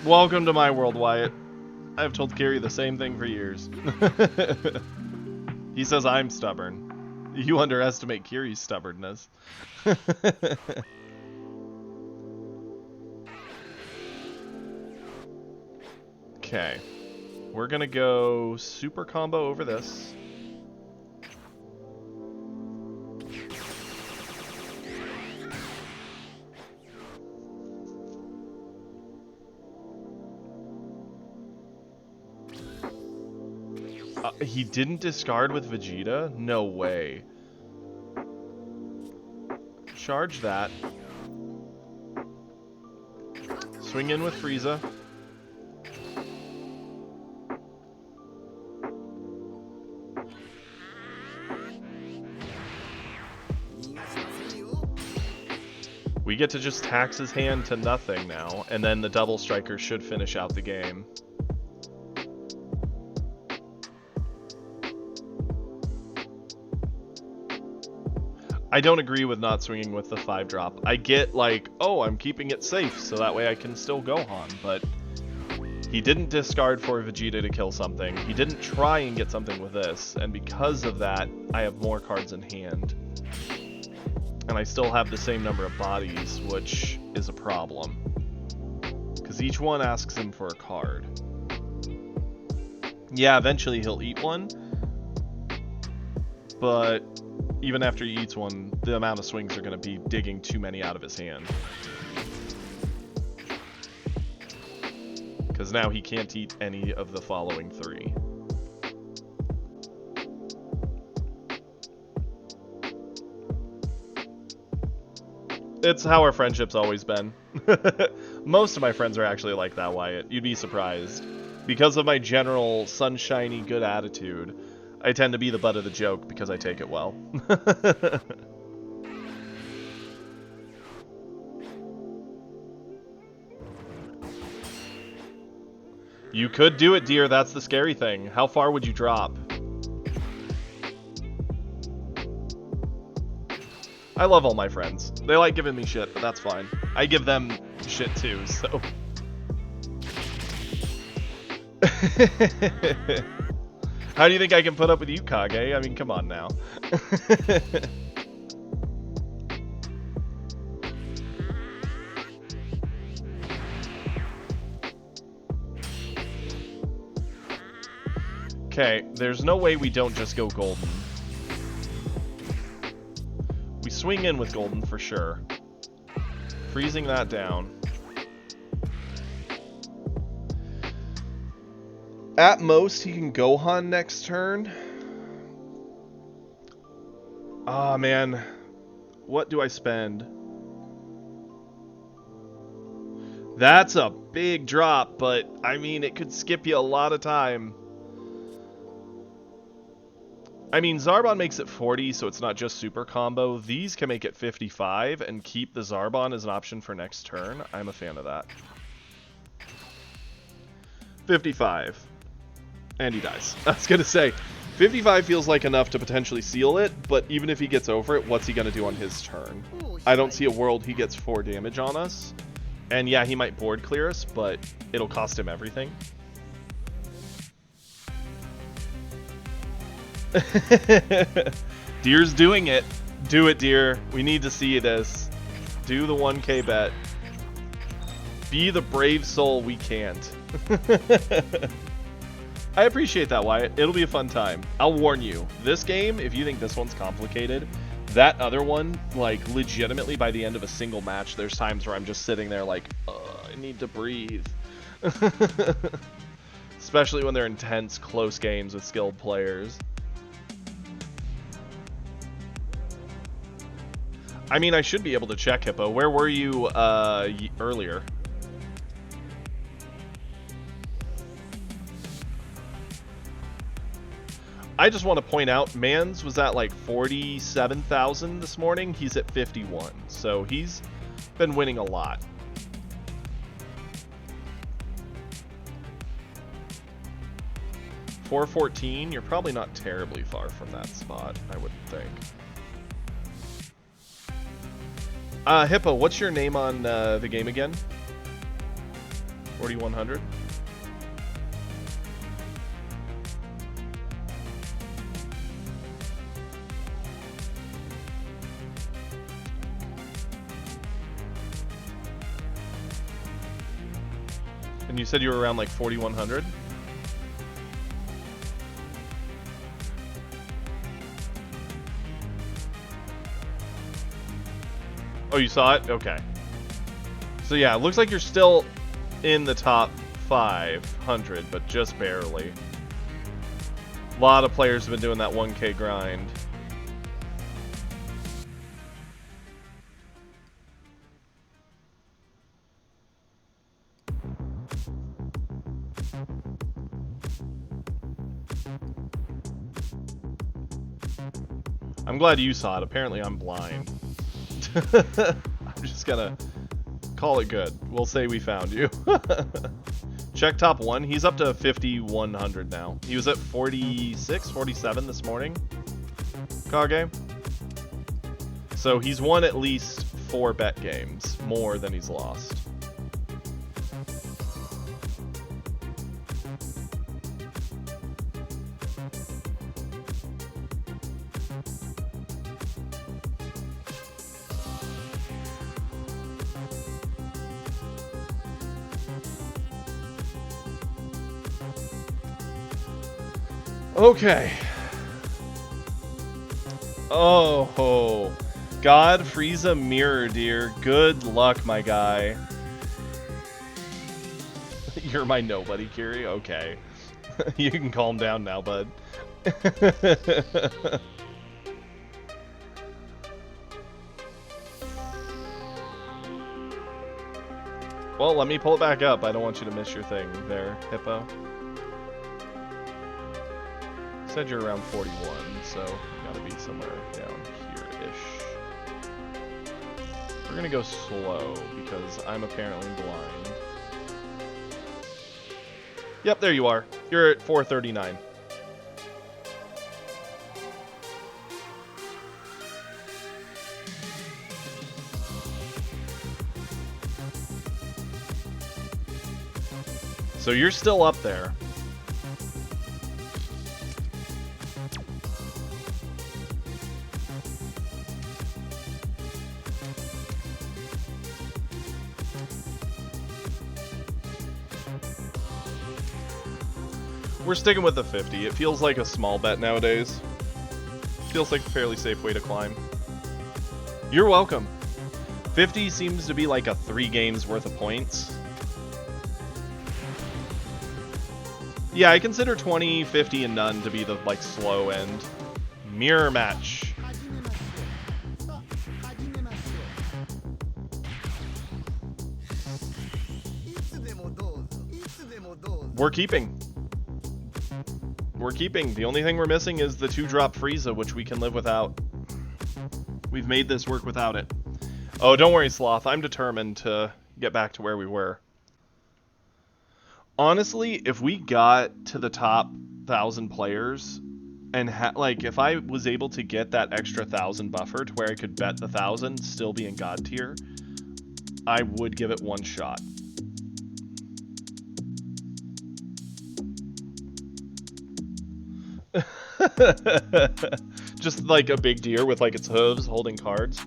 Speaker 1: Welcome to my world, Wyatt. I've told Kiri the same thing for years. He says I'm stubborn. You underestimate Kiri's stubbornness. Okay. We're gonna go super combo over this. He didn't discard with Vegeta? No way. Charge that. Swing in with Frieza. We get to just tax his hand to nothing now, and then the double striker should finish out the game. I don't agree with not swinging with the 5-drop. I get like, oh, I'm keeping it safe so that way I can still Gohan, but he didn't discard for Vegeta to kill something. He didn't try and get something with this, and because of that, I have more cards in hand. And I still have the same number of bodies, which is a problem. Because each one asks him for a card. Yeah, eventually he'll eat one. But even after he eats one, the amount of swings are going to be digging too many out of his hand. Because now he can't eat any of the following 3. It's how our friendship's always been. Most of my friends are actually like that, Wyatt. You'd be surprised. Because of my general sunshiny good attitude, I tend to be the butt of the joke because I take it well. You could do it, dear. That's the scary thing. How far would you drop? I love all my friends. They like giving me shit, but that's fine. I give them shit too, so... How do you think I can put up with you, Kage? I mean, come on now. Okay, there's no way we don't just go golden. We swing in with golden for sure. Freezing that down. At most, he can Gohan next turn. Ah, man. What do I spend? That's a big drop, but, I mean, it could skip you a lot of time. I mean, Zarbon makes it 40, so it's not just super combo. These can make it 55 and keep the Zarbon as an option for next turn. I'm a fan of that. 55. And he dies. I was going to say, 55 feels like enough to potentially seal it, but even if he gets over it, what's he going to do on his turn? I don't see a world he gets 4 damage on us. And yeah, he might board clear us, but it'll cost him everything. Deer's doing it. Do it, Deer. We need to see this. Do the 1K bet. Be the brave soul we can't. I appreciate that, Wyatt. It'll be a fun time. I'll warn you. This game, if you think this one's complicated, that other one, like, legitimately by the end of a single match, there's times where I'm just sitting there like, I need to breathe. Especially when they're intense, close games with skilled players. I mean, I should be able to check, Hippo. Where were you earlier? I just want to point out, Mans was at like 47,000 this morning. He's at 51, so he's been winning a lot. $414, you're probably not terribly far from that spot, I would think. Hippo, what's your name on the game again? 4100? And you said you were around like 4100? Oh, you saw it? Okay. So yeah, it looks like you're still in the top 500, but just barely. A lot of players have been doing that 1K grind. I'm glad you saw it. Apparently I'm blind. I'm just gonna call it good. We'll say we found you. Check top 1. He's up to 5,100 now. He was at 46, 47 this morning. Kage. So he's won at least 4 bet games. More than he's lost. Okay. Oh, God, Frieza Mirror, dear. Good luck, my guy. You're my nobody, Kiri? Okay. You can calm down now, bud. Well, let me pull it back up. I don't want you to miss your thing there, Hippo. Said you're around 41, so you gotta be somewhere down here-ish. We're gonna go slow, because I'm apparently blind. Yep, there you are. You're at 439. So you're still up there. We're sticking with the 50. It feels like a small bet nowadays. Feels like a fairly safe way to climb. You're welcome. 50 seems to be like a 3 games worth of points. Yeah, I consider 20, 50, and none to be the like slow end. Mirror match. We're keeping. We're keeping. The only thing we're missing is the 2-drop Frieza, which we can live without. We've made this work without it. Oh, don't worry, Sloth. I'm determined to get back to where we were. Honestly, if we got to the top 1,000 players, and like if I was able to get that extra 1,000 buffer to where I could bet the 1,000, still be in God tier, I would give it one shot. Just like a big deer with like its hooves holding cards.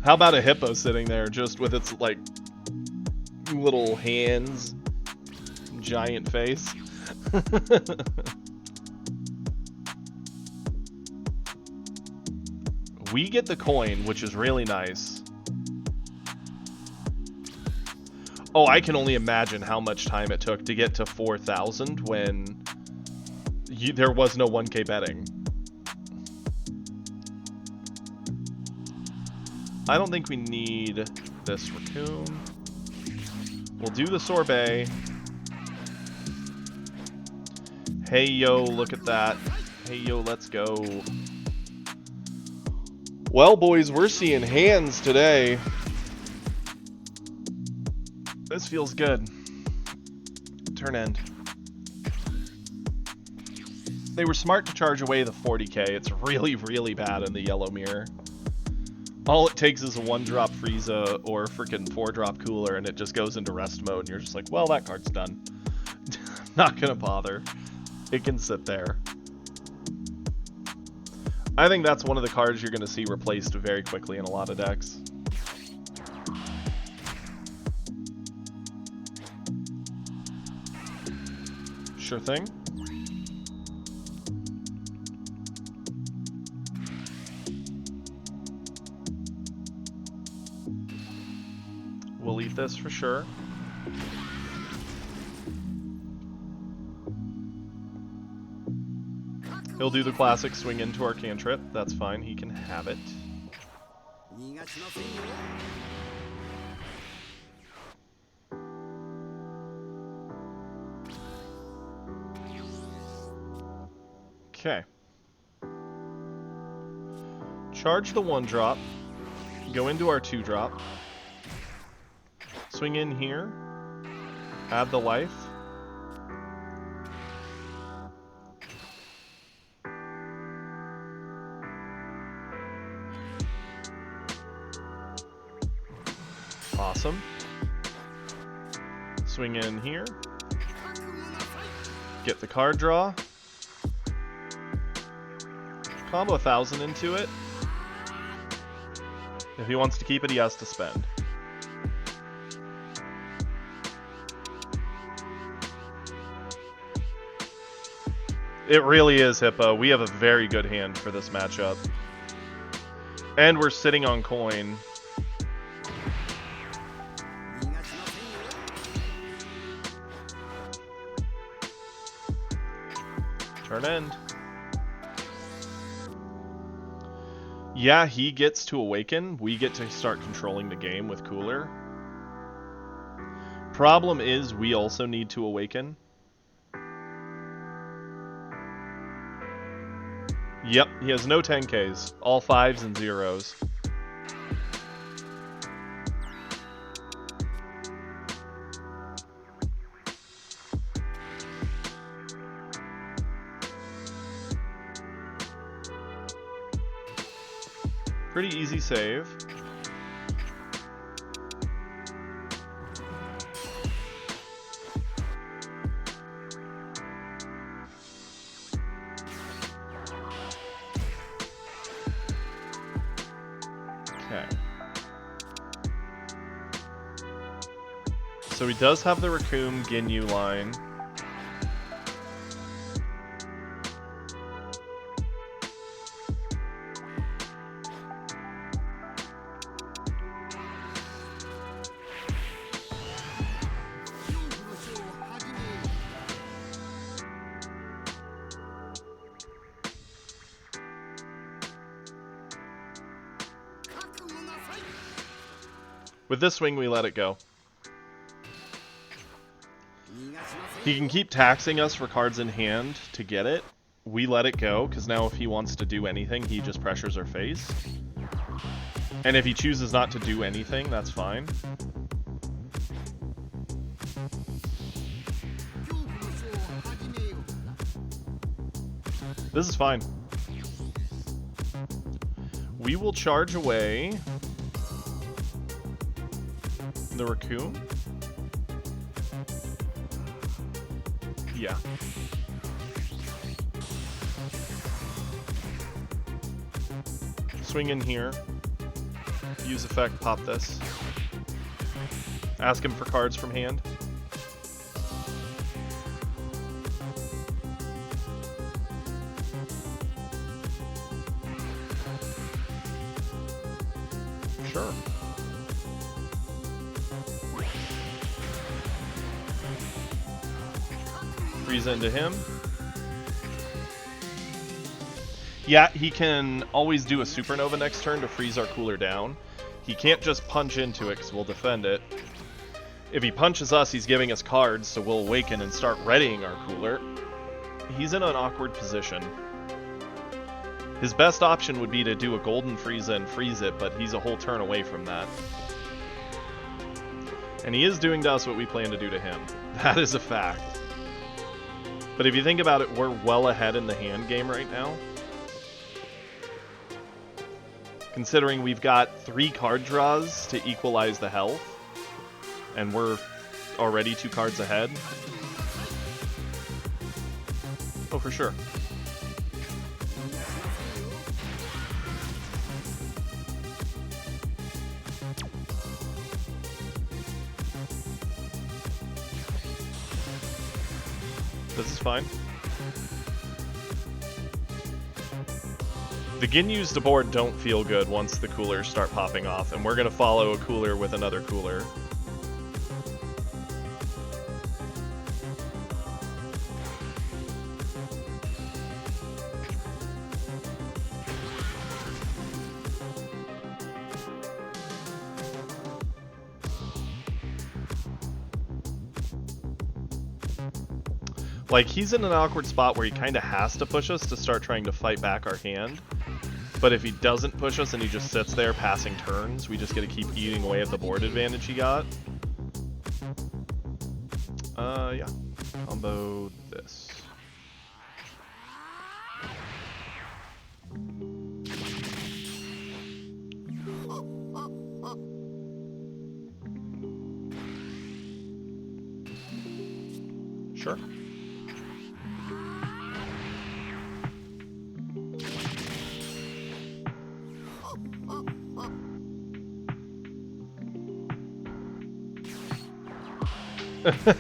Speaker 1: How about a hippo sitting there just with its like little hands, giant face? We get the coin, which is really nice. Oh, I can only imagine how much time it took to get to 4,000 when there was no 1K betting. I don't think we need this raccoon. We'll do the sorbet. Hey, yo, look at that. Hey, yo, let's go. Well, boys, we're seeing hands today. This feels good. Turn end. They were smart to charge away the 40k. It's really, really bad in the yellow mirror. All it takes is a 1-drop Frieza or freaking 4-drop Cooler, and it just goes into rest mode, and you're just like, well, that card's done. Not gonna bother. It can sit there. I think that's one of the cards you're gonna see replaced very quickly in a lot of decks. Sure thing. We'll eat this for sure. He'll do the classic swing into our cantrip. That's fine. He can have it. Okay. Charge the 1-drop. Go into our 2-drop. Swing in here. Add the life. Awesome. Swing in here. Get the card draw. Combo 1,000 into it. If he wants to keep it, he has to spend. It really is, Hippo. We have a very good hand for this matchup. And we're sitting on coin. Turn end. Yeah, he gets to awaken. We get to start controlling the game with Cooler. Problem is, we also need to awaken. Yep, he has no 10Ks. All 5s and 0s. Pretty easy save. Okay. So he does have the Raccoon Ginyu line. With this swing, we let it go. He can keep taxing us for cards in hand to get it. We let it go, because now if he wants to do anything, he just pressures our face. And if he chooses not to do anything, that's fine. This is fine. We will charge away the Raccoon? Yeah. Swing in here. Use effect, pop this. Ask him for cards from hand. Sure. Frieza into him. Yeah, he can always do a Supernova next turn to freeze our cooler down. He can't just punch into it because we'll defend it. If he punches us, he's giving us cards, so we'll awaken and start readying our cooler. He's in an awkward position. His best option would be to do a Golden Frieza and freeze it, but he's a whole turn away from that. And he is doing to us what we plan to do to him. That is a fact. But if you think about it, we're well ahead in the hand game right now. Considering we've got 3 card draws to equalize the health, and we're already 2 cards ahead. Oh, for sure. This is fine. The Ginyus to board don't feel good once the coolers start popping off, and we're going to follow a cooler with another cooler. Like, he's in an awkward spot where he kind of has to push us to start trying to fight back our hand. But if he doesn't push us and he just sits there passing turns, we just get to keep eating away at the board advantage he got. Yeah. Combo this. Sure.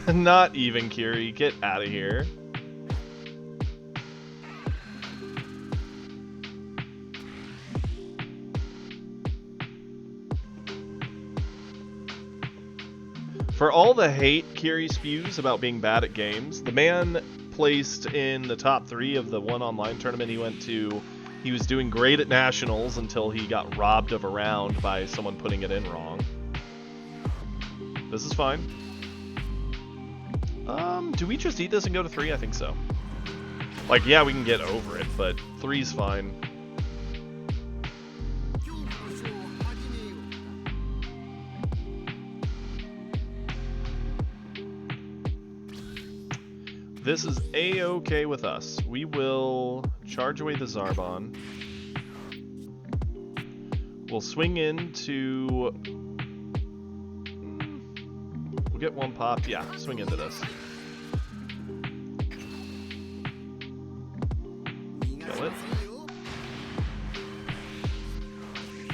Speaker 1: Not even, Kiri. Get out of here. For all the hate Kiri spews about being bad at games, the man placed in the top 3 of the one online tournament he went to. He was doing great at Nationals until he got robbed of a round by someone putting it in wrong. This is fine. Do we just eat this and go to 3? I think so. Like, yeah, we can get over it, but 3's fine. This is a-okay with us. We will charge away the Zarbon. We'll swing into... We'll get 1 pop. Yeah, swing into this. Kill it.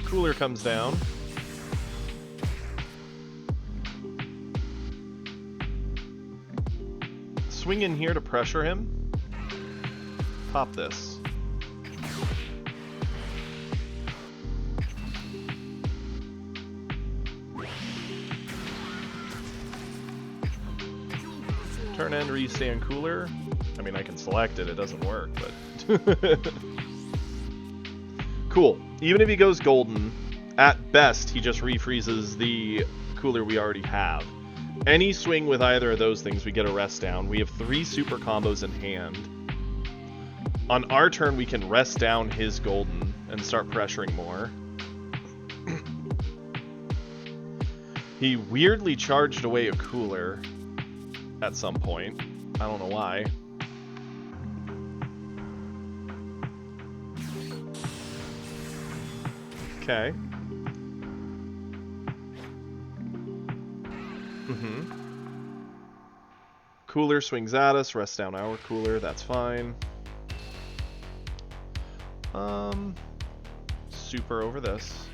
Speaker 1: Cooler comes down. swing in here to pressure him. Pop this. Turn end, restand cooler. I mean, I can select it, it doesn't work, but... Cool. Even if he goes golden, at best, he just refreezes the cooler we already have. Any swing with either of those things, we get a rest down. We have 3 super combos in hand. On our turn, we can rest down his golden and start pressuring more. He weirdly charged away a cooler at some point. I don't know why. Okay. Cooler swings at us, rest down our cooler, that's fine. Super over this.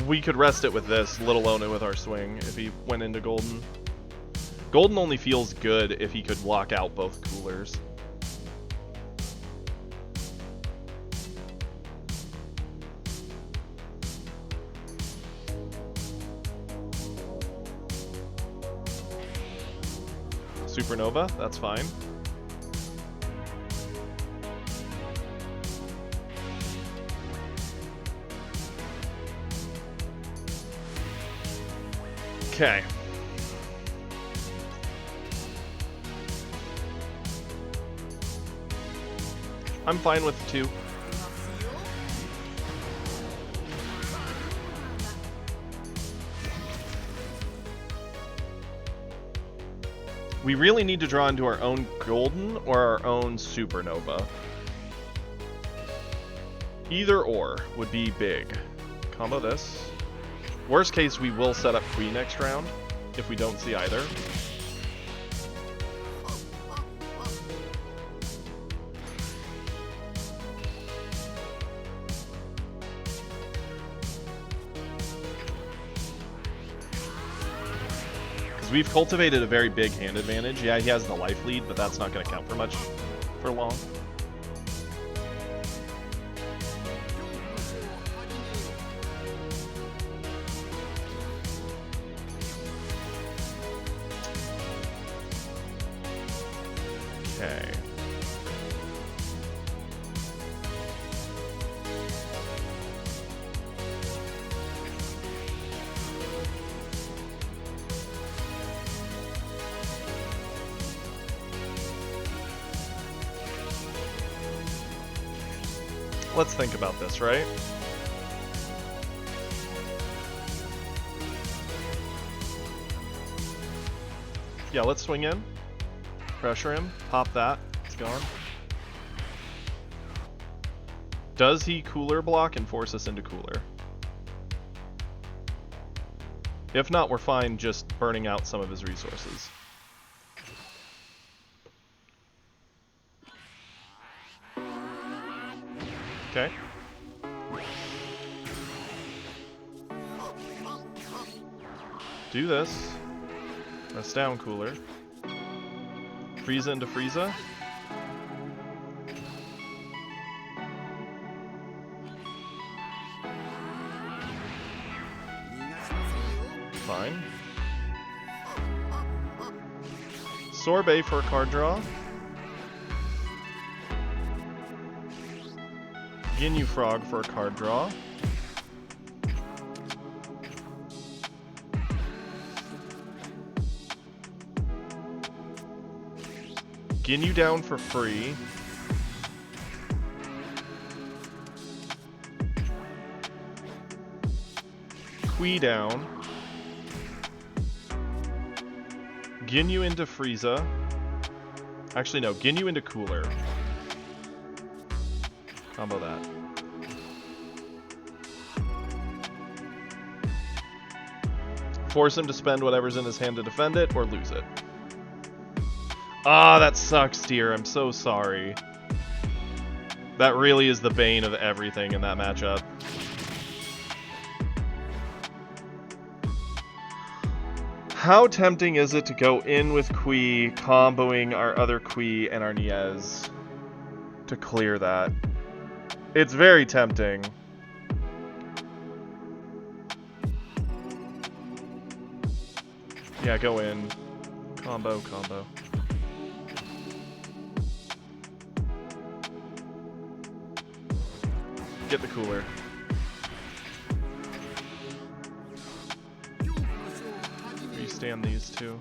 Speaker 1: We could rest it with this, let alone it with our swing, if he went into golden. Golden only feels good if he could lock out both coolers. Supernova, that's fine. Okay. I'm fine with the 2. We really need to draw into our own golden or our own supernova. Either or would be big. Combo this. Worst case, we will set up Queen next round if we don't see either. We've cultivated a very big hand advantage. Yeah, he has the life lead, but that's not going to count for much for long. Okay. Let's think about this, right? Yeah, let's swing in. Pressure him. Pop that. It's gone. Does he cooler block and force us into cooler? If not, we're fine just burning out some of his resources. Okay. Do this. Rest down cooler. Frieza into Frieza. Fine. Sorbet for a card draw. Ginyu Frog for a card draw. Ginyu down for free. Kui down. Ginyu into Frieza. Actually, no. Ginyu into Cooler. Combo that. Force him to spend whatever's in his hand to defend it, or lose it. Ah, that sucks, dear. I'm so sorry. That really is the bane of everything in that matchup. How tempting is it to go in with Kui, comboing our other Kui and our Niez to clear that? It's very tempting. Yeah, go in. Combo. Get the cooler. Restand these two.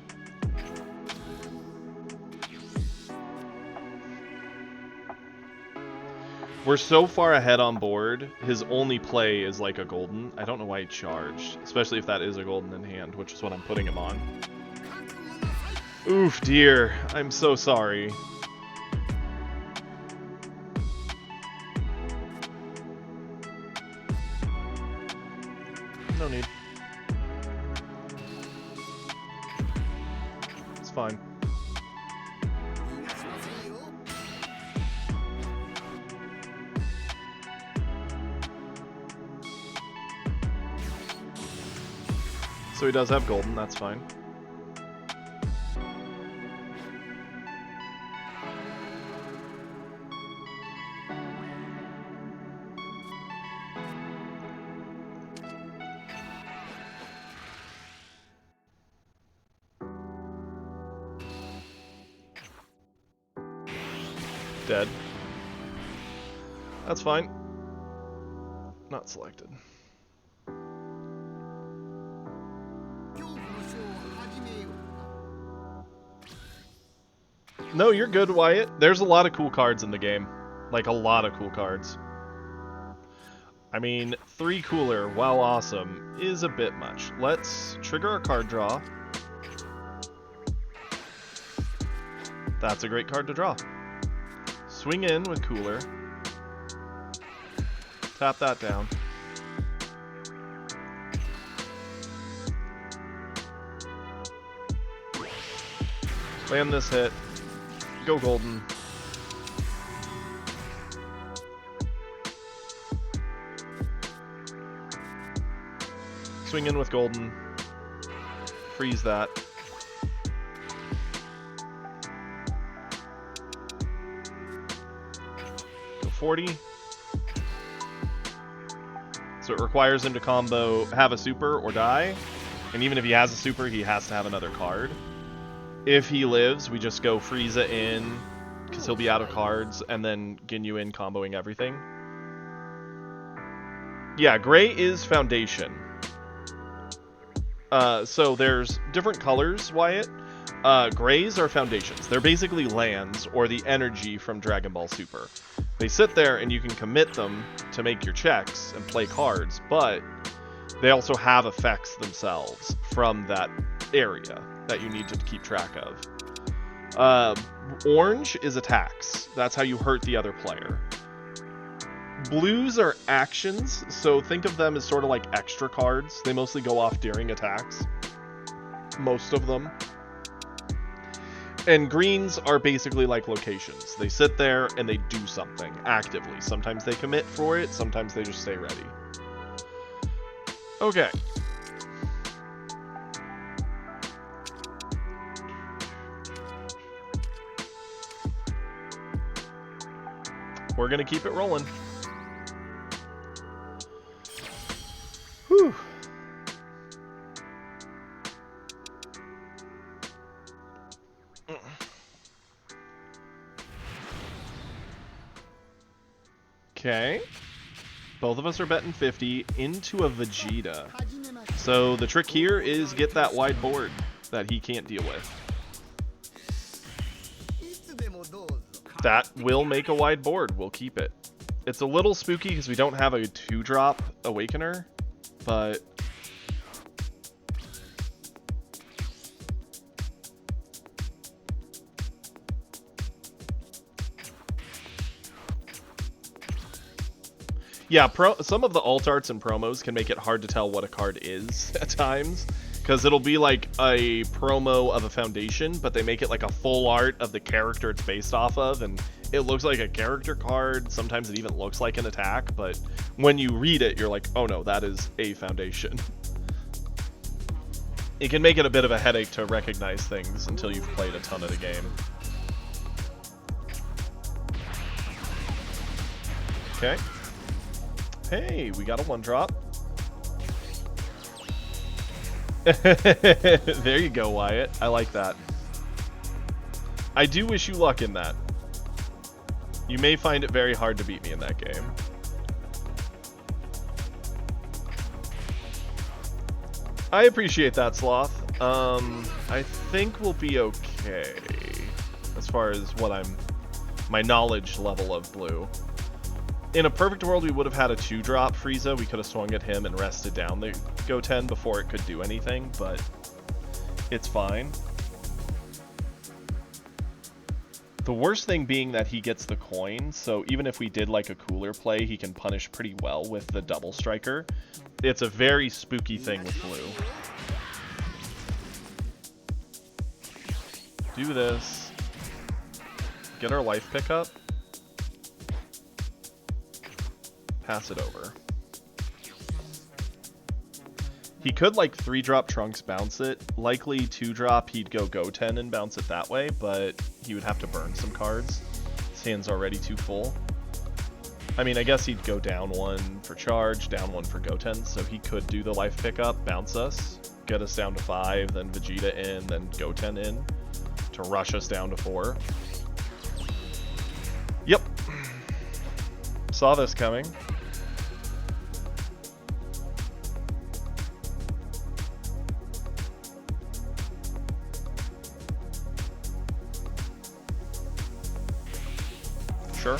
Speaker 1: We're so far ahead on board, his only play is like a golden. I don't know why he charged, especially if that is a golden in hand, which is what I'm putting him on. Oof, dear. I'm so sorry. No need. It's fine. So he does have golden, that's fine. Dead. That's fine. Not selected. No, you're good, Wyatt. There's a lot of cool cards in the game. Like, a lot of cool cards. I mean, 3 cooler, while awesome, is a bit much. Let's trigger our card draw. That's a great card to draw. Swing in with cooler. Tap that down. Land this hit. Go golden. Swing in with golden. Freeze that. Go 40. So it requires him to combo, have a super or die. And even if he has a super, he has to have another card. If he lives, we just go Frieza in, because he'll be out of cards, and then Ginyu in comboing everything. Yeah, gray is foundation. So there's different colors, Wyatt. Grays are foundations. They're basically lands, or the energy from Dragon Ball Super. They sit there, and you can commit them to make your checks and play cards, but they also have effects themselves from that area that you need to keep track of. Orange is attacks. That's how you hurt the other player. Blues are actions, so think of them as sort of like extra cards. They mostly go off during attacks. Most of them. And greens are basically like locations. They sit there and they do something actively. Sometimes they commit for it, sometimes they just stay ready. Okay. We're gonna keep it rolling. Whew. Okay. Both of us are betting 50 into a Vegeta. So the trick here is get that wide board that he can't deal with. That will make a wide board. We'll keep it. It's a little spooky because we don't have a 2-drop Awakener, but... Yeah, some of the alt arts and promos can make it hard to tell what a card is at times, because it'll be like a promo of a foundation, but they make it like a full art of the character it's based off of, and it looks like a character card. Sometimes it even looks like an attack, but when you read it, you're like, oh no, that is a foundation. It can make it a bit of a headache to recognize things until you've played a ton of the game. Okay. Hey, we got a 1-drop. There you go, Wyatt. I like that. I do wish you luck in that. You may find it very hard to beat me in that game. I appreciate that, Sloth. I think we'll be okay as far as my knowledge level of blue. In a perfect world, we would have had a 2-drop Frieza. We could have swung at him and rested down the Goten before it could do anything, but it's fine. The worst thing being that he gets the coin, so even if we did like a cooler play, he can punish pretty well with the double striker. It's a very spooky thing with blue. Do this. Get our life pickup. Pass it over. He could like 3-drop Trunks, bounce it. Likely 2-drop, he'd go Goten and bounce it that way, but he would have to burn some cards. His hand's already too full. I mean, I guess he'd go down 1 for charge, down 1 for Goten, so he could do the life pickup, bounce us, get us down to 5, then Vegeta in, then Goten in, to rush us down to 4. Yep. Saw this coming. Sure.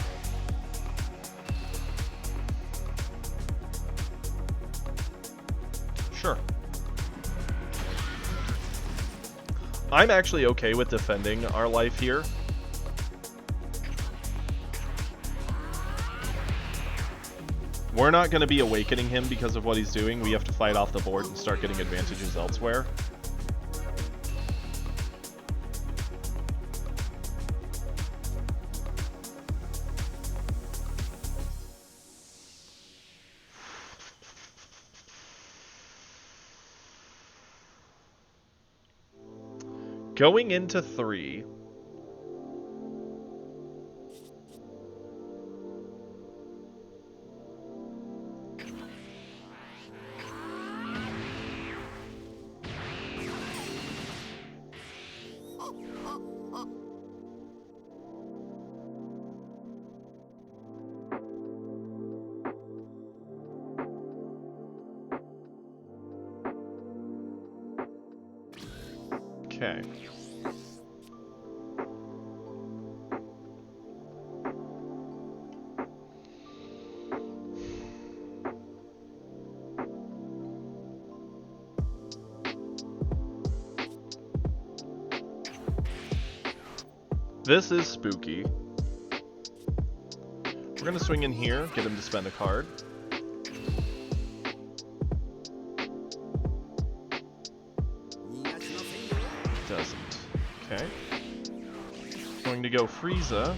Speaker 1: Sure. I'm actually okay with defending our life here. We're not going to be awakening him because of what he's doing. We have to fight off the board and start getting advantages elsewhere. Going into 3. Okay. This is spooky. We're gonna swing in here, get him to spend a card. Doesn't. Okay. Going to go Frieza.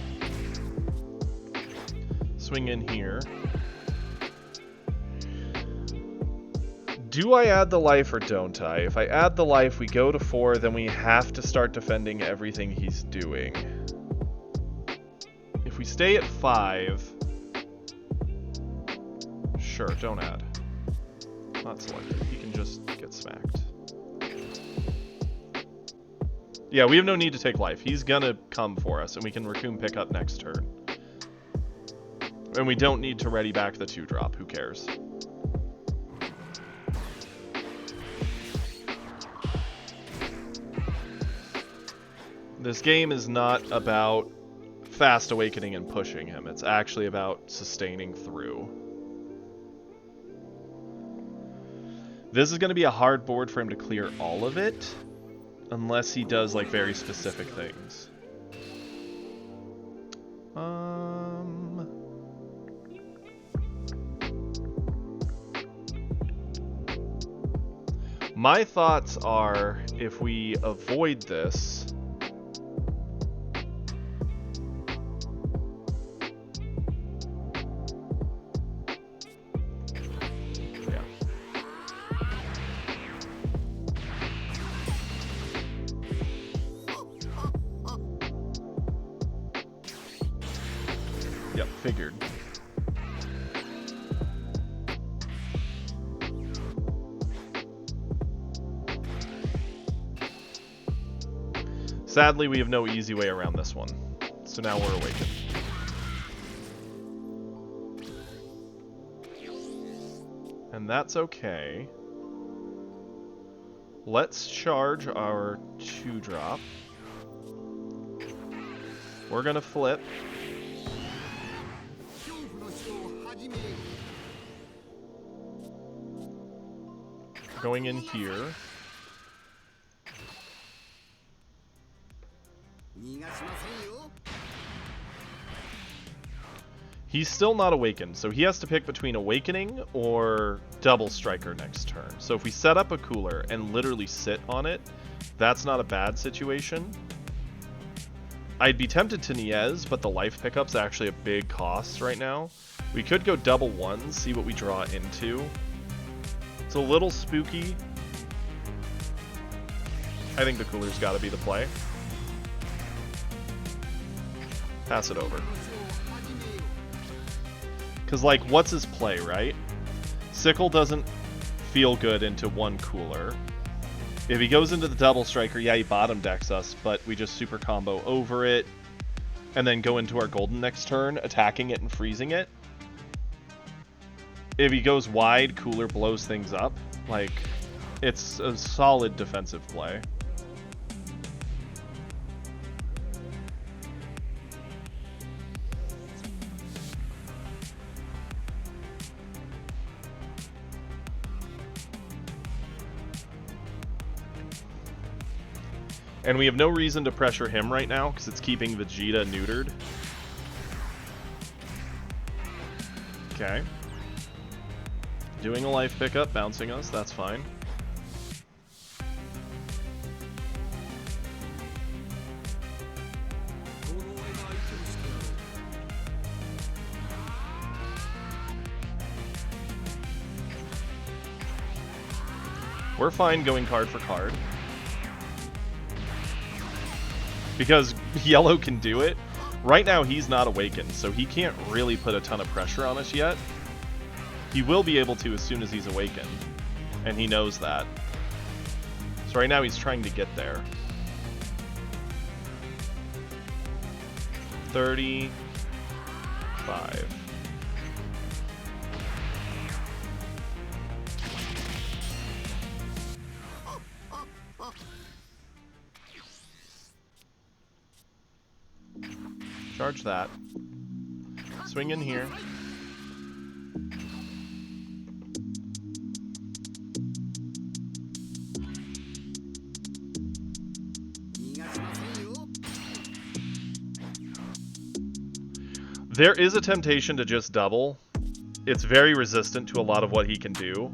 Speaker 1: Swing in here. Do I add the life or don't I? If I add the life, we go to 4, then we have to start defending everything he's doing. If we stay at 5... Sure, don't add. Not selected. He can just get smacked. Yeah, we have no need to take life. He's gonna come for us, and we can Raccoon pick up next turn. And we don't need to ready back the 2-drop. Who cares? This game is not about fast awakening and pushing him. It's actually about sustaining through. This is going to be a hard board for him to clear all of it, unless he does like very specific things. My thoughts are, if we avoid this, Yep, figured. Sadly, we have no easy way around this one. So now we're awakened. And that's okay. Let's charge our 2-drop. We're gonna flip. Going in here. He's still not awakened, so he has to pick between awakening or double striker next turn. So if we set up a cooler and literally sit on it, that's not a bad situation. I'd be tempted to Niez, but the life pickup's actually a big cost right now. We could go double ones, see what we draw into. It's a little spooky. I think the cooler's got to be the play. Pass it over. Because, like, what's his play, right? Sickle doesn't feel good into one cooler. If he goes into the double striker, yeah, he bottom decks us, but we just super combo over it, and then go into our golden next turn, attacking it and freezing it. If he goes wide, cooler blows things up. Like, it's a solid defensive play. And we have no reason to pressure him right now, because it's keeping Vegeta neutered. Okay. Doing a life pickup, bouncing us, that's fine. We're fine going card for card. Because yellow can do it. Right now he's not awakened, so he can't really put a ton of pressure on us yet. He will be able to as soon as he's awakened, and he knows that. So right now he's trying to get there. 35. Charge that. Swing in here. There is a temptation to just double. It's very resistant to a lot of what he can do.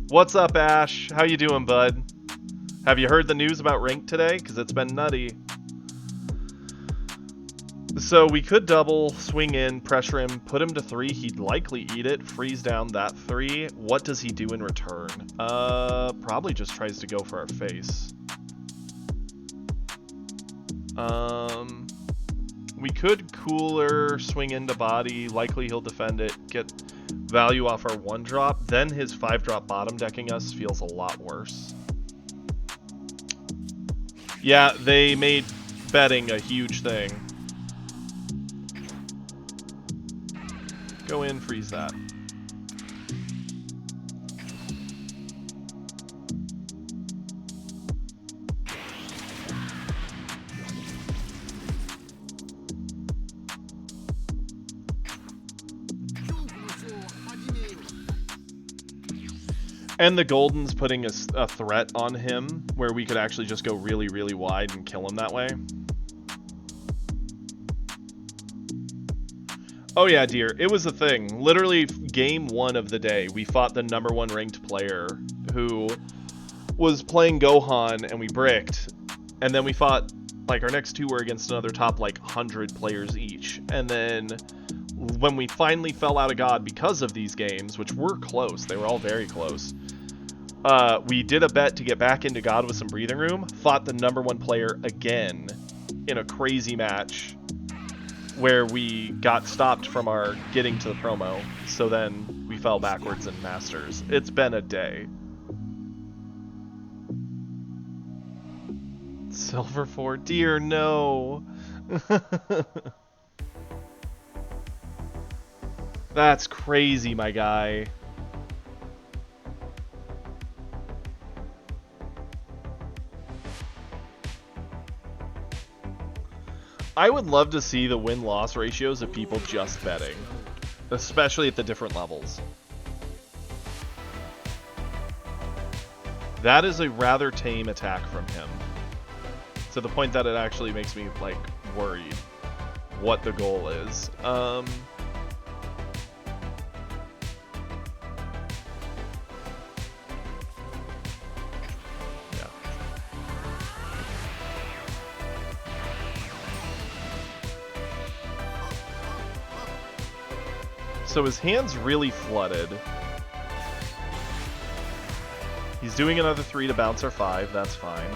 Speaker 1: What's up, Ash? How you doing, bud? Have you heard the news about Rank today? Because it's been nutty. So we could double, swing in, pressure him, put him to 3. He'd likely eat it, freeze down that 3. What does he do in return? Probably just tries to go for our face. We could cooler, swing into body, likely he'll defend it, get value off our 1-drop, then his 5-drop bottom decking us feels a lot worse. Yeah, they made betting a huge thing. Go in, freeze that. And the Golden's putting a threat on him where we could actually just go really, really wide and kill him that way. Oh yeah, dear. It was a thing. Literally, game 1 of the day, we fought the #1 ranked player who was playing Gohan, and we bricked. And then we fought, like, our next 2 were against another top, like, 100 players each. And then when we finally fell out of God because of these games, which were close, they were all very close, we did a bet to get back into God with some breathing room, fought the #1 player again in a crazy match. where we got stopped from our getting to the promo, so then we fell backwards in Masters. It's been a day. Silver 4, dear no. That's crazy, my guy. I would love to see the win-loss ratios of people just betting, especially at the different levels. That is a rather tame attack from him, to the point that it actually makes me, like, worried what the goal is. So his hand's really flooded. He's doing another 3 to bounce our 5, that's fine.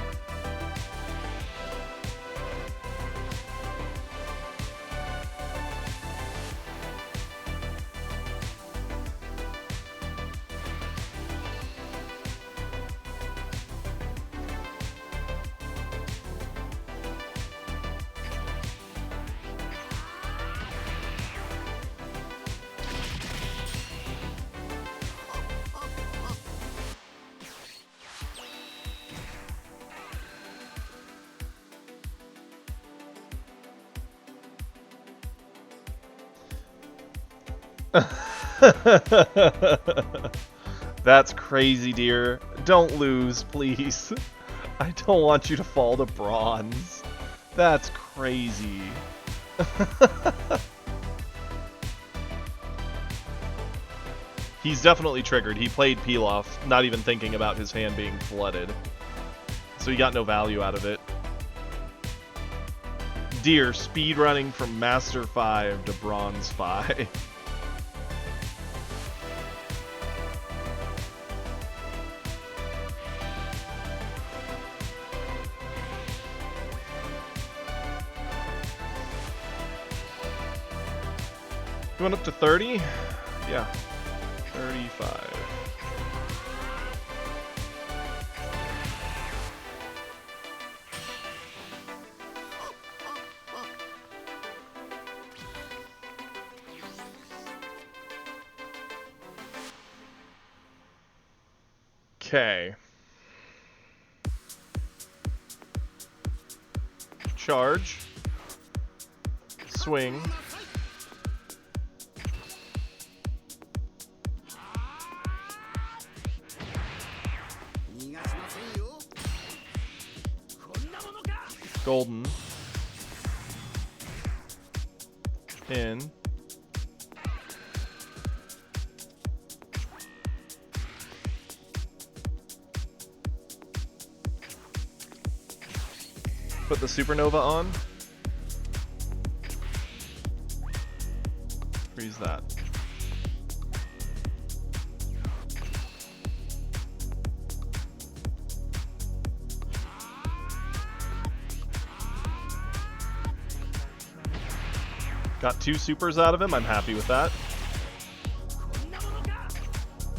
Speaker 1: That's crazy, dear. Don't lose, please. I don't want you to fall to bronze. That's crazy. He's definitely triggered. He played Pilaf, not even thinking about his hand being flooded. So he got no value out of it. Deer speedrunning from Master 5 to Bronze 5. Going up to 30? Yeah. 35. Okay. Charge. Swing. Golden. In. Put the supernova on. Freeze that. Got 2 supers out of him. I'm happy with that.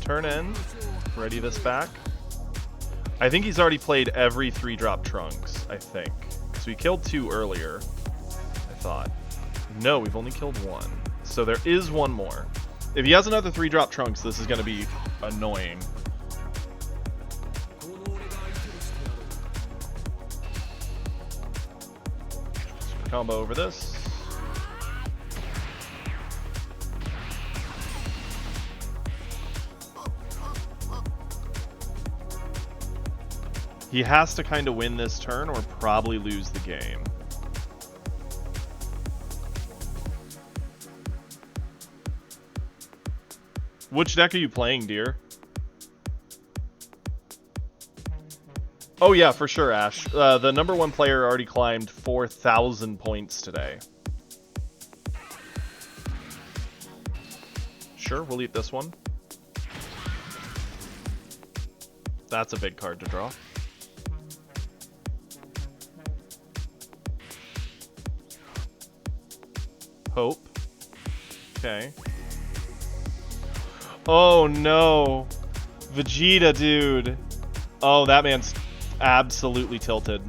Speaker 1: Turn in. Ready this back. I think he's already played every 3-drop Trunks, I think. So we killed 2 earlier, I thought. No, we've only killed 1. So there is 1 more. If he has another 3-drop Trunks, this is going to be annoying. Super combo over this. He has to kind of win this turn or probably lose the game. Which deck are you playing, dear? Oh yeah, for sure, Ash. The number 1 player already climbed 4,000 points today. Sure, we'll eat this one. That's a big card to draw. Hope. Okay. Oh no. Vegeta, dude. Oh, that man's absolutely tilted.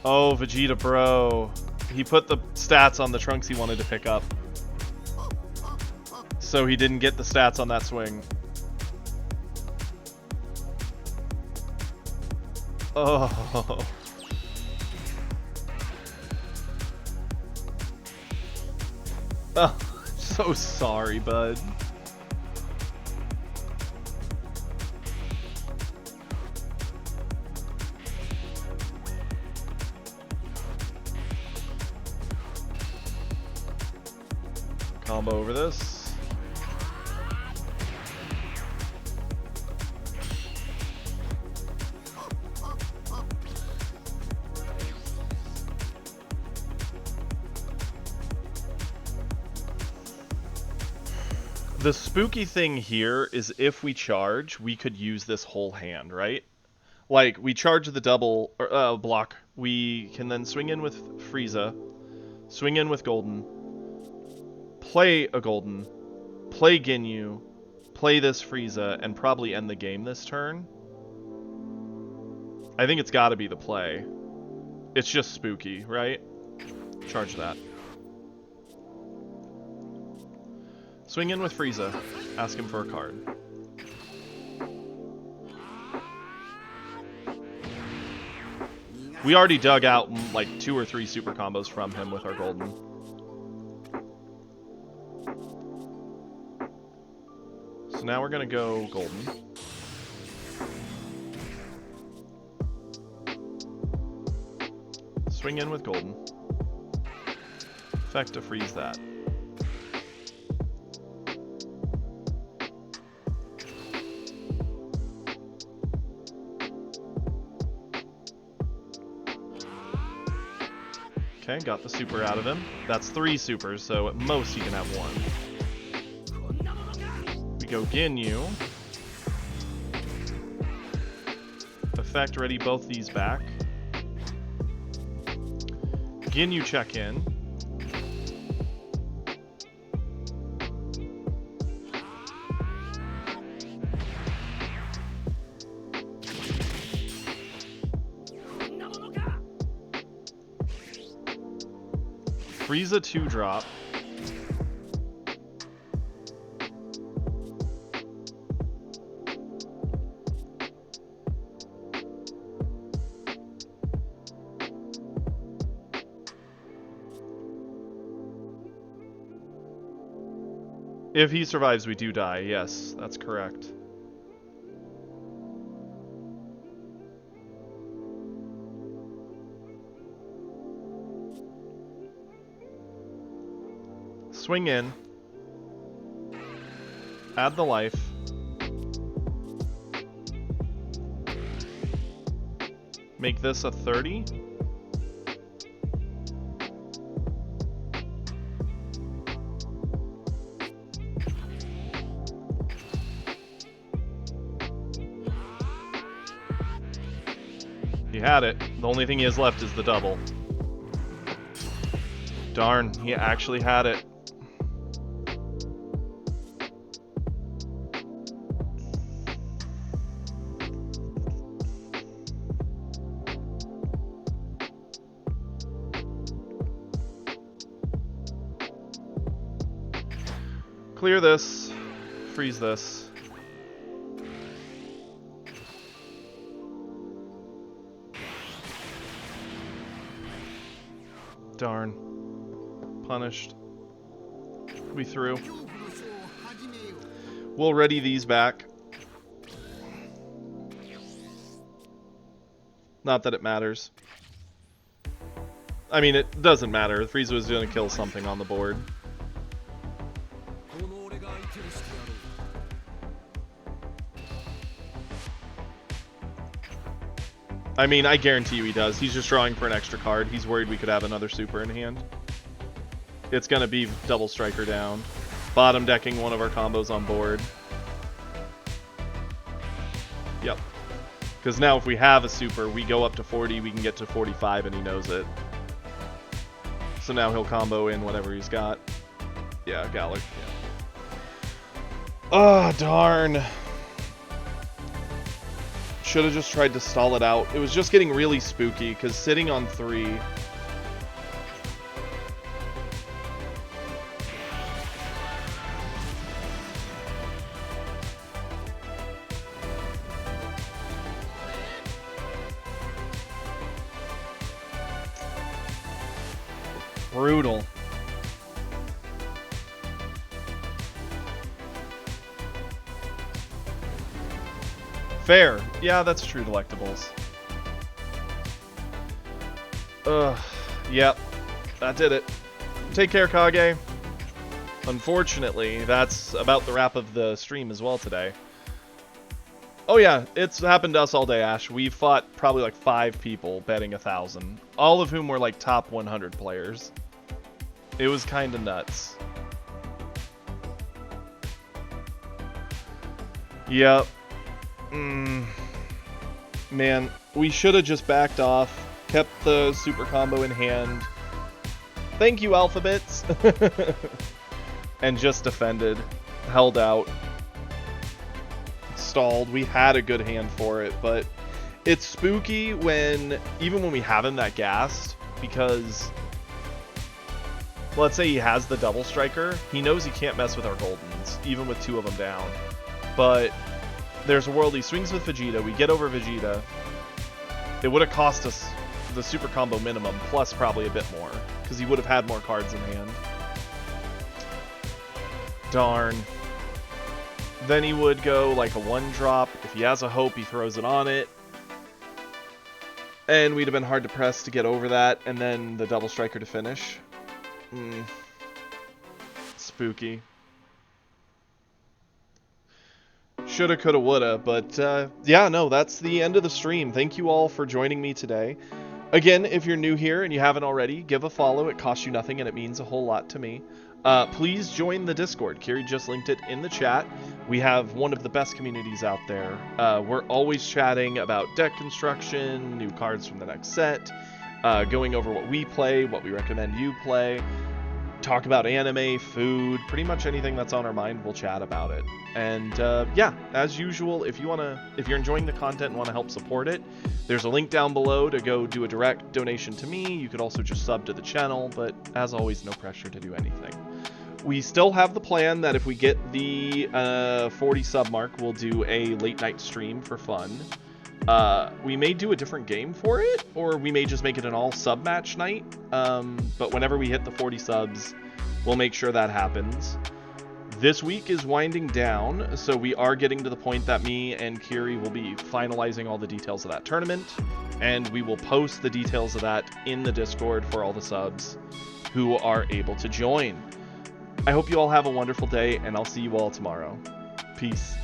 Speaker 1: Oh, Vegeta, bro. He put the stats on the Trunks he wanted to pick up. So he didn't get the stats on that swing. Oh. Oh, so sorry, bud. Combo over this. The spooky thing here is if we charge, we could use this whole hand, right? Like, we charge the double block. We can then swing in with Frieza, swing in with Golden, play a Golden, play Ginyu, play this Frieza, and probably end the game this turn. I think it's got to be the play. It's just spooky, right? Charge that. Swing in with Frieza. Ask him for a card. We already dug out like 2 or 3 super combos from him with our Golden. So now we're gonna go Golden. Swing in with Golden. Effect to freeze that. Okay, got the super out of him. That's 3 supers, so at most he can have 1. We go Ginyu. Effect ready both these back. Ginyu check in. Frieza 2-drop. If he survives, we do die. Yes, that's correct. Swing in. Add the life. Make this a 30. He had it. The only thing he has left is the double. Darn, he actually had it. Clear this. Freeze this. Darn. Punished. We threw. We'll ready these back. Not that it matters. I mean, it doesn't matter. Frieza was going to kill something on the board. I mean, I guarantee you he does. He's just drawing for an extra card. He's worried we could have another super in hand. It's going to be double striker down. Bottom decking one of our combos on board. Yep. Because now if we have a super, we go up to 40, we can get to 45, and he knows it. So now he'll combo in whatever he's got. Yeah, Gallic. Yeah. Ah, darn. Should have just tried to stall it out. It was just getting really spooky because sitting on 3. Brutal. Fair. Yeah, that's true, Delectables. Yep. That did it. Take care, Kage. Unfortunately, that's about the wrap of the stream as well today. Oh yeah, it's happened to us all day, Ash. We fought probably like 5 people betting 1,000. All of whom were like top 100 players. It was kind of nuts. Yep. Man, we should have just backed off, kept the super combo in hand. Thank you, Alphabets. And just defended, held out, stalled. We had a good hand for it, but it's spooky when, even when we have him that gassed, because let's say he has the double striker, he knows he can't mess with our Goldens, even with 2 of them down. But there's a world he swings with Vegeta, we get over Vegeta. It would have cost us the super combo minimum, plus probably a bit more, because he would have had more cards in hand. Darn. Then he would go like a 1-drop. If he has a hope, he throws it on it. And we'd have been hard to press to get over that, and then the double striker to finish. Spooky. Shoulda, coulda, woulda, but yeah, no, that's the end of the stream. Thank you all for joining me today. Again, if you're new here and you haven't already, give a follow. It costs you nothing and it means a whole lot to me. Please join the Discord. Kiri just linked it in the chat. We have one of the best communities out there. We're always chatting about deck construction, new cards from the next set, going over what we play, what we recommend you play, talk about anime, food, pretty much anything that's on our mind, we'll chat about it. And yeah, as usual, if you're enjoying the content and want to help support it, there's a link down below to go do a direct donation to me. You could also just sub to the channel, but as always, no pressure to do anything. We still have the plan that if we get the 40 sub mark, we'll do a late night stream for fun. We may do a different game for it, or we may just make it an all sub match night. But whenever we hit the 40 subs, we'll make sure that happens. This week is winding down, so we are getting to the point that me and Kiri will be finalizing all the details of that tournament, and we will post the details of that in the Discord for all the subs who are able to join. I hope you all have a wonderful day, and I'll see you all tomorrow. Peace.